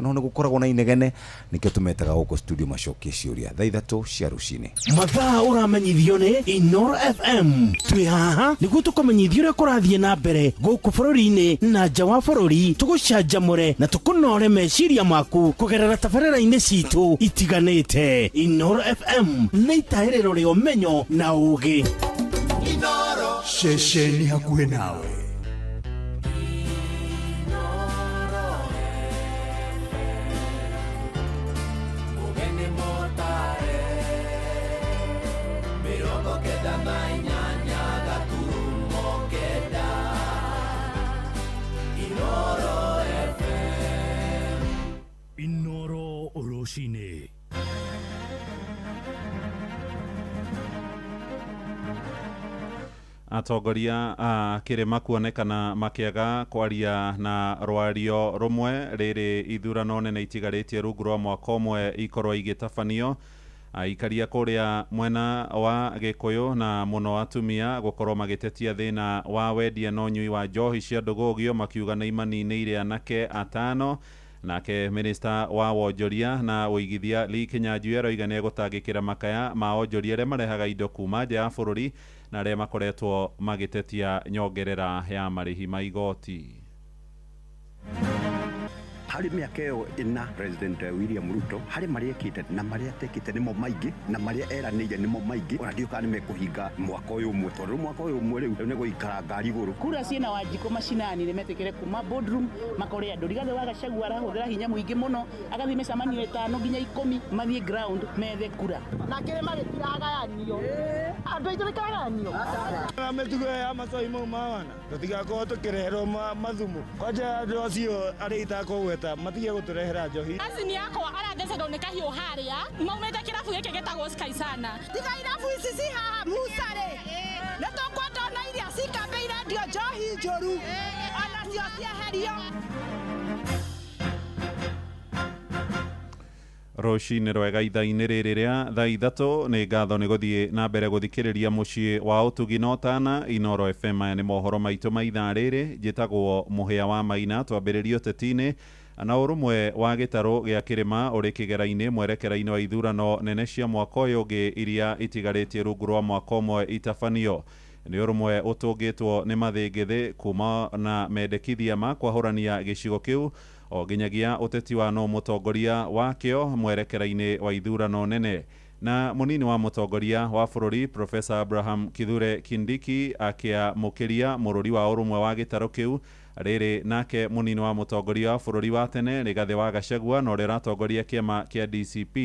no ni gukoragwo na inegene nikio tumetaga guko studio macokie ciuria thaa 3 cia rucini mathaa uramenyithio ni Inoro FM twi haha niguo tukomenyithio uria kurathie na mbere guku bururi-ini na nja wa bururi tugucanjamure na tukunore meciria maku kugerera tabarĩra-inĩ citu itiganĩte. Inoro FM nĩ itaĩrĩro rĩa ũmenyo na ũũgĩ. Inoro shesheni hakuhe nawe. Inoro Oroshine. Atongoria kirima kuonekana makiaga kwaria na rwario rumwe riri ithurano nene itigarĩtie rungu rwa mwaka ũmwe ikorwo igĩtabanio ikaria kuria mwena wa Gikuyu na muno atumia gukorwo magĩtetia thĩna wa wendia na ũnyui wa njohi cia ndũgũgio makiuga na imaninĩire anake atano. Nake minister wa wonjoria na uigithia Lee Kinyanjui aroiga nĩ egũtangĩkĩra makaya ma wonjoria arĩa marehaga indo kuma nja ya bũrũri na arĩa makoretwo magĩtetia nyongerera ya marĩhi ma igoti. Hari miaka ĩyo ĩna President William Ruto hari maria ekite na maria atekite nimo maingĩ na maria eranĩire nimo maingĩ ona ndioka nĩ mekũhinga mwaka ũyũ ũmwe tondũ mwaka ũyũ ũmwe rĩu nĩ gũikara ngari igũrũ kura ciena Wanjikũ macinani nĩ metekere kuma boardroom makore andũ Rigathĩ wa Gachagua arahũthĩra hinya mũingĩ mũno agathie mĩcemanio 5 nginya 10 mathiĩ ground methe kura na kĩrĩma gĩtiragayanio andũ aitũ nĩkagayanio na mĩtugo ya macoi mau mawana tũtigakorwo tũkĩreherwo mathumu kwanja andũ acio arĩa itakũgweta matige guturehera njohi azini yako arathecedwo nĩ kahiũ harĩa maumĩte kĩrabu gĩkĩ gĩtagwo Sky Sana tiga irabu ici ci haha Musare nĩ tũkwenda na iria cikambeire ndio njohi njũru ona cio cieherio. Roshine rwega ithaa-inĩ rĩrĩ rĩa thaa 3 nĩ ngatho nĩ gũthiĩ na mbere gũthikĩrĩria mũciĩ wa ũtugi na ũtana. Inoro FM aya nĩ mohoro maitũ ma ithaa rĩrĩ njĩtagwo Mũhĩa wa Maina twambĩrĩrie ũteti-inĩ na ũrũmwe wa gĩtarũ gĩa kĩrĩma ũrĩ kĩgera-inĩ mwerekera-inĩ wa ithurano nene cia mwaka ũyũ ũngĩ iria itigarĩtie rungu rwa mwaka ũmwe itabanio. nĩ ũrũmwe ũtũngĩtwo nĩ mathĩngĩthĩ kuma na mendekithia ma kwahũrania gĩcigo kĩu o nginyagia ũteti wa no mũtongoria wakĩo mwerekera-inĩ wa ithurano nene. Na mũnini wa mũtongoria wa bũrũri Professor Abraham Kithure Kindiki akĩamũkĩria mũrũri wa ũrũmwe wa gĩtarũ kĩu rĩrĩ nake mũnini wa mũtongoria wa bũrũri wa tene Rigathĩ wa Gachagua na ũrĩa ũratongoria kĩama kĩa DCP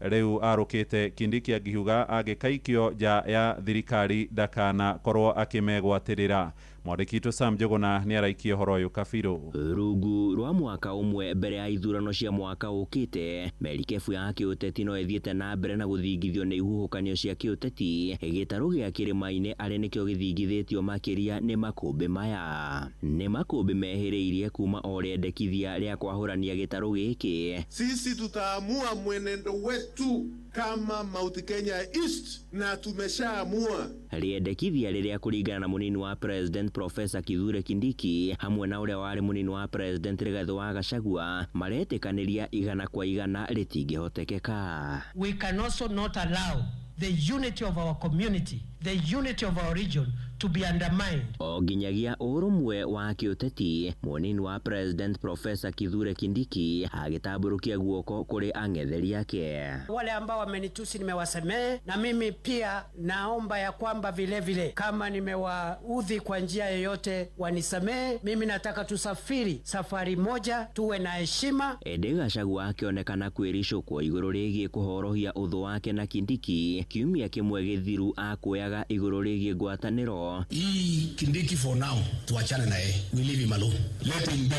rĩu arũkĩte Kindiki akiuga angĩkaikio nja ya thirikari ndakanakorwo akĩmegwatĩrĩra. Mwandĩki witũ Sam Njuguna nĩ araikia ũhoro ũyũ kabirũ. Rungu rwa mwaka ũmwe mbere ya ithurano cia mwaka ũkĩte, merikebu ya kĩũteti no ĩthiĩte na mbere na gũthingithio nĩ ihuhũkanio cia kĩũteti. Gĩtarũ gĩa kĩrĩma-inĩ arĩ nĩkĩo gĩthingithĩtio makĩria nĩ makũmbĩ maya. Nĩ makũmbĩ mehĩrĩirie kuma o rĩendekithia rĩa kwahũrania gĩtarũ gĩkĩ. Sisi tutaamua mwenendo wetu kama Mount Kenya East na tumeshaamua. Rĩendekithia rĩrĩa kũringana na mũnini wa President Professor Kithure Kindiki hamwe na ũrĩa warĩ mũnini wa President Rigathĩ wa Gachagua maretĩkanĩria 100% rĩtingĩhotekeka. We can also not allow the unity of our community, the unity of our region to be undermined. O nginyagia ũrũmwe wa kĩũteti, mũnini wa President Professor Kithure Kindiki agĩtambũrũkia guoko kũrĩ ang'etheri yake. Wale ambao wamenitusi nimewasamehe, na mimi pia naomba ya kwamba vile kama nimewaudhi kwa njia yoyote wanisamehe. Mimi nataka tusafiri safari moja, tuwe na heshima. Ĩndĩ Gachagua akĩonekana kwĩricũkwo igũrũ rĩgiĩ kũhorohia ũthũ wake na Kindiki kiumia kĩmwe gĩthiru akuoyaga igũrũ rĩgiĩ ngwatanĩro. Hii Kindiki for now tuachane na yeye, we leave him alone, let him be.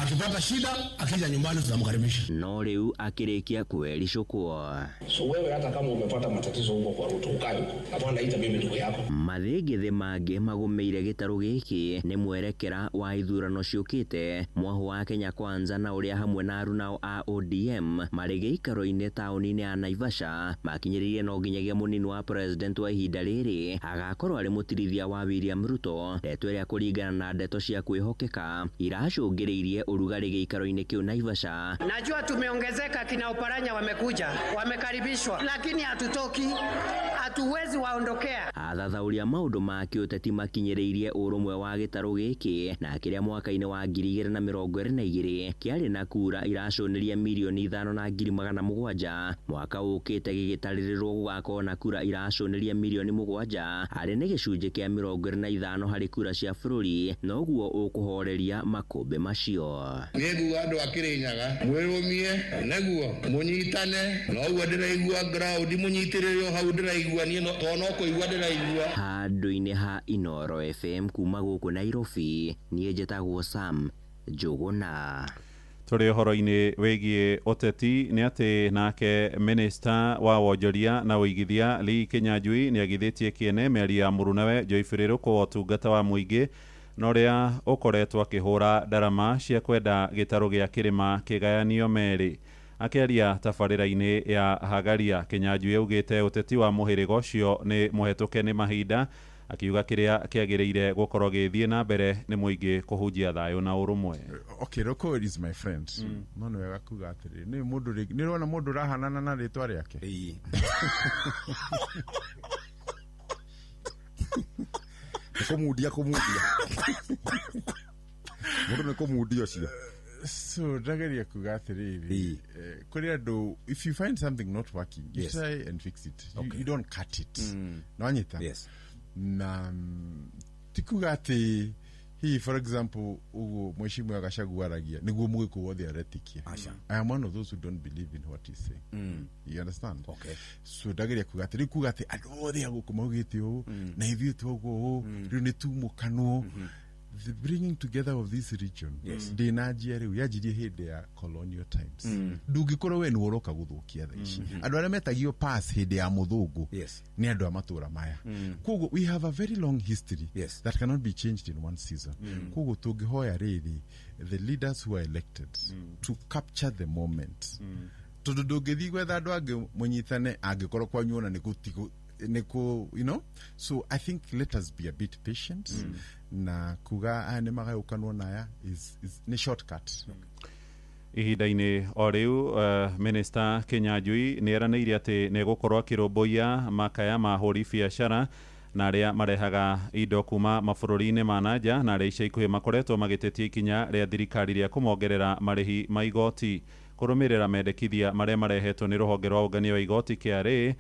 Akipata shida akija nyumbani tunamkaribisha. No rĩu akĩrĩkia kwĩricũkwo. So wewe hata kama umepata matatizo huko kwa Ruto ukali, hapana naita mimi ndugu yako. Mathĩngĩthĩ mangĩ magũmĩire gĩtarũ gĩkĩ nĩ mwerekera wa ithurano ciũkĩte, mwahu wa Kenya Kwanza na ũrĩa hamwe na arunao a ODM marĩ gĩikaro-inĩ taũni-inĩ ya Naivasha makinyĩrĩirie no nginyagia mũnini wa president wa ihinda rĩrĩ agakorwo arĩ mũtirithia wa William Ruto. Ndeto ĩrĩa kũringana na ndeto cia kwĩhokeka iracũngĩrĩirie ũrugarĩ gĩikaro-inĩ kĩu Naivasha. Najua tumeongezeka, kina Oparanya wamekuja, wamekaribishwa, lakini hatutoki, hatuwezi waondokea. Athathauria maũndũ ma kĩũteti makinyĩrĩirie ũrũmwe wa gĩtarũ gĩkĩ na kĩrĩa mwaka-inĩ wa 2022 kĩarĩ na kura iracũnĩria milioni 5,700. Mwaka ũkĩte gĩgĩtarĩrĩrwo gũgakorwo na kura iracũnĩria milioni 7 arĩ nĩ gĩcunjĩ kĩa 25 harĩ kura cia bũrũri, noguo ũkũhoreria makũmbĩ macio. Nĩguo andũ a Kĩrĩnyaga mwĩrũmie, nĩguo mũnyitane, noguo ndĩraigua ground mũnyitĩrĩrio hau ndĩraigua niĩ no kũigua ndĩraigua. Handũ-inĩ ha Inoro FM kuma gũkũ Nairobi, niĩ njĩtagwo Sam Njuguna. Tũrĩ ũhoro-inĩ wĩgiĩ ũteti nĩ atĩ nake minista wa wonjoria na ũigithia Lee Kinyanjui nĩ agithĩtie kĩene mĩario ya mũrunawe Joyce Rĩrũkũ ũtungata wa mũingĩ na ũrĩa ũkoretwo akĩhũra ndarama cia kwenda gĩtarũ gĩa kĩrĩma kĩgayanio merĩ. Akĩaria tabarĩra-inĩ ya Hagaria, Kinyanjui augĩte ũteti wa mũhĩrĩga ũcio nĩ mũhetũke nĩ mahinda, akiuga kĩrĩa kĩagĩrĩire gũkorwo gĩthiĩ na mbere nĩ mũingĩ kũhunjia thayũ na ũrũmwe. Okay, Roko is my friend. No nĩ wega kuga atĩrĩ, nĩ mũndũ nĩ rona mũndũ rahanana na rĩtwa rĩake. Kũmundia mũndũ nĩ kũmundia ũcio. So ndageria kuga atĩrĩrĩ, kũrĩ andũ, if you find something not working, you try and fix it. You don't cut it. No anyita. Yes. Na tikuga ati he, for example, ugo mheshimiwa Gachagua aragia niguo mwiko wothe aretikia. I am one of those who don't believe in what he's saying. You understand? Okay. So ndageria kuga ati kuga ati andũ othe agũkũ maugĩte ũũ na ithuĩ twoguo ũũ rĩu nĩ tumũkanwo. The bringing together of this region, ndĩnanjia rĩu yanjirie hĩndĩ ya colonial times. Ndũngĩkorwo we nĩ ũroka gũthũkia tha ici. Andũ arĩa metagio pass hĩndĩ ya mũthũngũ nĩ andũ a matũra maya. Koguo we have a very long history that cannot be changed in one season. Koguo tũngĩhoya rĩrĩ the leaders who are elected to capture the moment. Tondũ ndũngĩthiĩ gwetha andũ angĩ mũnyitane angĩkorwo kwanyu ona nĩ gũtigwo you know, so I think let us be a bit patient. Na kuga ane magayũkanwo naya is ni shortcut. Ihinda-inĩ o rĩu Minister Kinyanjui nĩ eranĩire atĩ nĩ gũkorwo akĩrũmbũiya makaya ma hũri biacara na arĩa marehaga indo kuma mabũrũri-inĩ ma nanja na arĩa ica ikuhĩ makoretwo magĩtetia ikinya rĩa thirikari rĩa kũmongerera marĩhi ma igoti. Kũrũmĩrĩra mendekithia marĩa marehetwo nĩ rũhonge rwa ũngania wa igoti KRA,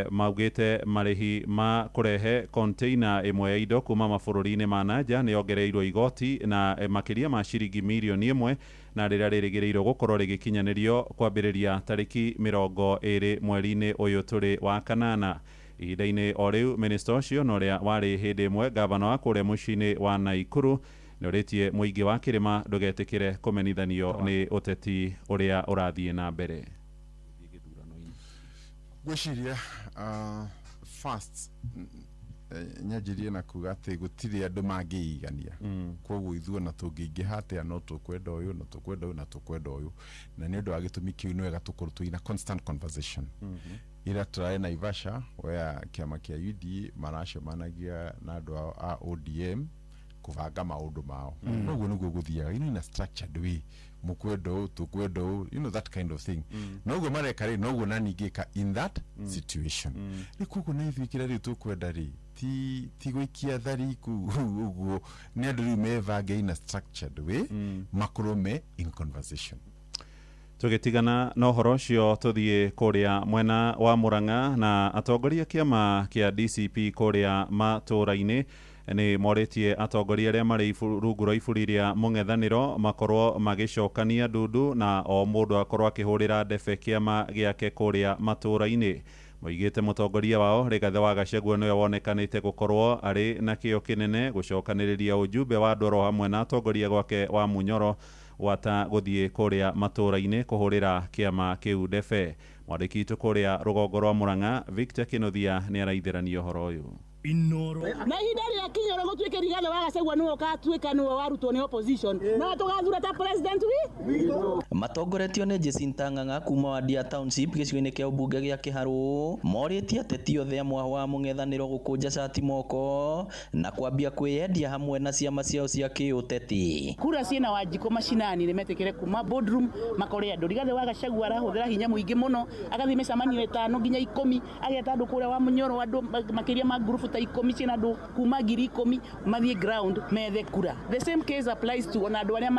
maugĩte marĩhi ma kũrehe container ĩmwe ya indo kuma mabũrũri-inĩ ma nanja nĩ yongereirwo igoti na makĩria ma ciringi mirioni 1 na rĩrĩa rĩrĩgĩrĩirwo gũkorwo rĩgĩkinyanĩrio kwambĩrĩria tarĩki 20 mweri-inĩ ũyũ tũrĩ wa kanana. Ihinda-inĩ o rĩu minista ũcio na ũrĩa warĩ hĩndĩ ĩmwe gavana wa kũrĩa mũciĩ-inĩ wa Naikuru nĩũrĩtie mũingĩ wa kĩrĩma ndũgetĩkĩre kũmenithanio nĩ ũteti ũrĩa ũrathiĩ na mbere. Gwĩciria first nyanjirie na kuga atĩ gũtirĩ andũ mangĩigania koguo ithuĩ na tũngĩingĩha atĩa no tũkwenda ũyũ na tũkwenda ũyũ na tũkwenda ũyũ, na nĩ ũndũ wa gĩtũmi kĩu nĩ wega tũkorwo twĩna constant conversation. Ira tũrarĩ Naivasha where kĩama kĩa UDA maracemanagia na andũ a ODM kũbanga maũndũ mao. Noguo nĩguo gũthiaga in a structured way, mũkwenda ũũ tũkwenda ũũ, you know, that kind of thing. Noguo mareka rĩ, noguo nani ngĩka in that situation. Rĩ koguo na ithuĩ kĩrĩa rĩu tũkwenda rĩ ti gũikia thariku ũguo, nĩ andũ rĩu mebange in a structured way, makorwo me in conversation. Tũgĩtigana na ũhoro ũcio tũthiĩ kũrĩa mwena wa Murang'a na atongoria kĩama kĩa DCP kũrĩa matũũra-inĩ nĩ morĩtie atongoria arĩa marĩ rungu rwa iburi rĩa mũng'ethanĩro makorwo magĩcokania ndundu na o mũndũ akorwo akĩhũrĩra ndebe kĩama gĩake kũrĩa matũũra-inĩ. Moigĩte mũtongoria wao Rigathĩ wa Gachagua nĩwe wonekanĩte gũkorwo arĩ na kĩyo kĩnene gũcokanĩrĩria ũjumbe wa ndoro hamwe na atongoria gwake wa Munyoro wata gũthiĩ kũrĩa matũũra-inĩ kũhũrĩra kĩama kĩu ndebe. Mwandĩki witũ kũrĩa rũgongo rwa Murang'a Victor Kĩnuthia nĩ araithĩrania ũhoro ũyũ. Inoro na ihinda rĩa kinya rĩa gũtuĩka Rigathĩ wa Gachagua nĩwe ũgatuĩka nĩwe warutwo nĩ opposition na tũgathura ta president witũ. Matongoretio nĩ Jacinta Ng'ang'a kuma Wajir Township gĩcigo-inĩ kĩa ũmbunge gĩa Kĩharũ morĩtie ateti othe a mwahũ wa mũng'ethanĩro gũkũnja cati moko na kwambia kwĩyendia hamwe na ciama ciao cia kĩũteti. Kura ciĩna Wanjikũ mashinani nĩ metĩkĩre kuma boardroom makore andũ. Rigathĩ wa Gachagua arahũthĩra hinya mũingĩ mũno, agathiĩ mĩcemanio 5 nginya 10 ageta andũ kũrĩa wa Munyoro, andũ makĩria ma group ta 10 ciĩna andũ kuma 10,000 mathiĩ ground methe kura. The same case applies to ona andũ arĩa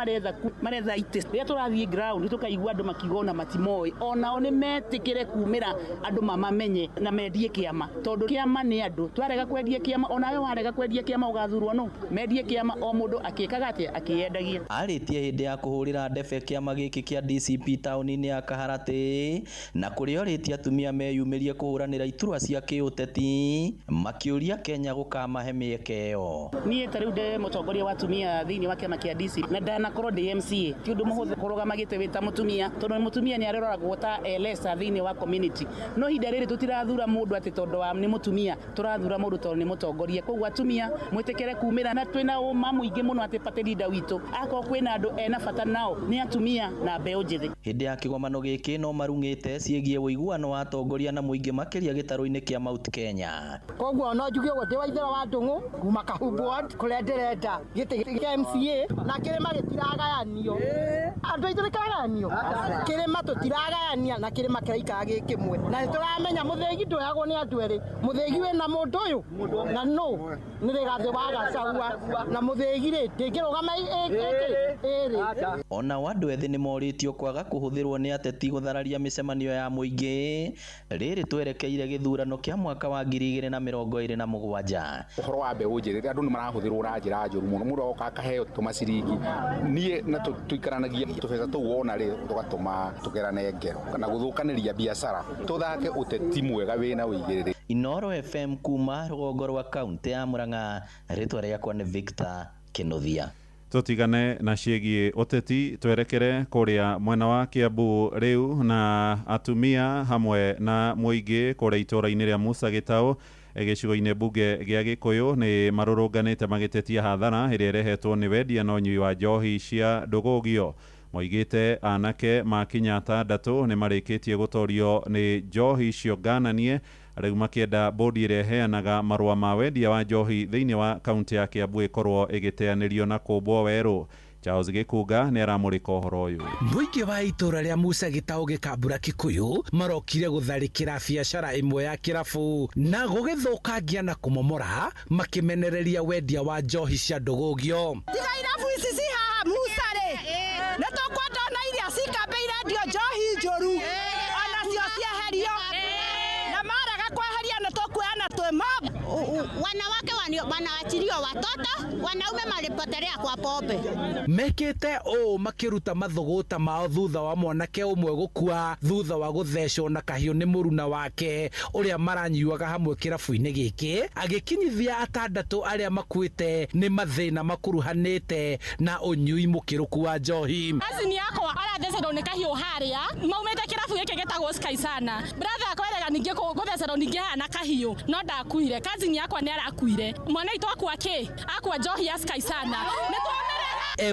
maretha itĩ. Rĩrĩa tũrathiĩ ground tũkaigua andũ makigona matimoĩ, onao nĩ metĩkĩre kumĩra andũ mamamenye na mendie kĩama, tondũ kĩama nĩ andũ. Twarega kwendia kĩama, onawe warega kwendia kĩama ũgathurwo no mendie kĩama, o mũndũ akĩkaga atĩa akĩyendagia. Arĩtie hĩndĩ ya kũhũrĩra ndebe kĩama gĩkĩ kĩa DCP taũni-inĩ ya Kaharatĩ na kũrĩa orĩtie atumia meyumĩrie kũhũranĩra iturwa cia kĩũteti makĩũria Kenya gũkamahe mĩeke ĩyo. Niĩ ta rĩu ndĩ mũtongoria wa atumia thĩinĩ wa kĩama kĩa DCP na ndanakorwo ndĩ MCA, ti ũndũ mũhũthũ kũrũgama gĩtĩ wĩ ta mũtumia, tondũ mũtumia nĩ aroragwo ta elesa thĩinĩ wa community. No ihinda rĩrĩ tũtirathura mũndũ atĩ tondũ wa nĩ mũtumia, tũrathura mũndũ tondũ nĩ mũtongoria. Koguo atumia mwĩtĩkĩre kumĩra na twĩna ũma mũingĩ mũno atĩ party leader witũ akorwo kwĩna andũ ena bata nao nĩ atumia na mbeũ njĩthĩ. Hĩndĩ ya kĩgomano gĩkĩ no marungĩte ciĩgiĩ ũiguano wa atongoria na mũingĩ makĩria gĩtarũ-inĩ kĩa Mount Kenya. Koguo no njuge ũguo ndĩ Waithĩra wa Ndung'u kuma Kahubu Ward kũrĩa ndĩrenda gĩtĩ kĩa MCA na kĩrĩma gĩtiragayanio. Andũ aitũ gĩkagayanio, kĩrĩma tũtiragayania na kĩrĩma kĩraikara gĩ kĩmwe, na nĩtũramenya mũthĩgi ndũyagwo nĩ andũ erĩ. Mũthĩgi wĩna mũndũ ũyũ na no nĩ Rigathĩ wa Gachagua na mũthĩgi rĩ ndĩngĩrũgama ĩrĩ. Ona andũ ethĩ nĩ morĩtio kwaga kũhũthĩrwo nĩ ateti gũthararia mĩcemanio ya mũingĩ rĩrĩ twerekeire gĩthurano kĩa mwaka wa 2027. Ũhoro wa mbeũ njĩthĩ andũ nĩ marahũthĩrwo na njĩra njũru mũno, mũndũ agoka akaheo tũmaciringi, niĩ na tũikaranagia tũbeca tũu wona rĩ tũgatũma tũgerane ngero kana gũthũkanĩria biacara, tũthake ũteti mwega wĩna ũigĩrĩrĩki. Inoro FM kuma rũgongo rwa kaunti ya Murang'a, rĩtwa rĩakwa nĩ Victor Kĩnuthia. Tutigane na ciĩgiĩ ũteti twerekere kũrĩa mwena wa Kiambu rĩu na atumia hamwe na mũingĩ kũrĩa itũũra-inĩ rĩa Musa Gĩtaũ gĩcigo-inĩ mbunge gĩa Gĩkũyũ nĩ marũrũnganĩte magĩtetia hathara ĩrĩa ĩrehetwo nĩ wendia na ũnyui wa njohi cia ndũgũgio. Moigĩte anake makinya 6 nĩ marĩkĩtie gũtorio nĩ njohi icio ngananie, rĩu makĩenda bodi ĩrĩa ĩheanaga marũa ma wendia wa njohi thĩinĩ wa kaunti ya Kiambu ĩkorwo ĩgĩteanĩrio na kũmbwo werũ. Charles Gikuga nĩ aramũrĩka ũhoro ũyũ. Mũingĩ wa itũra rĩa Musa Gĩtaũ Gĩkambura Kikuyu marokire gũtharĩkĩra biacara ĩmwe ya kĩrabu na gũgĩthũkangia na kũmomora makĩmenereria wendia wa njohi cia ndũgũgio. Tiga irabu ici ci haha Musa rĩ nĩ tũkwenda na iria cikambĩire ndio njohi njũru onacio cieherio na marega kweheria nĩ tũkuoyana twĩ mob. Wanawake wanawachiliwa watoto, wanaume malipotelea kwa pombe. Mekete makĩruta mathogota mao thutha wa mwanake ũmwe gũkua thutha wa gũthecwo na kahiũ nĩ mũruna wake ũrĩa maranyuaga hamwe kĩrabu-inĩ gĩkĩ agĩkinyithia atandatũ arĩa makuĩte nĩ mathĩna makuruhanĩte na ũnyui mũkĩrũku wa njohi. Azini yako arathecero nĩ kahiũ harĩa maumĩte kĩrabu gĩkĩ gĩtagwo Sky Sana. Brother akweraga ningĩ gũthecero ningĩ hana kahiũ no ndakuire. Kazini yakwa nĩ arakuire. Mwana itũ akua kĩ? Akua njohi ya Sky Sana.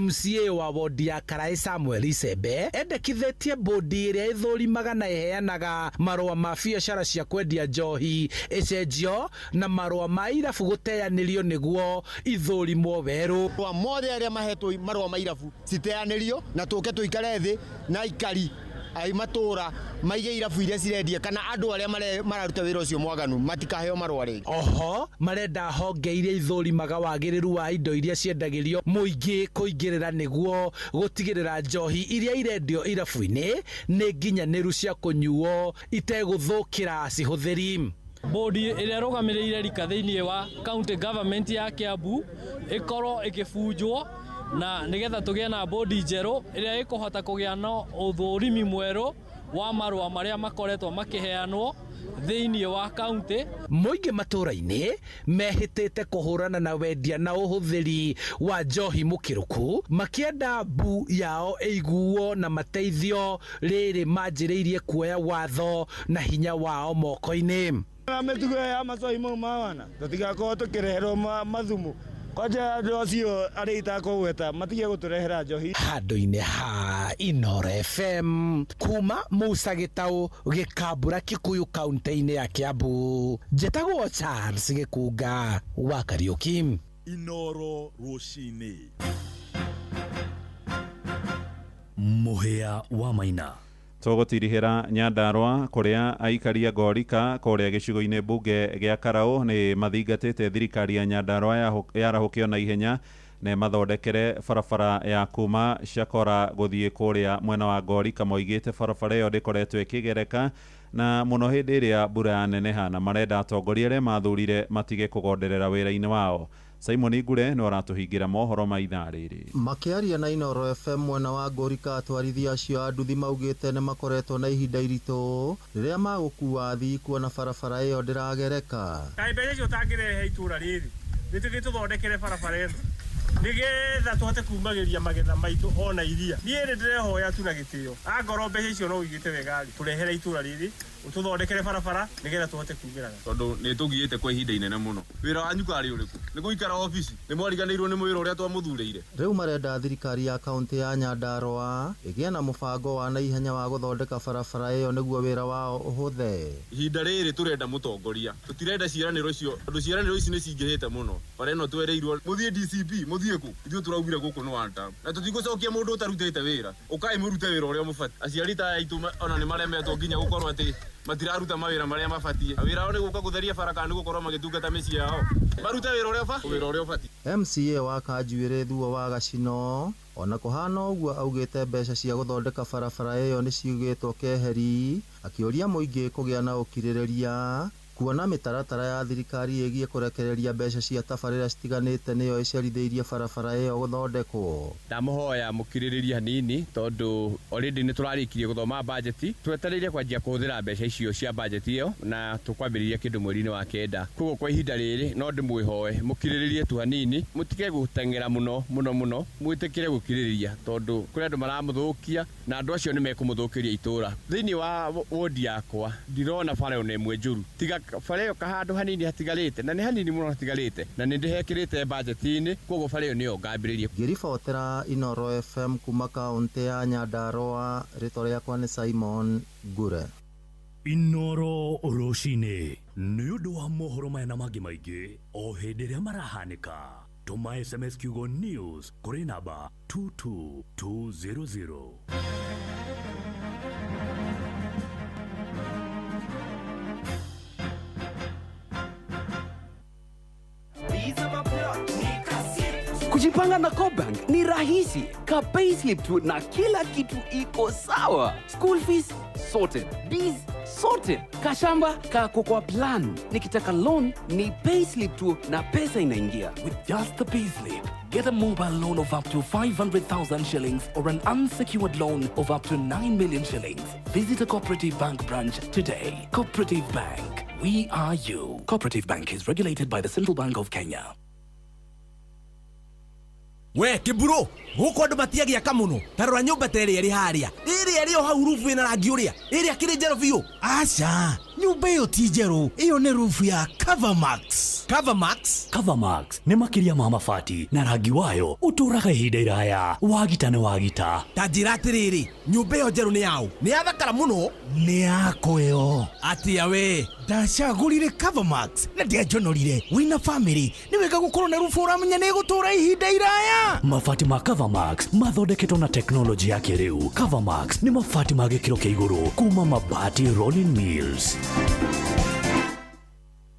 MCA wa wodi ya Karai Samuel Icembe endekithĩtie bodi ĩrĩa ĩthũrimaga na ĩheanaga marũa ma biacara cia kwendia njohi ĩcenjio na marũa ma irabu gũteanĩrio nĩguo ithũrimwo werũ. Kwa mothe arĩa mahetwo marũa ma irabu citeanĩrio na tũke tũikare thĩ na ikari ai matura maige irabu iria cirendia kana andũ arĩa mararuta wĩra ũcio mwaganu matikaheo marũa rĩngĩ. Oho marenda honge iria ithũrimaga wagĩrĩru wa indo iria ciendagĩrio mũingĩ kũingĩrĩra nĩguo gũtigĩrĩra njohi iria irendio irabu-inĩ nĩ nginyanĩru cia kũnyuo itegũthũkĩra cihũthĩri. Bodi ĩrĩa rũgamĩrĩire rika thĩinĩ wa county government ya Kiambu ĩkorwo ĩkĩbunjwo na nigetha tũgĩe na bodi njerũ ĩrĩa ĩkũhota kũgĩa na ũthũrimi mwerũ wa marũa marĩa makoretwo makĩheanwo thĩinĩ wa county. Mũingĩ matũra-inĩ mehĩtĩte kũhũrana na wendia na ũhũthĩri wa njohi mũkĩrũku makĩenda mbu yao ĩiguo na mateithio rĩrĩ manjĩrĩirie kuoya watho na hinya wao moko-inĩ. Mĩtugo ya macoi mau mawana tũtigakorwo tũkĩreherwo mathumu kwaja andũ acio arĩa itakũgweta matige gũtũrehera njohi. Handũ-inĩ ha Inooro FM kuma Musa Gĩtaũ Gĩkambura Kikuyu kaunti-inĩ ya Kiambu njĩtagwo Charles Gĩkunga wa Kariũki. Inooro rũcinĩ. Mũhĩa wa Maina. Tũgũtirihĩra Nyandarua kũrĩa aikaria Gorika kũrĩa gĩcigo-inĩ mbunge gĩa Karaũ nĩ mathingatĩte thirikari ya Nyandarua yarahũkio na ihenya na mathondekere barabara ya kuma Shakora gũthiĩ kũrĩa mwena wa Gorika. Moigĩte barabara ĩyo ndĩkoretwo ĩkĩgereka na mũno hĩndĩ ĩrĩa mbura yaneneha na marenda atongoria arĩa mathurire matige kũgonderera wĩra-inĩ wao. Simon Igure nĩ aratũhingĩra mohoro ma ithaa rĩrĩ. Makĩaria na Inooro FM mwena wa Gorika atwarithia acio a nduthi maugĩte nĩ makoretwo na ihinda iritũ rĩrĩa magũkua athii kuona barabara ĩyo ndĩragereka. Kaĩ mbeca icio ũtangĩrehe itũra rĩrĩ nĩtũgĩ tũthondekere barabara ĩno nĩgetha tũhote kumagĩria magetha maitũ ona iria. Niĩ nĩ ndĩrehoya tu na gĩtĩo angorwo mbeca icio no ũigĩte wega tũrehere itũra rĩrĩ ũtũthondekere barabara nĩgetha tũhote kumĩraga, tondũ nĩ tũgiĩte kwa ihinda inene mũno. Wĩra wanyu karĩ ũrĩkũ? Nĩ gũikara ofici? Nĩ mwariganĩirwo nĩ wĩra ũrĩa twamũthurĩire? Rĩu marenda thirikari ya kaunti ya Nyandarua ĩgĩe na mũbango wa naihenya wa gũthondeka barabara ĩyo nĩguo wĩra wao ũhũthe. Ihinda rĩrĩ tũrenda mũtongoria, tũtirenda ciĩranĩro icio, tondũ ciĩranĩro ici nĩ cingĩhĩte mũno. Bara ĩno twereirwo mũthiĩ DCP mũthiĩ kũ? Ithuĩ tũraugire gũkũ nĩ one term na tũtigũcokia mũndũ ũtarutĩte wĩra. Ũkaĩ mũrute wĩra ũrĩa mũbatiĩ. Aciari ta aitũ ona nĩ maremetwo nginya gũkorwo atĩ matiraruta mawĩra marĩa mabatiĩ. Wĩra wao nĩ gũka gũtheria baraka nĩ gũkorwo magĩtungata mĩciĩ yao. Marute wĩra ũrĩa ũbatiĩ. MCA wa Kanjuĩrĩ Thuo wa Gacino ona kũhana ũguo augĩte mbeca cia gũthondeka barabara ĩyo nĩ ciugĩtwo keheri, akĩũria mũingĩ kũgĩa na ũkirĩrĩria kuona mĩtaratara ya thirikari ĩgiĩ kũrekereria mbeca cia tabarĩra citiganĩte nĩyo ĩcerithĩirie barabara ĩyo gũthondekwo. Ndamũhoya mũkirĩrĩria hanini tondũ already nĩ tũrarĩkirie gũthoma bajeti, twetereire kwanjia kũhũthĩra mbeca icio cia bajeti ĩyo na tũkwambĩrĩria kĩndũ mweri-inĩ wa kenda. Koguo kwa ihinda rĩrĩ no ndĩmwĩhoe mũkirĩrĩrie tu hanini, mũtige gũteng'era mũno mwĩtĩkĩre gũkirĩrĩria tondũ kũrĩ andũ maramũthũkia na andũ acio nĩ mekũmũthũkĩria itũra. Thĩinĩ wa wodi yakwa ndirona bara ĩyo nĩ ĩmwe njũru, tiga bara ĩyo kahandũ hanini hatigarĩte na nĩ hanini mũno hatigarĩte na nĩ ndĩhekĩrĩte bajeti-inĩ, koguo bara ĩyo nĩyo ngambĩrĩria. Ngĩribotera Inooro FM kuma kaunti ya Nyandarua, rĩtwa rĩakwa nĩ Simon Ngure. Inooro rũcinĩ nĩ ũndũ wa mohoro maya na mangĩ maingĩ o hĩndĩ ĩrĩa marahanĩka tuma SMS kiugo news kuri namba 22200. Kujipanga na Cobank ni rahisi. Ka payslip tu na kila kitu iko sawa. School fees sorted, bills sorted, kashamba kako kwa plan. Nikitaka loan ni payslip tu na pesa inaingia. With just the payslip, get a mobile loan of up to 500,000 shillings or an unsecured loan of up to 9 million shillings. Visit a Cooperative Bank branch today. Cooperative Bank, we are you. Cooperative Bank is regulated by the Central Bank of Kenya. We kiburo guko andu matiagia kamuno tarora nyumba tere eri haria iri o hau rufu ina rangi uria iri akiri njero biu acha nyumba iyo ti njero iyo ni rufu ya Covermax. Covermax ni makiria ma mabati na rangi wayo uturaga ihinda iraya wagita na wagita tajira atiriri nyumba iyo njero ni yao ni yathakara muno ni yako yo atia we ndacagurire Covermax na ndiajonorire wina family ni wega gukorwo na rufu uramenya ni gutura ihinda iraya. Mabati ma Covermax mathondeketwo na teknoloji ya kiriu. Covermax ni mabati ma gikiro kia iguru kuma Mabati Rolling Mills.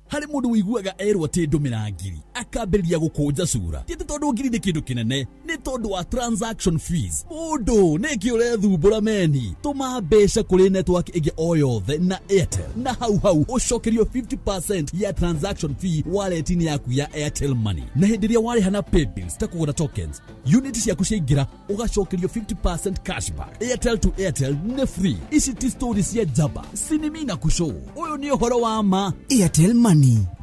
Hari mundu wiguaga erwo ati ndumira ngiri akambiriria gukunja sura ti tondu ngiri ni kindu kinene ni tondu wa transaction fees. Mundu ni kiure thumbura meni tuma mbeca kuri network igi o yothe na Airtel na hau ucokerio 50% ya transaction fee wallet-ini yaku ya Airtel Money na hindiria wariha na paybills ta kugura tokens units yaku ciaingira ugacokerio 50% cashback. Airtel to Airtel ni free. Ici ti stories ya jaba sinimina kushow uyu ni uhoro wa ma. Airtel Money.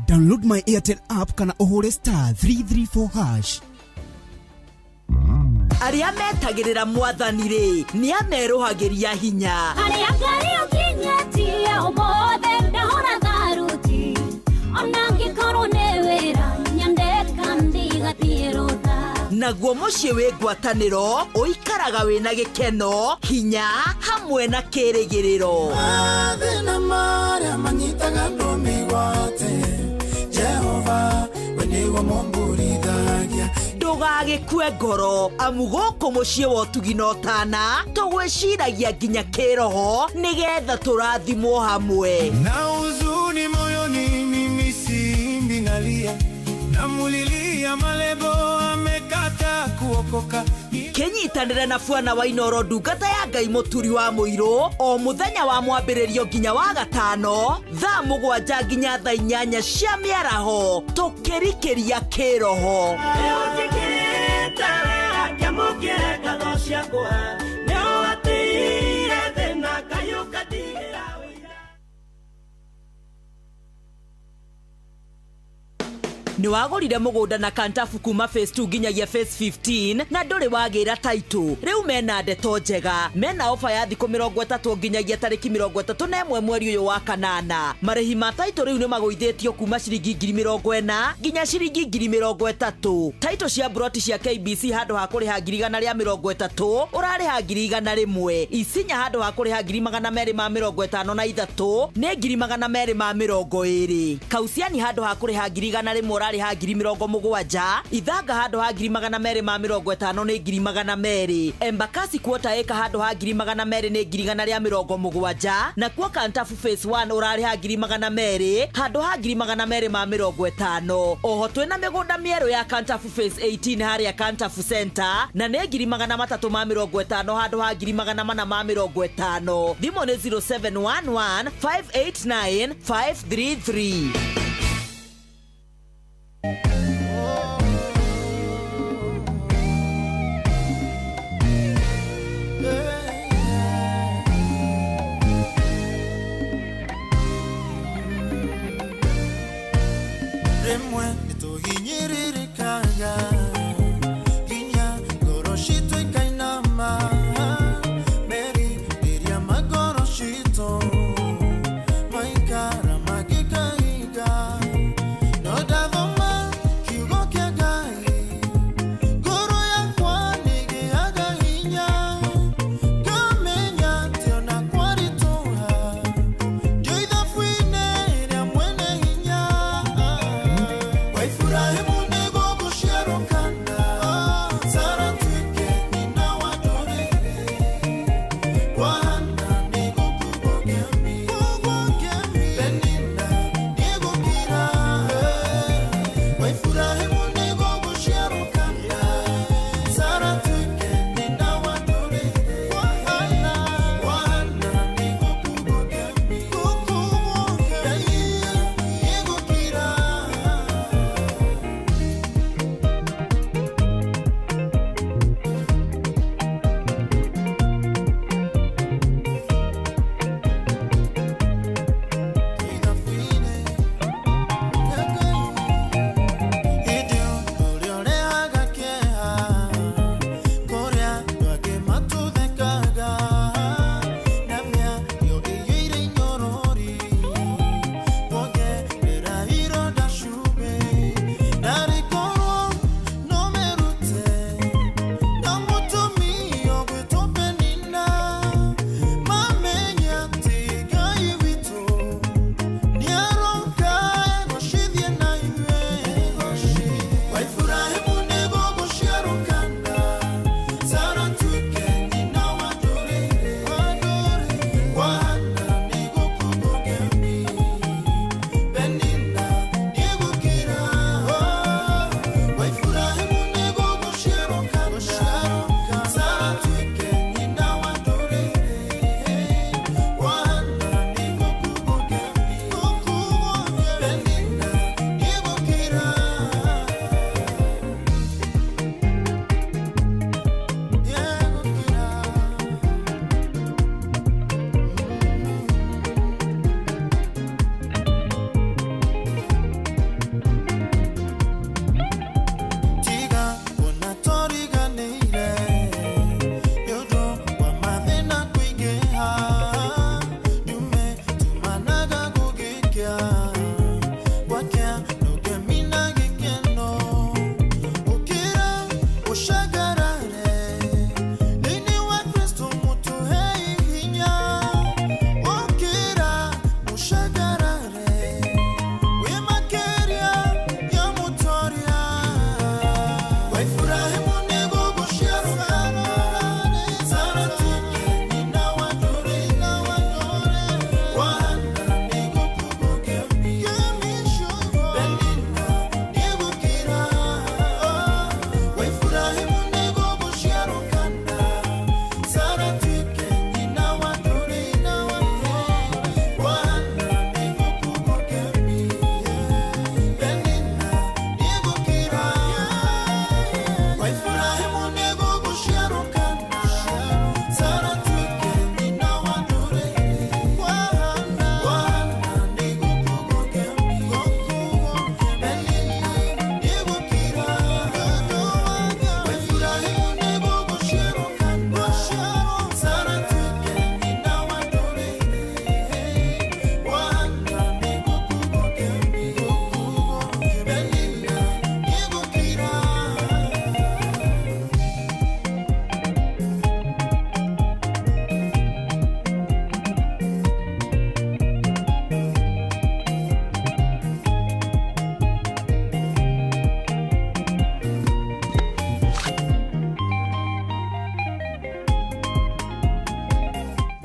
Download my Airtel app kana uhure *334#. Aria metagirira mwathanire ni ameruhagiria hinya. Aria ngari ukinyatia umothe ndahora tharuti. Ona ngikoro ne wira nyandeka ndigatie rutha. Naguo mucii wi ngwataniro uikaraga wina gikeno hinya hamwe na kirigiriro. Athina maria manyitaga ndumigwate Jehova wenigo momburithagia. Ndugagikue ngoro amu guku mucii wotugi no tana tugwiciragia nginya kiroho nigetha turathimwo hamwe. Na huzuni moyoni mimi simbi nalia namulilia malebo amekata kuokoka. Kenyitanire na Bwana wa Inoro ndungata ya Ngai muturi wa muiro o muthenya wa mwambiririo nginya wa gatano thaa 7 nginya thaa 8 cia miaraho tukirikiria kiroho. Ni wagorire mugunda na kantafu kuma phase 2 nginyagia phase 15 na nduri wagira title. Riu mena ndeto njega. Mena ofa ya thikũ 30 nginyagia tariki 31 mweri uyu wa kanana. Marehi ma title riu ni magoithĩtio kuma ciringi 40,000 nginya ciringi 30,000. Title cia broti cia KBC handu ha kuriha 130 urariha 100. Isinya handu ha kuriha 253 ni 220. Kausiani handu ha kuriha 100 rari ha 70,000. Ithanga handu ha 250 ni 200. Embakasi kuota eka handu ha 200 ni 170. Na kwa kantafu phase 1 urari ha 200 handu ha 250. Oho twina migunda mieru ya kantafu phase 18 hari ya kantafu center na ni 350 handu ha 450. Thimo ni 0711 589 533.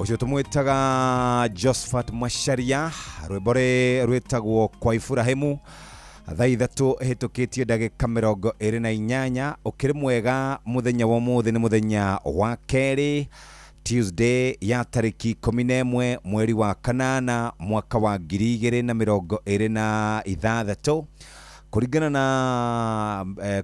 ucio tumwitaga Josephat Masharia rwibore rwitagwo kwa Ifurahimu thaa ithatu hitukitie ndagika 28 ukiri mwega muthenya wa muthi ni muthenya wa keri Tuesday ya tariki 11 mweri wa kanana mwaka wa 2026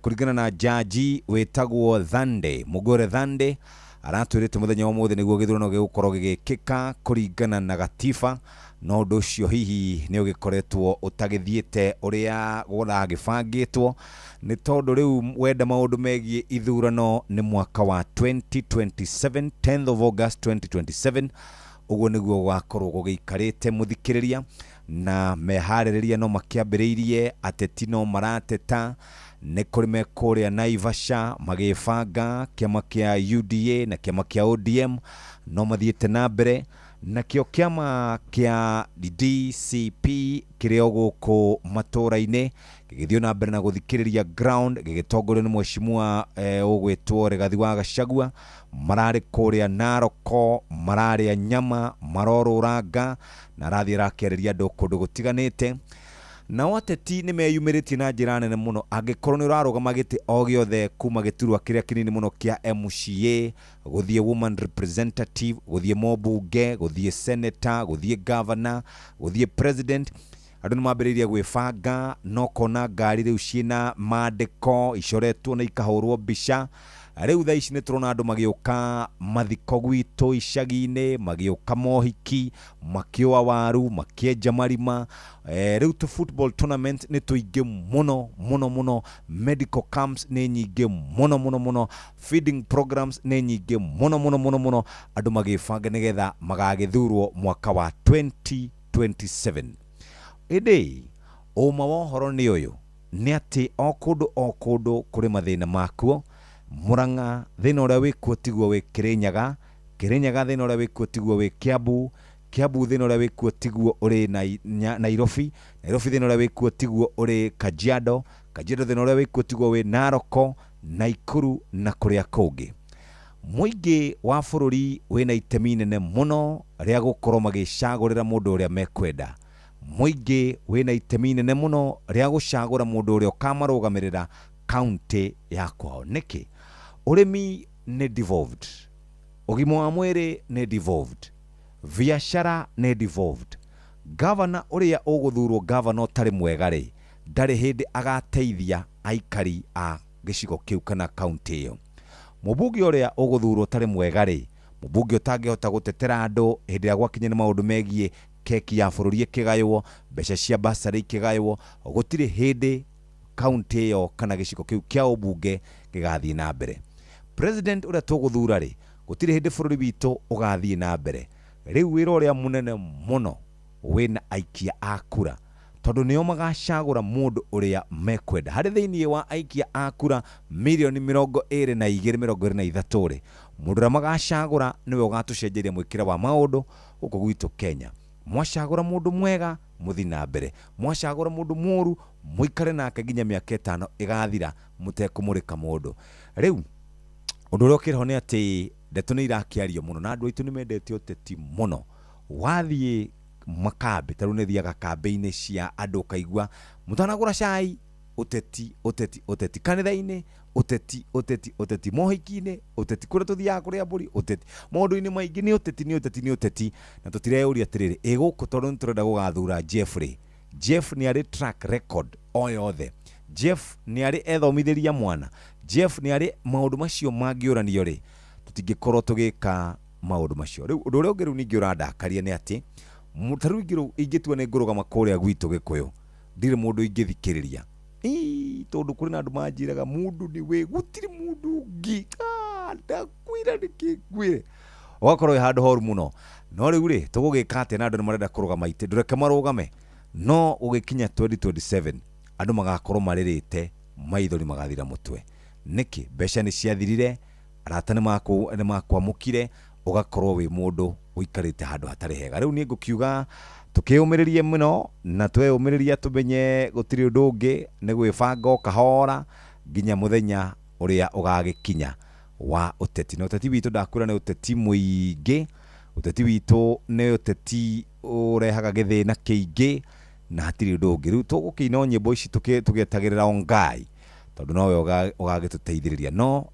kurigana na jaji wetagwo Thande Mugore Thande aratwirite muthenya wa muthi niguo githurano gigukorwo gigikika kurigana na gatiba no ndu cio hihi ni ugikoretwo utagithiete uria guragibangitwo ni tondu riu wenda maundu megie ithurano ni mwaka wa 2027 10th of August 2027 uguo niguo gwakorwo gugikarite muthikiriria na mehaririria no makiambiriirie ateti no marateta ni kuri mekuria Naivasha magifanga kiama kia UDA na kiama kia ODM no mathiete na mbere na kio kiama kia DCP kirio guku matura-ini gigithio na mbere na guthikiriria ground gigitongorio ni mheshimiwa ugwitwo Rigathi wa Gachagua marari kuria Naroko marari nyama maroruranga na rathi rakereria andu kundu gutiganite na wateti ni meyumiritie na njira nene muno angikorwo ni urarugama giti o giothe kuma giturwa kiria kinini muno kia MCA guthie woman representative guthie mobunge guthie senator guthie governor guthie president andu ni mambiriria gwifanga no kona ngari riu ciina mandiko icoretwo na ikahurwo mbica riu thaa ici ni turona andu magiuka mathiko gwitu icagi-ini magiuka mohiki makioa waru makienja marima riu tu football tournament ni tuingi muno medical camps ni nyingi muno feeding programs ni nyingi muno andu magifanga nigetha magagithurwo mwaka wa 2027 indi uma wa horo ni uyu ni ati o kundu kuri mathina makuo Muranga thina uria wikuo tiguo wi Kirinyaga thina uria wikuo tiguo wi Kiambu thina uria wikuo tiguo uri Nairobi thina uria wikuo tiguo uri Kajiado thina uria wikuo tiguo wi Naroko Naikuru na kuria kungi muingi wa bururi wina itemi nene muno ria gukorwo magicagurira mundu uria mekwenda muingi wina itemi nene muno ria gucagura mundu uria ukamarugamirira county yakwa niki urimi ni devolved ugimo wa mwiri ni devolved biashara ni devolved governor uria uguthurwo governor utari mwega ri ndari hindi agateithia aikari a gicigo kiu kana county iyo mubunge uria uguthurwo utari mwega ri mubunge utangihota gutetera andu hindi ya gwakinya ni maundu megie keki ya bururi ikigaywo mbeca cia basari ikigaywo gutiri hindi county yo kana gicigo kiu kia ubunge gigathie na mbere president uria tuguthura ri gutire hindi bururi witu ugathie na mbere riu wira uria munene muno wina aikia akura tondu nio magacagura mundu uria mekwenda hari thiini wa aikia akura milioni 22 ri mundu uria magacagura niwe ugatucenjeria mwikira wa maundu uko gwitu Kenya mwacagura mundu mwega muthi na mbere mwacagura mundu muru muikare nake ginya miaka 5 igathira mutekumurika mundu riu undu uria ukiriho ni ati ndeto ni irakiario muno na andu aitu ni mendete uteti muno wathie makambe taru ni thiaga kambe-ini cia andu kaigua mutanagura cai uteti kanitha-ini uteti mohiki-ini uteti kuria tuthiaga kuria mburi uteti maundu-ini maingi ni uteti na tutireuria atiriri iguku tondu niturenda gugathura Jeff ni ari track record o yothe Jeff ni ari ethomithiria mwana Jeff ni ari maundu macio mangiuranio ri tutingikorwo tugika maundu macio riu undu uria ungiru ningi urandakaria ni ati mutaru ingiru ingitua ni ngurugama kuria gwitu Gikuyu ndire mundu ingithikiriria tondu kuri na andu manjiraga mundu ni we gutiri mundu ngi ndakwira nikingwire wakorwo handu horu muno no riu ri tugugika ate na andu ni marenda kurugama ite ndureke marugame no ugikinya 2027 andu magakorwo maririte maithori magathira mutwe niki mbeca ni ciathirire arata ni makwamukire ugakorwo wi mundu uikarite handu hatari hega riu ni ngukiuga tukiumiririe muno na tweyumiriria tumenye gutiri undu ungi ni gwibanga kahora ginya muthenya uria ugagikinya wa uteti na uteti witu ndakura ni uteti muingi uteti witũ nĩ uteti urehaga gĩthĩna kĩingĩ na hatirĩ ũndũ ũngĩ. Rĩu tũgũkĩina nyĩmbo ici tũgĩetagĩrĩra o Ngai tondũ nowe ũgagĩtũteithĩrĩria. No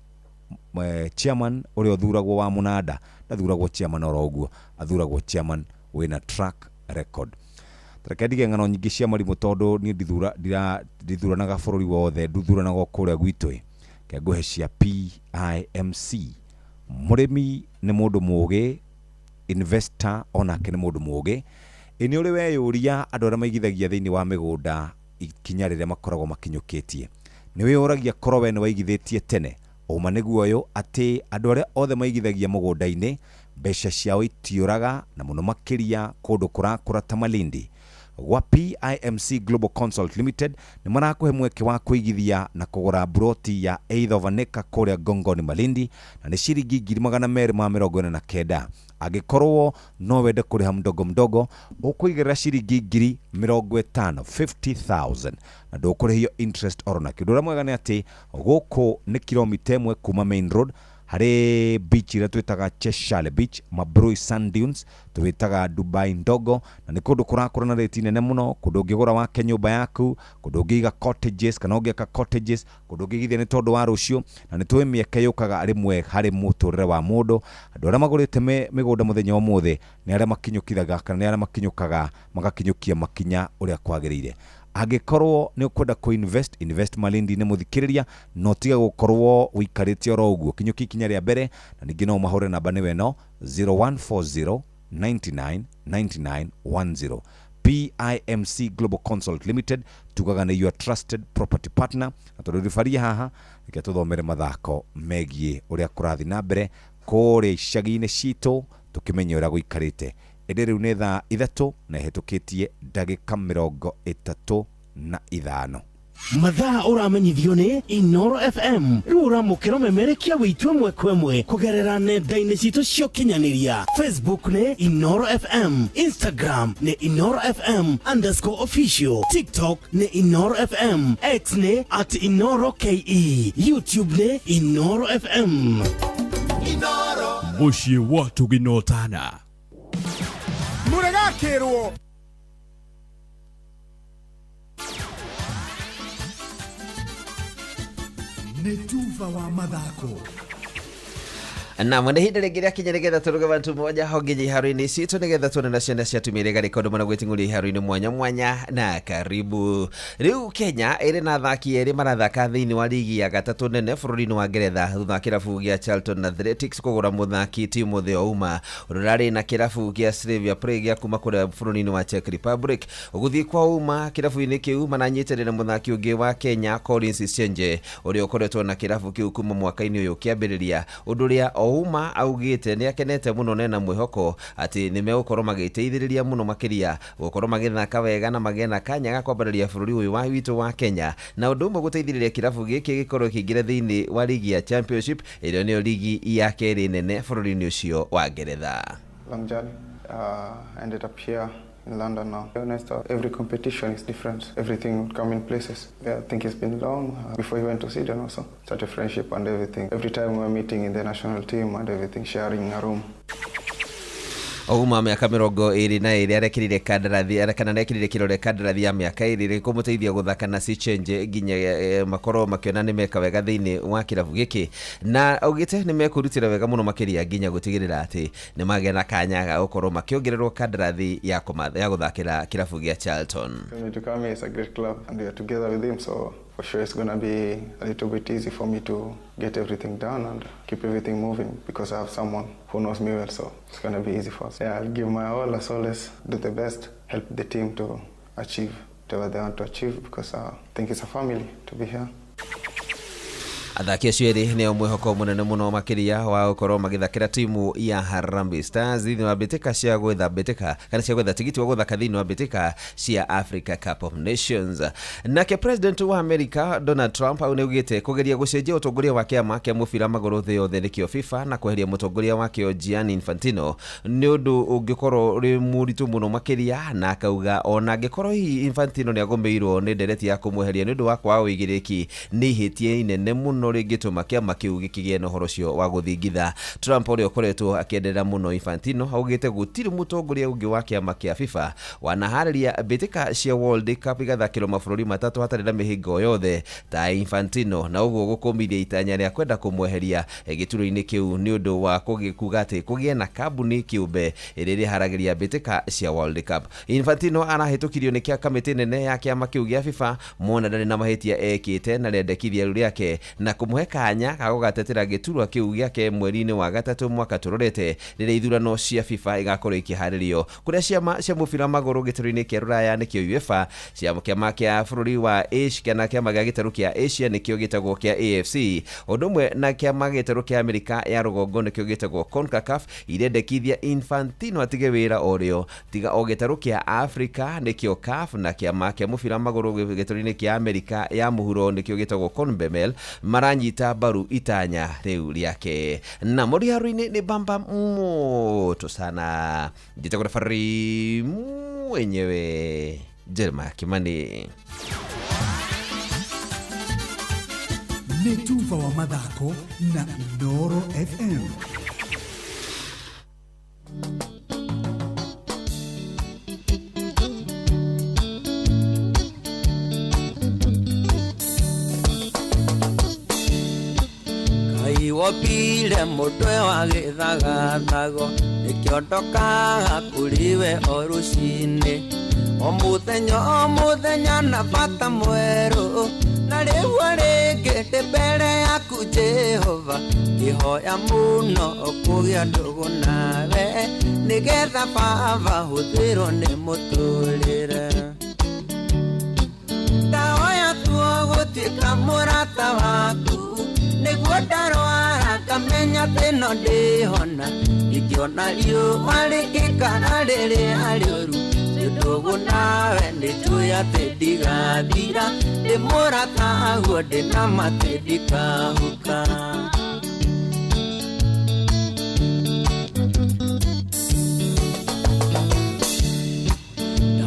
chairman ũrĩa ũthuragwo wa mũnanda ndathuragwo chairman oro ũguo, athuragwo chairman wĩna track record. Tareke ndige ng'ano nyingĩ cia marimũ tondũ niĩ ndithuranaga bũrũri wothe, nduthuranaga kũrĩa gwitũ ke nguhe cia PIMC. Mũrĩmi nĩ mũndũ mũũgĩ, investor onake nĩ mũndũ mũũgĩ. Nĩ ũrĩ weyũria andũ arĩa maigithagia thĩinĩ wa mĩgũnda ikinya rĩrĩa makoragwo makinyũkĩtie. Nĩ wĩyũragia korwo we nĩ waigithĩtie tene, ũma nĩguo ũyũ atĩ andũ arĩa othe maigithagia mũgũnda-inĩ mbeca ciao itiũraga, na mũno makĩria kũndũ kũrakũra ta Malindi. Gwa PIMC Global Consult Limited nĩ marakũhe mweke wa kũigithia na kũgũra broti ya either of an acre kũrĩa Gongoni Malindi, na nĩ ciringi 249. Angĩkorwo no wende kũrĩha mdogo mdogo, ũkũigĩrĩra ciringi 50,000 na ndũkũrĩhio interest oro na kĩndũ. Ũrĩa mwega nĩ atĩ gũkũ nĩ kilomita 1 kuma main road harĩ beach ĩrĩa twĩtaga Cheshire Beach, Mabrui Sand Dunes, twĩtaga Dubai Ndogo, na nĩ kũndũ kũrakũra na rate nene mũno, kũndũ ũngĩgũra wake nyũmba yaku, kũndũ ũngĩiga cottages kana ũngĩaka cottages, kũndũ ũngĩigithia nĩ tondũ wa rũciũ, na nĩ tũĩ mĩeke yũkaga rĩmwe harĩ mũtũrĩre wa mũndũ. Andũ arĩa magũrĩte mĩgũnda mũthenya ũmũthĩ nĩ arĩa makinyũkithaga kana nĩ arĩa makinyũkaga magakinyũkia makinya ũrĩa kwagĩrĩire. Angĩkorwo nĩ ũkwenda invest Malindi nĩ mũthikĩrĩria, no tiga gũkorwo ũikarĩte oro ũguo. Kinyũki ikinya rĩa mbere, na ningĩ no mahũre namba nĩ weno 0140 99 99 10. PIMC Global Consult Limited, tugaga nĩ your trusted property partner. Na tondũ rifaria haha reke tũthomere mathako megiĩ ũrĩa kũrathi na mbere kũrĩa icagi-inĩ citũ, tũkĩmenya ũrĩa gũikarĩte. Ĩndĩ rĩu nĩ thaa 3 na ĩhetũkĩtie ndagĩka 35. Mathaa ũramenyithio nĩ Inoro FM. Rĩu ũramũkĩra ũmemerekia wĩitũ ĩmwe kwa ĩmwe kũgerera nenda-inĩ citũ cia ũkinyanĩria. Facebook nĩ Inoro FM, Instagram nĩ Inoro FM_official, TikTok nĩ Inoro FM, X nĩ @InoroKE, YouTube nĩ Inoro FM. Mũciĩ watu ginotana Mũregakĩrwo nĩ tuva wa mathako. Na mwende hĩndĩ rĩngĩ rĩa kinya nĩgetha tũruge bantu moja honge iharo-inĩ citũ nĩgetha tuone na ciana cia tumĩrĩga rekondo mana gwĩting'ũria iharo-inĩ mwanya mwanya. Na karibu. Rĩu Kenya ĩrĩ na athaki erĩ marathaka thĩinĩ wa ligi ya gatatũ nene bũrũri-inĩ wa Ngeretha thutha wa kĩrabu gĩa Charlton Athletics kũgũra mũthaki Timothy Ouma ũrarĩ na kĩrabu gĩa Slavia Prague kuma kũrĩa bũrũri-inĩ wa Czech Republic. Gũthiĩ kwa Ouma kĩrabu-inĩ kĩu mananyitĩrĩra mũthaki ũngĩ wa Kenya Collins Chenje ũrĩa ũkoretwo na kĩrabu kĩu kuma mwaka-inĩ ũyũ kĩambĩrĩria, ũndũ ũrĩa Ouma augĩte nĩ akenete mũno nena mwĩhoko atĩ nĩ megũkorwo magĩteithĩrĩria mũno makĩria gũkorwo magĩthaka wega na magĩe na kanya ga kwambĩrĩria bũrũri ũyũ wa witũ wa Kenya, na ũndũ ũmwe gũteithĩrĩria kĩrabu gĩkĩ gĩkorwo kĩingĩra thĩinĩ wa ligi ya Championship ĩrĩa nĩyo ligi ya kerĩ nene bũrũri-inĩ ũcio wa Ngeretha. Long journey, ended up here in London now. To be honest, every competition is different. Everything would come in places. Yeah, I think it's been long before he went to Sweden also. Such a friendship and everything. Every time we're meeting in the national team and everything, sharing a room. Ouma mĩaka 22 arekĩrire kandarathi kana nekĩrire kĩrore kandarathi ya mĩaka 2 kũmũteithia gũthaka na Chenje nginya makorwo makĩona nĩ meka wega thĩinĩ wa kĩrabu gĩkĩ, na augĩte nĩ mekũrutĩra wega mũno makĩria nginya gũtigĩrĩra atĩ nĩ magĩa na kanya ga gũkorwo makĩongererwo kandarathi ya gũthakĩra kĩrabu gĩa Charlton. To come here is a great club and we are together with him, so for sure it's going to be a little bit easy for me to get everything done and keep everything moving because I have someone who knows me well, so it's going to be easy for us. Yeah, I'll give my all as always, do the best, help the team to achieve whatever they want to achieve because I think it's a family to be here. Athaki acio erĩ nĩo mwĩhoko mũnene mũno makĩria wa gũkorwo magĩthakĩra timu ya Harambee Stars thĩinĩ wa mbĩtĩka cia gwetha kana cia gwetha tigiti wa gũthaka thĩinĩ wa mbĩtĩka cia Africa Cup of Nations. Nake President wa America Donald Trump augĩte kũgeria gũcenjia ũtongoria wa kĩama kĩa mũbira magũrũ thĩ yothe nĩkĩo FIFA na kweheria mũtongoria wake Gianni Infantino nĩ ũndũ ũngĩkorwo ũrĩ mũritũ mũno makĩria, na akauga ona angĩkorwo hihi Infantino nĩ agũmĩirwo nĩ ndereti ya kũmweheria nĩ ũndũ wa kwaga ũigĩrĩki nĩ ihĩtia inene mũno muno ringituma kiama kiu gikigie na horo cio wa guthingitha. Trump uria ukoretwo akienderera muno Infantino augite gutiri mutongoria ungi wa kiama kia FIFA wanahariria mbitika cia World Cup igathakirwo mabũrũri matatu hatarĩ na mihingo yothe ta Infantino, na uguo gukumiria itanya ria kwenda kumweheria gituro-ini kiu ni undu wa kuga ati kugie na kambuni kiumbe ĩrĩa haragiria mbitika cia World Cup. Infantino arahĩtũkirio nĩ kia kamĩtĩ nene ya kiama kiu gia FIFA mona ndarĩ na mahĩtia ekĩte na rendekithia rĩu rĩake na kũmũhe kanya ga gũgatetera gĩturwa kiu gĩake mweri-inĩ wa gatatũ mwaka tũrorete rĩrĩa ithurano cia FIFA igakorwo ikĩharĩrio, kũrĩa ciama cia mũbira magũrũ gĩtarũ-inĩ kĩa Rũraya nĩkĩo UEFA, ciama kĩama kĩa bũrũri wa Asia na kĩama gĩa gĩtarũ kĩa Asia nĩkĩo gĩtagwo kĩa AFC, ũndũ ũmwe na kĩama gĩtarũ kĩa Amerika ya rũgongo nĩkĩo gĩtagwo CONCACAF irendekithia Infantino atige wĩra orĩo tiga o gĩtarũ kĩa Africa nĩkĩo CAF na kĩama kĩa mũbira magũrũ gĩtarũ-inĩ kĩa Amerika ya mũhuro nĩkĩo gĩtagwo CONMEBOL maranyita mbaru itanya rĩu rĩake. Na mũriharu-inĩ nĩ bamba moto sana, njĩtagwo referee mwenyewe Jeremiah Kimani. Nĩ tuva wa mathako na Inooro FM. Wopile mutwe wa gĩthagathago nĩkĩondokaga kũrĩwe o rũcinĩ o mũthenya na bata mwerũ na rĩu rĩngĩ ndĩ mbere yaku Jehova ngĩhoya mũno kũgĩa ndũgũ nawe nĩgetha Baba hũthĩrwo nĩ mũtũrĩre ndahoya tuo gũtuĩka mũrata waku nĩguo ndarwara kamenya thĩno ndĩhona ingĩona riũa rĩgĩkara rĩrĩa rĩũru ndũgũ nawe nĩnjũĩ atĩ ndigathira ndĩ mũrata guo ndĩ na matĩ ndikahuka.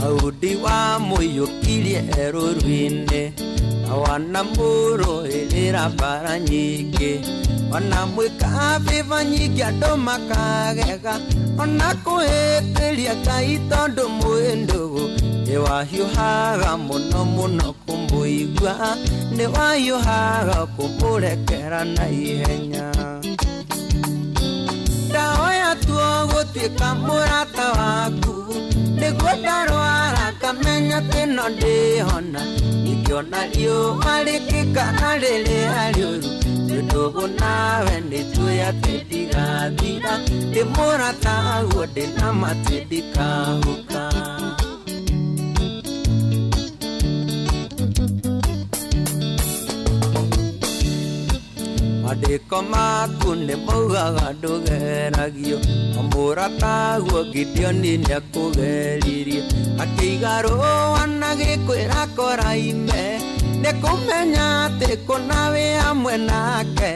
Daudi wa mũiyũkirie rũru-inĩ na wanamũrũĩrĩra mbara nyingĩ wanamwĩka vĩva nyingĩ andũ makagega ona kũhĩtĩria Ngai tondũ mwĩndũgũ nĩwahiũhaga mũno mũno kũmũigua nĩwahiũhaga kũmũrekera na ihenya. Ndahoya tuo gũtuĩka mũrata waku nĩguo ndarwara kamenya thĩno ndĩhona ingĩona riũa rĩgĩkara rĩrĩa rĩũru ndũgũ nawe nĩnjũĩ atĩ ndigathira ndĩ mũrata guo ndĩ na matĩ ndikahuka. Mandĩko maku nĩ maugaga ndũgeragio o mũrata guo Gideoni nĩakũgeririe akĩiga rũa na gĩkwĩra Koraime nĩkũmenya atĩ kũna wĩ hamwe nake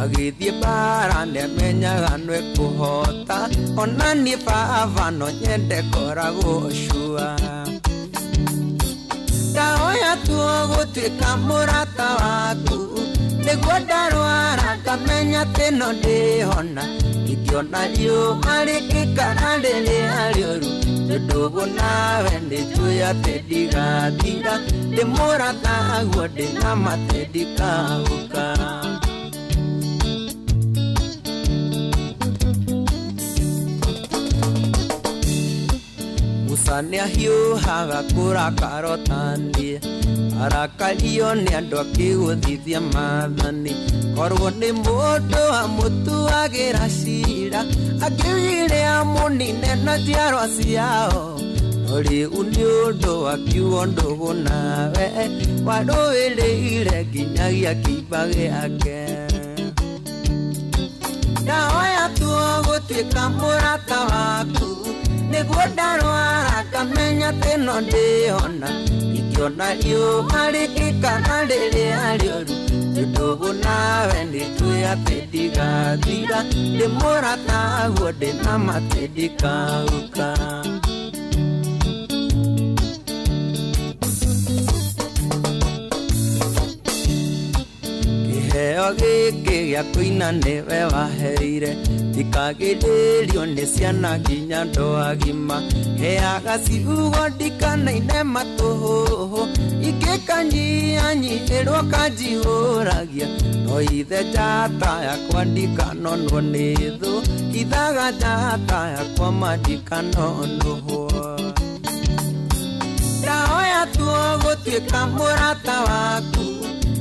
agĩthiĩ mbara nĩamenyaga nĩekũhota ona niĩ Baba no nyende koragwo cua. Ndahoya tuo gũtuĩka mũrata waku nĩguo ndarwara kamenya thĩno ndĩhona ingĩona riũa rĩgĩkara rĩrĩa rĩũru ndũgũ nawe nĩnjũĩ atĩ ndigathira ndĩ mũrata guo ndĩ na matĩ ndikahuka. Musa nĩahiũhaga kũrakara ũtaniĩ arakario nĩ andũ akĩgũthithia maathani korwo nĩ mũndũ amũtuagĩra cira akĩwĩrĩa mũnine na njiarwa ciao no rĩu nĩ ũndũ akiugo ndũgũ nawe warũĩrĩire nginyagia kĩimba gĩake. Ndahoya tuo gũtuĩka mũrata waku nĩguo ndarwara kamenya thĩno ndĩhona ingĩona riũa rĩgĩkara rĩrĩa rĩũru ndũgũ nawe nĩnjũĩ atĩ ndigathira ndĩ mũrata guo ndĩ na matĩ ndikahuka. kĩheo gĩkĩ gĩa kũina nĩwe waheire ndikagĩrĩrio nĩ ciana nginya andũ agima heaga ciugo ndikanaine matũhũhũ ingĩkanyianyihĩrwo kanjihũragia no ithe njata yakwa ndikanonwo nĩ thũ ithaga njata yakwa mandikanonwo ndahoya tuo gũtuĩka mũrata waku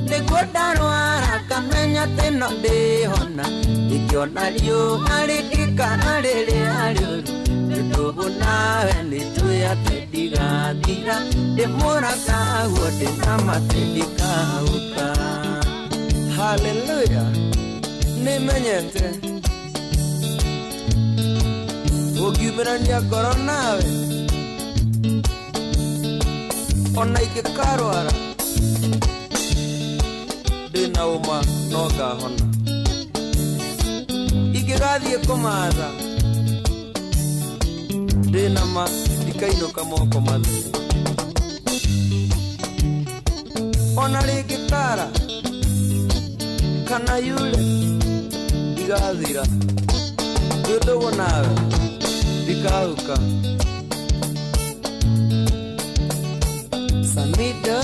nĩguo ndarwara kamenya teno ndĩhona ingĩona riũa rĩngĩkana rĩrĩa rĩũru nĩtũgũ nawe nĩtũĩ atĩ ndigathira ndĩmũrakaguo ndĩnamatĩ ndikauka haleluya nĩmenyete ũngiumĩrania ngoro nawe ona ingĩkarwara ndĩna ũma no ngahona ingĩgathiĩ kũmatha ndĩna ma ndikainũka moko mathiĩ ona rĩngĩkara kana yule igathira ndũndũgũ nawe ndikauka Samida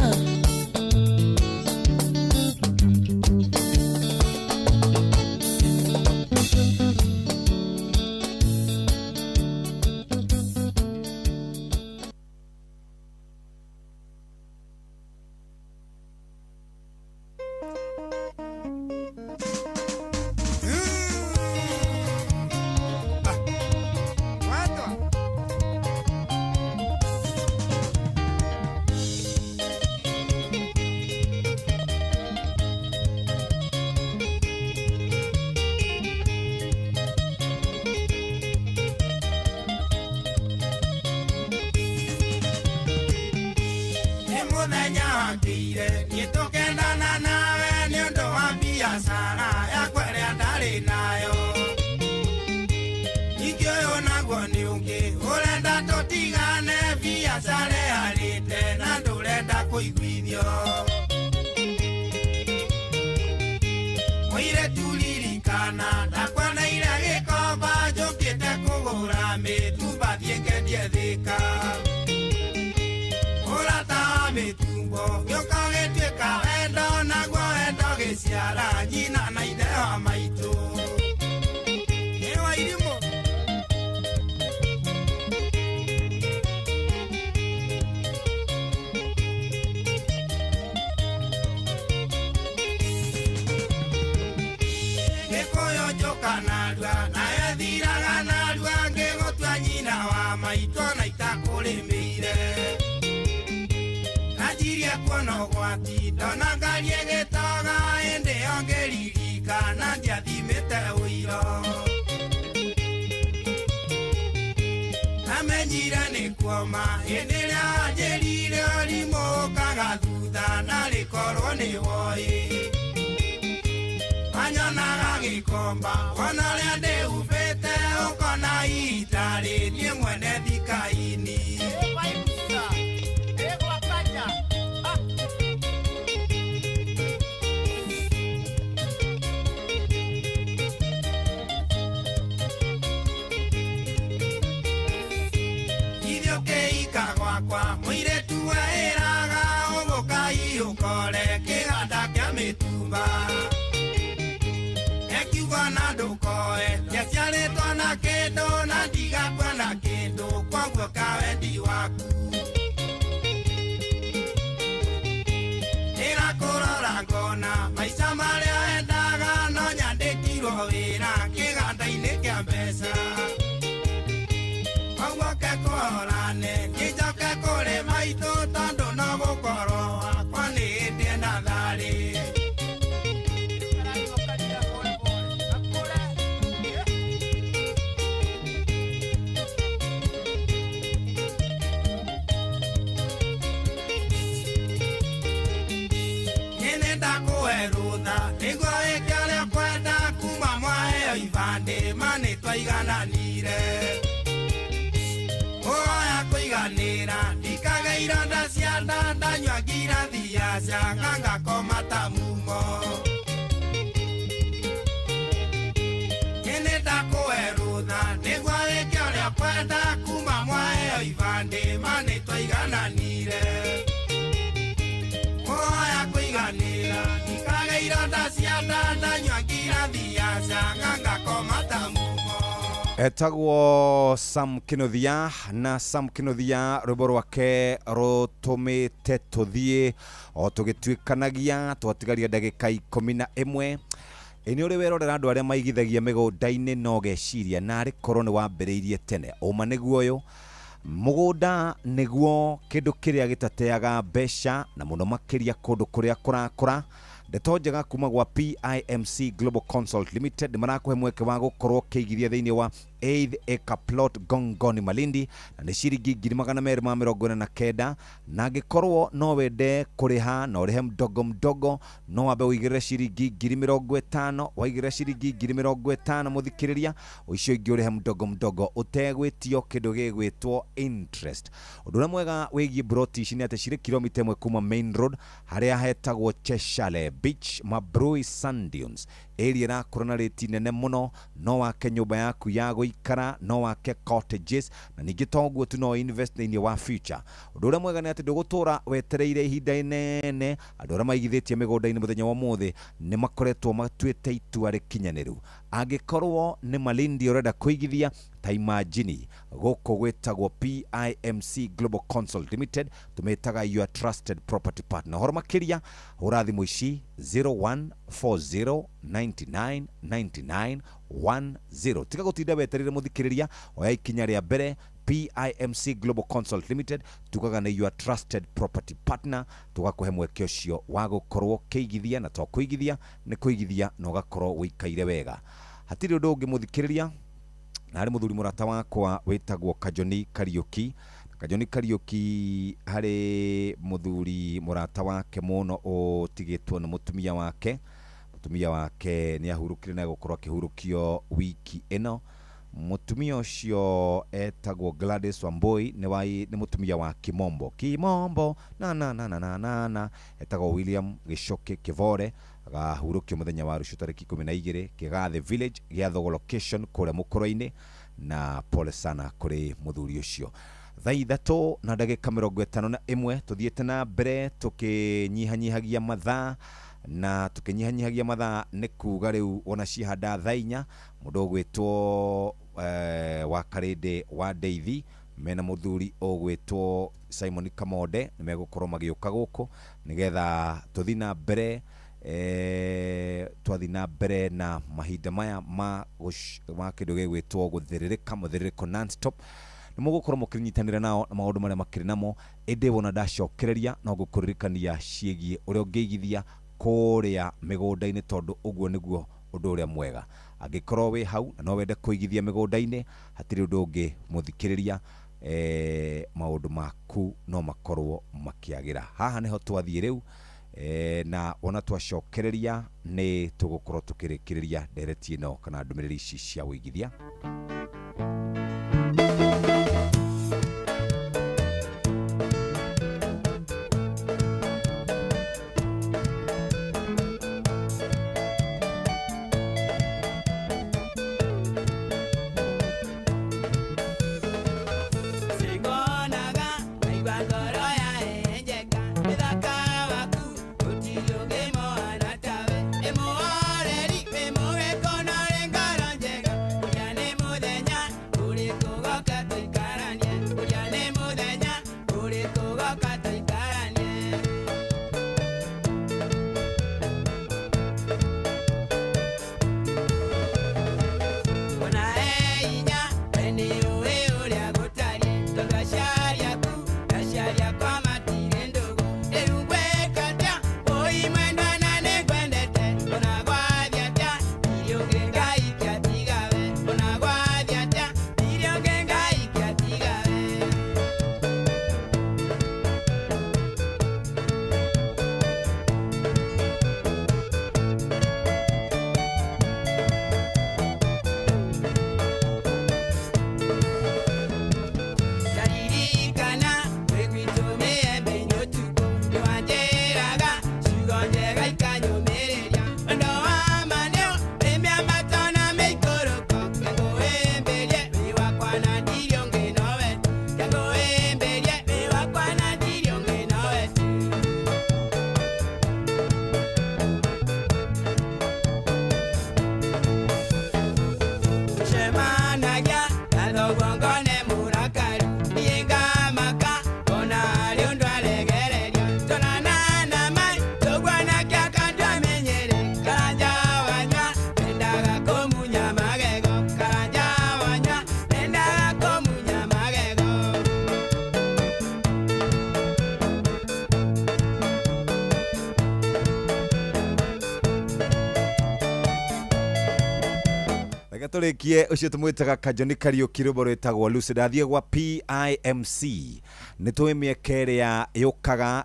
etagwo Sam Kinothia na Sam Kinothia rwimbo rwake rutumite tuthie o tugituikanagia twatigaria ndagika 11 ini uri werorera andu aria maigithagia migunda-ini no geciria nari korwo ni wambiriirie tene uma niguo uyu mugunda niguo kindu kiria gitateaga mbeca na muno makiria kundu kuria kurakura ndeto njega kuma gwa PIMC Global Consult Limited marakuhe mweke wa gukorwo kiigithia thiini wa 8th acre plot Gongoni Malindi na ni ciringi 249 na gikorwo no wende kuriha no rihe mdogo no wabe uigire ciringi 50,000 waigire ciringi 50,000 muthikiriria ucio ingi urihe mdogo utegwitio kindu gigwitwo interest udura mwega wigie broti ici ni ate ciri kilomita 1 kuma main road haria hetagwo Cheshire Beach Mabrui Sand Dunes area na kurona reti nene muno no wake nyumba yaku ya guikara no wake cottages na ningi toguo tu no invest in your future udura mwega ni ati ndugutura wetereire ihinda inene andura maigithitie migunda-ini muthenya wa muthi ni makoretwo matuite itua rikinyaniru angikorwo ni Malindi urenda kuigithia ta imagine goko gwetagwo PIMC Global Consult Limited tumetaga your trusted property partner horo makiria urathi muici 0140999910 tika gutinda weterire muthikiriria oya ikinya ria mbere PIMC Global Consult Limited tukaga na your trusted property partner tugakuhe mweke ucio wa gukorwo kiigithia na to kuigithia ni kuigithia no gakorwo wikaire wega hatiri undu ungi muthikiriria na ari muthuri murata wakwa witagwo Kajoni Kariuki hari muthuri murata wake muno utigitwo na mutumia wake ni ahurukire na gukorwo akihurukio wiki eno mutumia ucio etagwo Gladys Wamboi ni mutumia wa Kimombo na etagwo William Gicoke Kivore agahurukio muthenya wa rucio tariki 12 Kigathe village giathogo location kure Mukoro-ini na pole sana kuri muthuri ucio thaa 3 na ndagika 51 tuthiete na mbere tukinyihanyihagia mathaa na tukinyihanyihagia mathaa ni kuga riu ona cihanda thaa 4 mundu gwitwo wa Karinde wa Deithi mena muthuri ogwitwo Simon Kamode ni megukorwo magiuka guku nigetha tuthi na mbere twathina mbere na mahinda maya ma kindu gigwitwo guthiririka muthiririko non-stop ni mugukorwo mukinyitanira nao na maundu maria makiri namo ende wona ndacokereria no gukuririkania ciegie uria ungeigithia kuria migunda-ini tondu uguo niguo undu uria mwega angikorwo wi hau na no wende kuigithia migunda-ini hatiri undu ungi muthikiriria maundu maku no makorwo makiagira haha niho twathie riu na ona twacokereria ni tugukorwo tukirikiriria ndereti ino kana ndumiriri ici cia wigithia turekie ucio tumwitaga Kajoni Kariuki rubo rwetagwo Lucid athie gwa PIMC ni twi miekere ya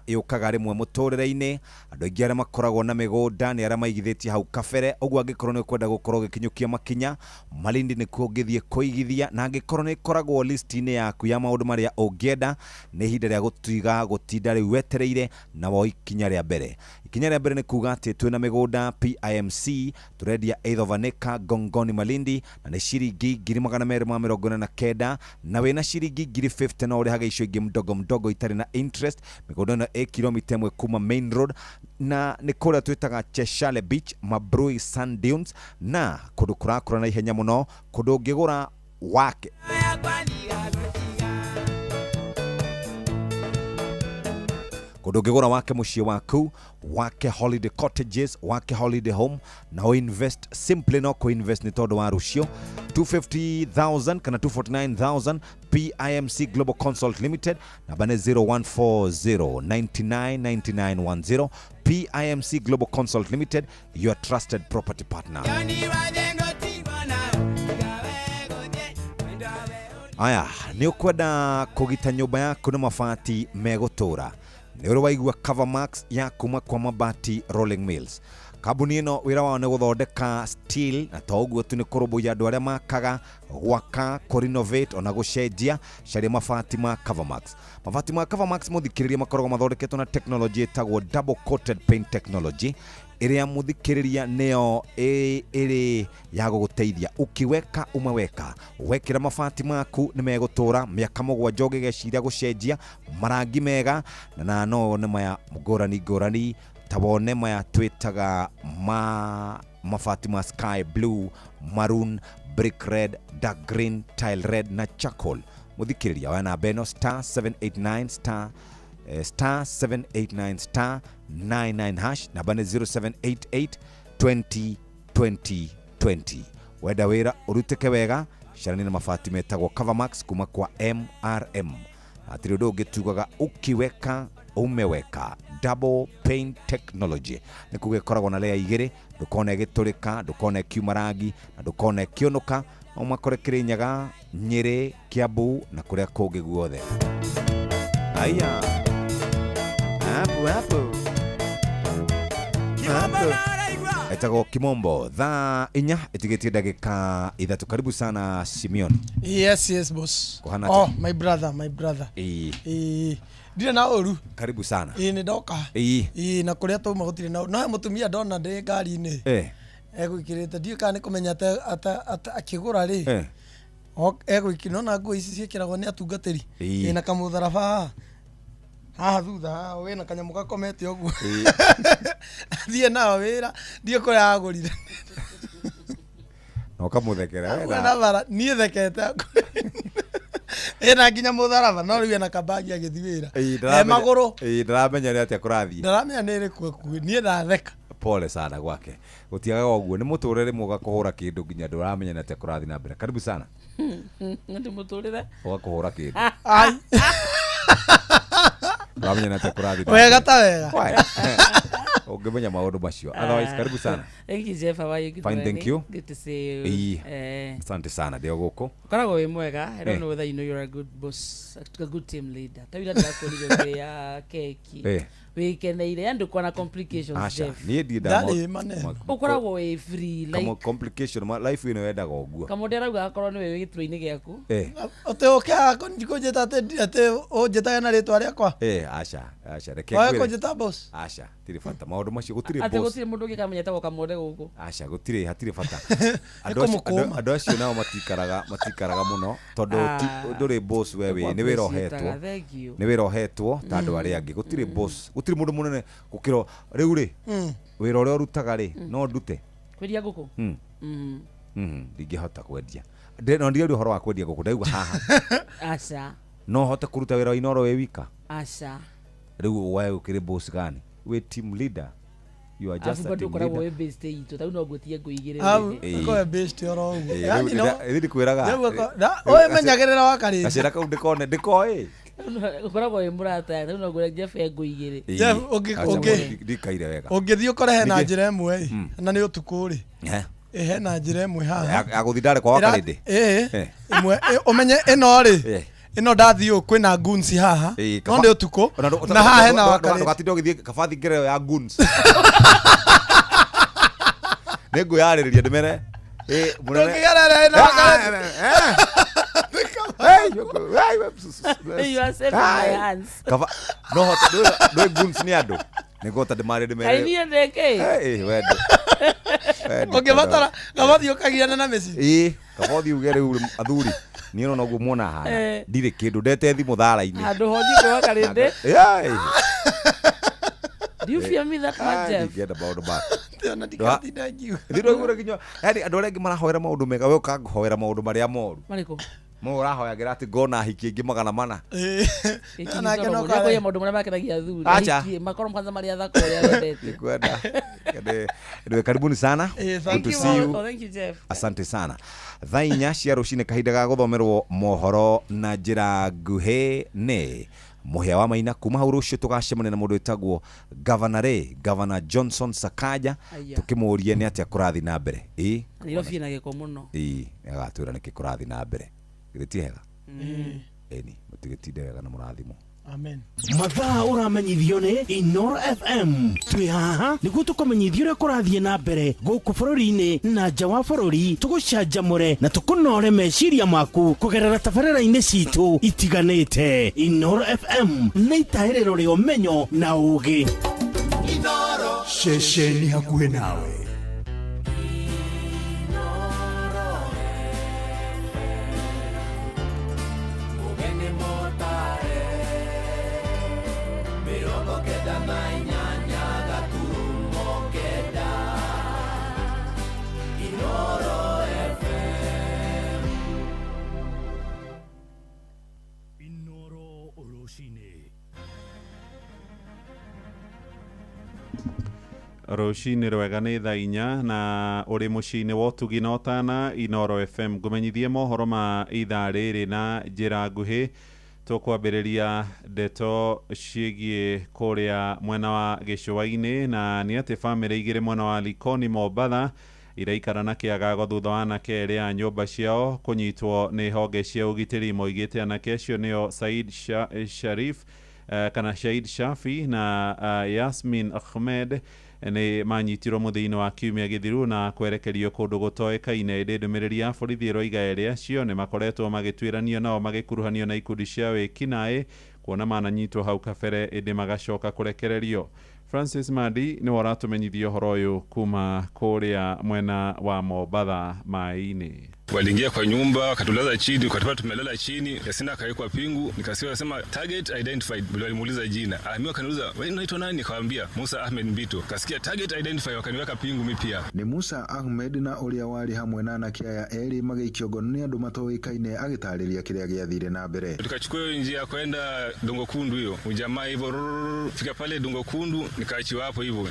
yukaga rimwe muturire-ini andu aingi aria makoragwo na migunda ni aria maigithitie hau kabere uguo angikorwo ni kwenda gukorwo gikinyukia makinya Malindi ni kungithie kuigithia na angikorwo ni koragwo list-ini yaku ya maundu maria ungienda ni ihinda ria gutiga gutinda riu wetereire na wo ikinya ria mbere ni kuga ati twina migunda PIMC turendia Eidhovanika Gongoni Malindi na ni ciringi 249 na wina ciringi 50 na uri haga icio ingi mdogo itari na interest migunda na kilomita 1 kuma main road na ni kuria twitaga Cheshire Beach Mabrui Sand Dunes na kundu kurakura na ihenya muno kundu ungigura wake kundu ungigura wake muciĩ waku wake holiday cottages wake holiday home na o invest simply no ko invest ni tondu wa rucio 250,000 kana 249,000 PIMC Global Consult Limited na bane 0140999910 PIMC Global Consult Limited, your trusted property partner. Aya ni ukwenda kugita nyumba yaku na mabati megutura ni uri waigua Covermax ya kuma kwa mabati Rolling Mills. Kabuni ino wira wao ni guthondeka steel na toguo tu ni kurubuya andu aria makaga gwaka kurenovate ona gucenjia caria mabati ma Covermax. Mabati ma Covermax muthikiriria makoragwo mathondeketwo na technology etagwo double coated paint technology iria muthikiriria neo iri ya guguteithia ukiweka umeweka wekira mabati maku ni megutura miaka 7 ugigeciria gucenjia marangi mega na no ne maya ngorani tabone maya twitaga mabati ma sky blue, maroon, brick red, dark green, tile red na charcoal. Muthikiriria wana beno *789 *789 na bane 0788 20 weda wira uruteke wega sharani na mabati metagwo Covermax kuma kwa MRM atiri undu ungitugaga ukiweka umeweka double paint technology ni kugekoragwo na layer igiri ndukona giturika ndukona kiumarangi na ndukona kionuka no makore Kirinyaga Nyeri Kiambu na kuria kungi guothe aya hapo etago Kimombo thaa 4 itigetie ndagika 3 karibu sana Simeon. Yes boss. Oh my brother ndire na oru karibu sana ni ndoka na kuria tu magutire na mutumia ndona ndi ngari-ini egwikirite ndio kana kumenya ata akigura ri egwikino na nguo ici ciekiragwo ni atungatiri na kamutharaba haha thutha wena kanyamu gakomete oguo thie nao wira ndio kuria agurire no kamuthekera wena nie thekete ena nginya mutharaba no riu ena kabagi agithiwira maguru ndaramenya ri atia kurathie ndaramenya ni ri ku nie ndatheka pole sana gwake gutiaga oguo ni muturire muga kuhura kindu nginya ndaramenya ni atia kurathie na mbere karibu sana ndi muturire kuhura kindu ai ndamenya ni atia kurathie wega ta wega ungemenya maundu macio otherwise karibu sana. Thank you Jeff, how are you? Fine, thank you. Good to see you. Asante sana ndio guko ukoragwo wi mwega. I don't know whether you know you're a good boss, a good team leader. Tawira ndakuliga ya keki wikeneire andu kwa na complications Jeff ni ndida ukoragwo wi free like kama complication life ino yendaga oguo kama ndirauga akorwo ni we gituro-ini giaku ote okia njeta ate ojeta na ritwa riakwa acha reke ngwire ojeta boss acha tiri fata maundu macio gutire boss ate gutire mundu ngikamenyeta go kamode guku acha gutire hatire fata andu acio nao matikaraga muno tondu nduri boss wewe ni wirohetwo tandu ari angi gutire boss gutire mundu munene gukiro riu ri wira uria urutaga ri no ndute kwendia guku ndingihota kwendia no ndio uhoro wa kwendia guku ndauga haha acha no hote kuruta wira inoro we wika acha riu wewe ukire boss gani we team leader you are just a team leader we based ito tau no gutie nguigire ko based oro yani no ndi kwiraga oe menyagerera wakari acira kau ndikone ndikoe ukoragwo wi murata tau no ngure Jeff nguigire ndikaire wega ungithio kore hena njira emwe na ni utuku ri hena njira imwe haha aguthindare kwa wakarinde imwe umenye ino ri ino ndathio kwina goons haha no ndi utuko na haha hena wakarinde gatinde ugithie kabathi ngereo ya goons nego yaririria ndimere munene hena wakarinde Hey, you are saving my hands. No, do goons ni ando. Negota de mare de mere. Ai ni ndeke. Hey, wedo. Okay, batara. Kabathi ukagiana na Messi. Kabathi ugere athuri. Ni no guo muona hana. Ndire kindu ndete thimu thara-ini. Andu hoji kwa karinde. Do you fear me that much, Jeff? Get about the back. Tena dikathina ngiu. Ndiro ngura kinyo. Yani andu arĩa marahoera maundu mega we ukahoera maundu maria moru. Mariko. Mo urahoyagira ati ngona hiki ingi magana mana. Kana keno kwa ya maundu maria makenagia thuri. Hiki makoro kwanza maria thako ya rendete. Kwenda. Ndio karibuni sana. Thank you. Thank you, Jeff. Asante sana. Thainya cia rucine kahinda ga guthomerwo mohoro na njira nguhe ne muhia wa maina kuma hau rucio tugacemania na mundu witagwo Governor Johnson Sakaja tukimuria ni atia kurathi na mbere niro fina giko muno agatwira ni kurathi na mbere githiti hega eni mutigitinde wega na murathimo. Amen. Mathaa uramenyithio ni Inoro FM. Twi haha niguo tukumenyithio uria kurathie na mbere guku bururi-ini na nja wa bururi, tugucanjamure na tukunore meciria maku kugerera tabarĩra-inĩ citu itiganĩte. Inoro FM nĩ itaĩrĩro rĩa ũmenyo na ũũgĩ. Inoro ceceni hakuhĩ nawe. Rucini rwega nĩ thaa 4 na uri muciini wa utugi na utana Inoro FM ngumenyithie mohoro ma ithaa rĩrĩ na njĩra nguhĩ. Tukwambĩrĩria ndeto ciĩgiĩ kũrĩa mwena wa gĩcũa-inĩ na nĩ atĩ bamĩrĩ igĩrĩ mwena wa Likoni Mombatha iraikara na kĩagago thutha wa anake erĩ a nyũmba ciao kũnyitwo nĩ honge cia ũgitĩri moigĩte anake acio nĩo Said Sharif kana Said Shafi na Yasmin Ahmed ni manyitirwo muthini wa kiumia githiru na kwerekerio kundu gutoekaine. Ndũmĩrĩri ya borithi roiga erĩ acio ni makoretwo magĩtuĩranio nao magĩkuruhanio na ikundi cia wĩkinaĩ kuona mananyitwo hau kabere ĩndĩ magacoka kũrekererio. Francis Madi ni waratumenyithia ũhoro ũyũ kuma kũrĩa mwena wa Mombatha maĩ-inĩ. Waliingia kwa nyumba, wakatulaza chini, wakatupa tumelala chini, Yasina akawekwa pingu, nikasiwa sema target identified, bila walimuuliza jina. Mimi wakaniuliza, "Wewe unaitwa nani?" Nikamwambia, "Musa Ahmed Mbito." Kasikia target identified, wakaniweka pingu mimi pia. Ni Musa Ahmed na uria wari hamwe na anake aya eri magĩikio ngono nĩ andũ matoĩkaine agĩtarĩria kĩrĩa gĩathire na mbere. Tukachukua njia kwenda Dongo Kundu hiyo. Ujamaa hivyo fika pale Dongo Kundu, nikaachiwa hapo hivyo.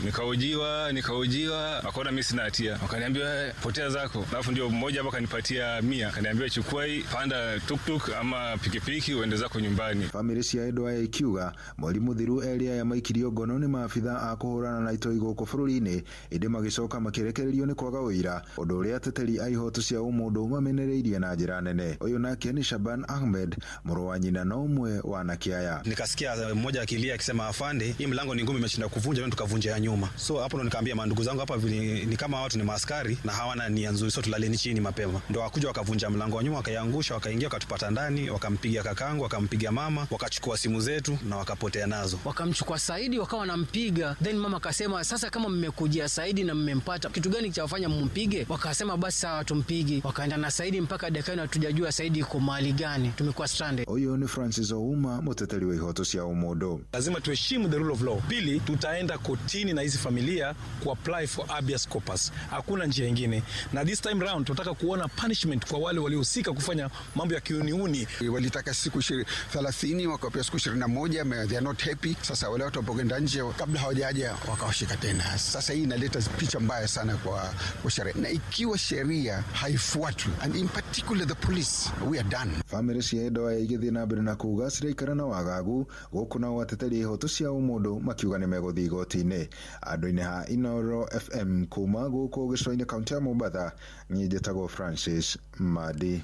Nikahojiwa, wakaona mimi sina hatia. Wakaniambia, "Potea zako." Alafu ndio mmoja hapo akanipatia 100, akaniambia chukua hii, panda tuktuk ama pikipiki uende zako nyumbani. Family cia Edwa ikiuga mwalimu thiru eria ya maikirio ngono ni maabitha a kuhurana na itoi gũkũ bũrũri-inĩ ĩndĩ magĩcoka makĩrekererio nĩ kwaga ũira, ũndũ ũrĩa ateteri a ihoto cia ũmũndũ mamenereirie na njĩra nene. Ũyũ nake ni Shaban Ahmed, mũrũ wa nyina na ũmwe wa anake aya. Nikasikia mmoja akilia akisema, "Afande, hii mlango ni ngumu imeshinda kuvunja, wewe tukavunja ya nyuma." So hapo ndo nikaambia mandugu zangu hapa ni kama watu ni maaskari na hawana nia nzuri, so tulaleni chini mapema. Ndo wakuja wakavunja mlango wa nyuma, wakaiangusha, wakaingia, wakatupata ndani, wakampiga kakangu, wakampiga mama, wakachukua simu zetu na wakapotea nazo. Wakamchukua Saidi wakawa wanampiga. Then mama akasema, "Sasa kama mmekujia Saidi na mmempata, kitu gani kitawafanya mumpige?" Wakasema basi sawa tumpige. Wakaenda na Saidi mpaka dakika hatujajua Saidi yuko mahali gani. Tumekuwa stranded. Huyo ni Francis Ouma, muteteri wa ihoto cia ũmũndũ. Lazima tuheshimu the rule of law. Pili, tutaenda kotini na hizi familia ku apply for habeas corpus. Hakuna njia nyingine. Na this time round tunataka kuona punishment kwa wale waliohusika kufanya mambo ya kiuniuni. Walitaka siku 30 wakapea siku 21, they are not happy. Sasa wale watu wapokwenda nje kabla hawajaja wakawashika tena. Sasa hii inaleta picha mbaya sana kwa sheria, na ikiwa sheria haifuatwi, and in particular the police, we are done. Family ciedo igithii na mbere na kuga ciraikara na wagagu guku na wateteri hoto cia umundu makiuga ni meguthi igoti-ini. Andu-ini ha Inoro FM kuma guku gicua-ini kaunti ya Mombasa, ni njĩtagwo Francis Madi.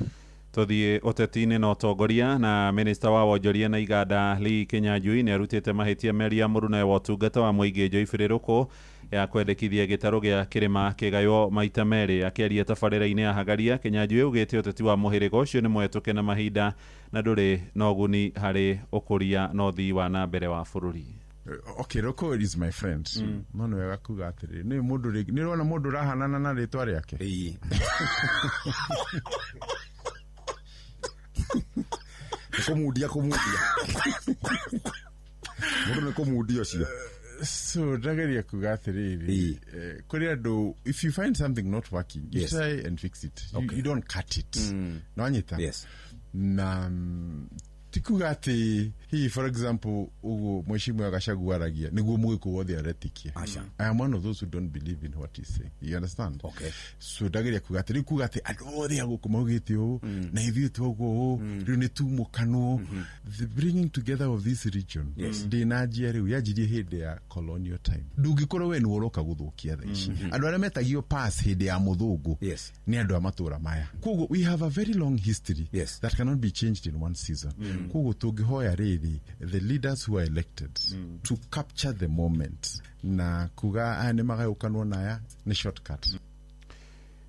Tuthie uteti-ini na utongoria. Na minista wa wonjoria na iganda Lee Kinyanjui ni arutite mahitia meri ya muruna wa utungata wa muingi Joyfrey Ruku ya kwendekithia gitaro gia kirima kigayo maita meri. Akiaria tabarĩra-inĩ ya Hagaria, Kinyanjui ugite uteti wa muhĩrĩga ucio ni mwetuke na mahinda na nduri na uguni hari ukuria na uthii wa na mbere wa bururi. Okay, Roko is my friend. Nono wega kuga atiri ni mundu ni rona mundu rahanana na ritwa riake. Komudia mundu ni komudia cio. So ndageria kuga atiri kuri andu, if you find something not working, you try and fix it. You don't cut it. No anyita. Yes. Na tikuga ati he, for example, ugo mheshimiwa Gachagua aragia niguo mwiko wothe aretikia. I am one of those who don't believe in what he's saying. You understand? Okay. So ndageria kuga ati andu othe aguko maugite u na ithuĩ twoguo riu ni tumukano. The bringing together of this region. Ndinajia riu yajirie hindi ya colonial time. Ndungikorwo we ni uroka guthukia tha ici. Andu aria metagio pass hindi ya muthungu ni andu amatura maya. Koguo we have a very long history that cannot be changed in one season. Koguo tungihoya riri the leaders who are elected to capture the moment na kuga ane magayukanwo naya ni shortcut.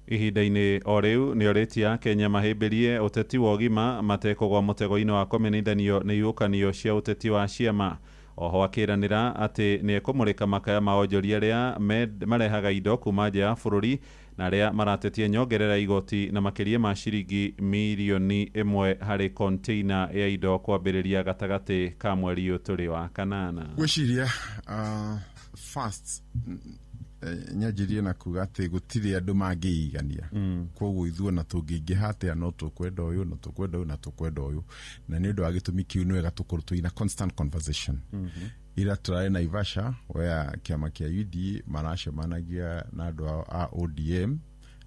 Ihinda-inĩ o rĩu nĩ oritia Kenya mahĩmbĩrie ũteti wa ũgima matekũgwa mũtego-inĩ wa kũmenithanio nĩ iũkanio cia ũteti wa ciama. Oho akĩranĩra atĩ nĩ ekũmũrĩka makaya ma onjoria arĩa marehaga indo kuma nja ya bũrũri na arĩa maratetia nyongerera igoti na makĩria ma ciringi milioni 1 harĩ container ya indo kwambĩrĩria gatagatĩ ka mweri ũyũ tũrĩ wa kanana. Gwĩciria first nyajirie na kuga ati gutiri andu mangiigania koguo ithuo na tungĩingĩha atĩa no tukwenda ũyũ na tukwenda ũyũ na tukwenda ũyũ, na nĩ ũndũ wa gĩtũmi kĩu nĩ wega tũkorwo twĩna constant conversation. Ira tũrarĩ Naivasha wea kĩama kĩa UDA maracemanagia na andũ a ODM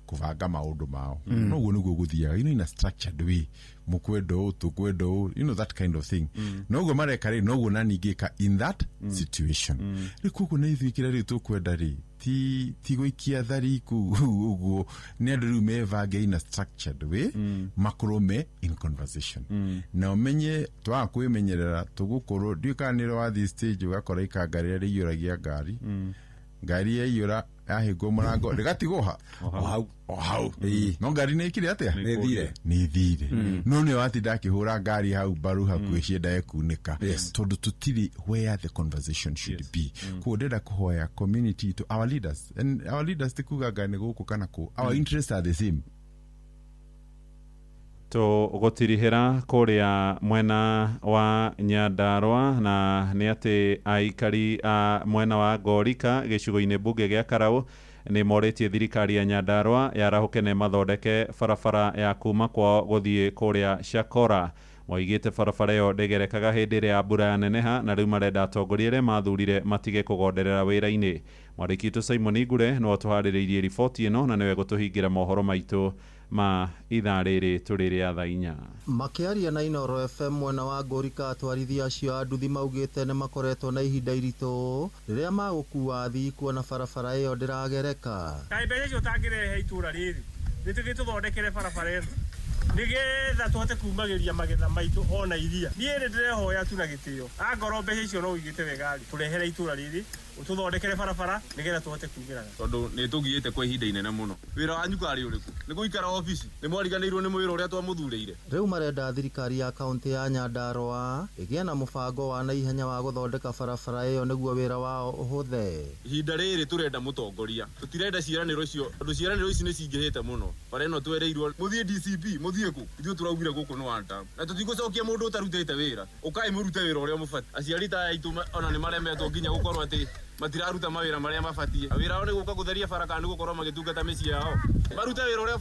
kuvanga maundu mao. Noguo niguo guthiaga in a structured way. Mukwenda ũũ tukwenda ũũ, that kind of thing. Noguo mareka rĩ noguo na ningĩka in that situation. Rĩ koguo na ithuĩ kĩrĩa rĩ tukwenda rĩ ti gũikia thari uguo, nĩ andũ rĩu mevange in a structured way makorwo me in conversation. Na ũmenye twaga kwĩmenyerera tũgũkorwo ndiũkanĩra wa this stage ũgakora ikanga rĩrĩa rĩiyũragia ngari yaiyũra yahingwo mũrango rĩgatigwo hau no ngari nĩ ikire atĩa nĩ thire no nĩ watinda akĩhũra ngari hau mbaru hakuhĩ cienda ekunĩka tondũ tutiri where the conversation should be. Kuo ndĩrenda kũhoya community to our leaders, and our leaders tikuga ngani gũkũ kana kũ, our interests are the same. Tũgũtirihĩra kũrĩa mwena wa Nyandarua na nĩ atĩ aikari a mwena wa Gorika gĩcigo-inĩ mbunge gĩa Karau nĩ morĩtie thirikari ya Nyandarua yarahũke na mathondeke barabara ya kuma kwao gũthiĩ kũrĩa Shakora. Moigĩte barabara ĩyo ndĩgerekaga hĩndĩ ĩrĩa mbura neneha na rĩu marenda atongoria arĩa mathurire matige kũgonderera wĩra-inĩ. Mwandĩki witũ Simon Ingure nĩwe tũharĩrĩirie riboti ĩno na nĩwe gũtũhingĩra mohoro maitũ ma ithaa rĩrĩ tũrĩ rĩa thaa 4. Makiaria na Inoro FM mwena wa Gorika atwarithia acio a nduthi maugĩte nĩ makoretwo na ihinda iritũ rĩrĩa magũkua athii kuona barabara ĩyo ndĩragereka. Kaĩ mbeca icio ũtangĩrehe itũra rĩrĩ nĩtũgĩtũthondekere barabara ĩno nigetha tuhote kumagĩria magetha maitũ ona iria. Niĩ nĩ ndĩrehoya tu na gĩtĩo angorwo mbeca icio no ũigĩte wega tũrehere itũra rĩrĩ ututhondekere barabara nigetha tuhote kuingĩraga, tondũ nĩ tũgiĩte kwa ihinda inene mũno. Wĩra wanyu karĩ ũrĩkũ? Nĩ gũikara ofici? Nĩ mwariganĩirwo nĩ mwĩra ũrĩa twamũthurĩire? Rĩu marenda thirikari ya kaunti ya Nyandarua ĩgĩe na mũbango wa naihenya wa gũthondeka barabara ĩyo nĩguo wĩra wao ũhũthe. Ihinda rĩrĩ tũrenda mũtongoria, tũtirenda ciĩranĩro icio, tondũ ciĩranĩro ici nĩ cingĩhĩte mũno. Bara ĩno twereirwo mũthiĩ DCP, mũthiĩ kũ? Ithuĩ tũraugire gũkũ nĩ one term, na tũtigũcokia mũndũ ũtarutĩte wĩra. Ũkaĩ mũrute wĩra ũrĩa mũbatiĩ. Aciari ta aitũ ona nĩ maremetwo nginya gũkorwo atĩ matiraruta mawira maria mabatie wira one guka gutheria baraka ndu gukorwo magitungata micii yao maruta wira uria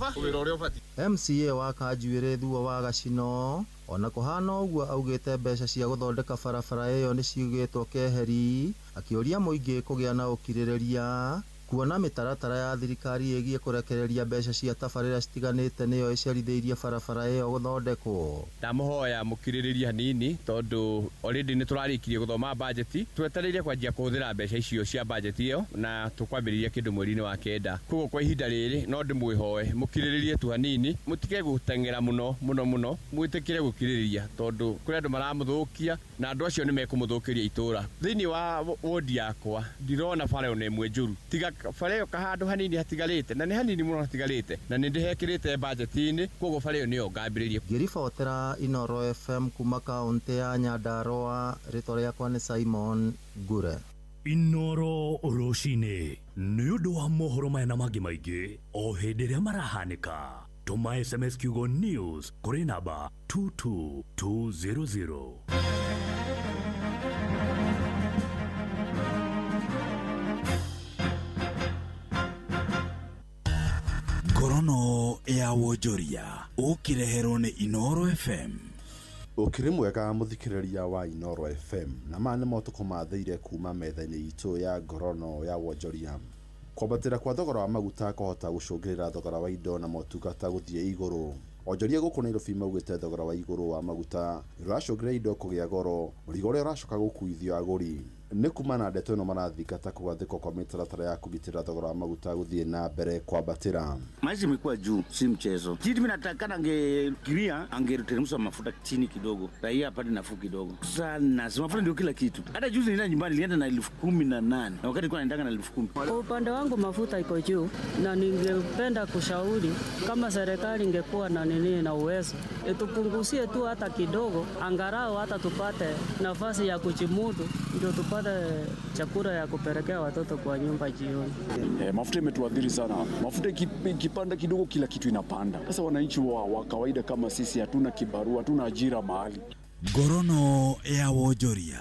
ubati. MCA wa Kanjuire Thuo wa Gacino ona kuhana uguo augite mbeca cia guthondeka barabara iyo ni ciugitwo keheri akioria muingi kugia na ukiririria kuona mitaratara ya thirikari igie kurekereria mbeca cia tabarira citiganite niyo iciarithiirie barabara iyo guthondekwo. Ndamuhoya mukiririria hanini tondu already ni turarikirie guthoma budget twetereire kwanjia kuhuthira mbeca icio cia budget iyo na tukwambiriria kindu mweri-ini wa kenda. Koguo kwa ihinda riri no ndimwihoe mukiriririe tu hanini mutige gutengera muno mwitikire gukiririria tondu kuri andu maramuthukia na andu acio ni mekumuthukiria itura. Thiini wa wodi yakwa ndirona bara ne mwenjuru tiga fareo kahandu hanini hatigarite na ni hanini muno hatigarite na ni ndihekirite budget-ini koguo fareo ni ongambiririe. Ngiribotera Inoro FM kuma kaunti ya Nyandarua, ritwa riakwa ni Simon Gure. Inoro Roshine ni undu wa mohoro maya na mangi maingi o hindi ria marahanika. Tuma SMS kiugo news kuri namba 22200. Ngorono ya wonjoria ukireherwo ni Inoro FM. Ukiri mwega muthikiriria wa Inoro FM na mane motuko mathiire kuma metha-ini itu ya ngorono ya wonjoria. Kwambatira kwa thogora wa maguta kohota gucungirira thogora wa indo na motungata guthie iguru. Onjoria guku Nairobi maugite thogora wa iguru wa maguta uracungirira indo kugia goro, murigo uria uracoka gukuithio aguri. Ni kuma na ndeto ino marathingata kugathiko kwa mitaratara ya kugitira thogora wa maguta guthie na mbere kwambatira. Maisha imekuwa juu, si mchezo. Kitu mimi natakana angekiria angeteremsha mafuta chini kidogo, raia apate nafuu kidogo. Sana, si mafuta ndio kila kitu. Hata juzi nilienda nyumbani nilienda na 18,000 na wakati nilikuwa naendanga na 10,000. Kwa upande wangu mafuta iko juu na ningependa kushauri kama serikali ingekuwa na na uwezo tupunguzie tu hata kidogo, angalau hata tupate nafasi ya kujimudu, ndio tupate chakula ya kupelekea watoto kwa nyumba jioni. Mafuta imetuadhiri sana. Mafuta ikipanda kidogo kila kitu inapanda. Sasa wananchi wa kawaida kama sisi hatuna kibarua, hatuna ajira mahali. Ngorono ya wonjoria.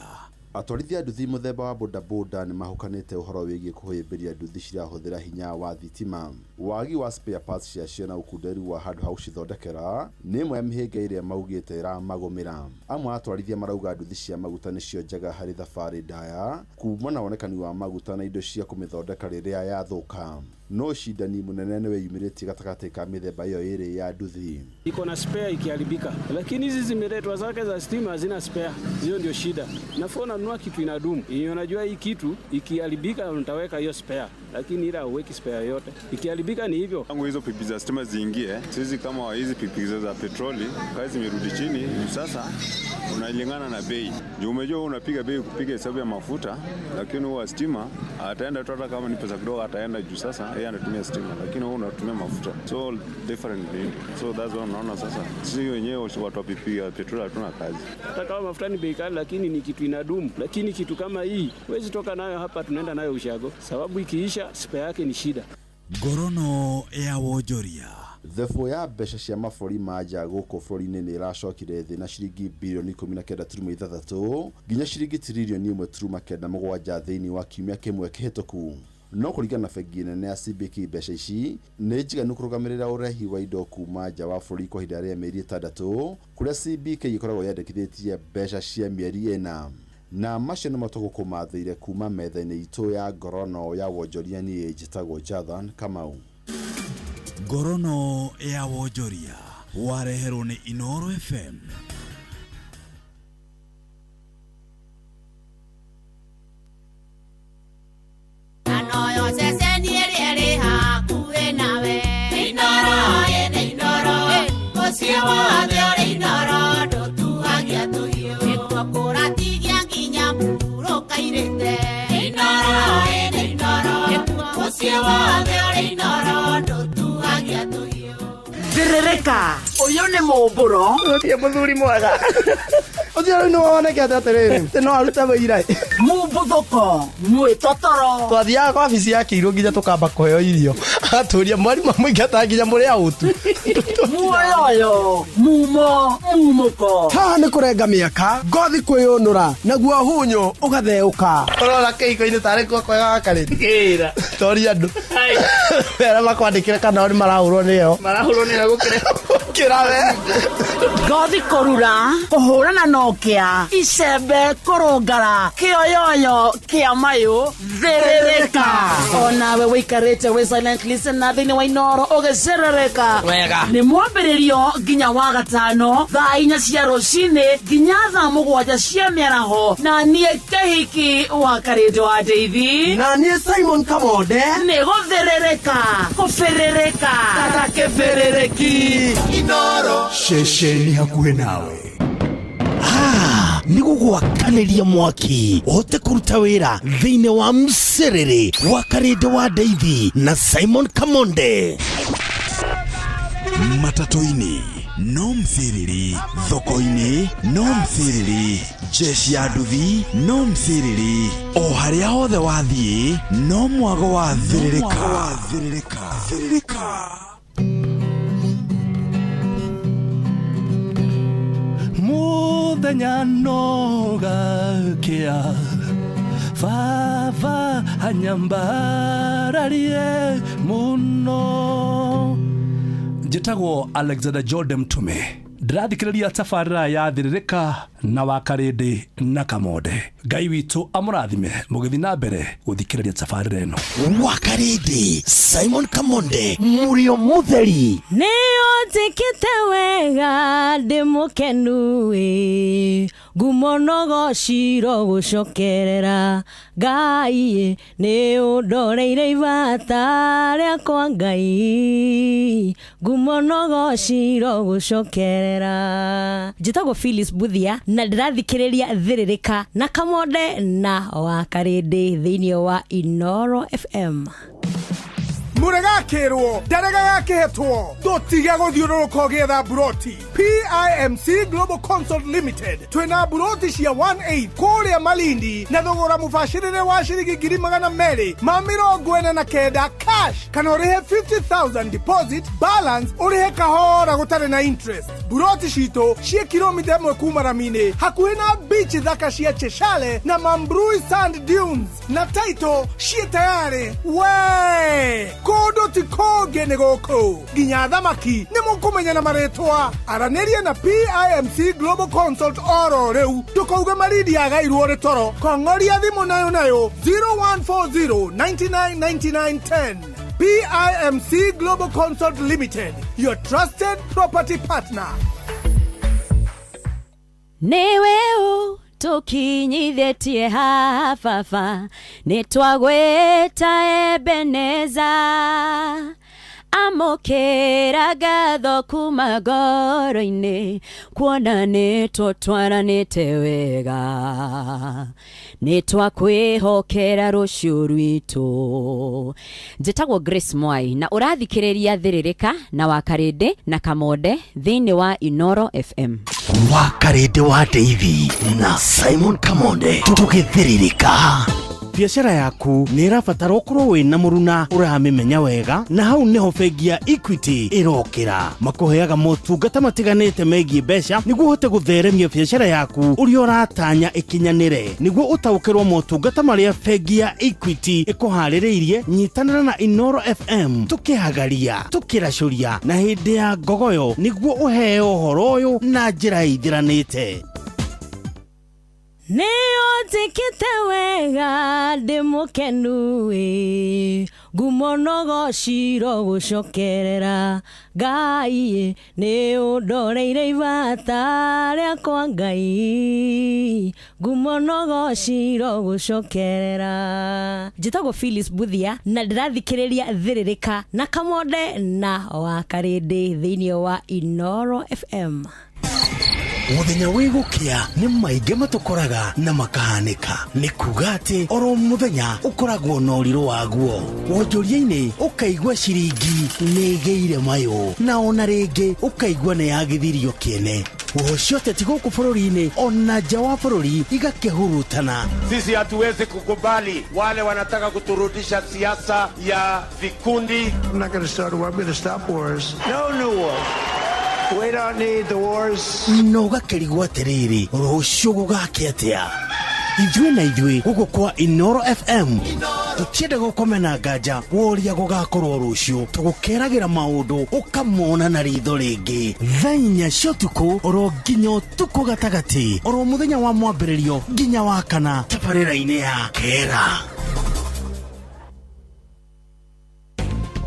Atwarithia nduthi muthemba wa bodaboda ni mahukanite uhoro wigie kuhimbiria nduthi cirahuthira hinya wa thitima. Wagi wa spare parts cia na ukunderu wa handu hau cithondekera ni imwe ya mihinga iria maugite iramagumira. Amwe atwarithia marauga nduthi cia maguta nicio njega hari thabari ndaya kuma na wonekani wa maguta na indo cia kumithondeka riria yathuka. No shidani munene niwe yumiritie gatagati ka mithemba iyo iri ya nduthi. Iko na spare ikiharibika, lakini hizi zimeletwa zake za stima hazina spare. Hiyo ndio shida. Nafona nunua kitu inadumu. Unajua hii kitu ikiharibika utaweka hiyo spare, lakini ila uweki spare yote. Ikiharibika ni hivyo. Tangu hizo pipi za stima ziingie, sisi kama hizi pipi za petroli kazi zimerudi chini. Sasa unalingana na bei. Juu umejua unapiga bei kupiga hesabu ya mafuta, lakini huwa stima ataenda tu hata kama ni pesa kidogo ataenda juu. Sasa yeye anatumia stima, lakini wewe unatumia mafuta. So different. So that's why unaona sasa sisi wenyewe watu wa pipi ya petroli hatuna kazi. Hata kama mafuta ni bei kali, lakini ni kitu inadumu. Lakini kitu kama hii huwezi toka nayo hapa tunaenda nayo ushago, sababu ikiisha spare yake ni shida. Ngorono ya wonjoria. Therefore ya mbeca cia mabũrũri ma nja gũkũ bũrũri-inĩ nĩ ĩracokire thĩ na ciringi birioni 19.6 nginya ciringi tiririoni 1.7 thĩinĩ wa kiumia kĩmwe kĩhĩtũku. No kũringana na bengi nene ya CBK mbeca ici nĩ njiganu kũrũgamĩrĩra ũrehi wa indo kuma nja wa bũrũri kwa ihinda rĩa mĩeri 6 kũrĩa CBK ĩkoragwo yandĩkithĩtie mbeca cia mĩeri 4. Na macio nĩ matũgũkũ mathĩire kuma metha-inĩ itũ ya ngorono ya wonjoria niĩ njĩtagwo Jathan Kamau. Ngorono ya wonjoria wareherwo ni Inoro FM. Anoyo seseni eri hakuwe nawe Inoro ene Inoro Kosiwa ori Inoro Dotuagia tuyo Ekwa tigia nginya muro kairete Inoro ene Inoro Kosiwa ori Inoro Dotuagia tuyo Zerereka, oyo ne moboro. Otie muthuri mwega. Uthio no woneke atere no aruta wira Mubuthoko mwitotoro twathiaga kwa ofisi ya Kiiru nginya tukamba kuheo irio aturia mwarimu muingata nginya muri autu muoyo mumuko nĩ kũrenga mĩaka ngothi kwĩyũnũra naguo hunyo ũgatheũka ũrora kĩhiko-inĩ tarĩ kuo kwega gakarĩte tori andũ wera makwandĩkĩre kana ũrĩ marahũrwo nĩyo gũkĩra we ngothi kũrura kũhũrana nokia icembe kũrũngara kĩoyoyo kĩa mayũ thĩrĩrĩka onawe wĩikarĩte wĩ silent listener thĩinĩ wa Inooro ũgĩcerereka wega nĩ mwambĩrĩrio nginya wa gatano thaa 4 cia rũcinĩ nginya thaa 7 cia mĩaraho na niĩ Kĩhiki wa Karĩndĩ wa Ndeithi na niĩ Simon Kamonde nĩ gũthĩrĩrĩka kũbĩrĩrĩka tata kĩbĩrĩrĩki Inooro ceceni hakuhĩ nawe nĩ gũgwakanĩria mwaki ũhote kũruta wĩra thĩinĩ wa Msiriri wa Karĩndĩ wa Ndeithi na Simon Kamonde matatu-inĩ no Msiriri thoko-inĩ no Msiriri jeshi ya nduthi no Msiriri o harĩa hothe wathiĩ no mwago wa thĩrĩrĩka muthenya nogakia baba anyambararie muno njĩtagwo Alexander Jordan Mtume ndĩrathikĩrĩria tabarĩra ya thĩrĩrĩka na wa Karĩndĩ na Kamonde Ngai witũ amũrathime mũgĩthiĩ na mbere gũthikĩrĩria tabarĩra ĩno wa Karĩndĩ Simon Kamonde mũrĩo mũtheri nĩũnjĩkĩte wega ndĩmũkenu ngumo nogociro gũcokerera Ngai nĩũndoreire ibata rĩakwa Ngai ngumo nogociro gũcokerera njĩtagwo Phyllis Buthia na ndĩrathikĩrĩria thĩrĩrĩka na Kamonde na wa Karĩndĩ thĩinĩ wa Inooro FM Muregakirwo ndarega tutige guthiũrũrũka ũgĩetha buroti PIMC Global Consult Limited twina buroti cia 1/8 kũrĩa Malindi na thogora mũbacĩrĩre wa ciringi 249 cash kana ũrĩhe 50,000 deposit balance ũrĩhe kahora gũtarĩ na interest buroti citũ cia kilomita 1 kuma Ramini hakuhĩ na beach thaka cia Cheshire na Mambrui Sand Dunes na title cia tayari we kodo ti koge nĩ gũkũ nginya thamaki nĩ mũkũmenya na marĩtwa aranĩria na PIMC Global Consult oro rĩu ndũkauge Malindi agairwo nĩ toro kong'oria thimũ nayo 0140999910 PIMC Global Consult Limited, your trusted property partner. Nĩwe tukinyithĩtie hafafa nĩtwagwĩta Ebeneza amũkĩra ngatho kuma ngoro-inĩ kuona nĩtũtwaranĩte wega nĩtwakwĩhokera rũciũ rwitũ njĩtagwo Grace Mwai na ũrathikĩrĩria thĩrĩrĩka na wa Karĩndĩ na Kamonde thĩinĩ wa Inooro FM wa Karĩndĩ wa Ndeithi na Simon Kamonde tũgĩthĩrĩrĩka biacara yaku nĩ ĩrabatara ũkorwo wĩna mũruna ũramĩmenya wega na hau nĩho bengi ya Equity ĩrokĩra makũheaga motungata matiganĩte megiĩ mbeca nĩguo ũhote gũtheremia biacara yaku ũrĩa ũratanya ĩkinyanĩre nĩguo ũtaũkĩrwo motungata marĩa bengi ya Equity ĩkũharĩrĩirie nyitanĩra na Inooro FM tũkĩhagaria tũkĩracũria na hĩndĩ ya ngogoyo nĩguo ũheo ũhoro ũyũ na njĩra itiranĩte nĩũnjĩkĩte wega ndĩmũkenu ngumo nogociro gũcokerera Ngai nĩũndoreire ibata rĩakwa Ngai ngumo nogociro gũcokerera njĩtagwo Phyllis Buthia na ndĩrathikĩrĩria thĩrĩrĩka na Kamonde na wa Karĩndĩ thĩinĩ wa Inooro FM Muthenya wĩgũkĩa nĩ maingĩ matũkoraga na makahanĩka nĩ kuga atĩ oro muthenya ũkoragwo na ũrirũ waguo wonjoria-inĩ ũkaigua ciringi nĩ ĩgĩire mayũ na ona rĩngĩ ũkaigua nĩ yagithirio kĩene wocote tiguku bururi-ini ona nja wa bururi igakihurutana. Sisi hatuwezi kukubali wale wanataka kuturudisha siasa ya vikundi. I'm not going to start a war. I'm going to stop wars. No new war. We don't need the wars. No gakirigwo atiriri rucio gugake atia ithuĩ na ithuĩ gũkũ kwa Inoro FM tũtienda gũkomena nganja woria gũgakorwo rũciũ tũgũkeragĩra maũndũ ũkamona na ritho rĩngĩ thaa 4 cia ũtukũ oro nginya ũtukũ gatagatĩ oro mũthenya wa mwambĩrĩrio nginya wa kana tabarĩra-inĩ ya Kera.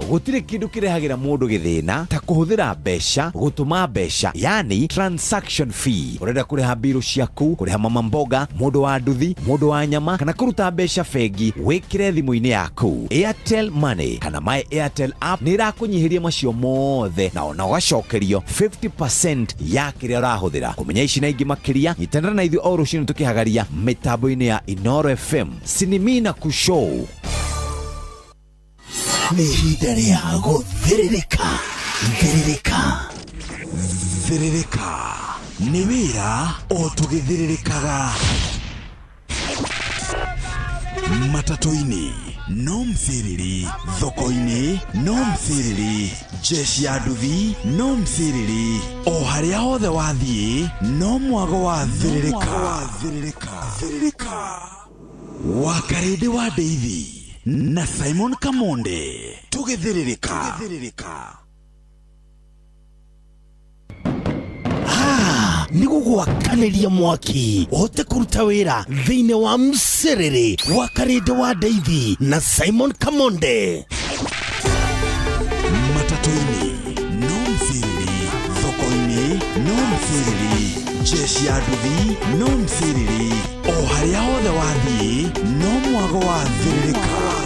Gutire kindu kirehagira mundu githina ta kuhuthira mbeca gutuma mbeca yani transaction fee. Urenda kuriha biru ciaku, kuriha mama mboga, mundu wa nduthi, mundu wa nyama kana kuruta mbeca fegi wikire thimu-ini yaku. Airtel Money kana My Airtel app nirakunyihiria macio mothe na ona ugacokerio 50% ya kiria urahuthira. Kumenya ici na ingi makiria nyitanira na ithu o rucini tukihagaria mitambo-ini ya Inoro FM Sinimina Kushow. Nĩihinda rĩa gũthĩrĩrĩka. Thĩrĩrĩka nĩ wĩra o tũgĩthĩrĩrĩkaga. Matatũ-inĩ no mthĩrĩri, thoko-inĩ no mthĩrĩri, jeshi ya nduthi no mthĩrĩri, o harĩa hothe wathiĩ no mwago wa thĩrĩrĩka. Wakarĩndĩ wa Ndeithi na Simon Kamonde tugithĩrĩrĩka. Nĩgũgwakanĩria mwaki ũhote kũruta wĩra thĩinĩ wa mserere Wakarĩndĩ wa Ndeithi na Simon Kamonde. Matatũ-inĩ no mthĩrĩri, thoko-inĩ no mthĩrĩri, jeshi ya nduthi no mthĩrĩri, o harĩa hothe wathiĩ no mwago wa thĩrĩrĩka.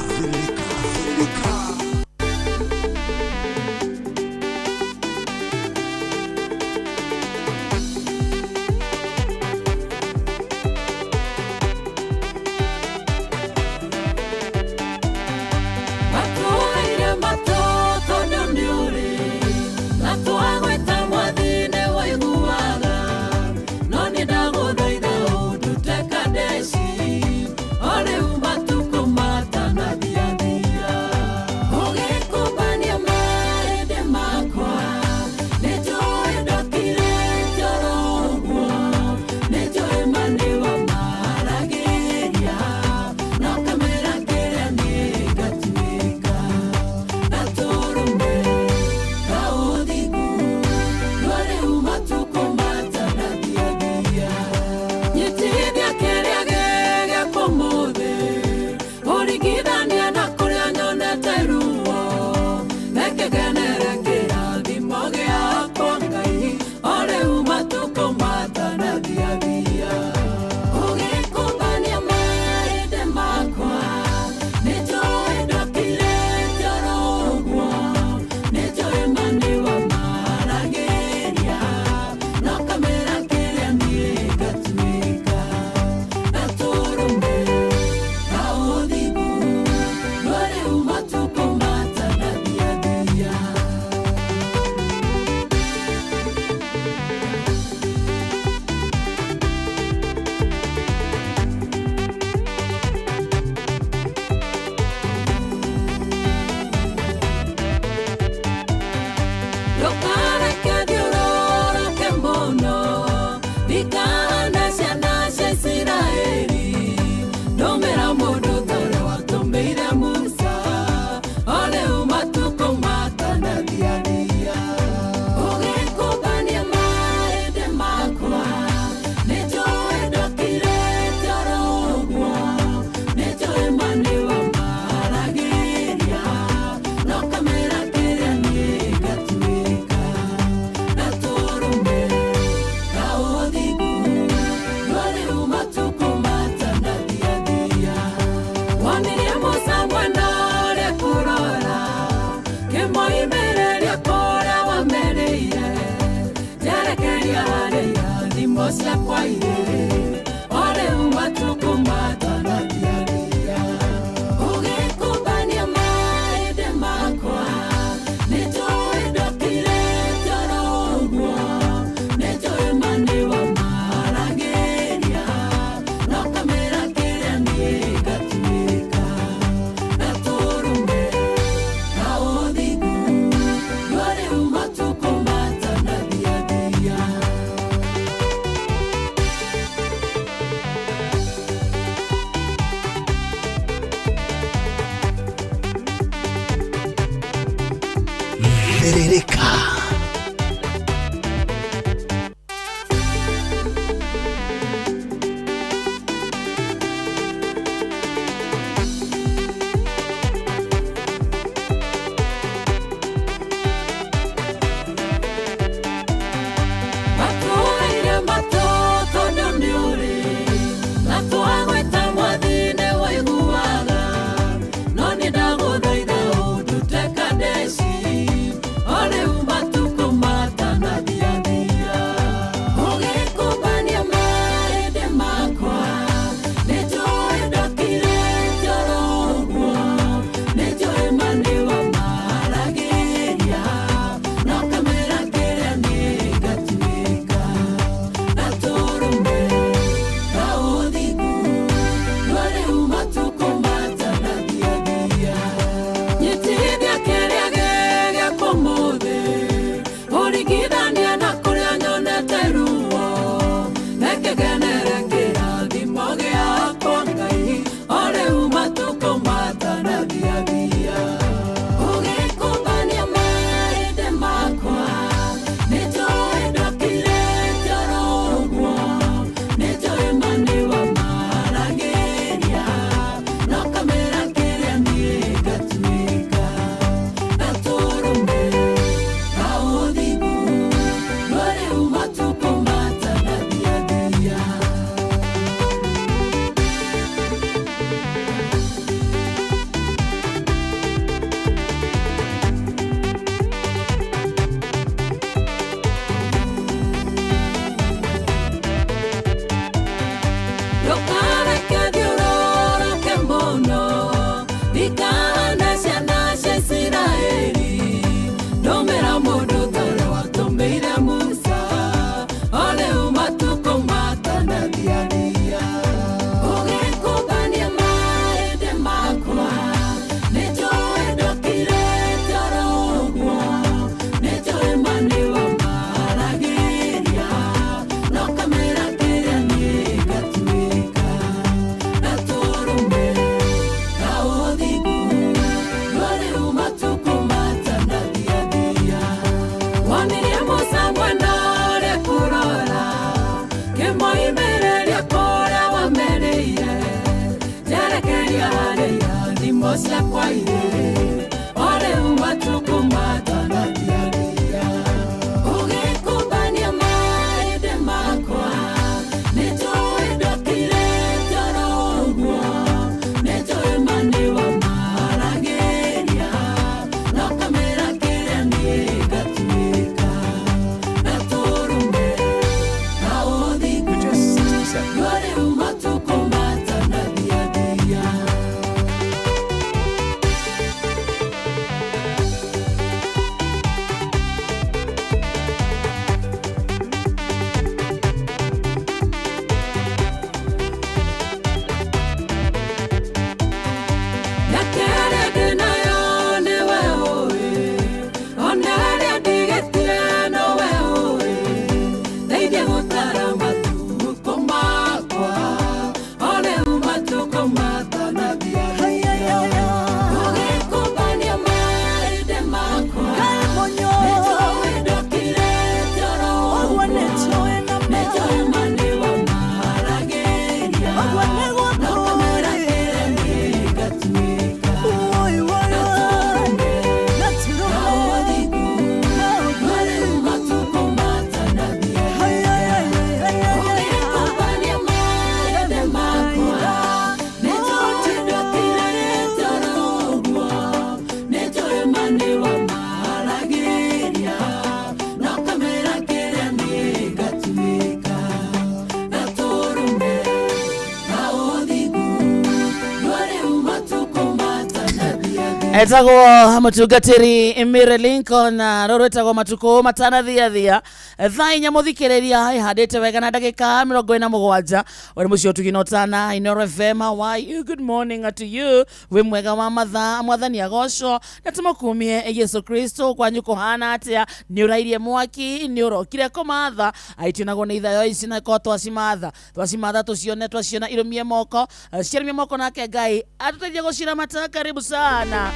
Etago matugatiri Mire Lincoln na roro etago matuko matana thia thaa inya muthikiriria ihadite wega na ndagika 47 uri mucio tuginotana Inoro FM. How are you? Good morning to you. We mwega wa mathaa mwathani agocwo natumakumie Yesu Kristo kwanyu kuhana atia ni urairie mwaki ni urokire kumatha aitinago ni ithayo ici na ko twasimatha tuciona irumie moko ciarumie moko nake Ngai atuteithie gucira mata. Karibu sana.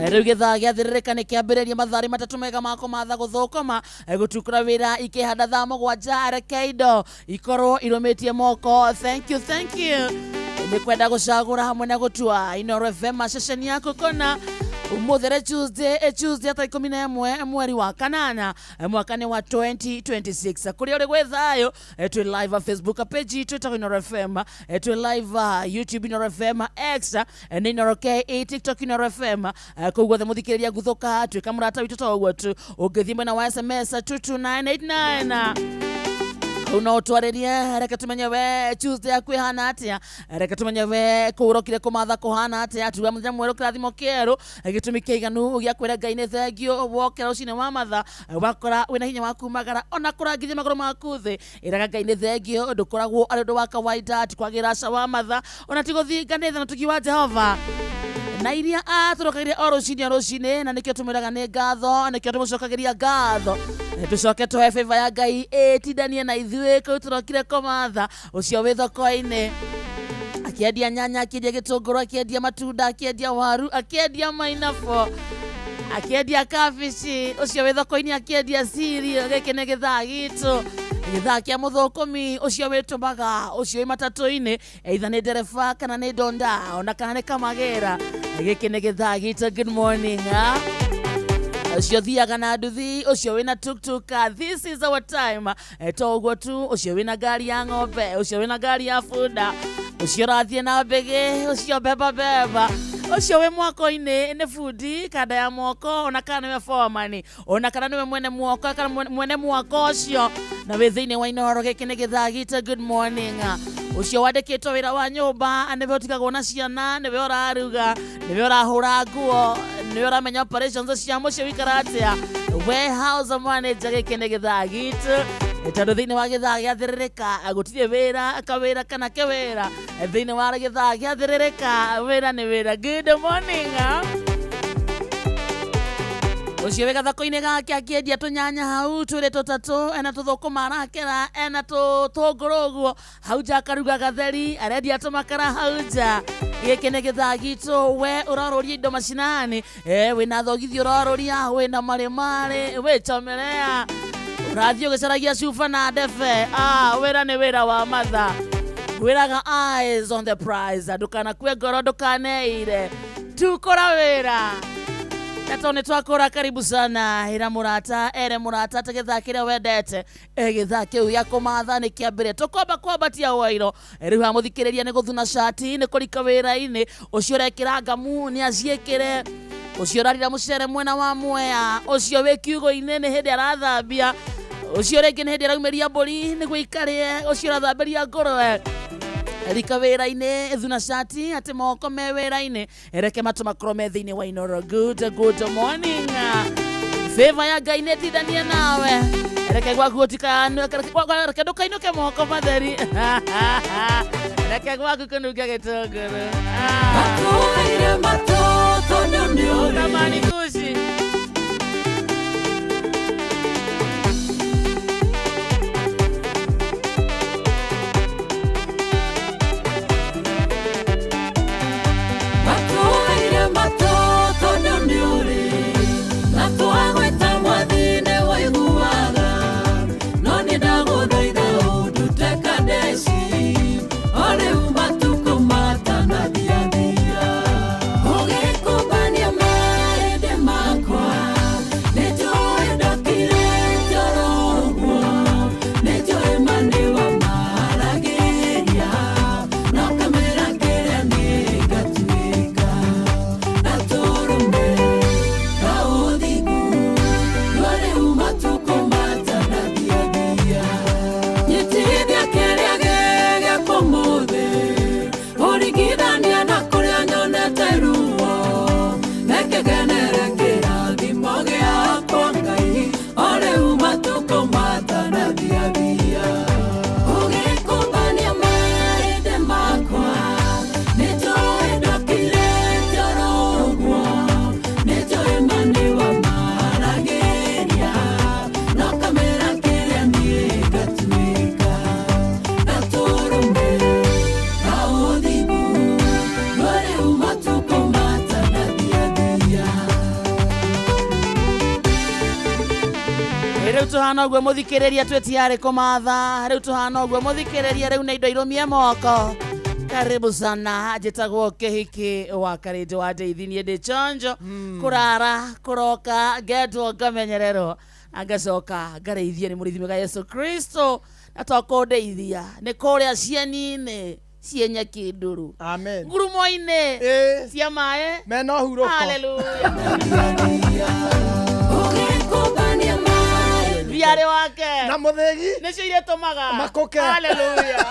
Riu githaa giathirika ni kiambiriria mathari matatu mega mako matha guthukuma gutukura wira ikihanda thaa 7 rekeido ikorwo irumitie moko. Thank you ni kwenda gucagura hamwe na gutua Inoro FM ceceni yako kona umuthere Tuesday ta 11 mweri wa kanana mwakani wa 2026 kuri uri gwethayo tu live Facebook page Twitter Inoro FM tu live YouTube Inoro FM X Inoro K TikTok Inoro FM kugwa the muthikiriria guthuka twika murata witu togwo tu ungithimwe na SMS 22989 unotwareria reka tumenye we Tuesday akwihana atia reka tumenye we kurokire kumatha kuhana atia tuwa muthenya mweru kirathimo keru gitumi kiiganu giakwira Ngai ni thengio wokera ucine wa matha wakora wina hinya wa kumagara ona kurangithia magoro maku thi iraga Ngai ni thengio ndukoragwo ari ndu wa kawaida tikwagira wa matha ona tiguthii nganetha na tukiwa Jehova na iria turokaire rucine na nikio tumiraga ni ngatho nikio tumucokagiria ngatho tucoke tuhe favor ya Ngai tindanie na ithuĩ kau turokire kumatha ucio wi thoko-ini akiendia nyanya akiendia gitunguru akiendia matunda akiendia waru akiendia mainafo akiendia kabici ucio wi thoko-ini akiendia cereal giki ni githaa gitu githaa kia muthukumi ucio witumaga ucio wi matatu-ini either ni ndereba kana ni donda ona kana ni kamagera giki ni githaa gitu. Good morning ucio thiaga na nduthi ucio wina tuktuka. This is our time toguo tu ucio wina gari ya ng'ombe ucio wina gari ya funda ucio rathie na mbege ucio beba ucio we mwako-ini ni fundi kada ya moko ona kana we foreman ona kana we mwene mwako kana mwene mwako ucio na we thiini wa Inoro giki ni githaa gitu. Good morning ucio wandikitwo wira wa nyumba niwe utigagwo na ciana niwe uraruga niwe urahura nguo niwe uramenya operations cia mucio wikaratia warehouse manager giki ni githaa gitu tondu thiini wa githaa giathiririka gutire wira akawira kana kewira thiini wa githaa giathiririka wira ni wira. Good morning ucio wega thako-ini gake akiendia tunyanya hau twire tutatu ena tuthukuma arakera ena tutunguru uguo hau nja akaruga gatheri arendia tumakara hau nja giki ni githaa gitu. We uraroria indo macinani wina thogithio uraroria wina marimari wichomerea urathio gicaragia cuba na ndebe wira ni wira wa matha wiraga eyes on the prize ndukana kwe ngoro ndukaneire tukora wera Natone twakora karibu sana ira murata ere murata tegethakire wendete egithake uya kumatha ni kiambire tukomba kwambatia wairo riu amuthikiriria ni guthuna shati ni kurika wira-ini ucio rekira ngamu ni aciikire ucio rarira mucere mwena wa mwea ucio wi kiugo-ini ni hindi arathambia ucio ringi ni hindi araumiria mburi ni guikarie ucio arathambiria ngurwe Erika wera-ini thuna shati ati moko me wera-ini ereke matuma krome thini wa Inoro. Good morning favor ya Ngai netithanie nawe ereke gwaku utikanu ereke ndukainuke moko matheri ereke gwaku kunuke gitunguru atuire matoto ndio tamani kushi tuhana ogwe muthikiriria twetiare kumatha riu tuhana ogwe muthikiriria riu na indo irumie moko karibu sana njitagwo kihiki wa karindi wa ndeithini ndi chonjo kurara kuroka ngetwo ngamenyererwo agacoka ngareithie ni murithi mwega Yesu Kristo na twakundeithia ni kuria cieni-ini cienya kinduru amen ngurumo-ini cia mae mena huroko haleluya Biare wake na muthegi nicio iretumaga makoke haleluya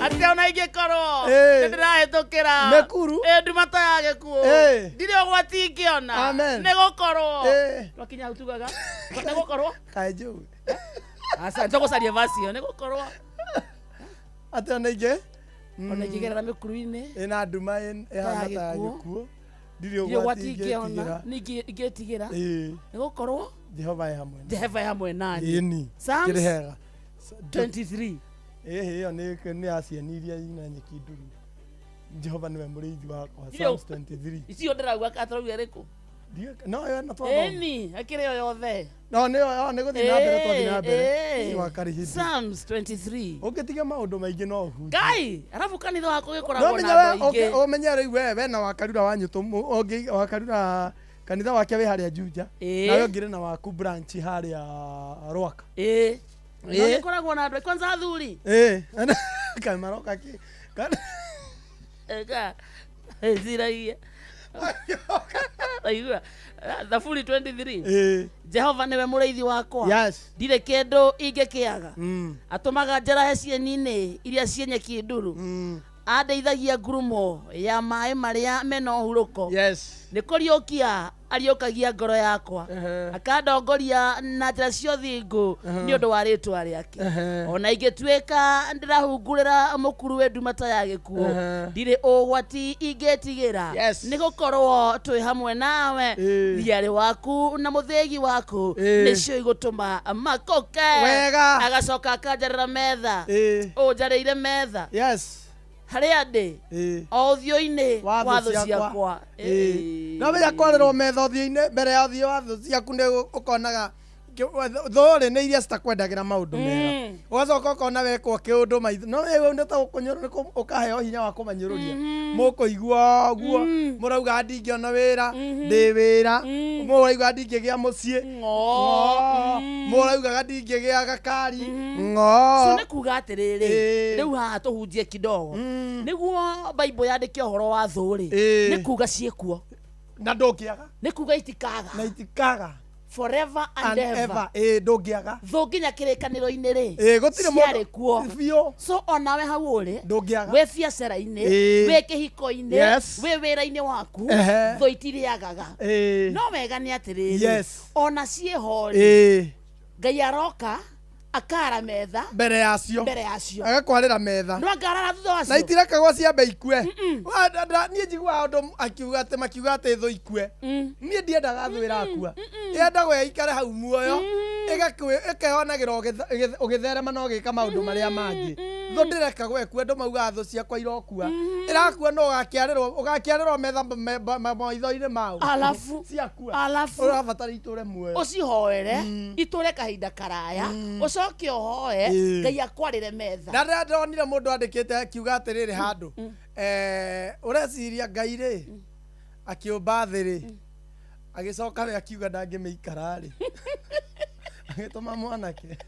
ati ona ingĩkorwo nĩndĩrahĩtũkĩra mekuru ndumata ya gĩkuũ ndirĩ ũgwati ingĩona nĩ gũkorwo twakinya hau tugaga nĩ gũkorwo kaĩ njũĩ aca tũgũcaria vasi ĩyo nĩ gũkorwo atĩ ona ingĩ ona ingĩgerera mĩkuru-inĩ ĩna nduma ĩhana ta gĩkuũ ndirĩ ũgwati ingĩtigĩra ingĩtigĩra nĩ gũkorwo Jehova e hamwe nani Psalms 23 ĩyo nĩ acienirie ina nyeki nduru Jehova nĩwe mũrĩithi wakwa Psalms 23 icio ndĩrauga katarauga rĩkũ no yo na eni akĩrĩ o yothe no nĩ gũthiĩ na mbere twathi na mbere wakarihiti Psalms 23 ũngĩtiga maũndũ maingĩ no ũhunjie Ngai arabu kanitha wako gĩkoragwo na andũ aingĩ ũmenye rĩu we na wakarura wa nyũtũ wakarura kanitha wake wĩ harĩa Juja nawe ũngĩrĩ na waku branch harĩa Rwaka no gĩkoragwo na andũ kwanza athuri kaĩ maroka ega ziraia aigua Thaburi 23 Jehova niwe mũrĩithi wakwa ndirĩ kĩndũ ingĩkĩaga atũmaga njarahe cieni-ini iria cienye nduru andeithagia ngurumo ya maĩ marĩa mena ũhurũko nĩ kũriũkia ariũkagia ngoro yakwa akandongoria na njĩra cia ũthingu nĩ ũndũ wa rĩĩtwa rĩake ona ingĩtuĩka ndĩrahungurĩra mũkuru we ndumata ya gĩkuũ ndirĩ ũgwati ingĩtigĩra nĩ gũkorwo twĩ hamwe nawe thiarĩ waku na mũthĩgi waku nĩcio igũtũma makoke agacoka akanjarĩra metha ũnjarĩire metha harĩa ndĩ o ũthiũ-inĩ wa thũ ciakwa no wĩra kwarĩrwo metha ũthiũ-inĩ mbere ya ũthiũ wa thũ ciaku nĩ ũkonaga thũũrĩ nĩ iria citakwendagĩra maũndũ mega ugacoka ukona wekwo kiundu maitho no wewe ndeta ukunyoro ukaheo hinya wa kumanyururia mukuigua guo murauga ndingiona wira ndi wira murauga ndingigia mucii murauga ndingigia gakari so ne kuga atiriri riu haha tuhunjie kidogo niguo Bible yandike uhoro wa thuri ne kuga ciekuo na ndongiaga ne kuga itikaga na itikaga forever and ever ndongiaga thunginya kirikaniro-ini ri gutire ciarĩ kuo bio so onawe hau uri ndongiaga we biacara-ini we kihiko-ini we wira-ini waku thu itiriagaga no wega ni atiriri ona ciĩho ri Ngai aroka akara metha mbere yacio agakwarira metha no ngarara thutha wacio na itirekagwo ciambe ikue niĩ njiguaga andũ akiuga atĩ makiuga atĩ thũ ikue niĩ ndiendaga thũ ĩrakua yendagwo ĩikare hau muoyo ĩkehonagĩra ũgĩtherema na ũgĩka maũndũ marĩa mangĩ thũ ndĩrekagwo ĩkue andũ maugaga thũ ciakwa irokua ĩrakua no ũgakĩarĩrwo metha maitho-inĩ mau alafu ũrabatara itũre muoyo ũcihoere itũre kahinda karaya ucoke uhoe Ngai akwarire metha na ndonire mũndũ andĩkĩte akiuga atĩrĩrĩ handũ ũreciria Ngai rĩ akĩũmba thĩ rĩ agĩcoka we akiuga ndangĩmĩikara rĩ agĩtũma mwanake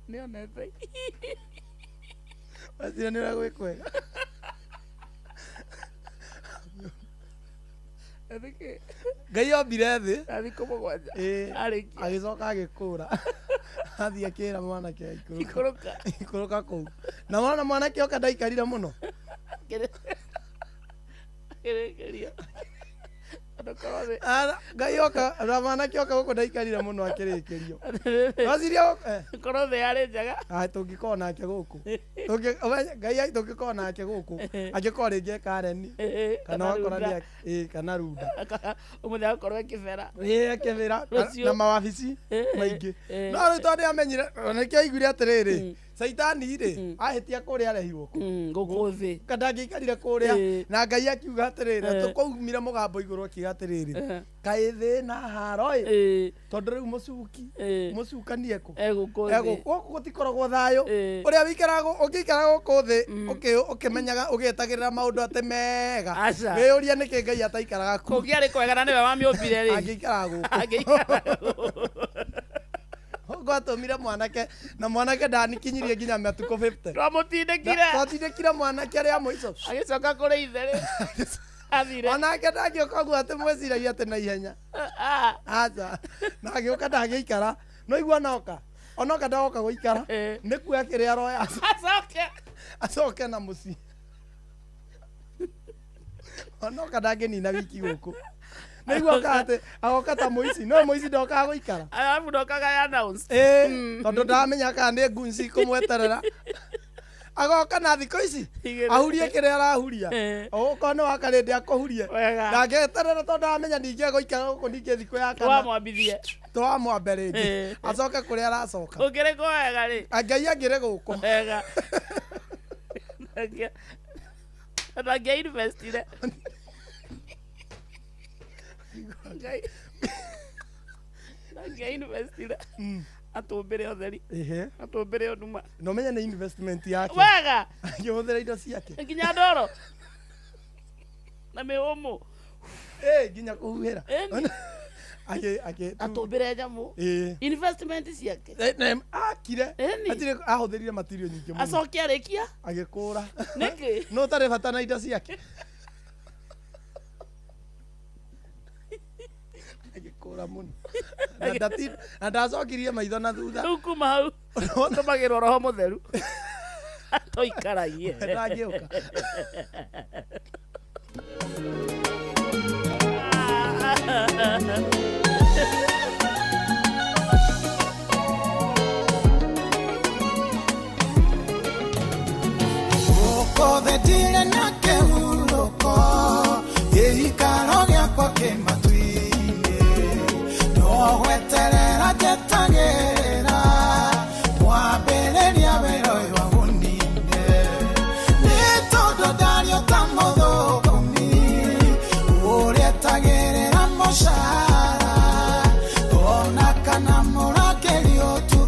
nĩonete wacira nĩ ũragwĩkwega Ngai ombire thĩ agĩcoka agĩkũra athiĩ akĩra mwanake ikũrũka kũu na wona mwanake oka ndaikarire mũno Ngai oka na mwanake oka gũkũ ndaikarire mũno akĩrĩkĩrio waciria korwo thĩ yarĩ njega tũngĩkorwo nake gũkũ Ngai tũngĩkorwo nake gũkũ angĩkorwo rĩngĩ Karen kana wakora kana Runda ũmũthĩ agakorwo akĩbera na mawabici maingĩ no rĩu tondũ amenyire nĩkĩo aiguire atĩrĩrĩ Saitani rĩ ahĩtia kũrĩa arehirwo gũkũ thĩ ndangĩikarire kũrĩa na Ngai akiuga atĩrĩrĩ tũkaumire mũgambo igũrũ akiuga atĩrĩrĩ kaĩ thĩ na haro tondũ rĩu mũcukanie kũ gũkũ gũtikoragwo thayũ ũrĩa ũngĩikara gũkũ thĩ ũkĩmenyaga ũgĩetagĩrĩra maũndũ atĩ mega wĩyũria nĩkĩ Ngai ataikaraga kũ kũngĩarĩ kwega na nĩwe wamĩũmbire rĩ angĩikaraga gũkũ gwatũmire mwanake na mwanake ndanikinyirie nginya mĩtuko 50 twatindĩkire mwanake arĩa mũico agĩcoka kũrĩ ithe rĩ athire onake ndangĩũka guo atĩ mwĩciragia atĩ na ihenya aca na agĩũka ndangĩikara no igua onoka ndagoka gũikara nĩkuoya kĩrĩa aroya acoke na mũciĩ onoka ndangĩnina wiki gũkũ nĩguo kate agoka ta mũici no mũici ndokaga gũikara arabu ndokaga ya announce tondũ ndamenya kana nĩ ngunci kũmweterera agoka na thikũ ici ahurie kĩrĩa arahuria okorwo nĩ wakarĩndĩ akũhurie ndangĩeterera tondũ amenya ningĩ gũikara gũkũ ningĩ thikũ ya kana twamwambe rĩngĩ acoke kũrĩa aracoka ũngĩrĩkwo wega rĩ Ngai angĩrĩ gũkũ wega ndangĩinvestire Ngai investire atũmbĩre ũtheri atũmbĩre ũnduma no menya nĩ investment yake wega ngĩhũthĩra indo ciake nginya ndoro na mĩũmũ nginya kũhuhĩra atũmbĩre nyamũ investment ciake akire ahũthĩrire material nyingĩ mũno acoke arĩkia agĩkũra nĩkĩ no ũtarĩ bata na indo ciake agĩkũra mũno na ndacokirie maitho na thutha rĩu kuma hau tũmagĩrwo roho mũtheru tũikaragie ndangĩũka gũkũ thĩ ndirĩ na kĩhurũko gĩikaro gĩakwa kĩ matu-inĩ no gweterera njetagĩrĩra mwambĩrĩria wĩra ũyũ agũnine nĩ tondũ ndario ta mũthũkũmi ũrĩetagĩrĩra mũcara ona kana mũrakĩri ũtu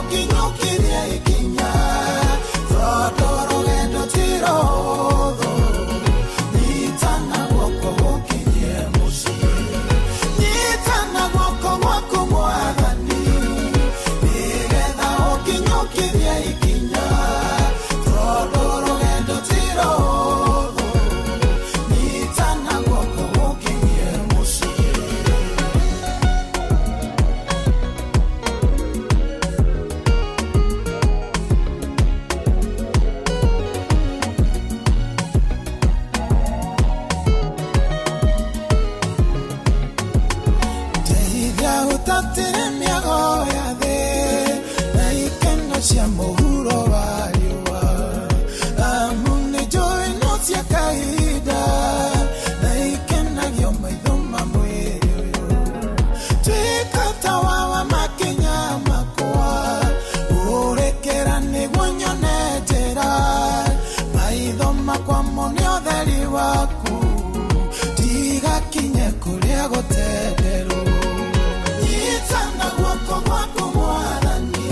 ũkinyũkirie ikinya tondũ rũgendo ti rũhũthũ nyitana guoko ũkinyie mũciĩ nyitana guoko gwaku Mwathani nĩgetha ũkinyũkirie ikinya tondũ rũgendo ti rũhũthũ nyitana guoko ũkinyie mũciĩ. Teithia ũtatĩre mĩago ya thĩ na ikeno cia mũhuro wa riũa amu nĩ njũĩ no cia kahinda na ikenagio maitho ma mwĩrĩ ũyũ tuĩka tawa wa makinya makwa ũrekera nĩguo nyone njĩra maitho makwa mone ũtheri waku tigakinye kũrĩa gũtenderwo nyitana guoko gwaku Mwathani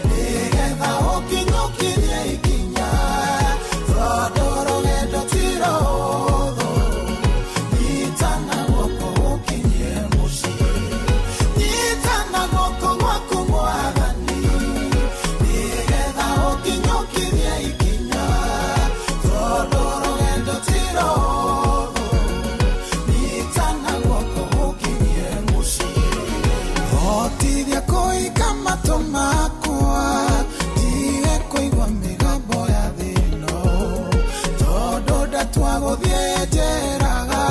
nĩgetha ũkinyũkirie ikinya tondũ rũgendo ti rũhũthũ nyitana guoko ũkinyie mũciĩ nyitana guoko gwaku Mwathani nĩgetha ũkinyũkirie ikinya tondũ rũgendo ti rũhũthũ nyitana guoko ũkinyie mũciĩ hotithia kũiga matũ makwa tige kũigua mĩgambo ya thĩno tondũ ndatua gũthiĩ njeraga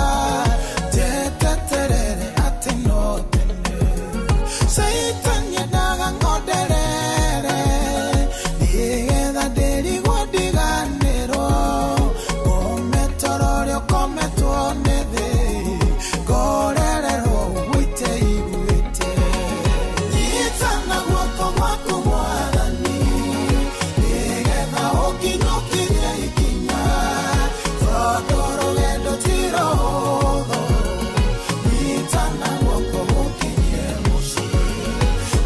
njeteterere atĩ no tene Saitani endaga ngonderere nĩgetha ndĩrigwo ndiganĩrwo ngome toro ũrĩa ũkometwo nĩ thĩ ngorererwo ũgwĩte iguĩte nyitana guoko gwaku Mwathani nĩgetha ũkinyũkirie ikinya tondũ rũgendo ti rũhũthũ nyitana guoko ũkinyie mũciĩ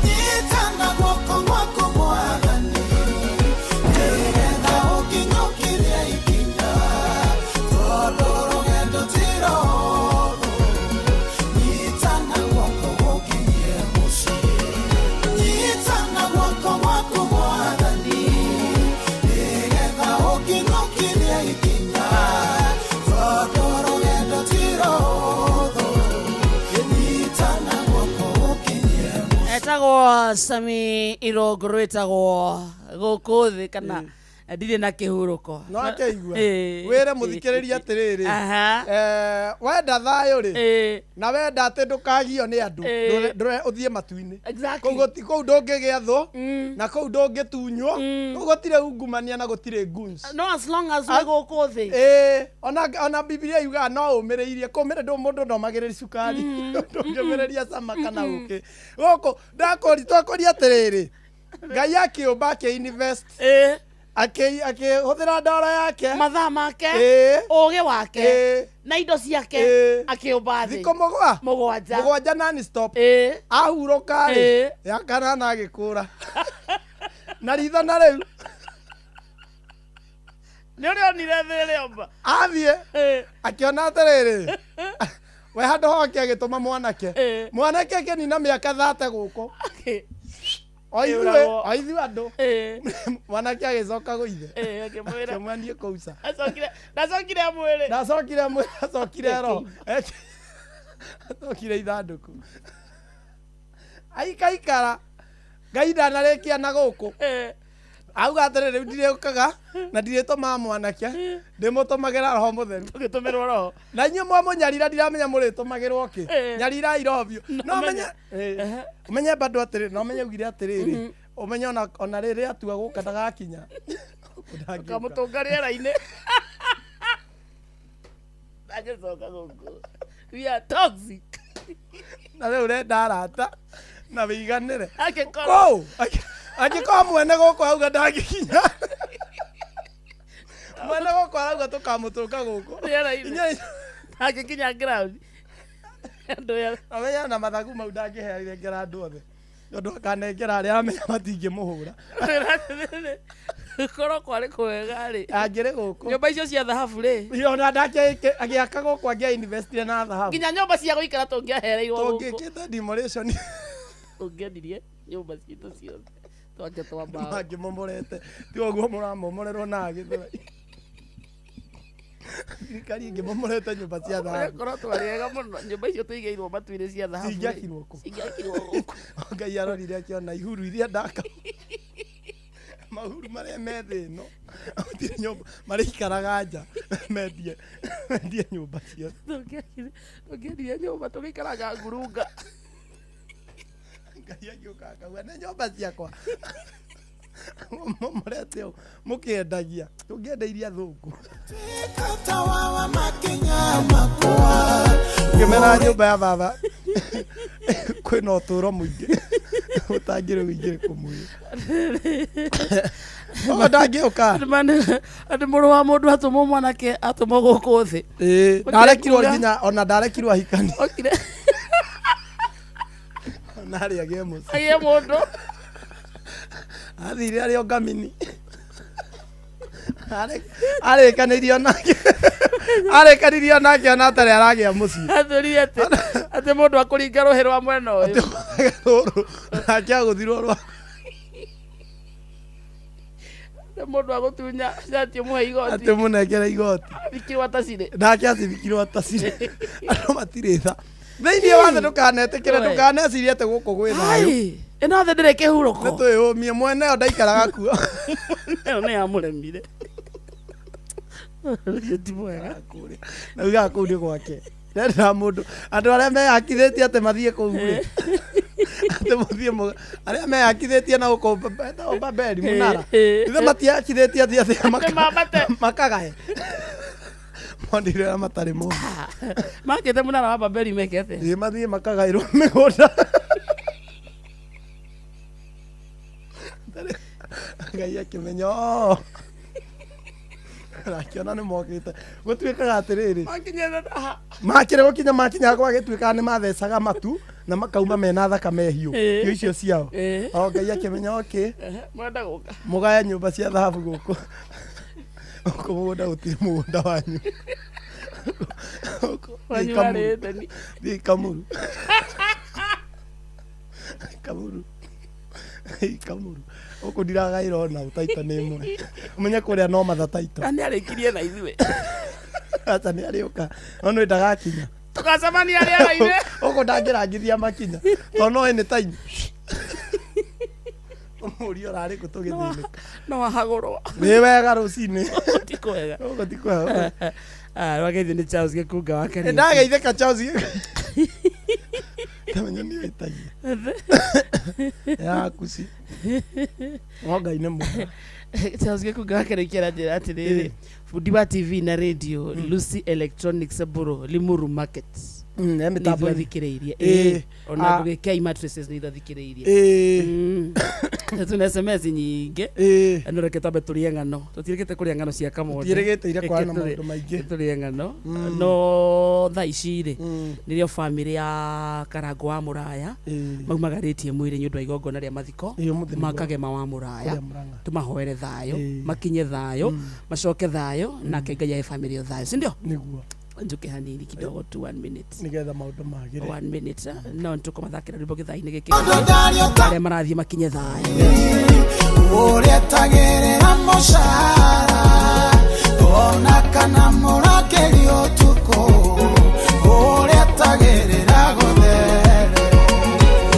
nyitana guoko gwaku Mwathani nĩgetha ũkinyũkirie ikinya tondũ rũgendo ti rũhũthũ nyitana guoko ũkinyie mũciĩ nyitana guoko gwaku Mwathani nĩgetha ũkinyũkirie ikinya tondũ rũgendo ti rũhũthũ nyitana guoko ũkinyie mũciĩ. Etagwo Sami Irongo rwĩtagwo gũkũ thĩ kana ndirĩ na kĩhurũko no akeigua wĩre mũthikĩrĩria atĩrĩrĩ wenda thayũ rĩ na wenda atĩ ndũkagio nĩ andũ ndũre ũthiĩ matu-inĩ kũu ndũngĩgĩa thũ na kũu ndũngĩtunywo kũu gũtirĩ ungumania na gũtirĩ guns no as long as wĩ gũkũ thĩ ona Biblia yugaga no ũmĩrĩirie kũmĩrĩ mũndũ ndomagĩrĩria cukari ndũngĩmĩrĩria cama kana ũkĩ gũkũ ndakũria atĩrĩrĩ Ngai akĩũmba akĩ-invest akĩhũthĩra ndoro yake mathaa make ũgĩ wake na indo ciake akĩũmba thĩ thikũ mũgwanja non stop ahurũka ya kanana agĩkũra na ritho na rĩu nĩ ũrĩonire thĩ rĩomba athiĩ akĩona atĩrĩrĩ we handũ hoke agĩtũma mwanake akĩnina mĩaka 30 gũkũ oithuĩ andũ mwanake agĩcoka gũithe akĩmwendie kũuca ndacokire mwĩrĩ acokire roho acokire ithandũkũ aikaikara Ngai ndanarĩkia na gũkũ auga atĩrĩ rĩu ndirĩũkaga na ndirĩtũmaga mwanake ndĩmũtũmagĩra roho mũtheru tũgĩtũmĩrwo roho na inyuĩ mwamũnyarira ndiramenya mũrĩtũmagĩrwo kĩ nyarirai roho biũ no menye bado atĩrĩ no menye ugire atĩrĩrĩ ũmenye ona rĩrĩ atua gũka ndagakinya kamũtũnga rĩera-inĩ ndagĩcoka gũkũ we are toxic na rĩu ũrenda arata na wĩiganĩre kũu angĩkorwo mwene gũkũ auga ndangĩkinya mwene gũkũ arauga tũkamũtũnga gũkũ angĩkinya ground amenya na mathagu mau ndangĩheanire ngera andũ othe Ndo akanengera aria amenya matingĩmũhũra. Koro kwari kwega ri. Angĩrĩ gũkũ. Nyũmba icio cia thahabu ri. Yo na ndake agĩaka gũkũ angĩa invest na thahabu. Nginya nyũmba cia gũikara tũngĩahereirwo gũkũ. Tũngĩkĩte demolition. Ũngĩendirie nyũmba ciitũ ciothe. Twake twamba. Mangĩmomorete. Ti ũguo mũramomorerwo na gĩthũri. Thirikari ĩngĩmomorete nyũmba cia thahabu. Koro twariega mũno nyũmba icio tũigĩirwo matu-inĩ cia thahabu. Cingĩakirwo kũ? Cingĩakirwo gũkũ. Ngai arorire akĩona ihuru iria ndaka. Mahuru marĩa me thĩ ĩno nyũmba marĩikaraga nja mendie nyũmba cio. Tũngĩendire nyũmba tũgĩikaraga ngurunga. Ngai agĩũka akauga nĩ nyũmba ciakwa. Momorete ũũ mũkĩendagia tũngĩendeirie athũngũ. Ngĩmera nyũmba ya baba kwĩna ũtũũro mũingĩ ũtangĩrĩ wĩingĩre kũmwĩra. Ndangĩũka andĩ mũrũ wa mũndũ atũmwo mwanake atũmwo gũkũ thĩ. Ndarekirwo nginya ona ndarekirwo ahikani. Narĩ agĩe mũciĩ. Agĩe mũndũ. Athire arĩ ongamini. Arĩkanĩirio nake. Arĩkanĩirio nake ona atarĩ aragĩa mũciĩ. Athũrire atĩ mũndũ akũringa rũhĩ rwa mwena ũyũ. Nake agũthirwo rwa. Mũndũ agũtunya atĩ mũhe igoti. Atĩ mũnengere igoti. Thikirwo atacirĩ. Nake athikirwo atacirĩ. Andũ matirĩ tha. Thĩinĩ wa thĩ ndũkanetĩkĩre ndũkanecirie atĩ gũkũ gwĩ thayũ. Ĩno thĩ ndĩrĩ kĩhurũko. Nĩtwĩyũmie mwene ĩyo ndaikaraga kuo. Ĩyo nĩ yamũremire. Ti mwega. Nauga kũu nĩ gwake. Ndĩrenda mũndũ andũ arĩa meyakithĩtie atĩ mathiĩ kũu rĩ. Atĩ mũthiĩ arĩa meyakithĩtie na gũkũ Babeli mũnara. Ithe matiakithĩtie atĩ makagae. Mondire arĩa matarĩ mũndũ. Makĩte mũnara wa Babeli mekete. Mathiĩ makagaĩrwo mĩgũnda. Ngai akĩmenya Rakiona nĩ mokĩte gũtuĩkaga atĩrĩrĩ makĩre gũkinya makinya gwagĩtuĩkaga nĩ mathecaga matu na makauma mena thakame hiũ hiũ icio ciao. O Ngai akĩmenya okay mwenda gũka mũgaya nyũmba cia thahabu gũkũ mũgũnda gũtirĩ mũgũnda wanyu thiĩ Kamuru Kamuru Oko ndiragaĩrwo na utaita nĩ ĩmwe ũmenye kũrĩa no matha taito. Nĩ arĩkirie na ithuĩ. Acha nĩ arĩũka no nĩ ndagakinya. Tũgacemania rĩera-inĩ. Oko ndangĩrangithia makinya to no any time. Mũriũ rarĩ kũtũgĩthĩnĩka. No ahagũrwo. Nĩ wega rũcinĩ. Ti kwega. Oko ti kwega. Wageithio nĩ Charles Gĩkunga wa Kenya. Ndageithĩka Charles. Kamenya nĩ wĩtagia. Ya kuci. Ngai nĩ mwega. Charles Gĩkunga wa Kenya kĩranjĩra atĩrĩrĩ fundi wa TV na radio Lucy Electronics Buro Limuru Market. Mitambo thikĩrĩirie. Ona ndũgĩkei mattresses nĩ ithathikĩrĩirie. Tuna SMS nyingĩ. No reke tambe tũrĩe ng'ano. Tũtirĩkĩte kũrĩa ng'ano cia Kamonde. Tũtirĩkĩte ire kwana maũndũ maingĩ. Tũrĩe ng'ano. No thaa ici rĩ nĩrĩo family ya Karango wa Mũraya maumagarĩtie mwĩrĩ nĩ ũndũ wa igongona rĩa mathiko makagema wa Mũraya. Tũmahoere thayũ makinye thayũ macoke thayũ nake Ngai ahe family yo thayũ. Si ndio? Nĩguo. Njuke hanini kidogo tu 1 minute. Nigetha maũndũ magĩre. 1 minute. No nĩtũkũmathakĩra rwĩmbo gĩthaa-inĩ gĩkĩ. Arĩa marathiĩ makinye thayũ. Ũrĩa tagĩrĩra mũcara ona kana mũrakĩri ũtukũ ũrĩa tagĩrĩra gũthere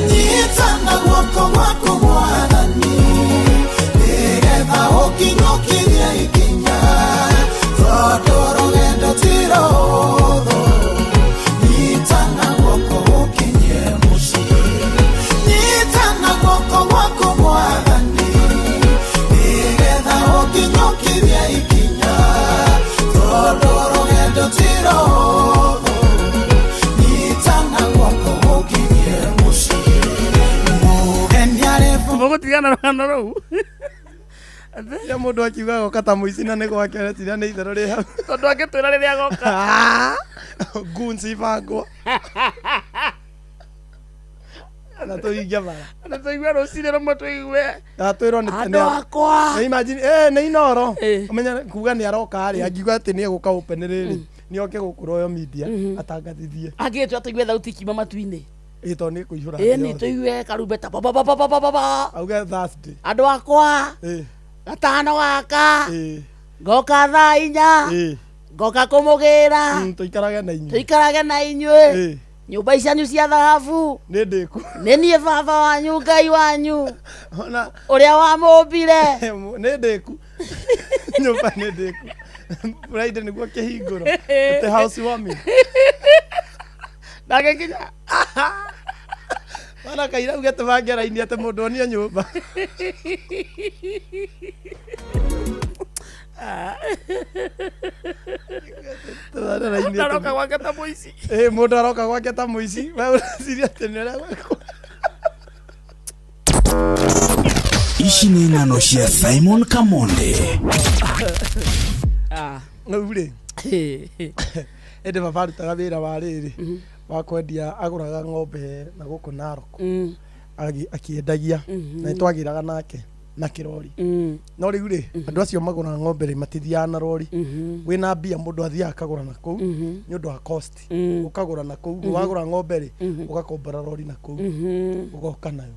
nyitana guoko gwaku Mwathani nĩgetha ũkinyũkirie ikinya tondũ rũgendo ti rũhũthũ nyitana guoko ũkinyie mũciĩ nyitana guoko gwaku Mwathani nĩgetha ũkinyũkirie ikinya tondũ rũgendo ti rũhũthũ nyitana guoko ũkinyie mũciĩ mũgeni arĩbu mũgũtigana rũgano rũu. Ya mũndũ akiuga goka ta mũici na nĩ gwake retira nĩ itherũ rĩ hau. Tondũ angĩtwĩra rĩrĩa goka. Gunzi bangwo. Na tuingia bara. Na tuigwe rucine rumwe tuigwe. Na twirwo ni tene. Akwa. Imagine ni Inoro. Umenya kuga ni aroka ari angigwa ati ni guka open riri. Ni oke gukuro yo media atangathithie. Agitu atuigwe thauti kima matu-ini. Ito ni kuihura. Ni tuigwe karumbeta baba. Auga Thursday. Andu akwa. Gatano gaka. Ngoka thaa 4. Ngoka kumugira. Tuikarage na inywe. Nyumba icanyu cia thahabu. Ni ndiku. Ni nie baba wanyu Ngai wanyu. Ona uria wamumbire. Ni ndiku. Nyumba ni ndiku. Friday niguo kihinguro. The house warming. Ndage kinya. Wana kaira uge tubangera ini ate mundu onia nyumba. Ndaroka gwake ta muici. Mundu aroka gwake ta muici. Wewe siria tenera gwako. Ici nĩ ng'ano cia Simon Kamonde. Ng'aure. Ende baba arutaga wĩra wa rĩrĩ wa kwendia, agũraga ng'ombe na gũkũ Narok akĩendagia na nĩtwagĩraga nake na kĩrori. No rĩu rĩ andũ acio magũraga ng'ombe rĩ matithiaga na rori. Wĩna mbia mũndũ athiaga akagũra na kũu nĩ ũndũ wa cost. Ũkagũra na kũu, wagũra ng'ombe rĩ ũgakombora rori na kũu ũgoka nayo.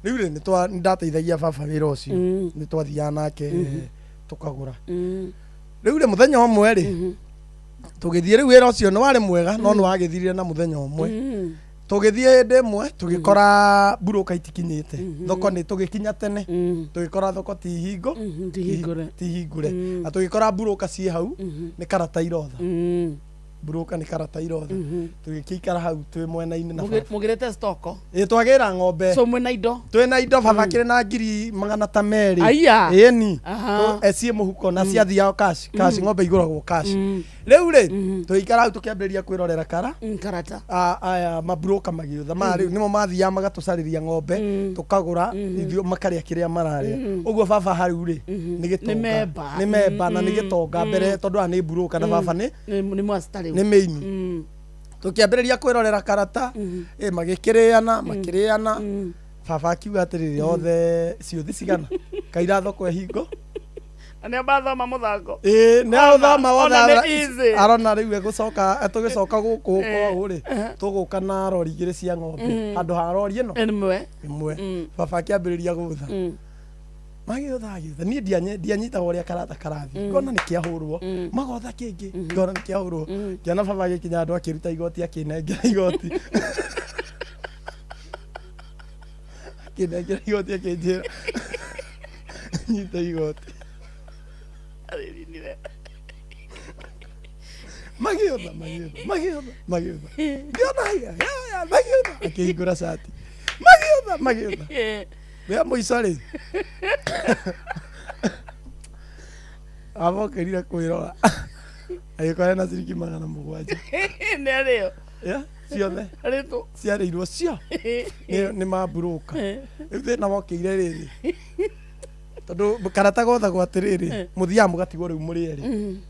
Rĩu rĩ nĩndateithagia baba wĩra ũcio, nĩtwathiaga nake tũkagũra. Rĩu rĩ mũthenya ũmwe rĩ tugithie rĩu wĩra ũcio nĩ warĩ mwega no nĩ wagĩthirire na mũthenya ũmwe. Tugithie hĩndĩ ĩmwe tũgĩkora buroka itikinyĩte thoko, nĩ tũgĩkinya tene tũgĩkora thoko ti hingũre na tũgĩkora buroka ciĩ hau nĩ karata irotha. Buroka ni karata irotha. Tugĩkĩikara hau twĩ mwena-inĩ na mugirete stoko. Twagĩra ng'ombe. So mwena indo. Twĩna indo baba kĩrĩ na ngiri magana ta merĩ. Aya. Ĩni. Ciĩ mũhuko na ciathiaga cash. Cash ng'ombe igũragwo cash. Rĩu rĩ tũgĩikara hau tũkĩambĩrĩria kwĩrorera karata. Aya maburoka magĩũtha rĩu nĩmo mathiaga magatũcarĩria ng'ombe tũkagũra ithuĩ makarĩa kĩrĩa mararĩa. Ũguo baba hau rĩ nĩ gĩtonga. Nĩ memba na nĩ gĩtonga mbere tondũ nĩ buroka na baba nĩ mwastari. Nĩ meini. Tukiambĩrĩria kwĩrorera karata makĩrĩana baba akiuga atĩrĩrĩ othe ciũthi cigana kaira thoko hingo nĩ abathoma mũthako. Nĩ athoma wothe arona rĩu egũcoka tũgĩcoka gũkũ rĩ tũgũka na rori igĩrĩ cia ng'ombe handũ ha rori ĩno ĩmwe. Baba akĩambĩrĩria gũtha magĩũtha niĩ ndianyitaga ũrĩa karata karathi, ngona nĩ kĩahũrwo magotha kĩngĩ, ngona nĩ kĩahũrwo, ngĩona baba agĩkinya andũ akĩruta igoti akĩnengera igoti akĩnengera igoti akĩnjĩra nyita igoti magĩũtha ngĩona akĩhingũra cati magĩũtha wea mũico rĩ abokerire kwĩrora agĩkora na ciringi 700. Nĩ arĩo ciothe ciarĩirwo cio nĩ maburoka. Rĩu thĩna wokĩire rĩrĩ tondũ karata gothagwo atĩrĩrĩ mũthiaga mũgatigwo rĩu mũrĩ erĩ.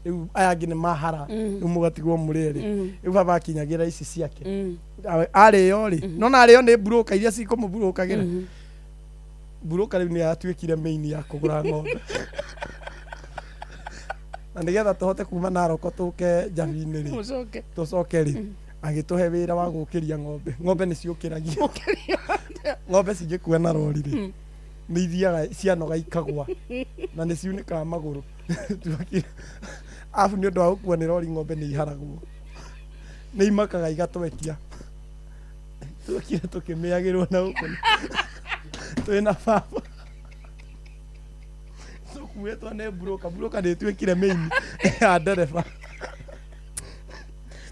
Rĩu aya angĩ nĩ mahara rĩu mũgatigwo mũrĩ erĩ. Rĩu baba akinyagĩra ici ciake arĩo rĩ nona arĩo nĩ buroka iria cikũmũburokagĩra. Buroka rĩu nĩ atuĩkire main ya kũgũra ng'ombe na nĩgetha tũhote kuma Narok tũke Njabinĩ rĩ tũcoke rĩ agĩtũhe wĩra wa gũkĩria ng'ombe. Ng'ombe nĩ ciũkĩragio. Ng'ombe cingĩkua na rori rĩ nĩ ithiaga cianoga ikagwa na nĩ ciunĩkaga magũrũ. Afu nĩ ũndũ wa gũkua nĩ rori ng'ombe nĩ iharagwo, nĩ imakaga igatwekia. Twekire tũkĩmĩagĩrwo na gũkũ twĩna baba tũkuĩtwo nĩ buroka nĩ tuĩkire main ya ndereba.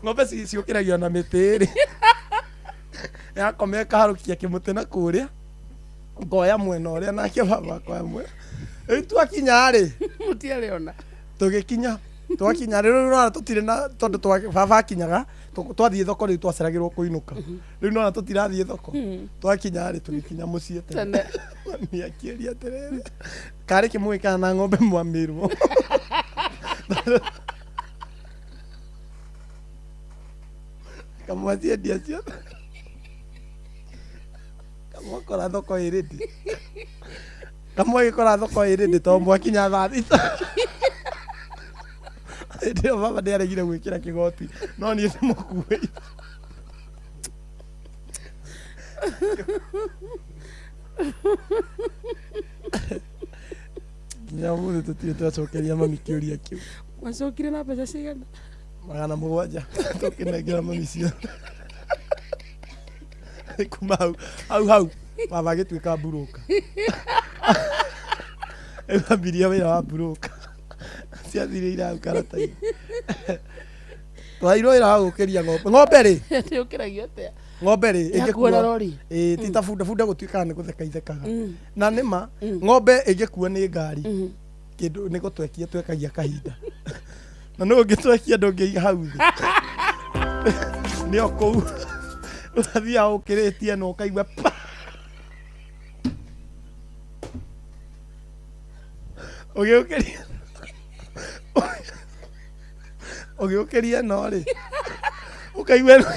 Ng'ombe ciũkĩragio na mĩtĩ rĩ yakome ĩkaharũkia kĩmũtĩ na kũrĩa ngoya mwena ũrĩa nake baba akoya mwena. Rĩu twakinya rĩ mũtiarĩona tũgĩkinya twakinya rĩu nona tũtirĩ na tondũ baba akinyaga twathiĩ thoko rĩu twaceragĩrwo kũinũka. Rĩu nona tũtirathiĩ thoko twakinya rĩ tũgĩkinya mũciĩ tene. Nĩ akĩria atĩrĩrĩ karĩ kĩmwe kana na ng'ombe mwamĩrwo kamwaciendia ciothe Mwakora thoko irindi. Kamwe gikora thoko irindi to mwakinya thaa thita. Ndio baba ndiye aregire gwikira kigoti. No ni mukuwe. Nyamu tutacokeria mami kiuria kiu. Mwacokire na mbeca cigana? 700 tukinengera mami cio. Kuma hau baba gituika buruka. Ebabiria wira wa buruka. Ciathire ira karata-ini. Twairwo ira gukiria ng'ombe ri. Ndiukiragia atia? Ng'ombe ri ingikuwa rori. Tita funda gutuika ni gutheka ithekaga. Na nima ng'ombe ingikuwa ni ngari. Kindu ni gutwekia twekagia kahinda. Na no ngitwekia ndungiiga hau thi. Ni okou. Uthia ukiritie no kaigwa. Ugiukiria no ri. Ukaigwa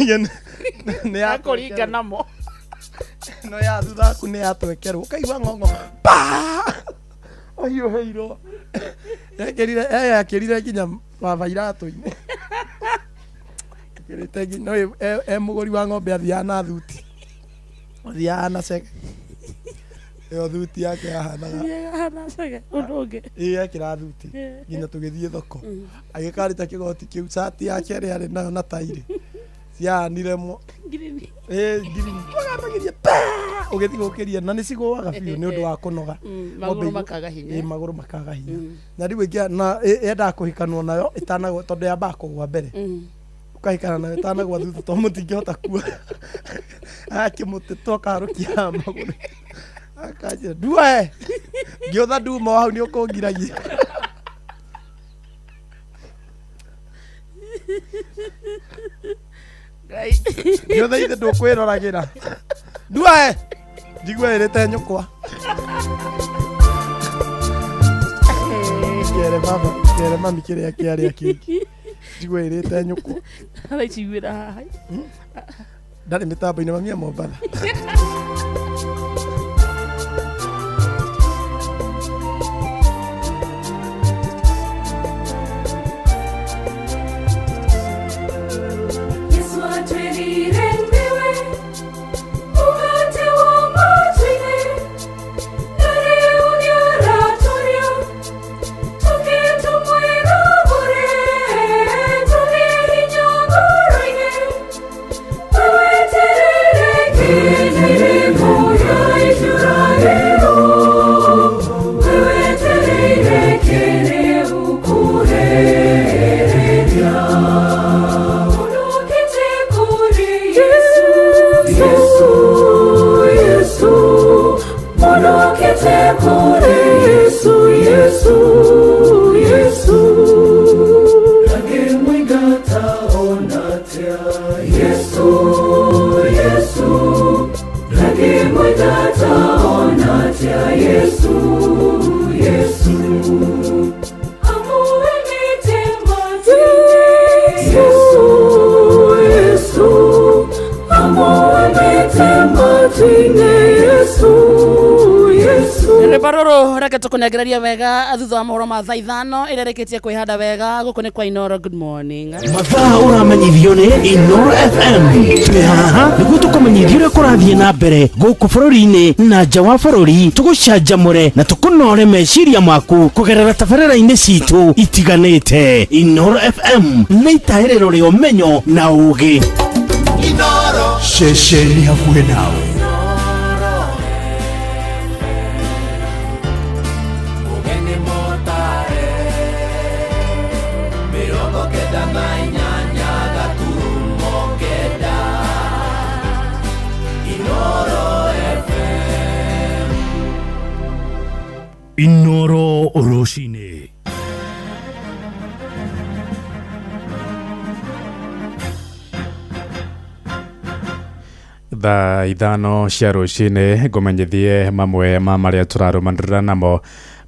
ni ya kuringa namo. No ya thutha ku ni yatwekerwo. Ukaigwa ngongo. Ayo heiro. Yakirire kinya baba iratu-ini. Kirite no muguri wa ng'ombe athia na thuti. Athia na sek. Yo thuti yake hana sek undoge. Akira thuti. Nginya tugithie thoko. Agikarita kigoti kiu sati yake ari nayo na tairi. Cianire mo. Green. Green. Tugamagiria. Ugethi gukiria na ni cigwaga biu ni undu wa kunoga. Maguru makaga hinya. Maguru makaga hinya. Na riu ingia na enda kuhikanwo nayo itana tondu ya bako gwa mbere. Ukahikana nayo itana gwa thutha to mutingihota kuwa. Akimuti tokarukia maguru. Akaje duae. Giotha nduma hau ni ukungiragia. Giotha ithe ndukwiroragira. Duae. Jigwa irete nyukwa. Kere mami kire akiaria kingi. Jigwa irete nyukwa. Ala chigwira hai. Ndari mitambo ina mami Mombatha. Baroro reke tukunegereria wega thutha wa mohoro ma thaa 5 irereketie kwihanda wega guku ni kwa Inoro. Good morning. Mathaa uramenyithio ni Inoro FM. Haha niguo tukumenyithia uria kurathie na mbere guku bururi-ini na nja wa bururi, tugucanjamure na tukunore meciria maku kugerera tabarĩra-inĩ citu itiganĩte. Inoro FM nĩ itaĩrĩro rĩa ũmenyo na ũũgĩ. Inoro ceceni hakuhĩ nawe. Inoro Roshine. Thaa 5 cia rucini ngumenyithie mamwe ma maria turarumanirira namo.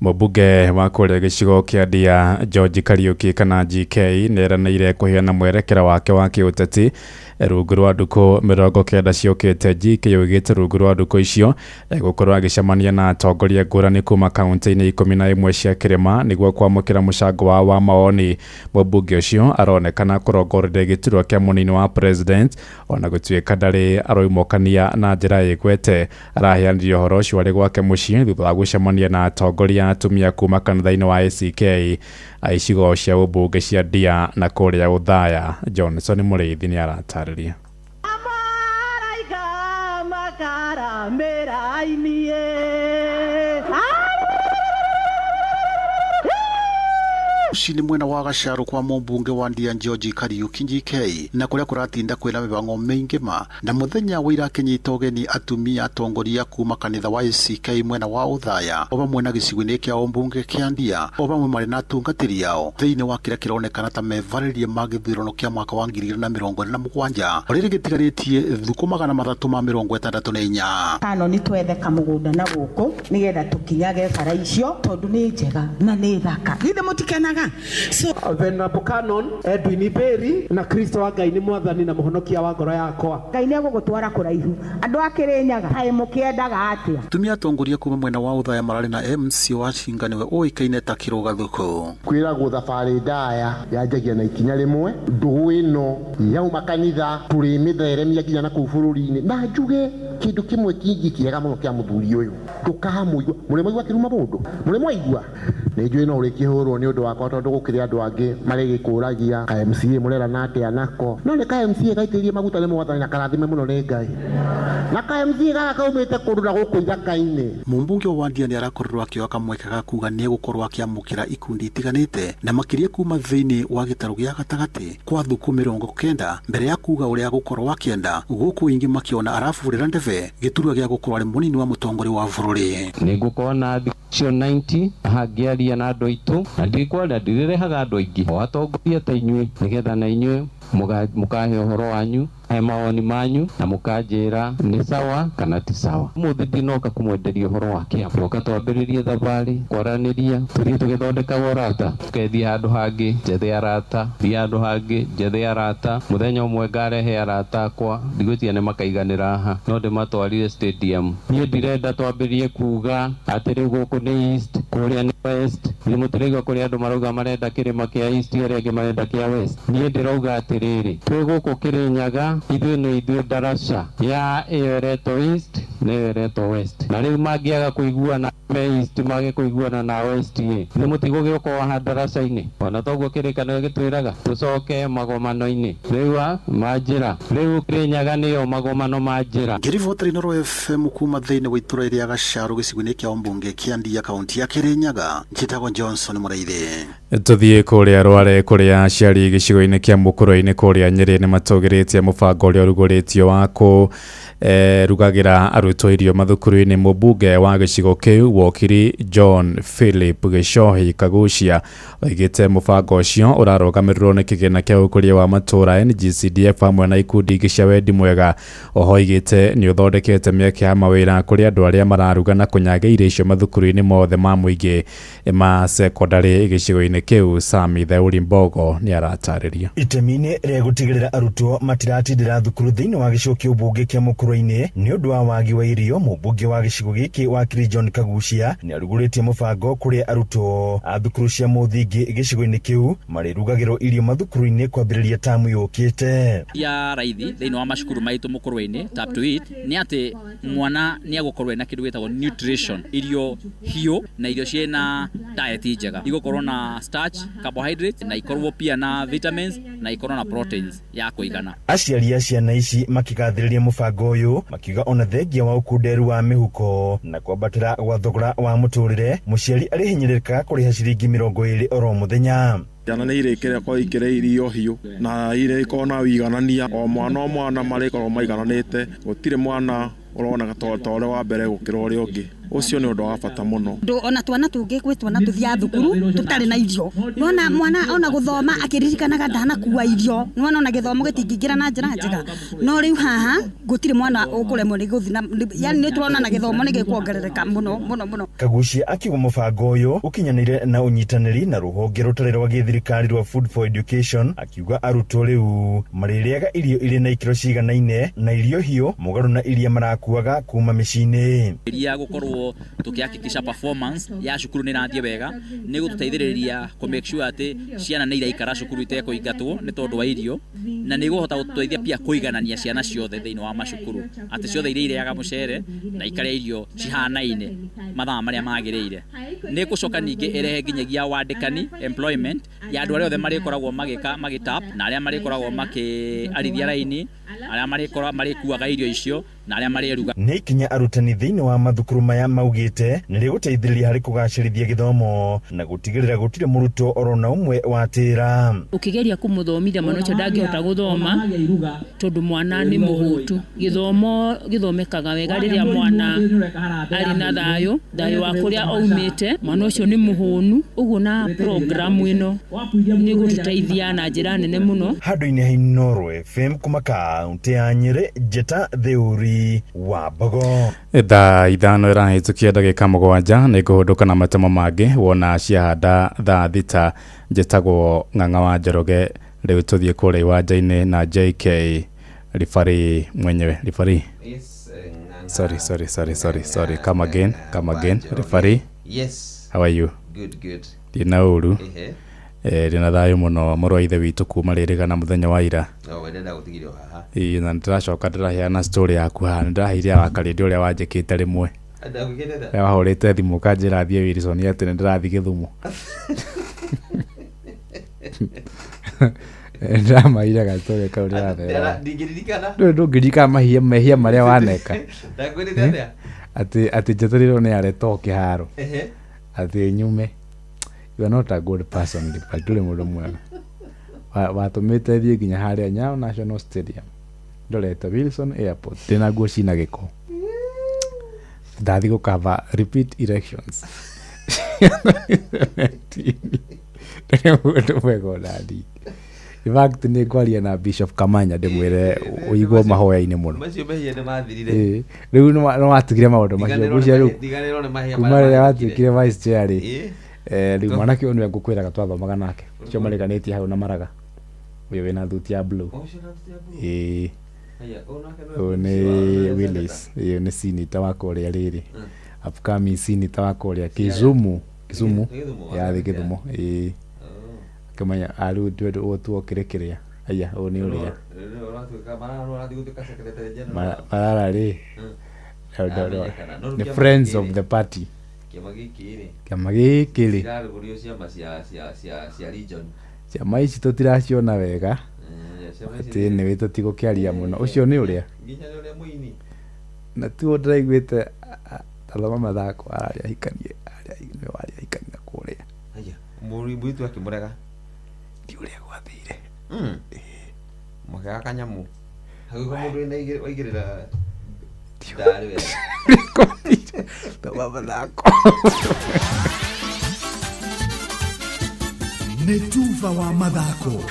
Mũmbunge wa kũrĩa gĩcigo kĩa Ndia George Kariuki kana GK nĩeranĩire kũheana mwerekera wake wa kĩũteti rungu rwa nduku 90 ciokete JK yoigite rungu rwa nduku icio gukorwo agicemania na atongoria ngũrani kuma kaunti-inĩ 11 cia Kirima niguo kwamũkĩra mũcango wa maoni. Mũmbunge ũcio aronekana kũrongoreria gĩturwa kĩa mũnini wa president ona gũtuĩka ndarĩ aroimũkania na njĩra ĩgwete. Araheanirie ũhoro ũcio arĩ gwake mũciĩ thutha wa gũcemania na atongoria atumia kuma kanitha-inĩ wa ACK icigo cia ũmbunge cia Ndia na kũrĩa Uthaya. Johnson Mũrĩithi nĩ aratarĩria. Ucini mwena wa Gacaru kwa mũmbunge wa Ndia George Kariuki JK na kuria kuratinda kwĩna mĩbango mĩingĩ na muthenya wa ira kenyita ũgeni atumia atongoria kuma kanitha wa ACK mwena wa Uthaya o bamwe na gĩcigo-inĩ kĩa ũmbunge kĩa Ndia o bamwe marĩ na atungatĩri ao thĩinĩ wa kĩrĩa kĩronekana ta mevarĩrie ma gĩthurano kĩa mwaka wa 2027 rĩrĩ gĩtigarĩtie thukũ 364. Kano nĩ twetheka mũgũnda na gũkũ nĩgetha tũkinyage bara icio tondũ nĩ njega na nĩ thaka. Githe mũtikenaga. So Venerable Canon Edwin Beri na Kristo wa Ngai nĩ mwathani na mũhonokia wa ngoro yakwa. Ngai nĩ egũgũtwara kũraihu. Andũ a Kĩrĩnyaga kaĩ mũkĩendaga atĩa? Tumia atongoria kuma mwena wa Uthaya mararĩ na MC wa Cinga nĩwe ũĩkaine ta Kĩrũga Thũkũ. Kwĩragwo thabarĩ ndaya yanjagia na ikinya rĩmwe ndũgũ ĩno yauma kanitha tũrĩmĩtheremia nginya na kũu bũrũri-inĩ na njuge kĩndũ kĩmwe kĩngĩ kĩega mũno kĩa mũthuri ũyũ ndũkamũigua mũrĩmũigua kĩruma mũndũ mũrĩmũigua nĩ njũĩ no ũrĩkĩhũrwo nĩ ũndũ wakwa tondũ gũkĩrĩ andũ angĩ marĩ gĩkũragia ka MCA mũrera na atĩa nako no nĩ ka MCA gaitĩrie maguta nĩ mwathani na karathime mũno nĩ Ngai na ka MCA gaka kaumĩte kũndũ na gũkũ ithaka-inĩ. Mũmbunge wa Ndia nĩ arakorirwo akĩoya kamweke ga kuga nĩ egũkorwo akĩamũkĩra ikundi itiganĩte na makĩria kuma thĩinĩ wa gĩtarũ gĩa gatagatĩ kwa thukũ 90 mbere ya kuga ũrĩa gũkorwo akĩenda gũkũ ingĩ makĩona arabũrĩra ndebe gĩturwa gĩa gũkorwo arĩ mũnini wa mũtongoria wa bũrũri. Nĩ ngũkorwo na thikũ 90 hangĩaria na andũ aitũ na ndikwenda ndĩrehaga andũ aingĩ o atongoria ta inyuĩ nĩgetha na inyuĩ mukahe ũhoro wanyu he mawoni manyu na mukanjĩra nĩ sawa kana ti sawa. Mũthĩ ndinoka kũmwenderia ũhoro wa kĩama ndoka twambĩrĩrie thabarĩ kwaranĩria tũthiĩ tũgĩthondekaga ũrata tũgethiĩ handũ hangĩ njethe arata thiĩ handũ hangĩ njethe arata mũthenya ũmwe ngarehe arata akwa ndigwĩtia nĩ makaiganĩra aha no ndĩmatwarire stadium. Niĩ ndirenda twambĩrĩrie kuga atĩ rĩu gũkũ nĩ east kũrĩa nĩ west nĩ mũtĩrĩgua kũrĩa andũ marauga marenda kĩrĩma kĩa east arĩa angĩ marenda kĩa west. Niĩ ndĩrauga atĩrĩrĩ twĩ gũkũ Kĩrĩnyaga ithuĩ nĩ ithuĩ ndaraca ya ĩyo ĩretwo east na ĩyo ĩretwo west na rĩu mangĩaga kũiguana me east mage kũiguana na west nĩ mũtigo gĩũka wa ndaraca-inĩ ona toguo kĩrĩkanĩro gĩtwĩraga tũcoke magomano-inĩ rĩu manjĩra rĩu Kĩrĩnyaga nĩyo magomano manjĩra. Ngĩribotera Inooro FM kuma thĩinĩ wa itũra rĩa Gacaru gĩcigo-inĩ kĩa ũmbunge kĩa Ndia kaunti ya Kĩrĩnyaga njĩtagwo Johnson Mũrĩithi. Tuthiĩ kũrĩa Rware kũrĩa aciari gĩcigo-inĩ kĩa Mũkũrũ-inĩ kũrĩa Nyĩrĩ nĩ matũgĩrĩtie mũbango ũrĩa ũrugũrĩtio wa rugagĩra arutwo irio mathukuru-inĩ. Mũmbunge wa gĩcigo kĩu Wokiri John Philip Gĩcohi Kagucia oigĩte mũbango ũcio ũrarũgamĩrĩrwo nĩ kĩgĩna kĩa ũkũria wa matũũra NGCDF hamwe na ikundi ingĩ cia wendi mwega. Oho oigĩte nĩ ũthondekete mĩeke ya mawĩra kũrĩ andũ arĩa mararuga na kũnyaga irio icio mathukuru-inĩ mothe ma mũingĩ ma sekondarĩ gĩcigo-inĩ kĩu. Sami Theuri Mbogo nĩ aratarĩria. Itemi-inĩ rĩa gũtigĩrĩra arutwo matiratindĩra thukuru thĩinĩ wa gĩcigo kĩa ũmbunge kĩa Mũkũrũ-inĩ nĩ ũndũ wa wagi wa irio, mũmbunge wa gĩcigo gĩkĩ Wakiri John Kagucia nĩ arugũrĩtie mũbango kũrĩ arutwo a thukuru cia mũthingi gĩcigo-inĩ kĩu marĩrugagĩrwo irio mathukuru-inĩ kwambĩrĩria tamu yũkĩte. Ya raithi thĩinĩ wa macukuru maitũ Mũkũrũ-inĩ tap to eat nĩ atĩ mwana nĩ agũkorwo ena kĩndũ gĩtagwo nutrition, irio hiũ na irio ciĩna diet njega, igũkorwo na starch, carbohydrates na ikorwo pia na vitamins na ikorwo na proteins ya kũigana. Aciari a ciana ici makigathĩrĩria mũbango ũyũ makiuga ona thengia wa ũkunderu wa mĩhuko na kwambatĩra gwa thogora wa mũtũrĩre mũciari arĩhinyĩrĩrĩkaga kũrĩha ciringi 20 oro mũthenya. Ciana nĩ irekĩra kwa ikĩre irio hiũ na irekorwo na wiganania o mwana marĩkorwo maigananĩte, gũtirĩ mwana ũrona ta ũrĩa wa mbere gũkĩra ũrĩa ũngĩ. ucio ni undu wa bata muno ona twana tungi gwitwo na tuthia thukuru tutari na irio nona mwana ona guthoma akiririkanaga ndana kuwa irio nona ona githomo gitingingira na njira njega no riu haha gutire mwana ukuremwo ni guthi yani ni turona na githomo ni gikuongerereka muno Kagushi akiuga mubango uyu ukinyanire na unyitaniri na ruhonge rutari rwa githirikari rwa Food for Education akiuga arutwo riu maririaga irio iri na ikiro ciganaine na irio hiyo mugaru na iria marakuaga kuma micini iria gukorwo tukihakikisha performance ya cukuru ni rathie wega ni gututeithiriria ku make sure ati ciana ni iraikara cukuru iteko igatwo ni tondu wa irio na ni guhota gututeithia pia kuiganania ciana ciothe thiini wa macukuru ati ciothe iria iriaga mucere na ikaria irio cihanaine mathaa maria magirire ni gucoka ningi irehe nginyagia wandikani employment ya andu aria othe marikoragwo magitap na aria marikoragwo makiarithia raini aria marikuaga irio icio na aria mariruga ni kinya arutani thiini wa mathukuru maya maugite ni riguteithiriria hari kugacirithia githomo na gutigirira gutire murutwo orona umwe watira ukigeria kumuthomithia mwana ucio ndangihota guthoma tondu mwana ni muhutu githomo githomekaga wega riria mwana ari na thayo wa kuria aumite mwana ucio ni muhunu uguo na program ino ni gututeithia na njira nene muno handu-ini ha Inooro FM kuma kaunti ya Nyeri Njeta Theuri wa Bogo thaa ithano irahitukia ndagika mugwanja ni kuhunduka na matemo mangi wona ciahanda thaa thita njitagwo Ng'ang'a wa Njoroge riu tuthie kuria iwanja-ini na JK referee mwenyewe referee sorry come again referee yes how are you good dinauru rina thayo muno murwa ithe witu kuma ririgana muthenya wa ira wenda gutigirio haha na ndiracoka ndiraheana story yaku haha ndirahiria wakarindi uria wanjikite rimwe wahorete thimu kanjira thie Wilson ati ndirathi Githumu ndamaira gatore kaurira thera ndungirika mahia maria waneka ati jeteriro ni areto kiharo ati nyume you are not a good person but dole mundu mwega watumite thie nginya haria Nyayo National Stadium ndorete Wilson Airport tena guo cina giko ndathi gukava repeat elections tena mundu mwega ndadi in fact ni kwaria na Bishop Kamanya ndimwire uigwo mahoya-ini muno macio mehia ni mathirire riu no watigire maundu macio gucia riu kuma riria watikire vice chair riu mwanake onu ngukwiraga twathomaga nake cio mariganitie hau na Maraga uyu wina thuti ya blue ni Willis ni senator wa kuria riri upcoming senator wa kuria Kisumu ya Githumu Kamanya aru ndio tuokirekeria aya oni uria marara ri the friends of the party kiama gikiri ciama ici tutiraciona wega ati ni witu tigukiaria muno ucio ni uria na tu ndiraiguite tathoma mathako aria hikanie hikania kuria muri tu akimurega ndiuria gwathire mugaga kanyamu haguko mundu ina waigirira ndari we tathoma mathako Netuva wa mathako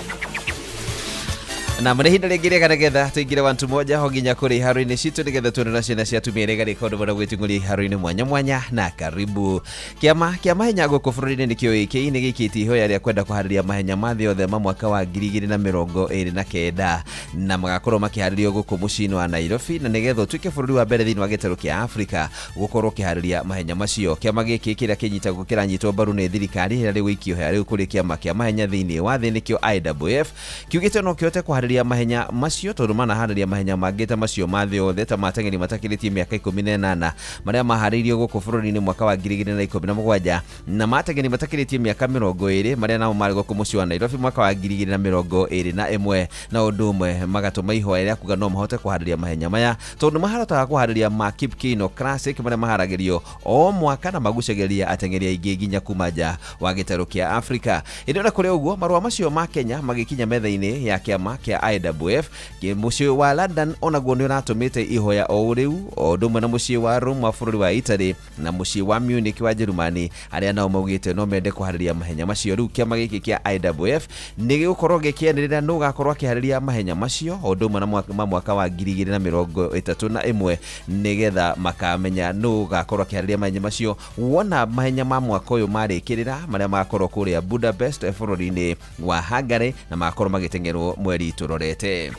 na mrehinda regire getha tuingire wantu moja ho nginya kuri haruini citu nigetha tuone na ciana cia tumia rega rekondo bora gwitunguri haruini mwanya na karibu kiama henya guku bururi-ini nikio iki ni gikiti ihoya ria kwenda kuhariria mahenya ma thĩ othe ma mwaka wa 2029 na magakorwo makiharirio guku mucini wa Nairobi na nigetha utuike bururi wa mbere thiini wa gitaru kia Africa gukorwo kihariria mahenya macio kiama giki kiria kinyitagwo kiranyitwo mbaru ni thirikari ria rigwikio hoya riu kuri kiama kia mahenya thiini wa thĩ nikio IWF kiugite no kiote kuhariria mahenya macio tondu manahariria mahenya mangĩ ta macio ma thĩ othe ta mateng'eri matakĩrĩtie mĩaka 18 marĩa mahariirio gũkũ bũrũri-inĩ mwaka wa 2017 na mateng'eri matakĩrĩtie mĩaka 20 marĩa nao marĩ gũkũ mũciĩ wa Nairobi mwaka wa 2021 na ũndũ ũmwe magatũma ihoya rĩa kuga no mahote kuharĩria mahenya maya tondu maharotaga kuharĩria ma Kipkeino Classic marĩa maharagĩrio o mwaka na magucagĩrĩria ateng'eri aingĩ nginya kuma nja wa gĩtarũ kĩa Africa. Ĩndĩ ona kũrĩ ũguo marũa macio ma Kenya magĩkinya metha-inĩ ya kĩama kĩa kia IWF muciĩ wa London onaguo nĩ ũratũmĩte ihoya o rĩu o ndũmwe na muciĩ wa Rome wa bũrũri wa Italy na muciĩ wa Munich wa Germany arĩa nao maugĩte no mende kũharĩria mahenya macio. Rĩu kĩama gĩkĩ kia IWF nĩ gĩgũkorwo gĩkĩanĩrĩra nũ gakorwo akĩharĩria mahenya macio o ndũmwe na mwaka wa 2031 nĩgetha makamenya nũ gakorwo akĩharĩria mahenya macio wona mahenya ma mwaka ũyũ marĩkĩrĩra marĩa makorwo kũrĩa Budapest bũrũri-inĩ wa Hungary na makorwo magĩtengerwo mweri turorete.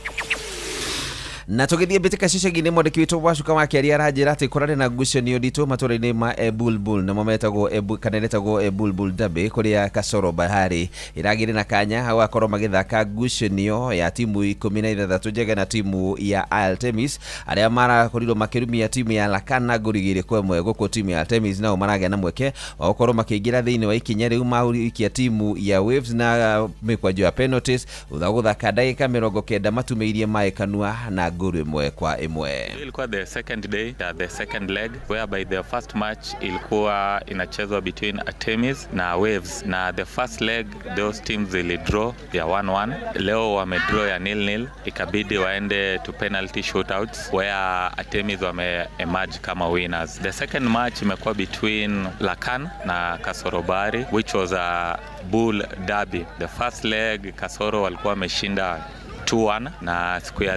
Na tugithie bitika cicagi-inĩ mwandĩki witũ Wacuka wa Kĩaria aranjĩra atĩ kũrarĩ na ngucanio nditũ matũra-inĩ ma Bulbul na mametagwo kanenetagwo Bulbul Derby kũrĩa Kasoro Bahari iragĩrĩ na kanya hau akorwo magĩthaka ngucanio ya timu 16 njega na timu ya Artemis arĩa marakorirwo makĩrumia timu ya Lakana ngũrigĩrĩ kwa ĩmwe gũkũ timu ya Artemis nao maragĩa na mweke wa gũkorwo makĩingĩra thĩinĩ wa ikinya rĩu maurikia timu ya Waves na mĩkwanjo ya penalties thutha gũthaka ndagĩka 90 matumĩirie Maekanua na guru imwe kwa imwe. Ilikuwa the second day, the second leg whereby the first match ilikuwa inachezwa between Artemis na Waves na the first leg those teams ili draw ya 1-1. Leo wamedraw ya 0-0 ikabidi waende to penalty shootouts where Artemis wame emerge kama winners. The second match imekuwa between Lakan na Kasoro Bahari which was a bull derby. The first leg Kasoro walikuwa wameshinda 2-1 na siku ya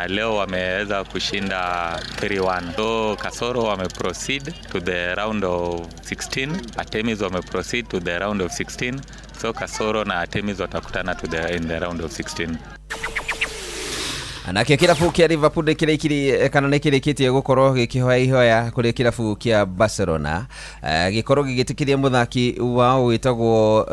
leo wameweza kushinda 3-1. So Kasoro wameproceed to the round of 16, Artemis wameproceed to the round of 16. So Kasoro na Artemis watakutana in the round of 16. Anake kirabu kia Liverpool nĩkĩrĩkĩtie gũkorwo gĩkĩhoya ihoya kũrĩ kirabu kia Barcelona gĩkorwo gĩgĩtĩkĩria mũthaki wao wĩtagwo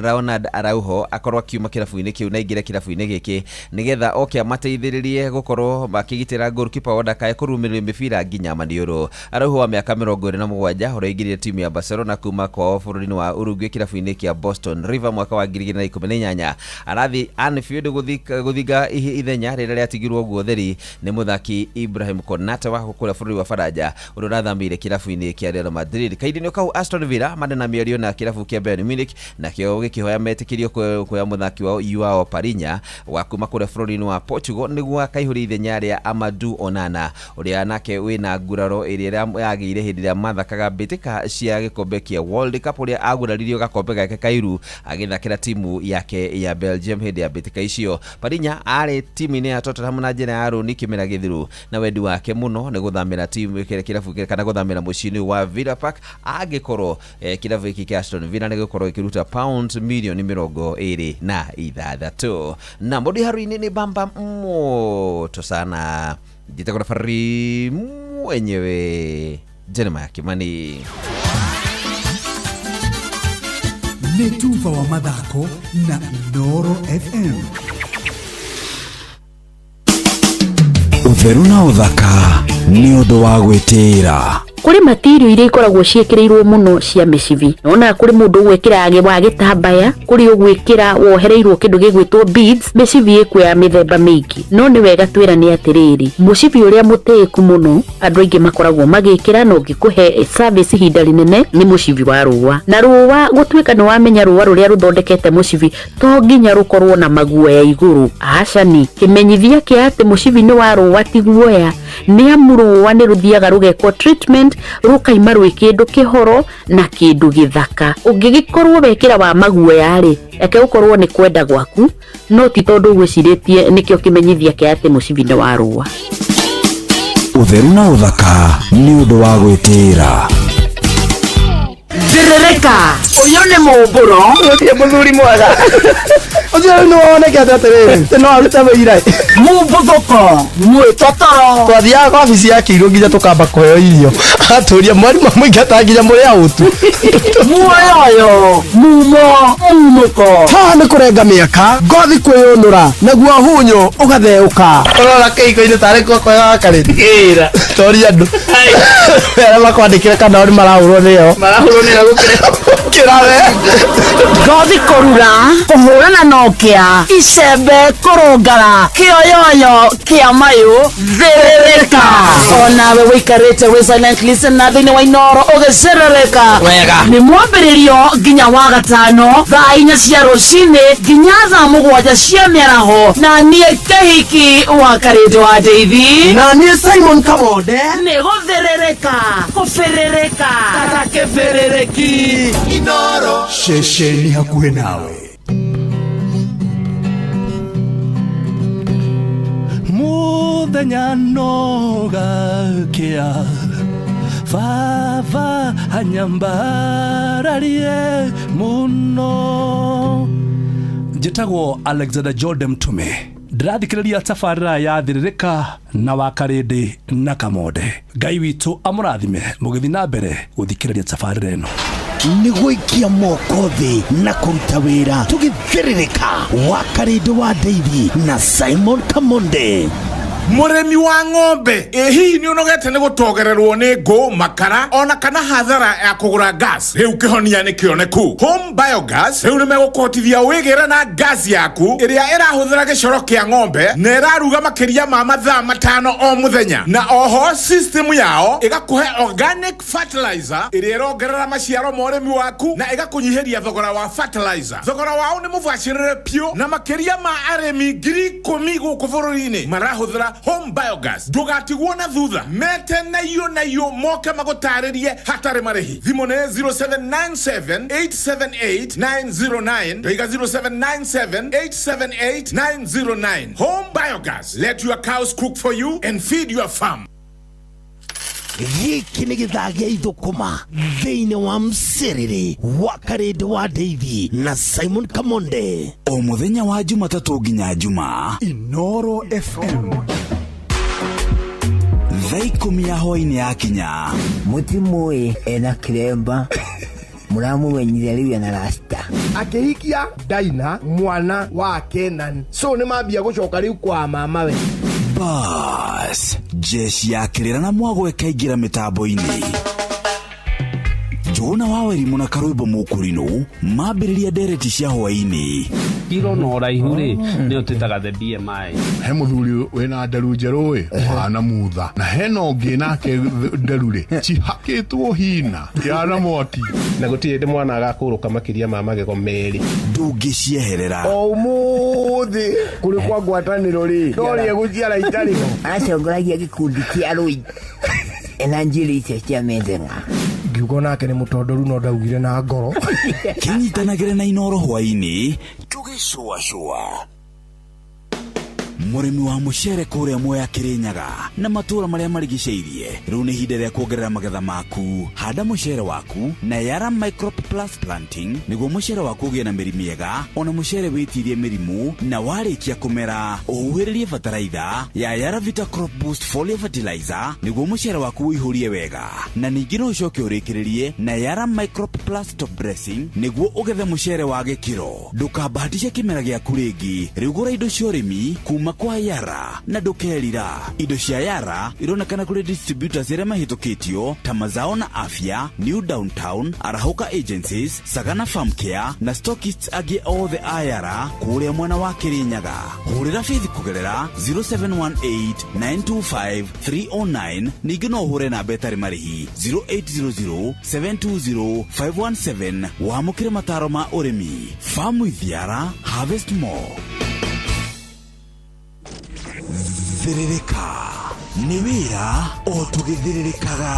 Ronald Araujo akorwo akiuma kirabu-inĩ kĩu na ingĩre kirabu-inĩ gĩkĩ nĩgetha oke amateithĩrĩrie gũkorwo makĩgitĩra goalkeeper wa Daka kũrũmĩrĩra mĩbira nginya maniũrũ. Araujo wa mĩaka 27 ũrĩa aingĩrire timu ya Barcelona kuma kwao bũrũri-inĩ wa Uruguay kirabu-inĩ kia Boston River mwaka wa 2018 arathi Anfield gũthiga ithenya rĩrĩa atigirwo guotheri nĩ muthaki Ibrahim Konate wa kũrĩa bũrũri wa Faraja ũrĩa ũrathamĩire kirabu-inĩ kia Real Madrid. Kaidinio kau Aston Villa marĩ na mĩario na kirabu kia Bayern Munich na kĩo gĩkĩhoya metĩkĩrio kuoya muthaki wao Joao Palhinha wa kuma kũrĩa bũrũri-inĩ wa Portugal nĩguo akaihũria ithenya rĩa Amadou Onana ũrĩa nake wĩna nguraro ĩrĩa yagĩire hĩndĩ ĩrĩa mathakaga mbĩtĩka cia gĩkombe kia World Cup ũrĩa aguraririo gakombe gake kairu agĩthakĩra timu yake ya Belgium hĩndĩ ya mbĩtĩka icio. Palhinha arĩ timu-inĩ ya Tottenham na njĩra ya Roni kĩmera gĩthiru na wendi wake mũno nĩ gũthamĩra timu kĩrabu kana gũthamĩra mũciĩ-inĩ wa Villa Park angĩkorwo kĩrabu gĩkĩ kĩa Aston Villa nĩ gĩkorwo gĩkĩruta pounds milioni 26 na Modi Haruini ni bamba moto sana jitakona fari mwenyewe Jeremiah Kimani nĩ tufa wa mathako na Ndoro FM. Utheru na uthaka ni ũndũ wa gwĩtĩĩra. Kuri material iria ikoragwo ciĩkĩrĩirwo muno cia mĩcibi. Nona kuri mundu gwĩkĩra wa gĩtambaya, kuri ũgwĩkĩra wohereirwo kĩndũ gĩgwĩtwo beads, mĩcibi ĩkuoya mĩthemba mĩingĩ. No nĩ wega twĩrane atĩrĩrĩ, mũcibi ũrĩa mũtĩĩku mũno, andũ aingĩ makoragwo magĩkĩra na ũngĩkũhe service ihinda rĩnene nĩ mũcibi wa rũa. Na rũa gũtuĩka nĩ wamenya rũa rũrĩa rũthondekete mũcibi, to nginya rũkorwo na maguoya igũrũ. Aca ni kĩmenyithia kĩa atĩ mũcibi nĩ wa rũa ti guoya, nĩ amu rũa nĩ rũthiaga rũgekwo treatment rukaima rwĩ kĩndũ kĩhoro na kĩndũ gĩthaka. Ũngĩgĩkorwo wekĩra wa maguoya rĩ, eke ũkorwo nĩ kwenda gwaku, no ti tondũ gwĩcirĩtie nĩkĩo kĩmenyithia kĩa atĩ mũcibi nĩ wa rũa. Utheru na uthaka nĩ ũndũ wa gwĩtĩĩra. Ndirereka uyu nĩ mũmbũro ũtie mũthuri mwega ũcio nĩ wonekete atĩrĩrĩ no arute wĩira mũmbũthũko mwĩtotoro twathiaga kwa ofici ya Kĩirũ nginya tũkamba kũheo irio atũria mwarimũ mũingata nginya mũrĩ autu muoyo mumuko ha nĩ kũrenga mĩaka ngothi kwĩyũnũra naguo hunyo ũgatheũka ũrora kĩiko-inĩ tarĩ kwega karĩra toria andũ wera makwandĩkĩre kana marahũrwo nĩyo nĩ gũkĩra Gothi korura, kuhurana nokia, icembe kurungara, kioyoyo kia mayu, thiririka. Ona we wikarite we silent listener thini wa Inoro ugicerereka. Wega. Ni mwambiririo nginya wa gatano, thaa 4 cia rucini nginya thaa 7 cia miaraho. Na nie Kahiki wa Karede wa David. Na nie Simon Kamonde. Ni guthiririka, kufiririka, kata kifiririki. Inoro shesheni hakuhe nawe. Muthenya nogakia Vava hanyambararie muno. Njitagwo Alexander Jordan Mtume. Ndirathikiriria tabarĩra ya Thiririka na wa Karede na Kamonde. Ngai witũ amũrathime mũgĩthiĩ na mbere gũthikĩrĩria tabarĩra ĩno. Nĩ gũikia moko thĩ na kũruta wĩra tũgĩthiririka wa Karede wa David na Simon Kamonde. Muremi wa ng'ombe hihi ni unogete ni gutogererwo ni ngũ makara ona kana hathara ya kugura gas riu kihonia ni kioneku. Home biogas riu ni megukotithia wigire na gas yaku iria irahuthira gicoro kia ng'ombe na iraruga makiria ma mathaa 5 o muthenya, na oho system yao igakuhe organic fertilizer iria irongerera maciaro ma urimi waku na igakunyihiria thogora wa fertilizer. Thogora wao ni mubashirire pio na makiria ma arimi 10,000 guku bururi-ini marahuthira Home biogas. Ndugatigwo na thutha, mete na iyo moke magutaririe hatari marehi. Thimo ne 0797-878-909 Daiga 0797-878-909. Home biogas. Let your cows cook for you and feed your farm. Gĩkĩ nĩ gĩthagia ithũkũma thĩinĩ wa Msiriri wa Karede wa David na Simon Kamonde. O muthenya wa Jumatatu nginya Juma, Inoro FM. Thaa 10 ya hwaĩ-inĩ yakinya, mutimui ena kiremba muramumenyire riu na rasta akihikia Daina mwana wa Kenan, so ni mambia gucoka riu kwa mamawe. Bas, jeshi ya kirera na mwago ekaingira mitambo-ini. Jona Waweri muna Karũimbo Mũkũrinũ mambĩrĩria ndereti cia hwaĩ-inĩ. Kiro no raihu ri ni utitaga the BMI. He muthuri wena nderu njeru na mutha na hena ũngĩ nake nderu ri cihakĩtwo hina yana moti na gũtirĩ ndĩ mwana agakũrũka makiria ma magego merĩ. Ndũngĩcieherera o muthi kuri kwa ngwatanĩro ri ndori egũciara itarĩho acongoragia gĩkundi kĩa rũi ena njĩra icio cia methera. Ngiugo nake ni mũtondoru no ndaugire na ngoro. Kinyitanagĩre na Inoro hwaĩ-inĩ tũgĩcũacũa. Mũrĩmi wa mũcere kũrĩa Mwea Kĩrĩnyaga na matũũra marĩa marigicĩirie rĩu nĩ ihinda rĩa kuongerera magetha maku. Handa mũcere waku na Yara Microp Plus Planting nĩguo mũcere waku ũgĩe na mĩri mĩega, ona mũcere wĩtirie mĩrimũ, na warĩkia kũmera ũhuhĩrĩrie bataraitha ya Yara Vita Crop Boost Foliar Fertilizer nĩguo mũcere waku ũihũrie wega, na ningĩ no ũcoke ũrĩkĩrĩrie na Yara Microp Plus Top Dressing nĩguo ũgethe mũcere wa gĩkĩro. Ndũkabahatishe kĩmera gĩaku rĩngĩ, rĩu gũra indo cia ũrĩmi kuma kwa Yara na ndukerira. Indo cia Yara ironekana kuri distributors arĩa mahĩtũkĩtio ta Mazao na Afya, New Downtown, Arahuka Agencies, Sagana Farm Care na stockists angĩ othe a Yara kũrĩa mwena wa Kĩrĩnyaga. Hũrĩra Faith kũgerera 0718-925-309. Ningĩ no ũhũre na betari marĩhi 0800-720-517 wamũkĩre mataro ma ũrĩmi. Farm with Yara, harvest more. Thiririka nĩ wĩra o tũgĩthiririkaga.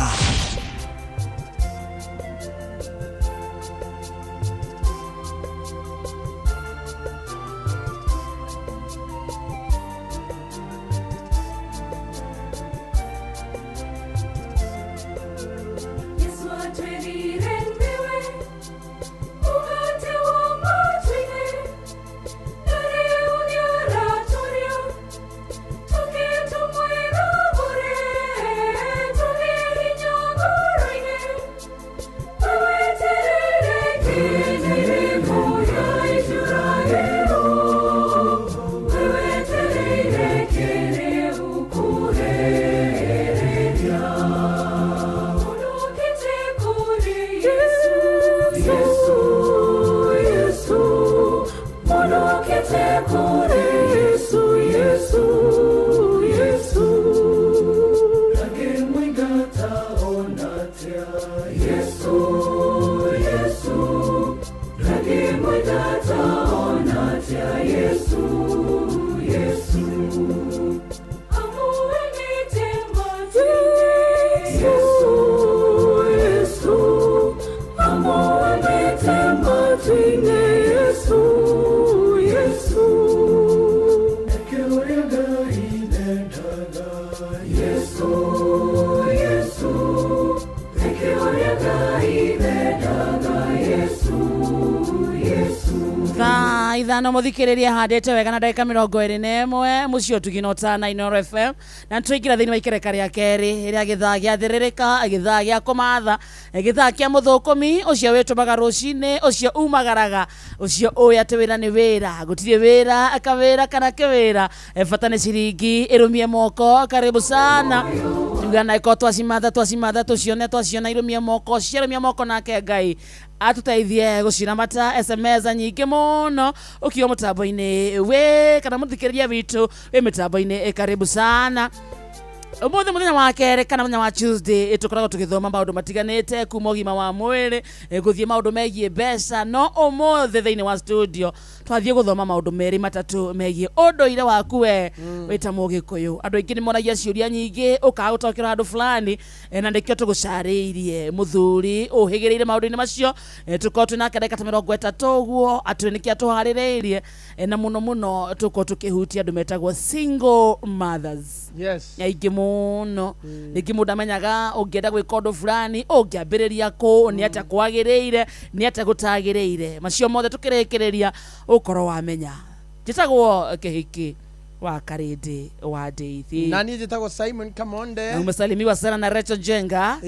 Ithano muthikiriria handete wega na ndagika 21 mucio tuginota na Inooro FM na twikira thiini wa ikereka ria keri iria githaa gia thiririka githaa gia kumatha githaa kia muthukumi ucio witumaga rucini ucio umagaraga ucio uya ati wira ni wira gutiri wira akawira kana kiwira bata ni ciringi irumie moko karibu sana tugana iko twasimatha tuciona irumie moko cirumie moko nake Ngai atutaithie gucina mata SMS nyingi muno ukio mutambo-ini we kana muthikiriria witu we mitambo-ini karibu sana. Umuthi muthenya wa kere kana muthenya wa Tuesday tukoragwo tugithoma maundu matiganite kuma ugima wa mwiri guthie maundu megie mbeca no umuthi thiini wa studio twathie guthoma maundu meri matatu megie unduire waku we wita mugikuyu andu aingi ni monagia ciuria nyingi ukagutokera andu fulani na ndikio tugucariirie muthuri uhigireire maundu-ini macio tuko tunake ndagika 30 guo atu niki atuhaririirie na muno tuko tukihutia andu metagwo single mothers. Yes. Aingi muno niki mundu amenyaga ungienda gwika undu fulani ungiambiriria ku ni ata kwagiriire ni ata gutagiriire macio mothe tukirikireria ukoro wamenya njitagwo kihiki wa Karindi wa Deithi nani njitagwo Simon Kamonde umesalimiwa sana na Rachel Jenga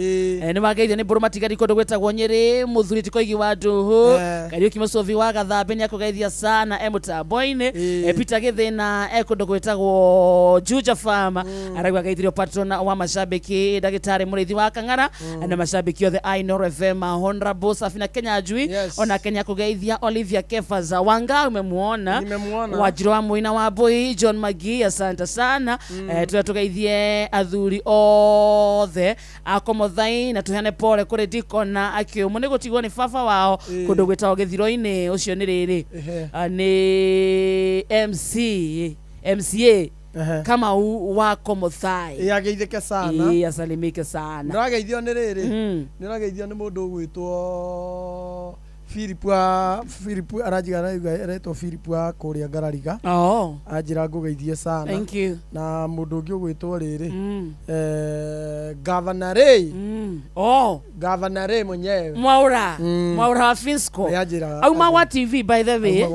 ni wageithio ni Mburu Matigari kundu gwetagwo Nyeri muthuri tikoigi wa Nduhu Kariuki Musovi wa Gathambe ni akugeithia sana emutambo-ini Peter Githina kundu gwetagwo Juja Farm aragwa geithirio patron wa mashabiki Dagitari Murithi wa Kang'ara na mashabiki othe Inooro FM Honorable Safina Kenya Jui ona Kenya kugeithia Olivia Kefaza Wanga umemuona Wajiro wa Muina wa Boy John Magi asante sana tugaithie athuri othe akomothai na tuhane pole kuri Dikona akiumu ni gutigwo ni baba wao kundu gwetagwo githiro-ini ucio ni riri ni MCA kama wa Komothai ageithike sana asalimike sana nirageithio ni riri nirageithio ni mundu gwitwo Philip arajigana eretwo Philip wa kuria Ngarariga ajira ngugeithie sana thank you na mundu ungi ugwitwo riri Governor Ray Governor Ray mwenyewe Mwaura wa Finsco auma wa TV by the way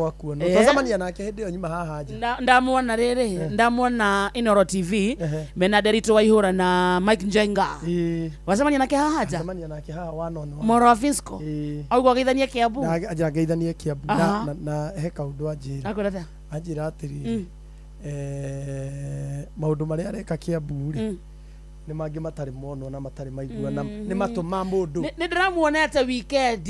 tazamania nake hindi nyuma haha ndamuona riri ndamuona Inooro TV mena Derito Waihura na Mike Njenga wasamania nake haha Mwaura wa Finsco au geithania Kiambu ajira geithanie Kiambu na he kaundu ajira akorata ajira atiri maundu maria areka Kiambu ri ni mangi matari mono na matari maiguana ni matuma mundu ni ndiramuona ata weekend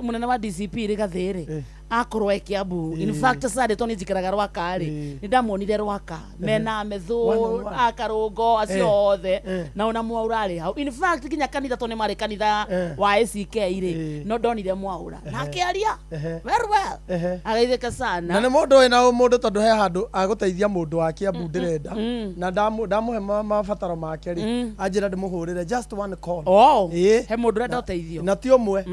munene wa DCP ri Gathiri akorwo Kiambu in fact sade toni jikaraga Rwaka ri ni ndamonire Rwaka mena methu akarungo acio othe na ona Mwaura ri hau in fact kinya kanitha toni mari kanitha wa ACK ri no ndonire Mwaura nake aria very well ageithika sana na ni mundu ena mundu tondu he handu aguteithia mundu wa Kiambu ndirenda na ndamuhe mabataro make ri ajira ndimuhurire just one call he mundu renda uteithio na ti umwe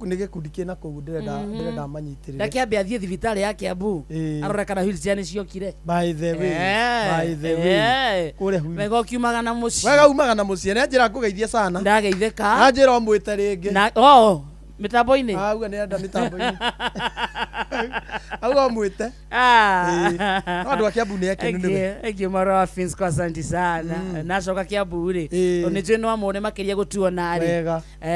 ni gikundi kina kuu ndirenda manyitire ndakiambia athie thibitari ya Kiambu arora kana wheelchair ni ciokire by the way kure hu wega ukiumaga na muci wega umaga na muci ne njira ngugeithia sana ndageithika ajira omwite ringi mitambo-ini auga ni enda mitambo-ini auga omwite andu a Kiambu ni ekenu niwe egi Mwaura wa Finsco asante sana nacoka Kiambu ri onijwe no amone makiria gutuona ri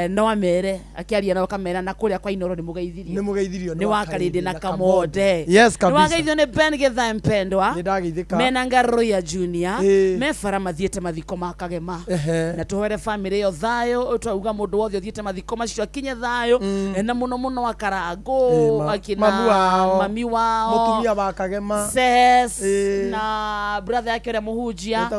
no amere akiaria na kamera na kuria kwa Inooro ni mugeithirio ni wa Karindi na Kamonde yes kabisa ni wageithio ni Ben Githa Mpendwa ni ndageithika mena Ngaro ya Junior me fara mathiete mathiko makagema na tuhere family yo thayo twauga mundu wothe othiete mathiko macio akinye thayo thayo na muno wa Karango akina mami wao mutumia wa Kagema Ses na brother yake ria muhujia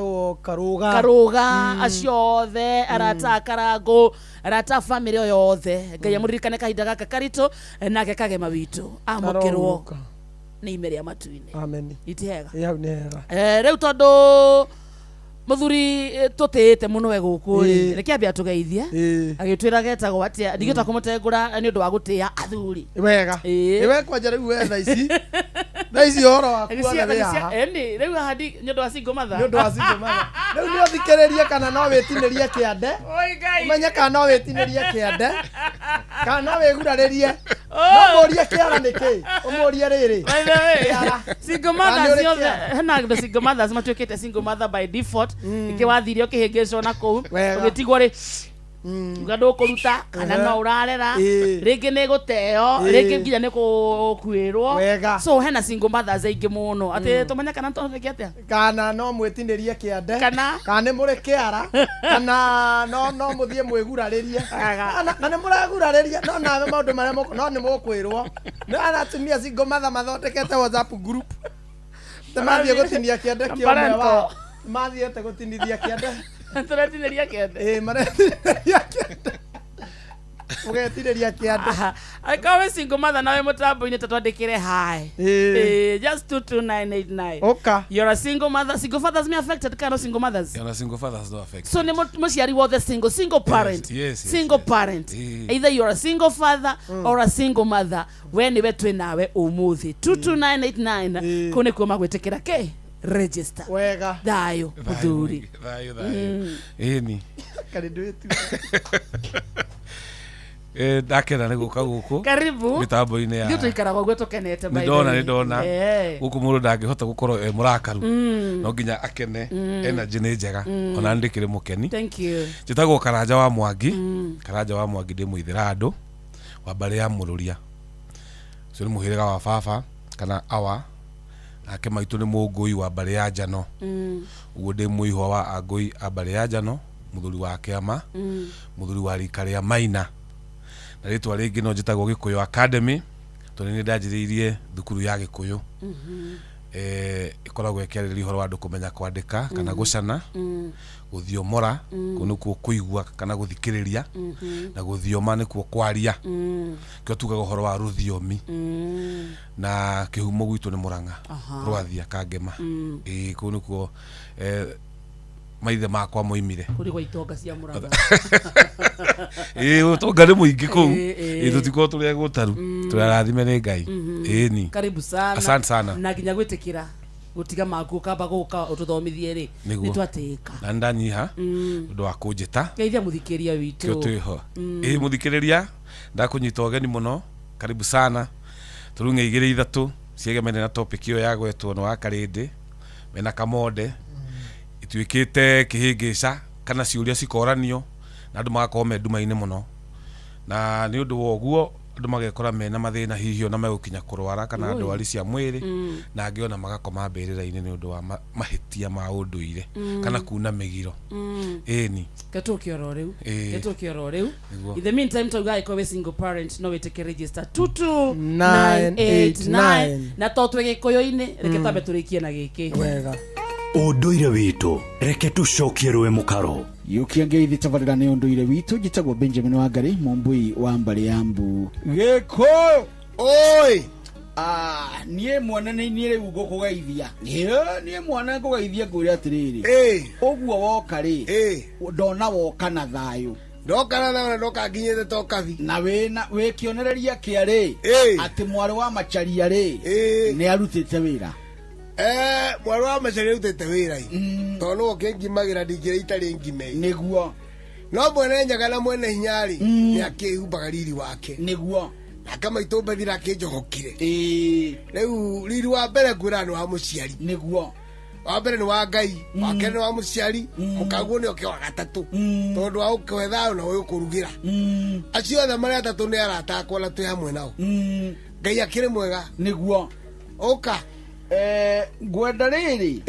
Karuga acio othe arata Karango arata family yothe Ngai amuririkane kahinda gaka karito nake Kagema witu amukirwo ni imeri amatuine amen itihega yau ni hega riu tondu muthuri tutite muno we guku reke ambia tugeithie agitwira getagwo atia ndigita kumutengura ni undu wa gutia athuri wega iwe kwanja riu we thaisi horo waku eni riu hadi ni undu wa single mother riu ni uthikiririe kana no witinirie kiande umenya kana no witinirie kiande kana no wiguraririe no murie kiara niki umurie riri single mothers yothe hena the single mothers matuikite single mother by default ikiwathirio ukihingicwo na kou ugitigwo ri ngado kuruta kana no urarera ringi ni guteo ringi nginya ni kukwirwo so hena single mothers aingi muno ati tumenya kana tontheke atia kana no mwitinirie kiande kana ni muri kiara kana no muthie mwiguraririe kana ni muraguraririe no nawe maundu maria no ni mukwirwo no anatumia single mother mathondekete WhatsApp group tamathie gutinia kiande kio mwa mathiete gutinithia kiande turetiniria kiande maretiniria kiande ugetiniria kiande akawe single mother nawe mutambo-ini tatwandikire hi just 22989 okay you're a single mother. Single fathers me affected kana single mothers you're a single fathers no affected so ni muciari wothe single parent yes, single parent either you're a single father or a single mother we niwe twi nawe umuthi 22989 kune kuma gwitikira ke register wega dayo muthuri dayo eni karibu yetu dakena niguka guku karibu mitambo-ini ya ndio tuikaraga gwe tukenete by ni ndona guku mundu ndangihota gukorwo murakaru no nginya akene energy ni njega ona ndikire mukeni thank you njitagwo Karanja wa Mwangi Karanja wa Mwangi ndi muithira andu wa bari ya mururia so ni muhiriga wa baba kana awa ake maitu ni mungui wa bari ya Njano uguo ndi muihwa wa angui a bari ya Njano muthuri wa Kiama muthuri wa rika ria Maina na ritwa ringi no njitagwo Gikuyu Academy tondu ni ndanjiriirie thukuru ya Gikuyu ikoragwo ikiarĩrĩria ũhoro wa andũ kũmenya kwandĩka kana gũcana gũthiomora nĩkuo kũigua kana gũthikĩrĩria na gũthioma nĩkuo kwaria kĩo tugaga ũhoro wa rũthiomi na kĩhumo gwitũ nĩ Mũrang'a Rwathia Kangema kũu nĩkuo maithe makwa moimire kuri kwa itonga cia Mũrang'a utonga nĩ mũingĩ kũu tũtikorwo tũrĩ gũtaru tũrarathime nĩ Ngai ni karibu sana asante sana na nginya gwĩtĩkĩra gutiga maku kamba guka ututhomithie ri ni twateka na ndanyiha ndu wa kunjita geithia muthikiria witu twiho muthikiriria ndakunyita ogeni muno karibu sana turunge igire ithatu ciegemene na topic iyo ya gwetwo no akarindi mena Kamonde ituikite kihingica kana ciuria cikoranio na andu magakorwo me nduma-ini muno na ni undu woguo andu magekora mena mathina hihio na megukinya kurwara kana ndwari cia mwiri na angiona magakoma mbirira-ini ni undu wa mahitia ma unduire kana kuna migiro ni gatukioro riu in the meantime tauga iko we single parent no witeke register 22989 na totwe gikoyo-ini reke tambe turikie na giki wega unduire witu reke tucokie rwe mukaro yukia ngeithi tabarira ni unduire witu njitagwo Benjamin Wangari Mombui wa mbari ya Mbu giko oi nie mwana ni riu gukugeithia nie mwana ngugeithia nguri atiriri uguo woka ri ndona woka na thayu ndoka nginyete tokathi na we kionereria kiari ati mwari wa macharia ri ni arutite wira mwari wa macharia rutite wira tono ukingimagira ndingira itari ngime niguo no mwene nyaga na mwene hinyari ni akihumbaga riri wake niguo na kama itombe thira akinjohokire riu riri wa mbere ngwira ni wa muciari niguo wa mbere ni wa Ngai wa kere ni wa muciari mukaguo ni oke wa gatatu tondu wa ukwetha na we ukurugira acio othe maria atatu ni arata akwa na twi hamwe nao Ngai akiri mwega niguo oka ngwenda riri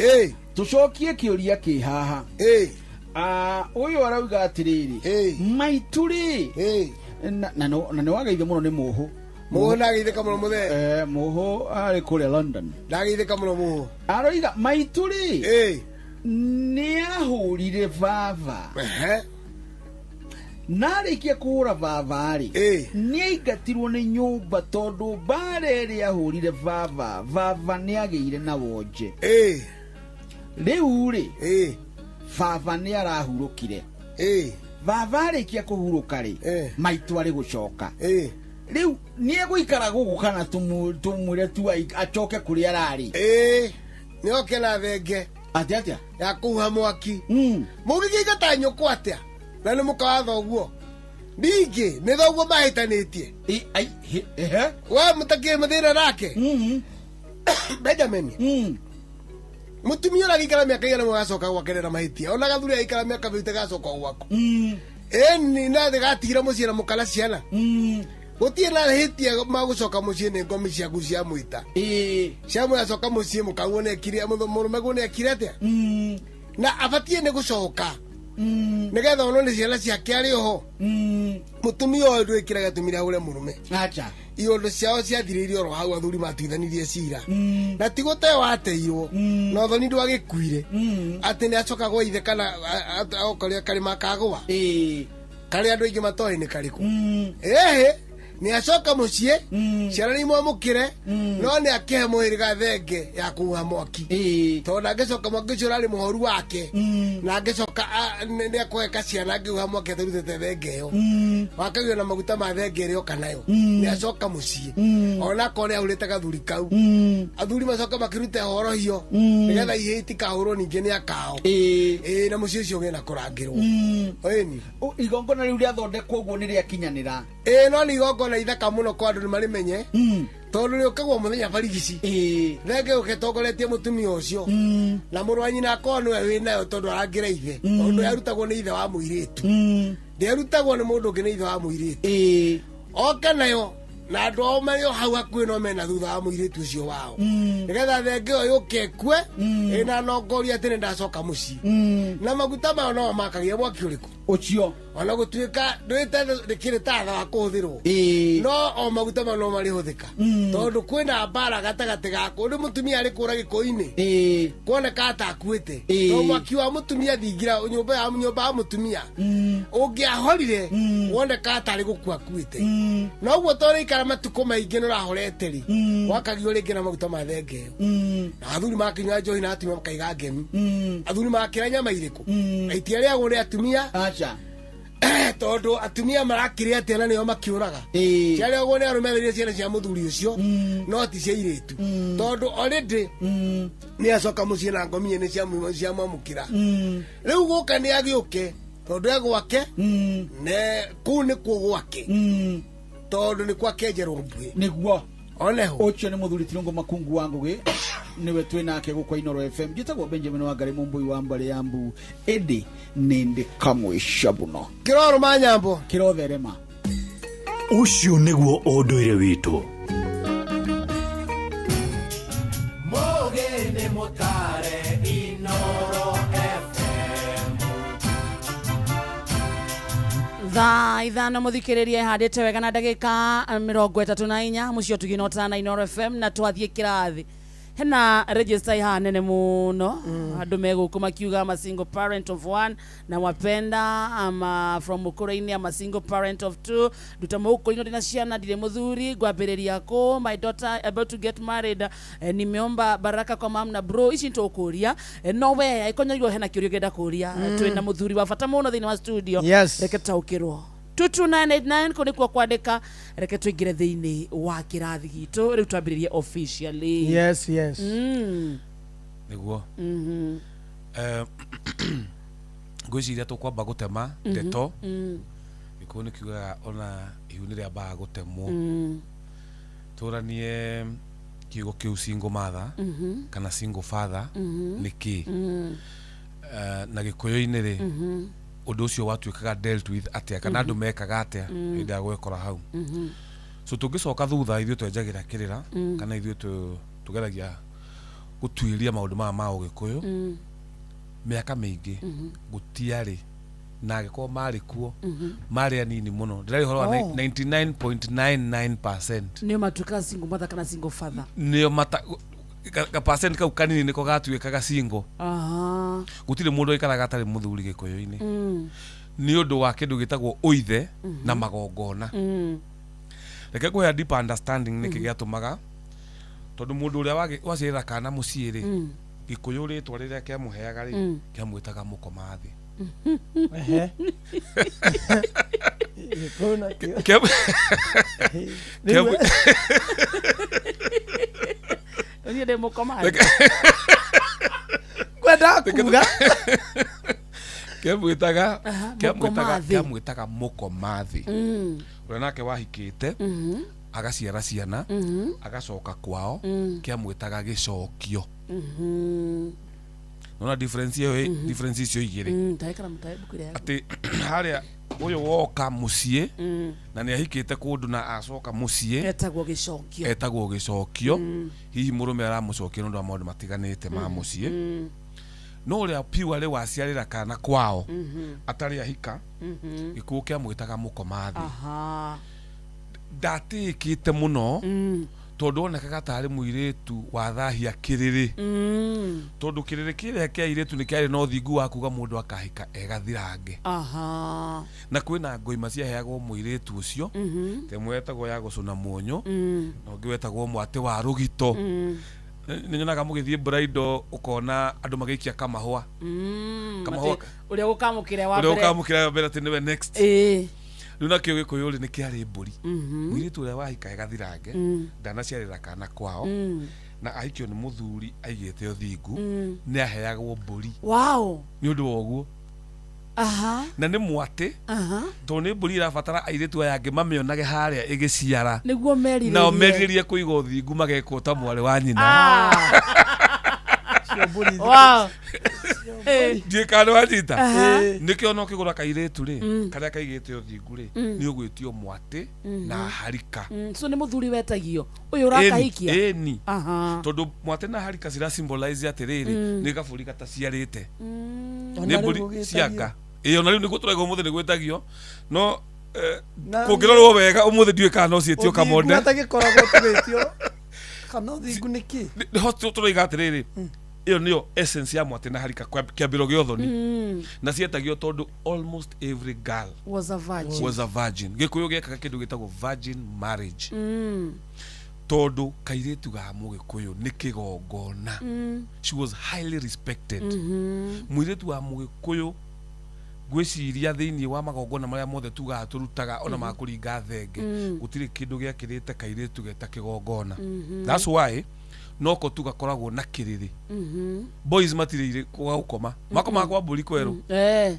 tucokie kiuria ki haha uyu arauga atiriri maituri na no wageithe muno ni muhu muhu nageitheka muno muthe muhu ari kule London nageitheka muno muhu aroiga maituri ni ahurire vava narikia kuhura vava-ri ni aingatirwo ni nyumba tondu bare ri ahurire vava ni ageire na wonje riu ri vava ni arahurukire vava arikia kuhuruka ri maitu ari gucoka riu ni eguikara gugu kana tumwire tu acoke kuri arari ni oke na thenge atia ya kuha mwaki mugigiga ta nyoko atia na ni mukawatha uguo ningi ni thoguo mahitanitie wa mutakie mathira rake Benjamin mutumia uragikara miaka igana mugacoka gwakenera mahitia ona gathuri agikara miaka 20 gacoka gwako ni na thigatigire mucii na mukala ciana gutie na hitia magucoka mucii ni ngomi ciaku cia mwita cia mwacoka mucii mukaguo ne kire murume guo ne kire atia na abatie ni gucoka nigetha ono ni ciana ciake ari ho mutumia uyu ndwikire gatumira ure murume acha iondo ciao ciathiririe oro hau athuri matuithanirie cira na tigute wateirwo no thoni ndwagikuire ati ni acoka gwa ithe kana okoria kari makagwa kari andu ingi matoe ni kariku ni acoka mucii ciana ni mwamukire no ni akehe muhiriga thenge ya kuha mwaki tondu angicoka mwaki ucio urari muhoru wake na angicoka ni akweka ciana angiuha mwaki atarutete thenge iyo wakagio na maguta ma thenge ĩrĩa oka nayo ni acoka mucii ona kone ahurite gathuri kau athuri macoka makirute horo hiyo nigetha ihe itikahurwo ningi ni akao na mucii ucio ngena kurangirwo ni igongona riu riathondekwo guo ni riakinyanira no ni igongona ithaka muno kwa andu ni marimenye tondu ni ukagwo muthenya barigici thenge ugetongoretie mutumia ucio na muru wa nyina akoo niwe winayo tondu arangira ithe tondu yarutagwo ni ithe wa muiritu ndirutagwo ni mundu ungi ni ithe wa muiritu oka nayo na andu ao mario hau hakuhi no mena thutha wa muiritu ucio wao nigetha thenge iyo yuke kue ina nongoria ati ni ndacoka mucii na maguta mao no makagia mwaki uriku ucio ona gutuika ndwite rikiri tatha wa kuhuthirwo no o maguta mao no marihuthika tondu kwina mbara gatagati gaku ndi mutumia ari kura giko-ini kuoneka atakuite no mwaki wa mutumia thingira nyumba ya mutumia ungiahorire woneka atari gukua kuite no uguo tori ikara matuko maingi nurahorete ri wakagio ringi na maguta ma thenge na athuri makinywa njohi na atumia makaiga ngemi athuri makira nyama iriku aitia ria gore atumia acha tondu atumia marakire atia na nio makiuraga ciari ogwo ni arumetherie ciana cia muthuri ucio no ti cia iritu tondu already ni acoka mucii na ngomi ni cia mwamukira riu guka ni agiuke tondu egwake ne kuu ni kuo gwake tondu ni kwake njerwo mbui niguo oneho ucio ni muthuri Tirungu Makungu wa Ngugi niwe twi nake gukwa Inoro FM gitagwo Benjamin Wangari mumbui wa mbari ya mbu edi nindi kamwe shabuno kiroro manyambo kirotherema ucio niguo unduire witu mogene motare Inoro FM thaa ithano muthikiriria ihandite wega na ndagika 34 mucio tuginota na Inoro FM na twathie kirathi hena register iha nene muno andu meguku makiuga ama single parent of one na wapenda ama from Ukraine ama single parent of two dutamo ukolino tena ciana ndire muthuri gwambiriria ko my daughter about to get married nimeomba baraka kwa mama na bro ici ntokuria no we ikonyo hena kiurio genda kuria twina muthuri wa fata muno thini wa studio reke taukirwo 22989 kuni kwa kwandika reke tuingire thiini wa kirathi gitu riu twambiririe officially yes niguo ngwiciria tukwamba gutema ndeto nikuo nikiugaga ona iuni ria mbaa gutemwo turanie kiugo kiu single mother kana single father niki na gikuyu-ini ri undu ucio watuikaga dealt with atia kana andu mekaga atia hindi ya gwekora hau so tungicoka thutha ithuĩ twenjagira kirira kana ithuĩ tugeragia gutuiria maundu ma ugikuyu miaka mingi gutiari na agĩkorwo marĩ kuo marĩ anini mũno ndĩrarĩ ũhoro wa 99.99% nĩo matuĩkaga single mother kana single father nĩo ka percent kau kanini nĩko gatuĩkaga single gũtirĩ mũndũ aikaraga atarĩ mũthuri gĩkũyũ-inĩ nĩ ũndũ wa kĩndũ gĩtagwo ũithe na magongona reke kũhea deep understanding nĩkĩ gĩatũmaga tondũ mũndũ ũrĩa waciarĩra kana mũciĩ rĩ gĩkũyũ rĩtwa rĩrĩa kĩamũheaga rĩ kĩamwĩtaga mũkomathi Ni de mũkomathi kwenda kuga kĩamwĩtaga mũkomathi ũrĩa nake wahikĩte agaciara ciana agacoka kwao kĩamwĩtaga gĩcokio nona difference icio igĩrĩ atĩ harĩa ũyũ woka mũciĩ na nĩ ahikĩte kũndũ na acoka mũciĩ etagwo gĩcokio hihi mũrũme aramũcokia nĩ ũndũ wa maũndũ matiganĩte ma mũciĩ no ũrĩa pure rĩ waciarĩra kana kwao atarĩ ahika gĩkuũ kĩamwĩtaga mũkomathi ndatĩkĩte mũno tondũ onekaga tarĩ mũirĩtu wathahia kĩrĩrĩ tondũ kĩrĩrĩ kĩrĩa kĩa airĩtu nĩ kĩarĩ na ũthingu wa kuga mũndũ akahika egathirange na kwĩna ngoima ciaheagwo mũirĩtu ũcio temwe etagwo ya gũcũna muonyo na ũngĩ wetagwo mwatĩ wa rũgito nĩ nyonaga mũgĩthiĩ bridal ũkona andũ magĩikia kamahũa ũrĩa ũkamũkĩra wa mbere atĩ nĩwe next rĩu nakĩo gĩkũyũ nĩ kĩarĩ mbũri mũirĩtu ũrĩa wahika egathirange ndanaciarĩra kana kwao na ahikio nĩ mũthuri aigĩte ũthingu nĩ aheagwo mbũri nĩ ũndũ wa ũguo na nĩ mwatĩ tondũ nĩ mbũri irabatara airĩtu aya angĩ mamĩonage harĩa ĩgĩciara nao merirĩrie kũiga ũthingu magekwo ta mwarĩ wa nyina ndiĩ kana wanyita nĩkĩo no kĩgũra kairĩtu rĩ karĩa kaigĩte ũthingu rĩ nĩ ũgwĩtio mwatĩ na harika so nĩ mũthuri wetagio ũyũ ũrakahikia ĩni tondũ mwatĩ na harika cira symbolize atĩrĩrĩ nĩ gabũri gataciarĩte nĩ mbũri cianga ona rĩu nĩguo tũraigua ũmũthĩ nĩ gwĩtagio no kũngĩrorwo wega ũmũthĩ ndiũĩ kana no ciĩtio kamonde kana ũthingu nĩ kĩ tũroiga atĩrĩrĩ iyo nĩyo essence ya mwatĩ na harika kĩambĩro gĩa ũthoni na cietagio tondũ almost every girl was a virgin gĩkũyũ gĩekaga kĩndũ gĩtagwo virgin marriage tondũ kairĩtu ga mũgĩkũyũ nĩ kĩgongona she was highly respected mũirĩtu wa mũgĩkũyũ gwĩciria thĩinĩ wa magongona marĩa mothe tugaga tũrutaga ona makũringa thenge gũtirĩ kĩndũ gĩakĩrĩte kairĩtu geta kĩgongona that's why noko tugakoragwo na kĩrĩrĩ boys matirĩire kwa gũkoma makomaga kwa mbũri kwerũ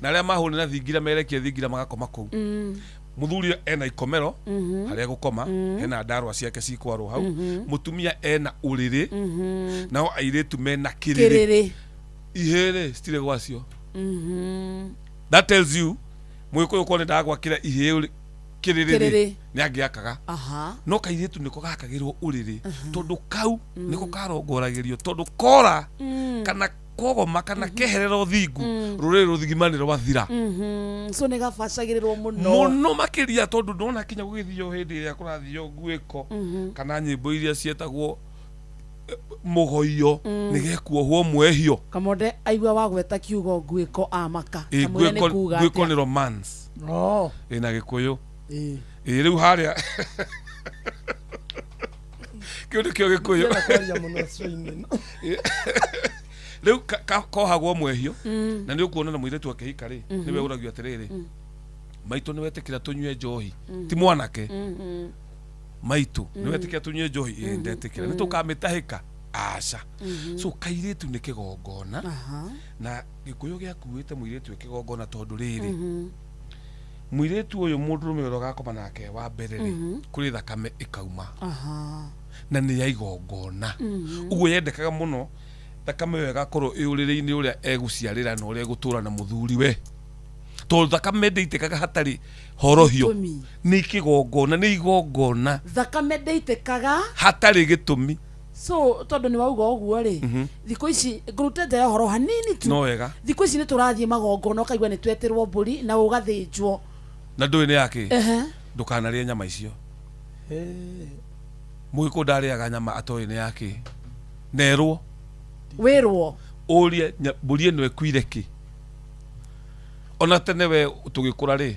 na arĩa mahũrĩ na thingira merekia thingira magakoma kũu mũthuri ena ikomero harĩa gũkoma hena ndarwa ciake cikwarwo hau mũtumia ena ũrĩrĩ nao airĩtu mena kĩrĩrĩ ihĩrĩ citirĩ gwacio that tells you mũgĩkũyũ korwo nĩndagwakĩra ihĩĩ kĩrĩrĩ nĩ angĩakaga no kairĩtu nĩko gakagĩrwo ũrĩrĩ tondũ kau nĩko karongoragĩrio tondũ kora kana kogoma kana keherera ũthingu rũrĩrĩ rũthigimanĩro wathira so nĩ gabacagĩrĩrwo mũno makĩria tondũ ndona kinya gũgĩthio hĩndĩ ĩrĩa kũrathio nguĩko kana nyĩmbo iria cietagwo mũgoio nĩgekuohwo mwehio kamonde aigua wagweta kiugo nguĩko amaka nguĩko nĩ romance ĩna gĩkũyũ rĩu harĩa kĩu nĩkĩo gĩkũyũ rĩu kohagwo mwehio na nĩ ũkuona na mũirĩtu akĩhika rĩ nĩwe ũragio atĩrĩrĩ maitũ nĩwetĩkĩra tũnyue njohi ti mwanake maitũ nĩwetĩkĩra tũnyue njohi ndetĩkĩra nĩtũkamĩtahĩka aca so kairĩtu nĩ kĩgongona na gĩkũyũ gĩakuĩte mũirĩtu kĩgongona tondũ rĩrĩ mũirĩtu ũyũ mũndũrũme ũrĩa gakoma nake wa mbere rĩ kũrĩ thakame ĩkauma na nĩ ya igongona ũguo yendekaga mũno thakame ĩyo ĩgakorwo ĩ ũrĩrĩ-inĩ ũrĩa egũciarĩra na ũrĩa egũtũra na mũthuri we tondũ thakame ndĩitĩkaga hatarĩ horohio nĩ kĩgongona nĩ igongona thakame ndĩitĩkaga hatarĩ gĩtũmi So tondu ni wauga uguo ri thikũ ici ngurutete ya horo hanini tu no wega thikũ ici ni turathie magongona ukaigua ni tweterwo mburi na ugathinjwo na ndũĩ nĩ yake ndũkanarĩe nyama icio mũgĩkũ ndarĩaga nyama atoĩ nĩ yake nerwo wĩrwo ũrie mbũri ĩno ĩkuire kĩ ona tene we tũgĩkũra rĩ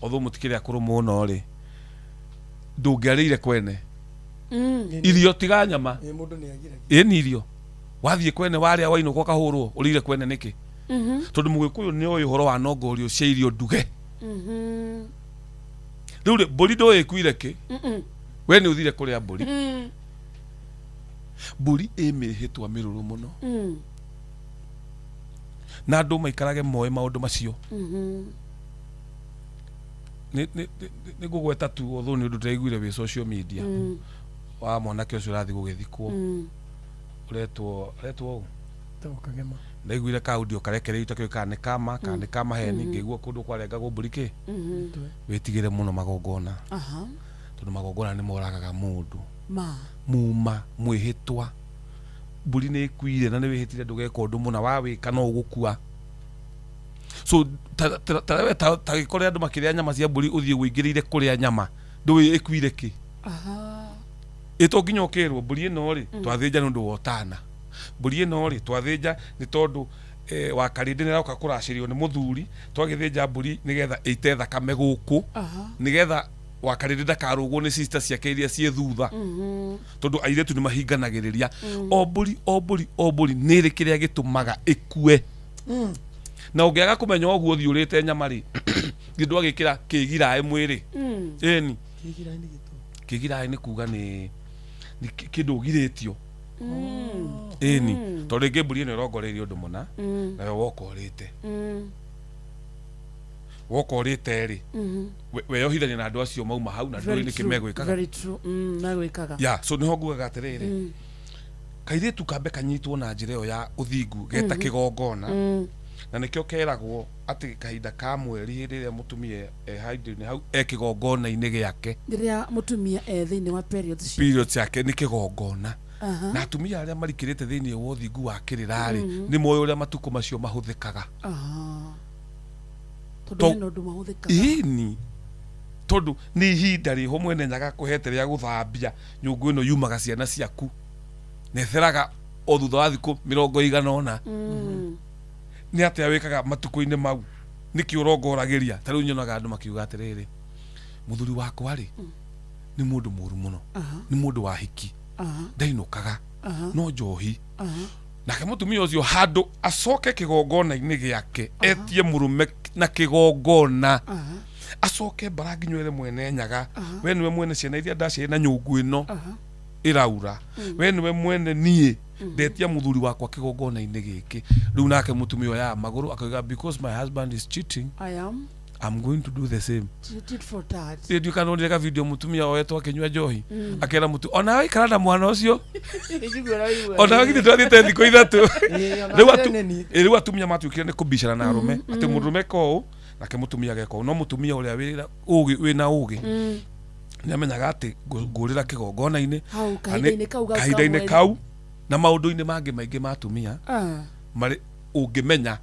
otho mũtikĩrĩ akũrũ mũno rĩ ndũngĩarĩire kwene irio tiga nyama ni irio wathiĩ kwene warĩa wainũka kahũrwo ũrĩire kwene nĩkĩ tondũ mũgĩkũyũ nĩ ũĩ ũhoro wa nongorio cia irio nduge rĩu rĩ mbũri ndũĩ ĩkuire kĩ we nĩ ũthire kũrĩa mbũri mbũri ĩ mĩhĩtwa mĩrũrũ mũno na andũ maikarage moe maũndũ macio nĩ gũgweta tu otho nĩ ũndũ tũraiguire wĩ social media wa mwanake ũcio ũrathiĩ gũgĩthikwo ũretwo Kagema ndaiguire ka audio karekereire takĩo kana nĩ kama heni ngĩigua kũndũ kwarengagwo mbũri kĩ wĩtigĩre mũno magongona tondũ magongona nĩ moragaga mũndũ muma mwĩhĩtwa mbũri nĩ ĩkuire na nĩ wĩhĩtire ndũgeka ũndũ mũna wawĩka no ũgũkua so tagĩkore andũ makĩrĩa nyama cia mbũri ũthiĩ wĩingĩrĩire kũrĩa nyama ndũĩ ĩkuire kĩ ĩto nginya ũkĩrwo mbũri ĩno rĩ twathĩnja nĩ ũndũ wa ũtana mbũri ĩno rĩ twathĩnja nĩ tondũ wa Karĩndĩ nĩ aroka kũracĩrio nĩ mũthuri twagĩthĩnja mbũri nĩgetha ĩite thakame gũkũ nĩgetha wa Karĩndĩ ndakarũgwo nĩ sister ciake iria ciĩ thutha tondũ airĩtu nĩ mahinganagĩrĩria o mbũri nĩ ĩrĩ kĩrĩa gĩtũmaga ĩkue na ũngĩaga kũmenya ũguo ũthiĩ ũrĩte nyama rĩ gĩndũ agĩkĩra kĩgiraĩ mwĩrĩ ĩni kĩgiraĩ nĩ kuga nĩ kĩndũ ũgirĩtio ĩni tondũ rĩngĩ mbũri ĩno ĩrongoreirie ũndũ mũna nawe woka ũrĩte rĩ weyohithania na andũ acio mauma hau na ndũĩ nĩkĩ megwĩkaga ya so nĩho ngugaga atĩrĩrĩ kairĩtu kambe kanyitwo na njĩra ĩyo ya ũthingu geta kĩgongona na nĩkĩo keragwo atĩ kahinda ka mweri hĩndĩ ĩrĩa mũtumia handũ-inĩ hau kĩgongona-inĩ gĩake rĩrĩa mũtumia thĩinĩ wa periods yake nĩ kĩgongona na atumia arĩa marikĩrĩte thĩinĩ wa ũthingu wa kĩrĩrarĩ nĩ moĩ ũrĩa matukũ macio mahũthĩkaga tondũ nĩ ihinda rĩho mwene nyaga kũhete rĩa gũthambia nyũngũ ĩno yumaga ciana ciaku netheraga o thutha wa thikũ 100 nĩ atĩa wĩkaga matukũ-inĩ mau nĩkĩ ũrongoragĩria ta rĩu nyonaga andũ makiuga atĩrĩrĩ mũthuri wakwa rĩ nĩ mũndũ mũru mũno nĩ mũndũ wa hiki ndainũkaga no njohi nake mũtumia ũcio handũ acoke kĩgongona-inĩ gĩake etie mũrũme na kĩgongona acoke barangi nywele mwene nyaga we niwe mwene ciana iria ndaciarĩ na nyũngũ ĩno ĩraura we niwe mwene niĩ ndetia mũthuri wakwa kĩgongona-inĩ gĩkĩ rĩu nake mũtumia oya magũrũ akauga because my husband is cheating I'm going to do the same. Cheated for that. Ndio kanoneka video mutumia oetwo akinywa njohi akera mutu ona we ikara na mwana ucio ona wagithĩ twathiĩte thikũ ithatũ rĩu atumia matuĩkire nĩ kũbicana na arũme atĩ mũrũme ko nake mũtumia ageka no mũtumia ũrĩa wĩra ũgĩ wĩna ũgĩ nĩ amenyaga atĩ ngũrĩra kĩgongona-inĩ kahinda-inĩ kau na maũndũ-inĩ mangĩ maingĩ ma atumia marĩ ũngĩmenya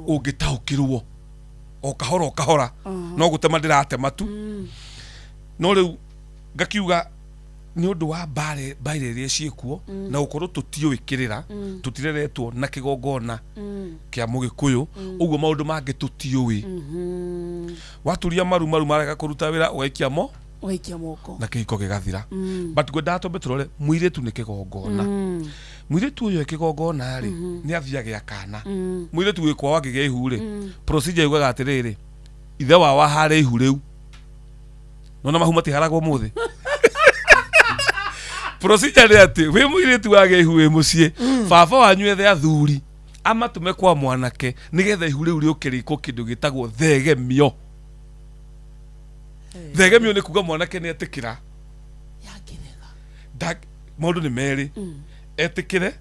ũngĩtaũkĩrwo o kahora no gũtema ndĩratema tu no rĩu ngakiuga nĩ ũndũ wa mbare ĩrĩa ciĩkuo na gũkorwo tũtiũĩ kĩrĩra tũtireretwo na kĩgongona kĩa mũgĩkũyũ ũguo maũndũ mangĩ tũtiũĩ waturia maru marega kũruta wĩra ũgaikia moko na kĩhiko gĩgathira but gwenda tũmbe tũrore mũirĩtu nĩ kĩgongona mũirĩtu ũyũ kĩgongona rĩ nĩ athiaga akana mũirĩtu wĩkwa wangĩgĩa ihu rĩ procedure yugaga atĩrĩrĩ ithe wa harĩ ihu rĩu nona mahu matiharagwo mũthĩ procedure nĩ atĩ wĩ mũirĩtu wagĩa ihu wĩ mũciĩ baba wanyu ethe athuri amatũme kwa mwanake nĩgetha ihu rĩu rĩũkĩrĩkwo kĩndũ gĩtagwo thegemio thegemio nĩ kuga mwanake nĩ etĩkĩra maũndũ nĩ merĩ etĩkĩre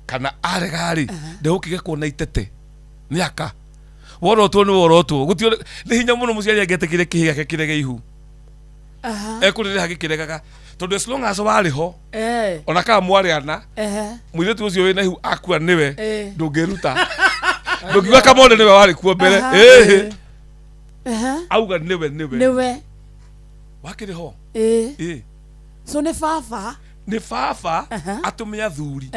kana aregari ndegũkĩgekwo na itete nĩ aka worotwo nĩ worotwo nĩ hinya mũno mũciari angĩetĩkĩre kĩhĩ gĩake kĩrege ihu ekũrĩrĩha gĩkĩregaga tondu as long as wari ho ona ka mwari ana muiretu ucio wina hiu akua niwe ndungiruta ndugiwa Kamonde niwe wari kuo mbere auga niwe wakiri ho so ne fafa atumia thuri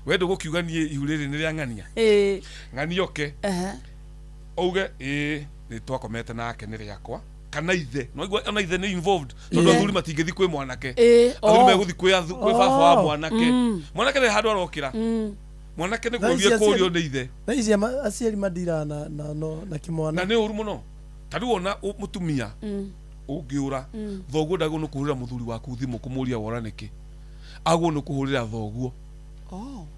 we ndugukiuga nie ihuriri ni ria ng'ania ng'ania oke ouge ni twakomete nake ni riakwa kana ithe no igwa ona ithe ni involved tondu thuri matingithi kwi mwanake athuri meguthi kwi baba wa mwanake mwanake ni handu arokira mwanake ni kuria kurio ni ithe na ici aciari madira na kimwana na ni uru muno tadu ona mutumia ungiura thoguo ndago no kuhurira muthuri waku thimu kumuria wora niki aguo no kuhurira thoguo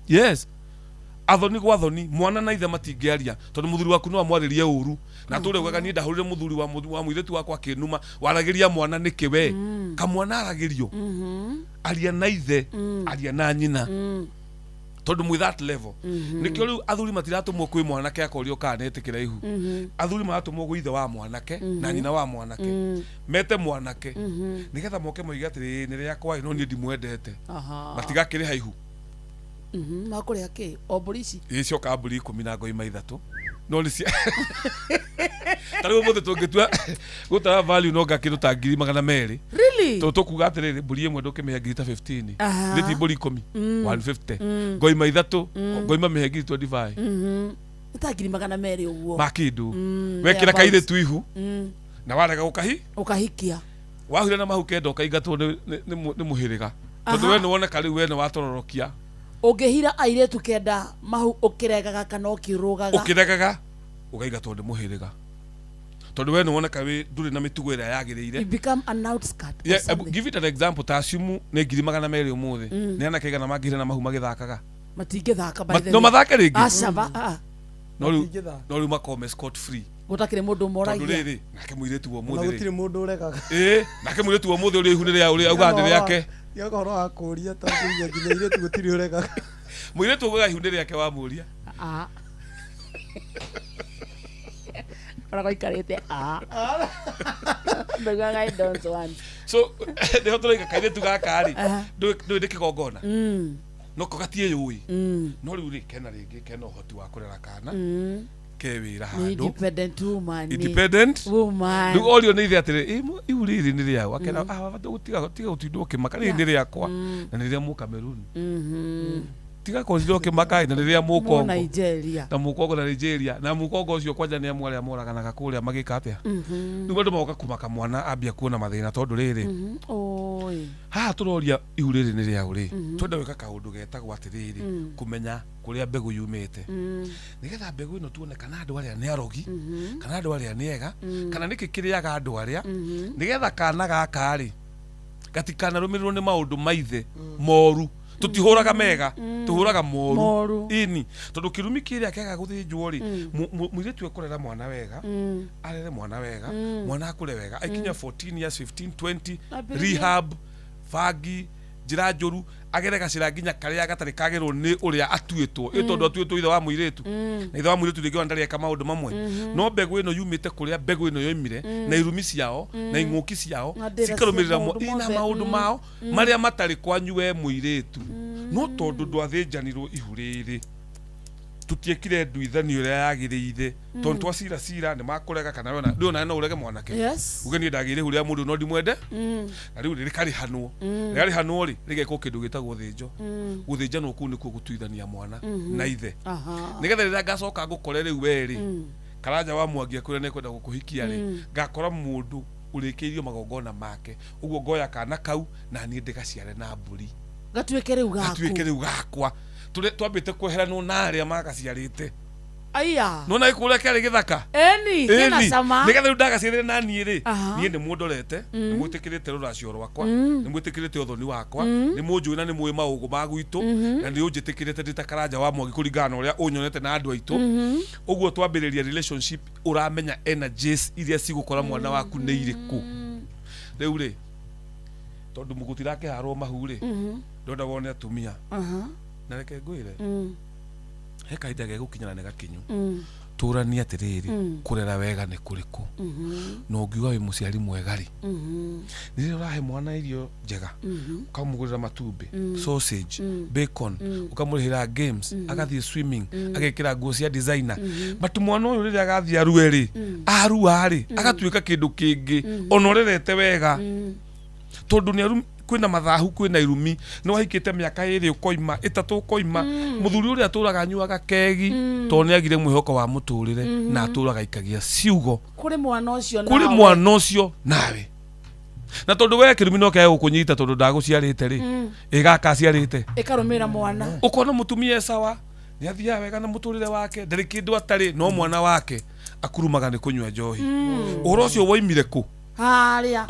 yes athoni gwa thoni mwana na ithe matingiaria tondu muthuri waku no amwaririe uru na tule ugaga ni ndahurire muthuri wa muiretu wakwa kinuma waragiria mwana niki we kamwana aragirio aria na ithe aria na nyina tondu mu that level nikio riu athuri matiratumwo kwi mwanake akorio kana etikira ihu athuri maratumwo gwi ithe wa mwanake na nyina wa mwanake mete mwanake nigetha moke moiga atiri ni riakwa no ni ndimwendete matigakiri haihu makuri ake oborisi icio kaburi 13 no ni cia tariu muthe tungitua gutara value no gakiru ta 200 really to kuga atiriri mburi imwe ndukimihe 15 riti mburi 10 150 ngoima ithatu ngoima mihe 25 utagiri 200 uguo makindu wekira kaire tu ihu na warega ukahikia wahura na mahu kendo kaingatwo ni muhiriga tondu we ni woneka riu we ni watororokia ungihira airetu kenda mahu ukiregaga kana ukirugaga ukaigatwo ni muhiriga tondu we ni woneka we nduri na mitugo ira yagiriire you become an outskirt yeah, give it an example ta asimu ni 200 umuthi ni ana kigana magire na mahu magithakaga matingithaka by the no mathake ringi acaba no riu makome scot free gutakire mundu moragia tondu riri nake muiretu wo muthi gutire mundu uregaga nake muiretu wo muthi uri ihunire ya uri auga ndiri yake yagoro akuria tondu nginya iretu gutire uregaga muiretu uga ihunire yake wa muria ora goikarite ndugaga I don't want so de hotolega kairetu gakari ndu ndikigongona no kogatie yui no riu ri kena ringi kena uhoti wa kurera kana kewira handu independent woman riu orio ni ithe atiri iuriri ni riao akena gutiga utindwo kimakari ni riakwa na ni ria mu Cameroon tiga konjiro kimakai na ria mu Kongo Nigeria na mu Kongo na Nigeria na mu Kongo ucio kwanja ni amwe aria moraganaga kuria magika atia ni mundu moka kumaka mwana ambia kuona mathina tondu riri oi ha turoria iuriri ni riao ri twenda wika kaundu getagwo atiriri kumenya kuria mbegu yumite nigetha mbegu ino tuone kana andu aria ni arogi kana andu aria ni ega kana niki kiriaga andu aria nigetha kana gaka ri gatikana rumirwo ni maundu maithe moru tutihuraga mega tuhuraga moru ini tondu kirumi kiria kega guthinjwo ri muiretu ekorera mwana wega arere mwana wega mwana akure wega akinya 14 years 15 20 rehab fagi njira njuru agere gacira nginya karia gatari kagirwo ni uria atuitwo itondu atuitwo ithe wa muiretu na ithe wa muiretu ringi ndari eka maundu mamwe no mbegu ino yumite kuria mbegu ino yoimire na irumi ciao na ing'uki ciao cikarumirira ina maundu mao maria matari kwanyu we muiretu no tondu ndwathinjanirwo ihuriri tutiekire nduithanio ria yagiriire tondu twacira ni makurega kana wena ndiona no urege mwanake ugeni ndagire huria mundu no ndimwende na riu rikari hanwo ri rigeko kindu gitagwo thinjo guthinja no ku ni ku gutuithania mwana na ithe nigetha rira ngacoka ngukore riu weri karanja wa mwangia kuria ne kwenda gukuhikia ri ngakora mundu urikiirio magongona make uguo ngoya kana kau na ni ndigaciare na mburi gatuike riu gakwa twambite kweheranwo na aria magaciarite aya no na ikure kari githaka kina sama nigetha riu ndagaciarire na nie ri nie ni mwondorete ni mwitikirite ruracio rwakwa ni mwitikirite uthoni wakwa ni munjui na ni mwi maugo magwitu na ni unjitikirite nditakaranja wa mwangi kuringana uria unyonete na andu aitu uguo twambiriria relationship uramenya energies iria cigukora mwana waku ni iriku riu ri tondu mugutirake harwo mahu ri ndonda wone atumia na reke ngwire he kahinda ge gukinyana ne gakinyu guturania atiriri kurera wega ni kuriku no ngiuga wi muciari mwega ri ni urahe mwana irio njega ukamugurira matumbi sausage bacon ukamurihira games agathie swimming agekira nguo cia designer but mwana uyu riri agathie arueri aruari agatuika kindu kingi onorerete wega tondu ni kwina mathahu kwina irumi no wahikite miaka iri ukoima itatu ukoima muthuri uria aturaga nyuaga kegi to ni agire mwihoko wa muturire na aturaga ikagia ciugo kuri mwana ucio nawe na tondu we kirumi no kae gukunyita tondu ndaguciarite ri igaka ciarite ikarumira mwana ukona mutumia sawa ni athia wega na muturire wake ndari kindu atari no mwana wake akurumaga ni kunywa njohi uro ucio woimire ku haria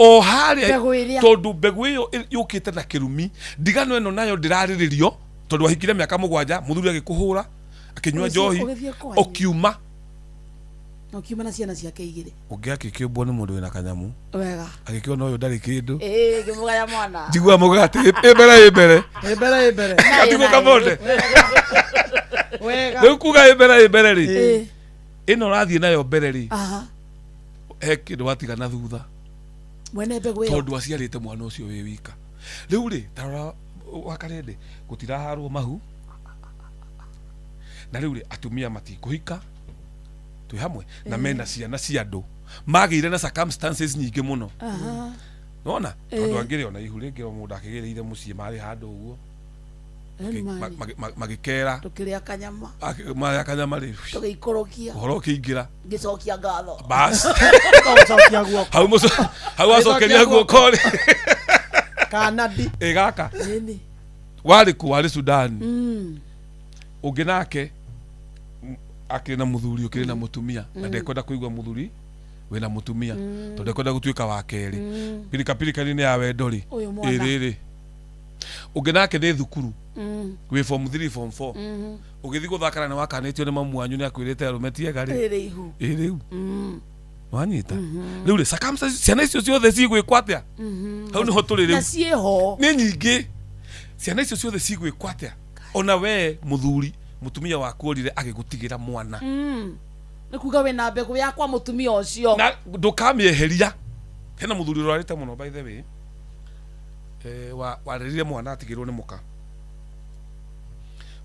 tondu mbegu iyo yukite na kirumi ndigano eno nayo ndirariririo tondu wahikire miaka 7 muthuri agikuhura akinywa njohi okiuma na ciana ciake igire ungiakikibwo ni mundu wina kanyamu wega agikiona uyu ndari kindu ngimugaya mwana njigua mugati ibere atigo kamonde wega riu kuga ibere ri ino rathie nayo mbere ri he kindu watigana thutha mwene mbegu iyo tondu aciarite mwana ucio wi wika riu ri tarora wakarende gutiraharwo mahu na riu ri atumia matikuhika twi hamwe na mena ciana cia andu magire na circumstances nyingi muno nona tondu angire ona ihu ringi mundu akigireire mucii mari handu uguo magikera tukiria kanyama maya kanyama ri tugikorokia horo kiingira gicokia ngatho bas hau acokeria guoko ri kanadi igaka wari ku wari Sudan ungi nake akiri na muthuri ukiri na mutumia na ndekwenda kuigwa muthuri wina mutumia to ndekwenda gutuika wa keri pirika ni ya wendori iriri ungi nake ni thukuru wi form 3 form 4 ugithi guthakana na wakanitio ni mamu wanyu ni akwirite arumetie gari iriu wanyita riu ri circumstances ciana icio ciothe cigwikwa atia hau ni ho turiri na cieho ni nyingi ciana icio ciothe cigwikwa atia ona we muthuri mutumia waku orire agigutigira mwana ni kuga we na mbegu yakwa mutumia ucio na ndukamieheria hena muthuri rwarite muno by the way warerire mwana atigirwo ni muka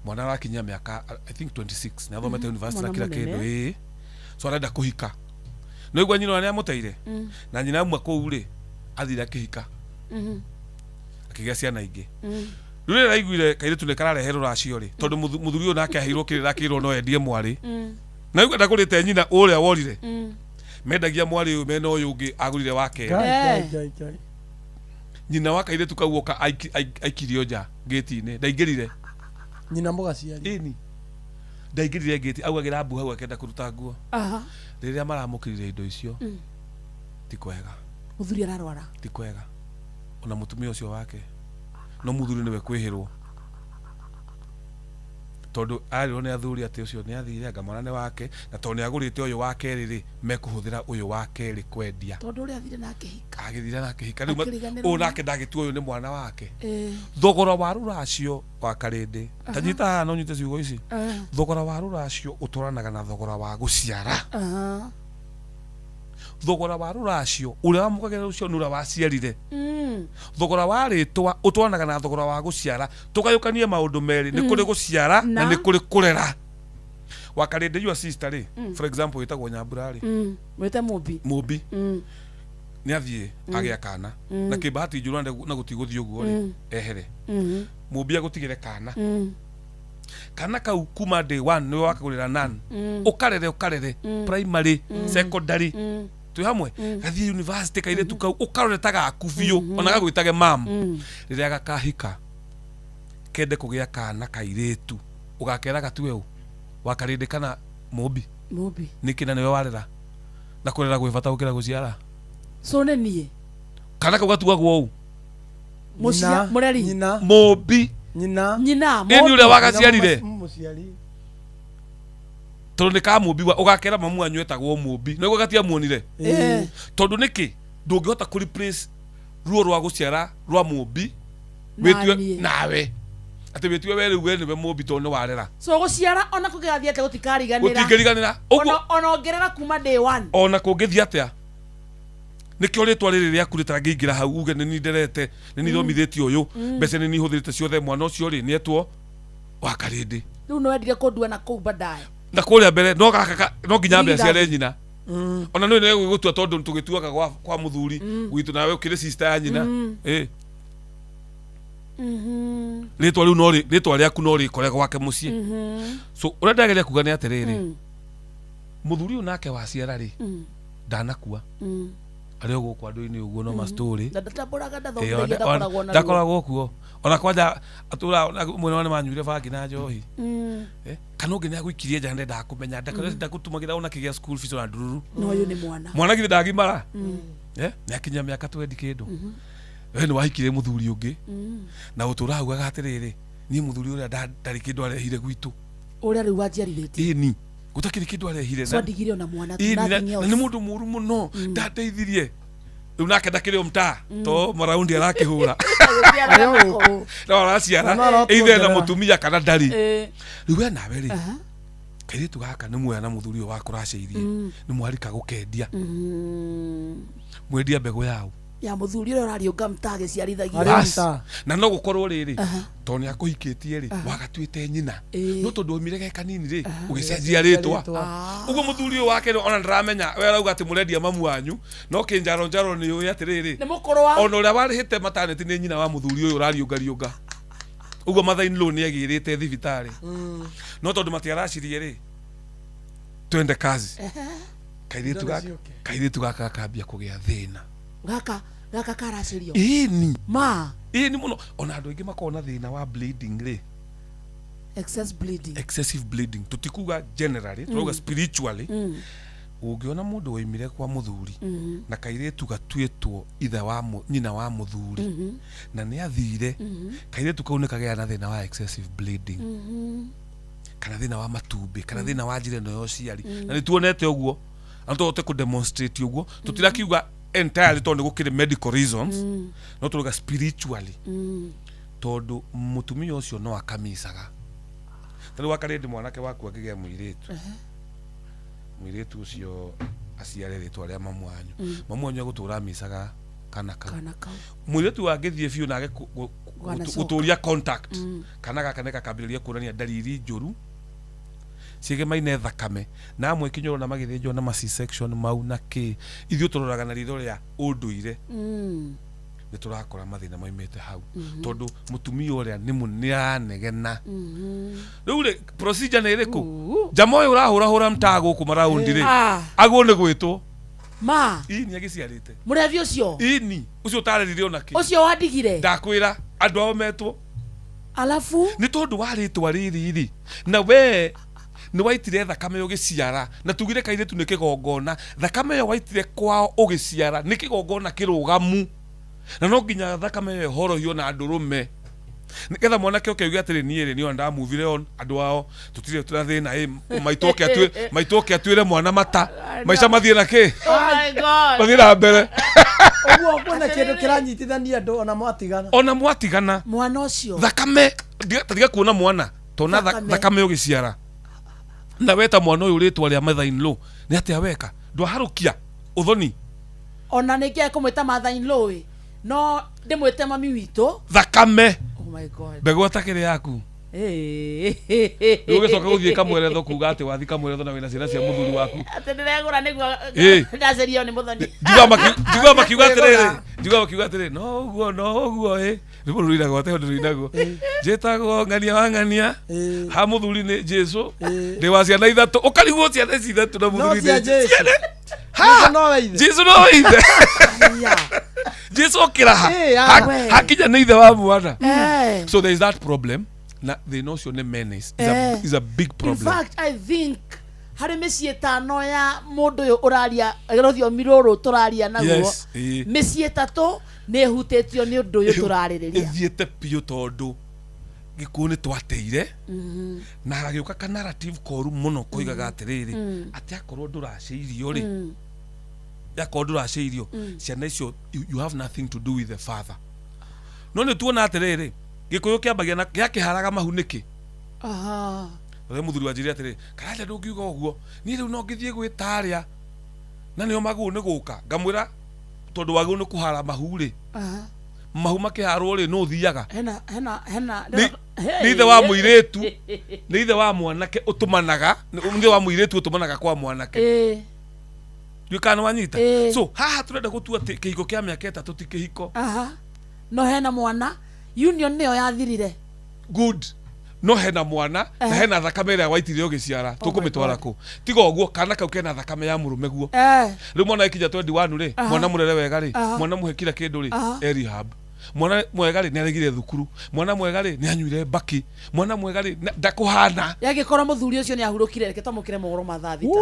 mwana wakinya miaka I think 26 na thomete university na kila kindu so arenda kuhika no igwa nyina ni amuteire na nyina amwe kou ri athira kihika akigia ciana ingi rure raiguire kaire tune kararehe ruracio ri tondu muthuri uyu nake ahirwo kirira kirwo no endie mwari na igwa ndagurite nyina uria worire mendagia mwari uyu mena uyu ungi agurire wake nyina wakaire tukauoka aikirio nja gate-ini ndaingirire nyina mugaciari ini ndaingirire gate au agira mbu hau akenda kuruta nguo riria maramukirire indo icio ti kwega muthuri ararwara ti kwega ona mutumia ucio wake no muthuri niwe kwihirwo tondu ari ni athuri ati ucio ni athire anga mwana wake na tondu agurite uyu wake riri mekuhuthira uyu wake ri kwendia tondu uri athire nake hika agithira nake hika riu unake ndagitua uyu ni mwana wake thogora wa ruracio wa karindi tanyita no nyite ciugo ici thogora wa ruracio uturanaga na thogora wa guciara thogora wa ruracio uria wamukagera ucio nura waciarire thogora wa ritwa utwanaga na thogora wa guciara tukayukania maundu meri ni kuri guciara na ni kuri kurera wakarinde your sister ri for example itagwo Nyambura ri wete mubi ni athie agia kana na kibahati njuru na gutiguthio guo ri ehere mubi agutigire kana kau kuma day 1 ni wakagurira nan ukarere primary secondary tu hamwe gathie university kaire tukau ukaroretaga akuvio ona gagwitage mam riria gakahika kende kugia kana kairetu ugakeraga tu eu wakarinde kana mubi nikina niwe warera na kurera gwibata gukira guciara so ne nie kana kugatuga gwo mucia mureri mubi nyina ni ule wagaciarire tondu ni ka mubi ugakera mamu anyu etagwo mubi no gatia muonire tondu niki ndungihota ku replace ruo rwa guciara rwa mubi witwe nawe ati wetwe wele wele we mobito no warera so guciara ona kugathia ate gutikariganira gutikariganira ona ongerera kuma day 1 ona kungithia atia nikio ritwa riri riaku ritangingira hau uge ni nderete ni nithomithitio uyu mbeca ni nihuthirite ciothe mwana ucio ri nietwo wa Karindi riu no wendire kundua na kuu badaye na kuria mbere no gaka no nginya mbia ciare nyina ona no ne gutua tondu tugituaga kwa muthuri witu nawe ukire sister ya nyina ritwa riu no ritwa riaku no rikore gwake mucii so ura ndageria kuga ni atiriri muthuri unake waciara ri ndanakua ario guku andu-ini uguo no ma story ndakoragwo kuo ona kwanja atura mwena wane manyuire bangi na njohi kana ungi ni agwikirie nja ndenda kumenya ndakutumagira ona kigia school fees ona ndururu no uyu ni mwana githi ndagimara ni akinya miaka 20 kindu we ni wahikire muthuri ungi na utura hau agatiriri ni muthuri uria ndari kindu arehire gwitu uria riu wanjiarithite ni gutakiri kindu arehire so ndigire ona mwana na ni mundu muru muno ndateithirie riu nake ndakiri mtaa to maraundi arakihura no araciara either na mutumia kana ndari riu we nawe ri kairitu gaka ni mwena muthuri wa kuraceirie ni mwarika gukendia mwendia mbegu yao ya muthuri uria urariunga mtage ciarithagia na no gukorwo riri to ni akuhikitie ri wagatwite nyina no tondu umire ge kanini ri ugicenjia ritwa uguo muthuri wake ona ndaramenya we arauga ati murendia mamu wanyu no kinjaro njaro ni uyu atiriri ni mukorwa ona uria warihite mataneti ni nyina wa muthuri uyu urariunga uguo mathaini lo ni agirite thibitari no tondu matiaracirie ri twende kazi kairitu gaka kambia kugia thina gaka karacirio ini ni muno ona andu ingi makona thina wa bleeding ri excessive bleeding tutikuga generally tuuga spiritually ungiona mundu woimire kwa muthuri na kairitu gatwitwo ithe wa nyina wa muthuri na ni athire kairitu kau ni kagea na thina wa excessive bleeding kana thina wa matumbi kana thina wa njire no yociari na ni tuonete uguo anto te ku demonstrate uguo tutirakiuga entirely tondu gukire medical reasons no turuga spiritually tondu mutumia ucio no akamisaga tari wakarindi mwanake waku akigea muiritu ucio aciare ritwa ria mamu wanyu agutura misaga kana muiritu wangithie biu nage guturia contact kana gakaneka kambiriria kurania dalili njuru ciege maine thakame na amwe kinyoro na magithinjwo na C-section mau na ki ithio turoraga na ritho ria unduire ni turakora mathina maimete hau tondu mutumia uria ni muniranegena riu ri procedure ni iriku jamoyo urahura mtago ku maraundi ri aguo ni gwitwo ini agiciarite murevi ucio ucio tarerire ona ki ucio wandigire ndakwira andu ao metwo alafu ni tondu waritwa riri na we ni waitire thakame ugiciara na tugire kairitu ni kigongona thakame yo waitire kwao ugiciara ni kigongona kirugamu na no nginya thakame yo horohio na andurume niketha mwanake ukeugia atiri ni onda muvire on andu ao tutire turathina maitoke atwire mwana mata maica mathie na ki oh my god mathie na mbere uguo kwona kindu kiranyitithania andu ona mwatigana mwana ucio thakame tiga kuona mwana tona thakame ugiciara na weta mwana uyu ritwa ria mother-in-law ni atia weka ndwaharukia uthoni ona nikia kumwita mother-in-law no ndimwite mami witu thakame oh my god mbegu atakire yaku ugicoka guthie kamweretho kuga ati wathi kamweretho na wina ciana cia muthuri waku ati ndiregura niguo ndacerio ni muthoni njuga makiuga atiriri no uguo ribu ruirago ate hundu ruinago njitagwo ngania wa ngania ha muthuri ni Jesu ndi wa ciana ithatu ukarigwo ciana ici ithatu na muthuri ni Jesu no weithe Jesu okiraha hakinya ni ithe wa mwana so there is that problem na the notion of menace is a big problem. In fact, I think hari mĩciĩ ĩtano ya mũndũ ũyũ ũraria rũthiomi rũrũ tũraria naguo mĩciĩ ĩtatũ nĩ ĩhutĩtio nĩ ũndũ ũyũ tũrarĩrĩria ĩthiĩte biũ tondũ gĩkuũ nĩ twateire na gagĩũka ka narrative koru mũno koigaga atĩrĩrĩ atĩ akorwo ndũracĩirio rĩ yakorwo ndũracĩirio ciana icio you have nothing to do with the father no nĩ tuona atĩrĩrĩ gikuyu kiambagia na yakiharaga mahuniki aha ore muthuri wanjiri atiri karaja ndungiuga uguo ni riu no ngithie gwitaria na nio magu ni guka ngamwira tondu wagu ni kuhara mahuri aha mahu makiharwo ri no thiaga hena ni ithe wa muiretu ni ithe wa mwanake utumanaga ni ithe wa muiretu utumanaga kwa mwanake Yukana wanyita so haha turenda gutua kihiko kia miaka 3 ti kihiko aha no hena mwana union nio yathirire good no hena mwana na hena thakame ria waitirio giciara tukumitwara ku tigo guo kana kau kena thakame ya murume guo riu mwana ikija 21 ri mwana murere wega ri mwana muhekira kindu ri rehab mwana mwega ri ni aregire thukuru mwana mwega ri ni anyuire baki mwana mwega ri ndakuhana yagikorwo muthuri ucio ni ahurukire reke tamukire mogoro mathathita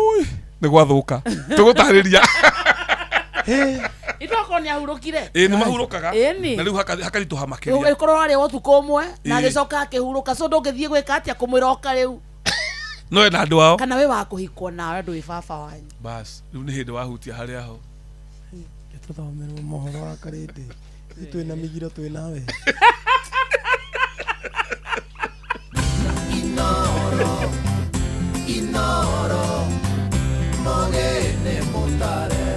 ni gwathuka tugutariria itoko ni ahurukire ni mahurukaga na riu hakarituha makiria ikorwo ari wotuko umwe na gicoka akihuruka so ndungithie gwika atia kumwiroka riu no ena andu ao kana we wakuhikwo nawe ndui baba wanyu bas riu ni hindi wahutia haria ho tuthomerwo mohoro wa karindi twina migiro twinawe Inoro mogene motare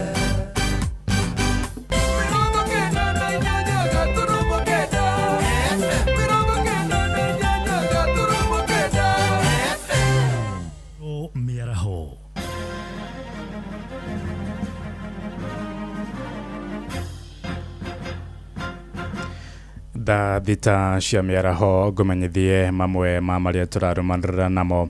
Miaraho da thita cia miaraho ngumenyithie mamwe ma maria turarumanirira namo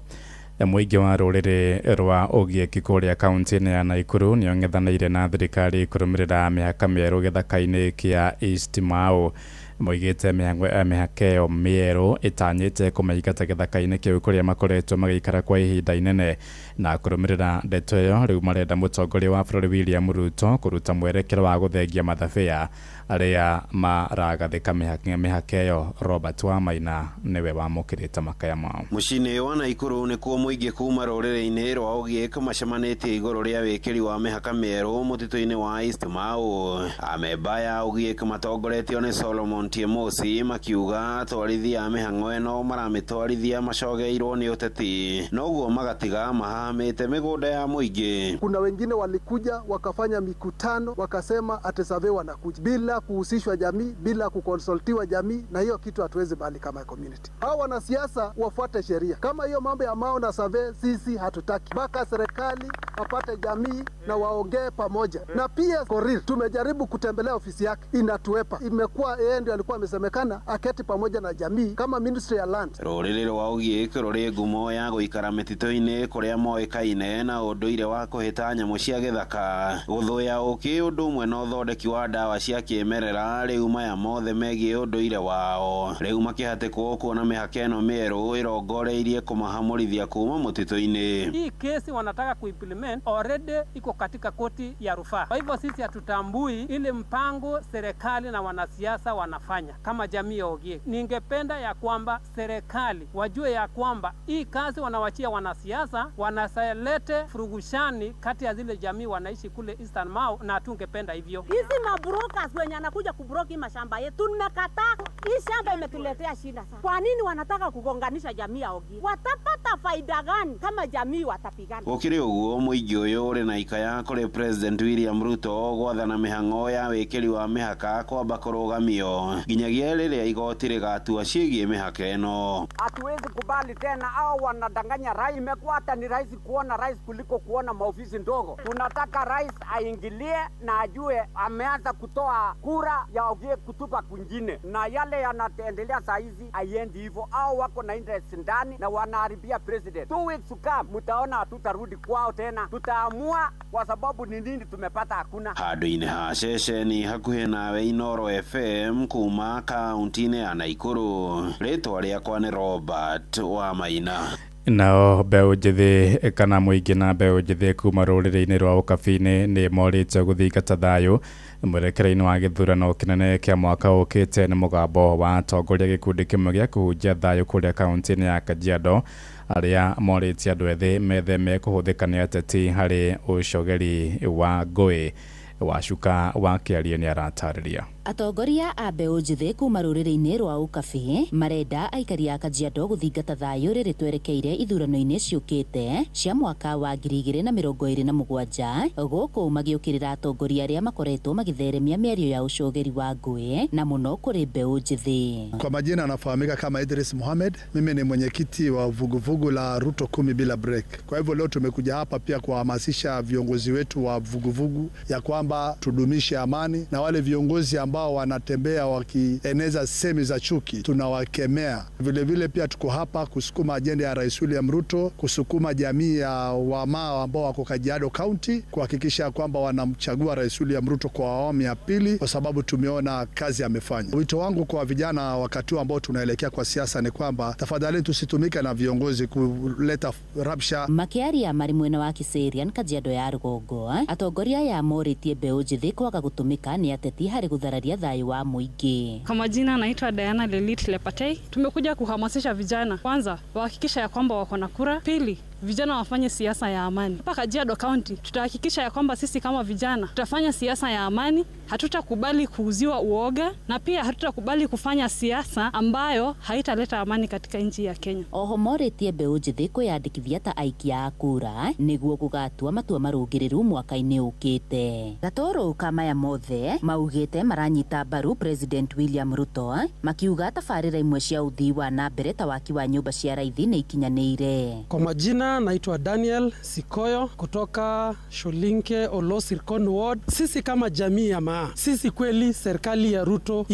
muingi wa ruriri rwa ugieki kuria kaunti-ini ya Naikuru ni ong'ethaniire na thirikari kurumirira mihaka mieru githaka-ini kia East Mau moigite mihaka iyo mieru itanyite kumaigata githaka-ini kiu kuria makoretwo magikara kwa ihinda inene na kurumirira ndeto iyo riu marenda mutongoria wa bururi William Ruto kuruta mwerekero wa guthengia mathabia aria maragathika mihaka iyo. Robert Wamaina niwe wamukirite makaya mao mucini wa Naikuru ni kuo muingi kuma ruriri-ini rwa ugieki macemanitie iguru ria wikiri wa mihaka mieru mutito-ini wa East Mau. Amemba ya ugieki matongoretio ni Solomon Tiemosi makiuga atwarithia a mihang'o ino maramitwarithia macogeirwo ni uteti noguo magatiga mahamite migunda ya muingi. Kuna wengine walikuja wakafanya mikutano wakasema ati survey wanakuja bila kuhusishwa jamii, bila kukonsultiwa jamii, na hiyo kitu hatuwezi bali kama community. Hao wanasiasa wafuate sheria. Kama hiyo mambo ya Mau na survey sisi hatutaki. Mpaka serikali wapate jamii na waongee pamoja. Na pia Korir tumejaribu kutembelea ofisi yake, inatuepa. Imekuwa yeye ndio alikuwa amesemekana aketi pamoja na jamii kama Ministry ya Land. Ruriri rwa ugieki ruri ngumo ya guikara mitito-ini kuria moikaine na unduire wa kuhita nyamu cia githaka guthuya uki undu umwe na uthondeki wa dawa cia kimerera riu maya mothe megie unduire wao riu makihatikwo kuona mihaka ino mieru irongoreirie kumahamurithia kuma mutito-ini. Hii kesi wanataka kuimplement already iko katika koti ya rufaa. Kwa hivyo sisi hatutambui ile mpango serikali na wanasiasa wanafanya kama jamii ya Ogiek. Ningependa ya kwamba serikali wajue ya kwamba hii kazi wanawachia wanasiasa, wanasalete furugushani kati ya zile jamii wanaishi kule Eastern Mau, na tungependa hivyo. Hizi mabrokers wenye anakuja kubroki mashamba yetu tumekataa. Hii shamba imetuletea shida sana. Kwa nini wanataka kugonganisha jamii ya Ogiek? Watapata faida gani kama jamii watapigana? Gukiri uguo muingi uyu uri na ikaya kuri President William Ruto gwathana mihang'o ya wikiri wa mihaka kwamba kurugamio nginyagia riria igoti rigatua ciigie mihaka ino. Hatuwezi kubali tena au wanadanganya rais. Imekuwa hata ni rahisi kuona rais kuliko kuona maofisi ndogo. Tunataka rais aingilie na ajue ameanza kutoa kura ya Ogiek kutupa kwingine, na yale yanaendelea saa hizi haiendi hivyo, au wako na interest ndani na wanaharibia president. 2 weeks to come mutaona hatutarudi kwao tena, tutaamua kwa sababu ni nini tumepata hakuna. Handu-ini ha ceceni hakuhi nawe Inoro FM kuma kaunti-ini ya Naikuru. Ritwa riakwa ni Robert Wamaina. Nao mbeũ njĩthĩ kana mũingĩ na mbeũ njĩthĩ kuma rũrĩrĩ-inĩ rwa ũkabi-inĩ nĩ morĩte gũthingata thayũ mwerekero-inĩ wa gĩthurano kĩnene kĩa mwaka ũkĩte nĩ mũgambo wa atongoria gĩkundi kĩmwe gĩa kũhunjia thayũ kũrĩa kaunti-inĩ ya Kajiado arĩa morĩtie andũ ethĩ metheme kũhũthĩka nĩ ateti harĩ ũcogeri wa ngũĩ. Wacuka wa Kĩarie nĩ aratarĩria. Atongoria a mbeũ njĩthĩ kuma rũrĩrĩ-inĩ rwa Ukabi marenda aikari a Kajiado gũthingata thayũ rĩrĩ twerekeire ithurano-inĩ ciũkĩte cia mwaka wa 2027 gũkũ magĩũkĩrĩra atongoria arĩa makoretwo magĩtheremia mĩario ya ũcogeri wa ngũĩ na mũno kũrĩ mbeũ njĩthĩ. Kwa majina anafahamika kama Idris Mohamed. Mimi ni mwenyekiti wa vuguvugu la Ruto 10 bila break. Kwa hivyo leo tumekuja hapa pia kuhamasisha viongozi wetu wa vuguvugu ya kwamba tudumishe amani, na wale viongozi ambao wanatembea wakieneza semi za chuki tunawakemea. Vile vile pia tuko hapa kusukuma ajenda ya Rais William Ruto, kusukuma jamii ya Wamaa ambao wako Kajiado County kuhakikisha kwamba wanamchagua Rais William Ruto kwa awamu ya pili, kwa sababu tumeona kazi amefanya. Wito wangu kwa vijana wakati ambao tunaelekea kwa siasa ni kwamba tafadhali tusitumike na viongozi kuleta rabsha. Makiaria mari mwena wa Kiserian Kajiado ya Rugongo, atongoria ya moritie mbeũ njĩthĩ kwaga gutumika ni ateti hari guthararia thayũ wa muingi. Kwa majina naitwa Diana Lelit Lepatei. Tumekuja kuhamasisha vijana, kwanza wahakikisha ya kwamba wako na kura, pili vijana wafanye siasa ya amani. Hapa Kajiado County tutahakikisha ya kwamba sisi kama vijana tutafanya siasa ya amani, hatutakubali kuuziwa uoga, na pia hatutakubali kufanya siasa ambayo haitaleta amani katika nchi ya Kenya. Oho moritie mbeũ njĩthĩ kwĩyandĩkithia ta aikia a kura nĩguo gũgatua matua marũngĩrĩru mwaka-inĩ ũkĩte. Gatoro kamaya mothe maugĩte maranyita mbaru President William Ruto, makiuga tabarĩra imwe cia ũthii wa na mbere ta waki wa nyũmba cia raithi nĩ ikinyanĩire. Kwa majina naitwa Daniel Sikoyo kutoka Sholinke Olosirkon Ward. Sisi kama jamii ya Maa, sisi kweli serikali ya Ruto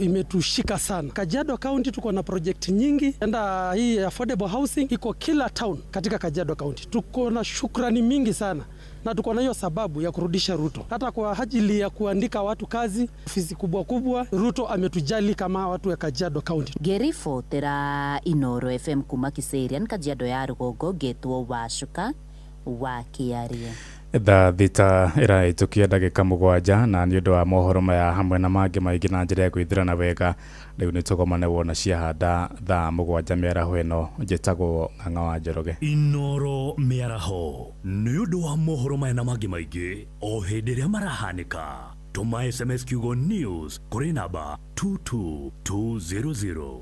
imetushika sana. Kajiado County tuko na project nyingi, enda hii affordable housing iko kila town katika Kajiado County. Tuko na shukrani mingi sana, na tuko na hiyo sababu ya kurudisha Ruto. Hata kwa ajili ya kuandika watu kazi, ofisi kubwa kubwa, Ruto ametujali kama watu wa Kajiado County. Gerifo tera Inoro FM kuma Kiserian Kajiado ya Rugongo getwo Wacuka wa Kiaria. Thaa thita iraitukia ndagika 7 na nĩ ũndũ wa mohoro maya hamwe na mangĩ maingĩ na njĩra ya gwĩthirana wega. Rĩu nĩ tũgomane wona ciahanda thaa 7 mĩaraho ĩno. Njĩtagwo Ng'ang'a wa Njoroge. Inoro mĩaraho nĩ ũndũ wa mohoro maya na mangĩ maingĩ o hĩndĩ ĩrĩa marahanĩka. Tũma SMS kiugo news kũrĩ namba 22200.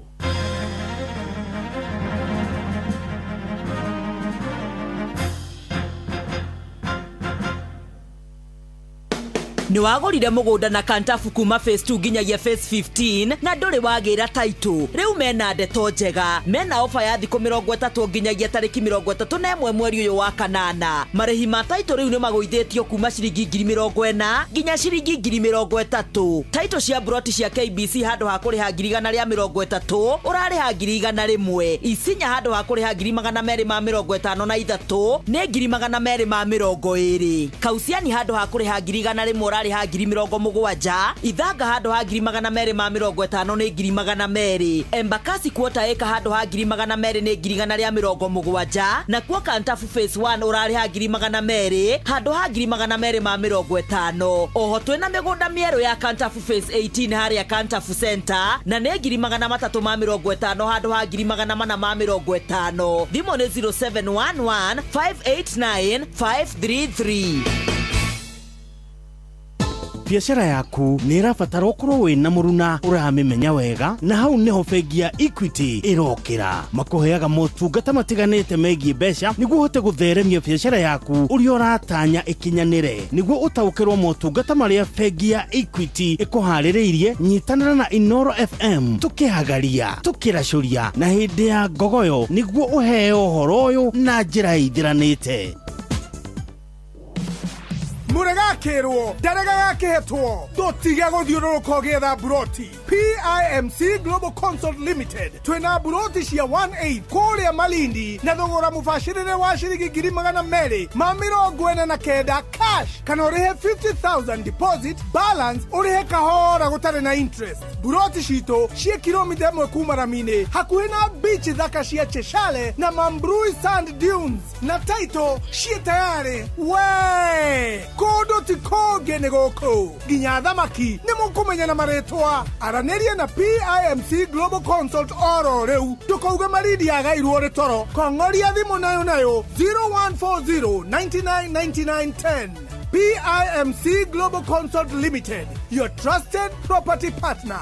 Ni wagorire mugunda na Kantafu kuma phase 2 nginyagia phase 15 na nduri wagira title. Riu mena ndeto njega, mena ofa ya thikũ 30 nginyagia tariki 31 mweri uyu wa kanana. Marehi ma title riu ni magũithĩtio kuma ciringi 40,000 nginya ciringi 30,000. Title cia broti cia KBC handũ ha kũrĩha 130 ũrarĩha 100,000. Isinya handũ ha kũrĩha 253 ni 220. Kausiani handũ ha kũrĩha 100,000 rari ha 70,000. Ithanga handũ ha 250 ni 200,000. Embakasi kuota eka handũ ha 200 ni 170,000. Na kwa Kantafu phase 1 urari ha 200 handũ ha 250. Oho twina mĩgũnda mĩerũ ya Kantafu phase 18 harĩa Kantafu Center na ni 350 handũ ha 450. Thimo ni 0711 589 533. Biashara yaku nĩ ĩrabatara ũkorwo wĩna mũruna ũramĩmenya wega, na hau nĩho bengi ya Equity ĩrokĩra. Makũheaga motungata matiganĩte megiĩ mbeca nĩguo ũhote gũtheremia biashara yaku ũrĩa ũratanya ĩkinyanĩre. Nĩguo ũtaũkĩrwo motungata marĩa bengi ya Equity ĩkũharĩrĩirie, nyitanĩra na Inoro FM tũkĩhagaria, tũkĩracũria na hĩndĩ ya ngogoyo nĩguo ũheo ũhoro ũyũ na njĩra ĩithiranĩte. Muragakirwo daragaketwo dotige guthiũrũrũka ũgĩetha buroti. PIMC Global Consult Limited twina buroti cia 1/8 kũrĩa Malindi na thogora mũbacĩrĩre wa ciringi 249 cash, kana ũrĩhe 50,000 deposit, balance ũrĩhe kahora gũtarĩ na interest. Buroti citũ cia kilomita 1 kuma Ramini hakuhĩ na beach thaka cia Cheshire na Mambrui Sand Dunes, na title cia tayari we kodo ti koge nĩ gũkũ nginya thamaki nĩ mũkũmenya na marĩtwa. Aranĩria na PIMC Global Consult oro rĩu ndũkauge Malindi agairwo nĩ toro. Kong'oria thimũ nayo 0140 999910. PIMC Global Consult Limited, your trusted property partner.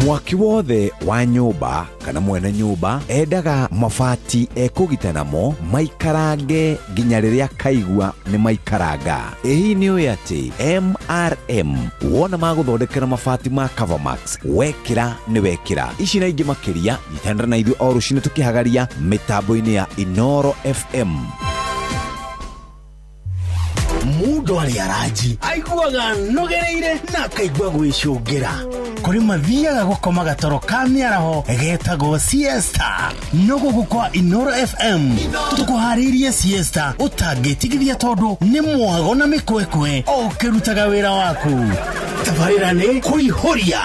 Mwaki wothe wa nyumba kana mwene nyumba endaga mabati ekũgitanamo maikarange nginya rĩrĩa kaigua nĩ maikaranga. Ĩhi nĩ ũĩ atĩ MRM wona magũthondekera mabati ma Covermax wekĩra nĩ wekĩra. Ici na ingĩ makĩria ithandara na ithuĩ o rũciinĩ tũkĩhagaria mĩtambo-inĩ ya Inoro FM. Mundu ari araji aiguaga nogereire na akaigua gwicungira kuri mathiaga gukoma gatoro ka miaraho getagwo siesta nogo gukwa Inoro FM tukuharirie siesta utangitigithia tondu ni mwago na mikwekwe o kirutaga wira waku tabarira ni kuihoria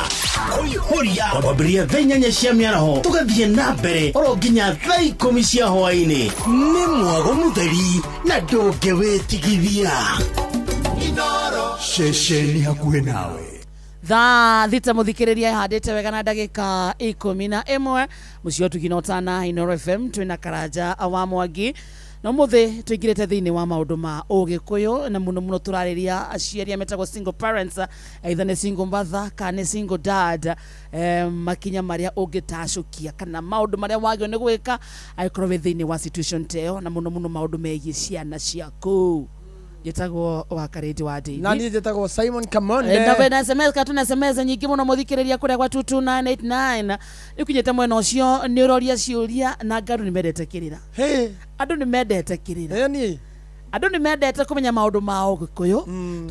kwambiria thainyanya cia miaraho tugathie na mbere oro nginya thai 10 cia hwaini ni mwago mutheri na ndũngĩwĩtigithia. Inoro shesheni hakuhĩ nawe. Thaa thita muthikiriria ihandite wega na ndagika 11 mucio tukinotana Inoro FM twina Karanja wa Mwangi no muthe tuingirite thiini wa maundu ma ugikuyu na muno turariria aciari metagwo single parents either ne single mother kana single dad makinya maria ungitacukia kana maundu maria wagio ni gwika aikorwo thiini wa situation teo na muno maundu megie ciana ciaku. Yetagwo wa Karedi wa David. Nani yetagwo Simon Kamonde. Na bena SMS katuna SMS nyingi muno muthikiriria kuria kwa 22989. Nikunyete mwena ucio ni uroria ciuria na ngaru ni medete kirira. Hey, andu ni medete kirira. Yani andu ni medete kumenya maundu mao gikuyu.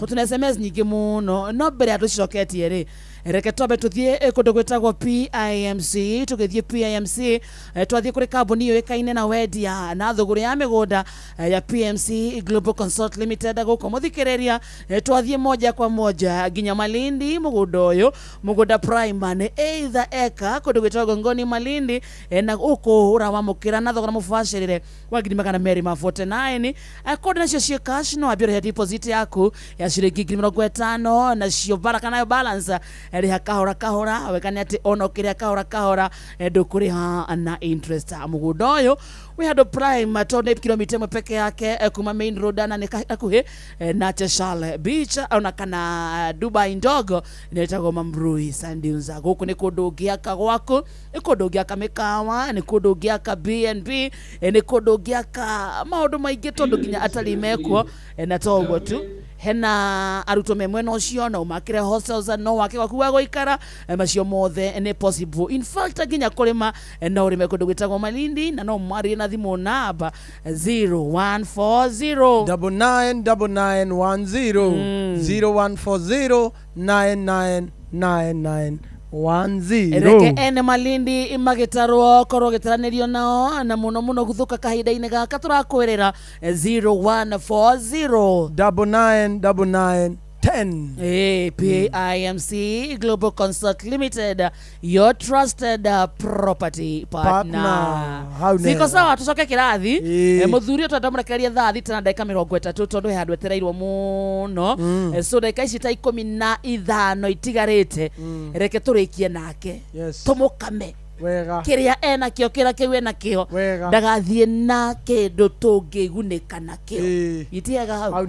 Tuna SMS nyingi muno no mbere atu cicoketie ri. Reke tobe tuthie kundu gwetagwo PIMC tugithie PIMC twathie kuri kambuni yo ikaine na wendia na thuguru ya migunda ya PMC Global Consult Limited guko muthikiriria twathie moja kwa moja ginya Malindi mugunda uyu mugunda prime ne either eka kundu gwetagwo Ngoni Malindi na uko urawamukira na thogora mufashirire wa girimagana meri ma 49 akoda nacio cie cash no abire deposit yaku ya shilingi 50 na cio baraka nayo balance riha kahora wekane ati ono kiria kahora ndukuriha na interest mugunda uyu we had a prime tonde kilomita mwe peke yake kuma main road na nikakuhe na Cheshire beach ona kana Dubai ndogo inetagwo Mambrui Sandunza guku ni kundu giaka gwaku ni kundu giaka mikawa ni kundu giaka BNB ni kundu giaka maundu maingi tondu ginya atali mekwo na togo tu hena aruto memwe no cio no makire hostels no wake wakuwa goikara macio mothe ne possible in fact ginya kurima no rime kundu gwitagwo Malindi na no mwari na thimu namba 0140 999910 0140999910 Reke ene Malindi imagitarwo korwo gitaranirio nao na muno guthuka kahinda-ini gaka turakwirira 0140 999910 PIMC Global Consult Limited, your trusted property partner. Siko sawa tucoke kirathi muthuri twandamurekeria thaa thita na ndagika 30 tondu he handu etereirwo muno so ndagika ici ta 15 itigarite reke turikie nake tumukame wega kiria ena kio kira kiwe na kio ndagathie na kindu tungigunika nakio itiega hau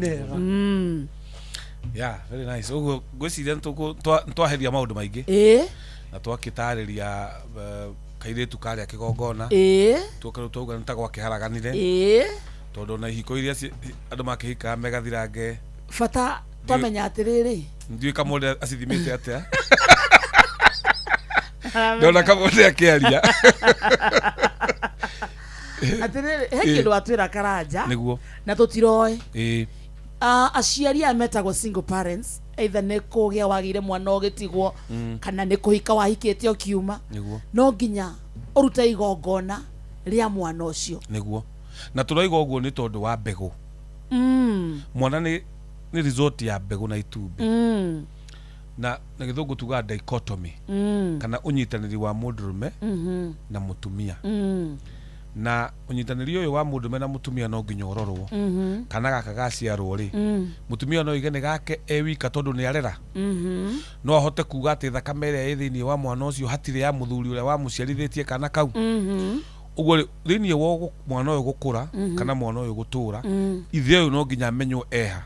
Yeah, very nice. Ugo gwiciria twaheria maundu maingi na twakitariria kairetu karia kigongona tukarutuga nitagwa kiharaganire tondu na ihiko iria andu makihika megathirange fata twamenya atiriri ndiwe Kamonde acithimite atia ndona Kamonde akiaria atiriri hekindu atwira Karanja niguo na tutiroe aciari ametagwo single parents either ne kugia wagire mwana ogitigwo kana ne kuhika wahikite okiuma no nginya uruta igongona ria mwana ucio niguo na turaiga uguo ni tondu wa mbegu mwana ni result ya mbegu na itumbi na githungu tuga dichotomy kana unyitaniri wa mundurume na mutumia na unyitaniri uyu wa mundume na mutumia no nginya urorwo kana gaka gaciarwo ri mutumia no igene gake wika tondu ni arera no ahote kuga ati thakame ria ithini wa mwana ucio hatire ya muthuri uria wa muciarithitie kana kau ugo thini wo mwana uyu gukura kana mwana uyu gutura ithe uyu no nginya menyo eha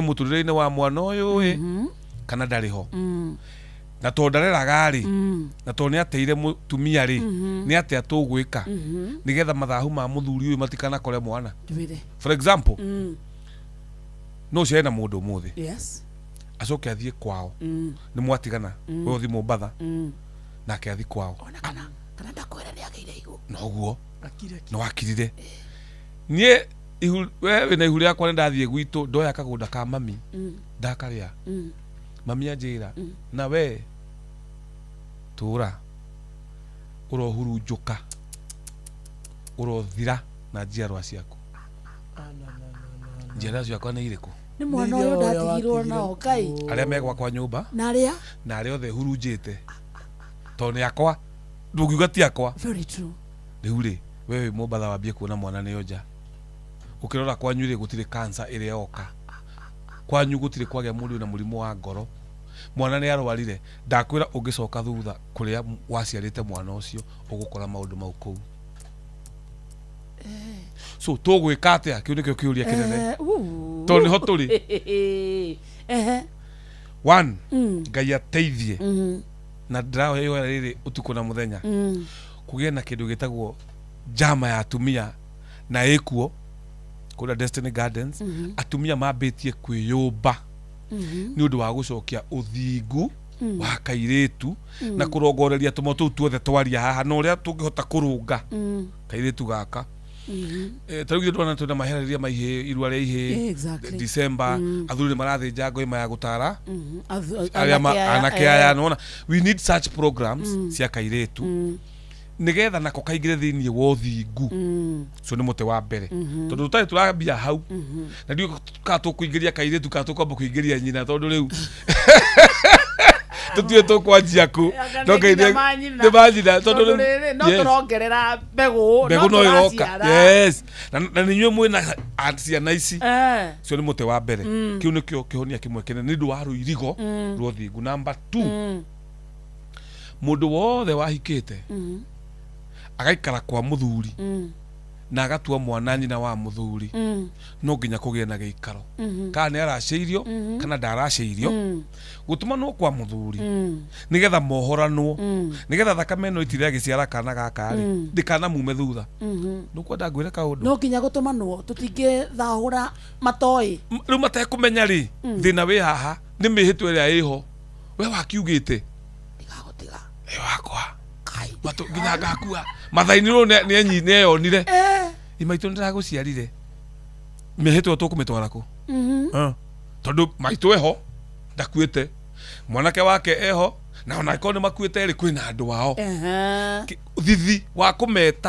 muturire-ini wa mwana uyu kana ndariho na to ndarera gari na to ni ateire mutumia ri ni ate atugwika nigetha mathahu ma muthuri uyu matikana kore mwana for example no ciana mundu muthi acoke athie kwao ni mwatigana we uthi Mombatha nake athi kwao kana ndakwira ni ageire igu noguo no wakirire nie we wina ihu riakwa ni ndathie gwitu ndoya kagunda ka mami ndakaria mami anjira na we tura urohurunjuka urothira na njiarwa ciaku njiarwa ciakwa ni iriku ni mwana uyu ndatigirwo nao kai aria megwa kwa nyumba na aria othe hurunjite to ni akwa ndungiuga ti akwa very true riu ri wewe Mombatha wambie kuona mwana ni oja ukirora kwanyu ri gutire cancer iri yoka kwanyu gutire kwagia mundu na murimu wa ngoro mwana ni arwarire ndakwira ungicoka thutha kuria waciarite mwana ucio ugukora maundu mau kuu so tugwika atia kiu nikio kiuria kinene to niho turi one Ngai ateithie na ndiraho yo riri utuko na muthenya kugia na kindu gitagwo jama ya atumia na ekuo kula Destiny Gardens atumia mabetie kwiyumba ni undu wa gucokia uthingu wa kairetu na kurongoreria tumoto tuothe twaria haha no ria tungihota kurunga kairetu gaka tarugire twana tuna mahereria maihe irua ria ihe December athuri marathinja ngoi ya gutara anake aya nona we need such programs cia kairetu nigetha nako kaingire thini wo thingu so ni muti wa mbere tondu tutari turambia hau na ndio ka tukuingiria kairetu ka tukwamba kuingiria nyina tondu riu tutue tukwanjia ku no kaire ni manyina tondu riu no turongerera mbegu no iroka yes na ninywe mwina ciana ici so ni muti wa mbere kiu nikio kihonia kimwe kinene ni ndu wa ruirigo rwo thingu number 2 mundu wothe wahikite agaikara kwa muthuri na agatua mwana nyina wa muthuri no nginya kugie na giikaro kana ni araceirio kana ndaraceirio gutuma no kwa muthuri nigetha mohoranwo nigetha thakame no itire giciara kana gaka ri ndikana mume thutha nukwenda ngwire kaundu no nginya gutumanwo tutinge thahura matoi riu matekumenya ri thina wi haha ni mihitwe ria iho we wakiugite igagutiga wakwa matu nginya ngakua mathaini ro ni enyine yonire imaitu ndiraguciarire mihitwe tukumitwara ku tondu maitu eho ndakuite mwanake wake eho na ona iko ni makuite ri kwina andu wao thithi wa kumeta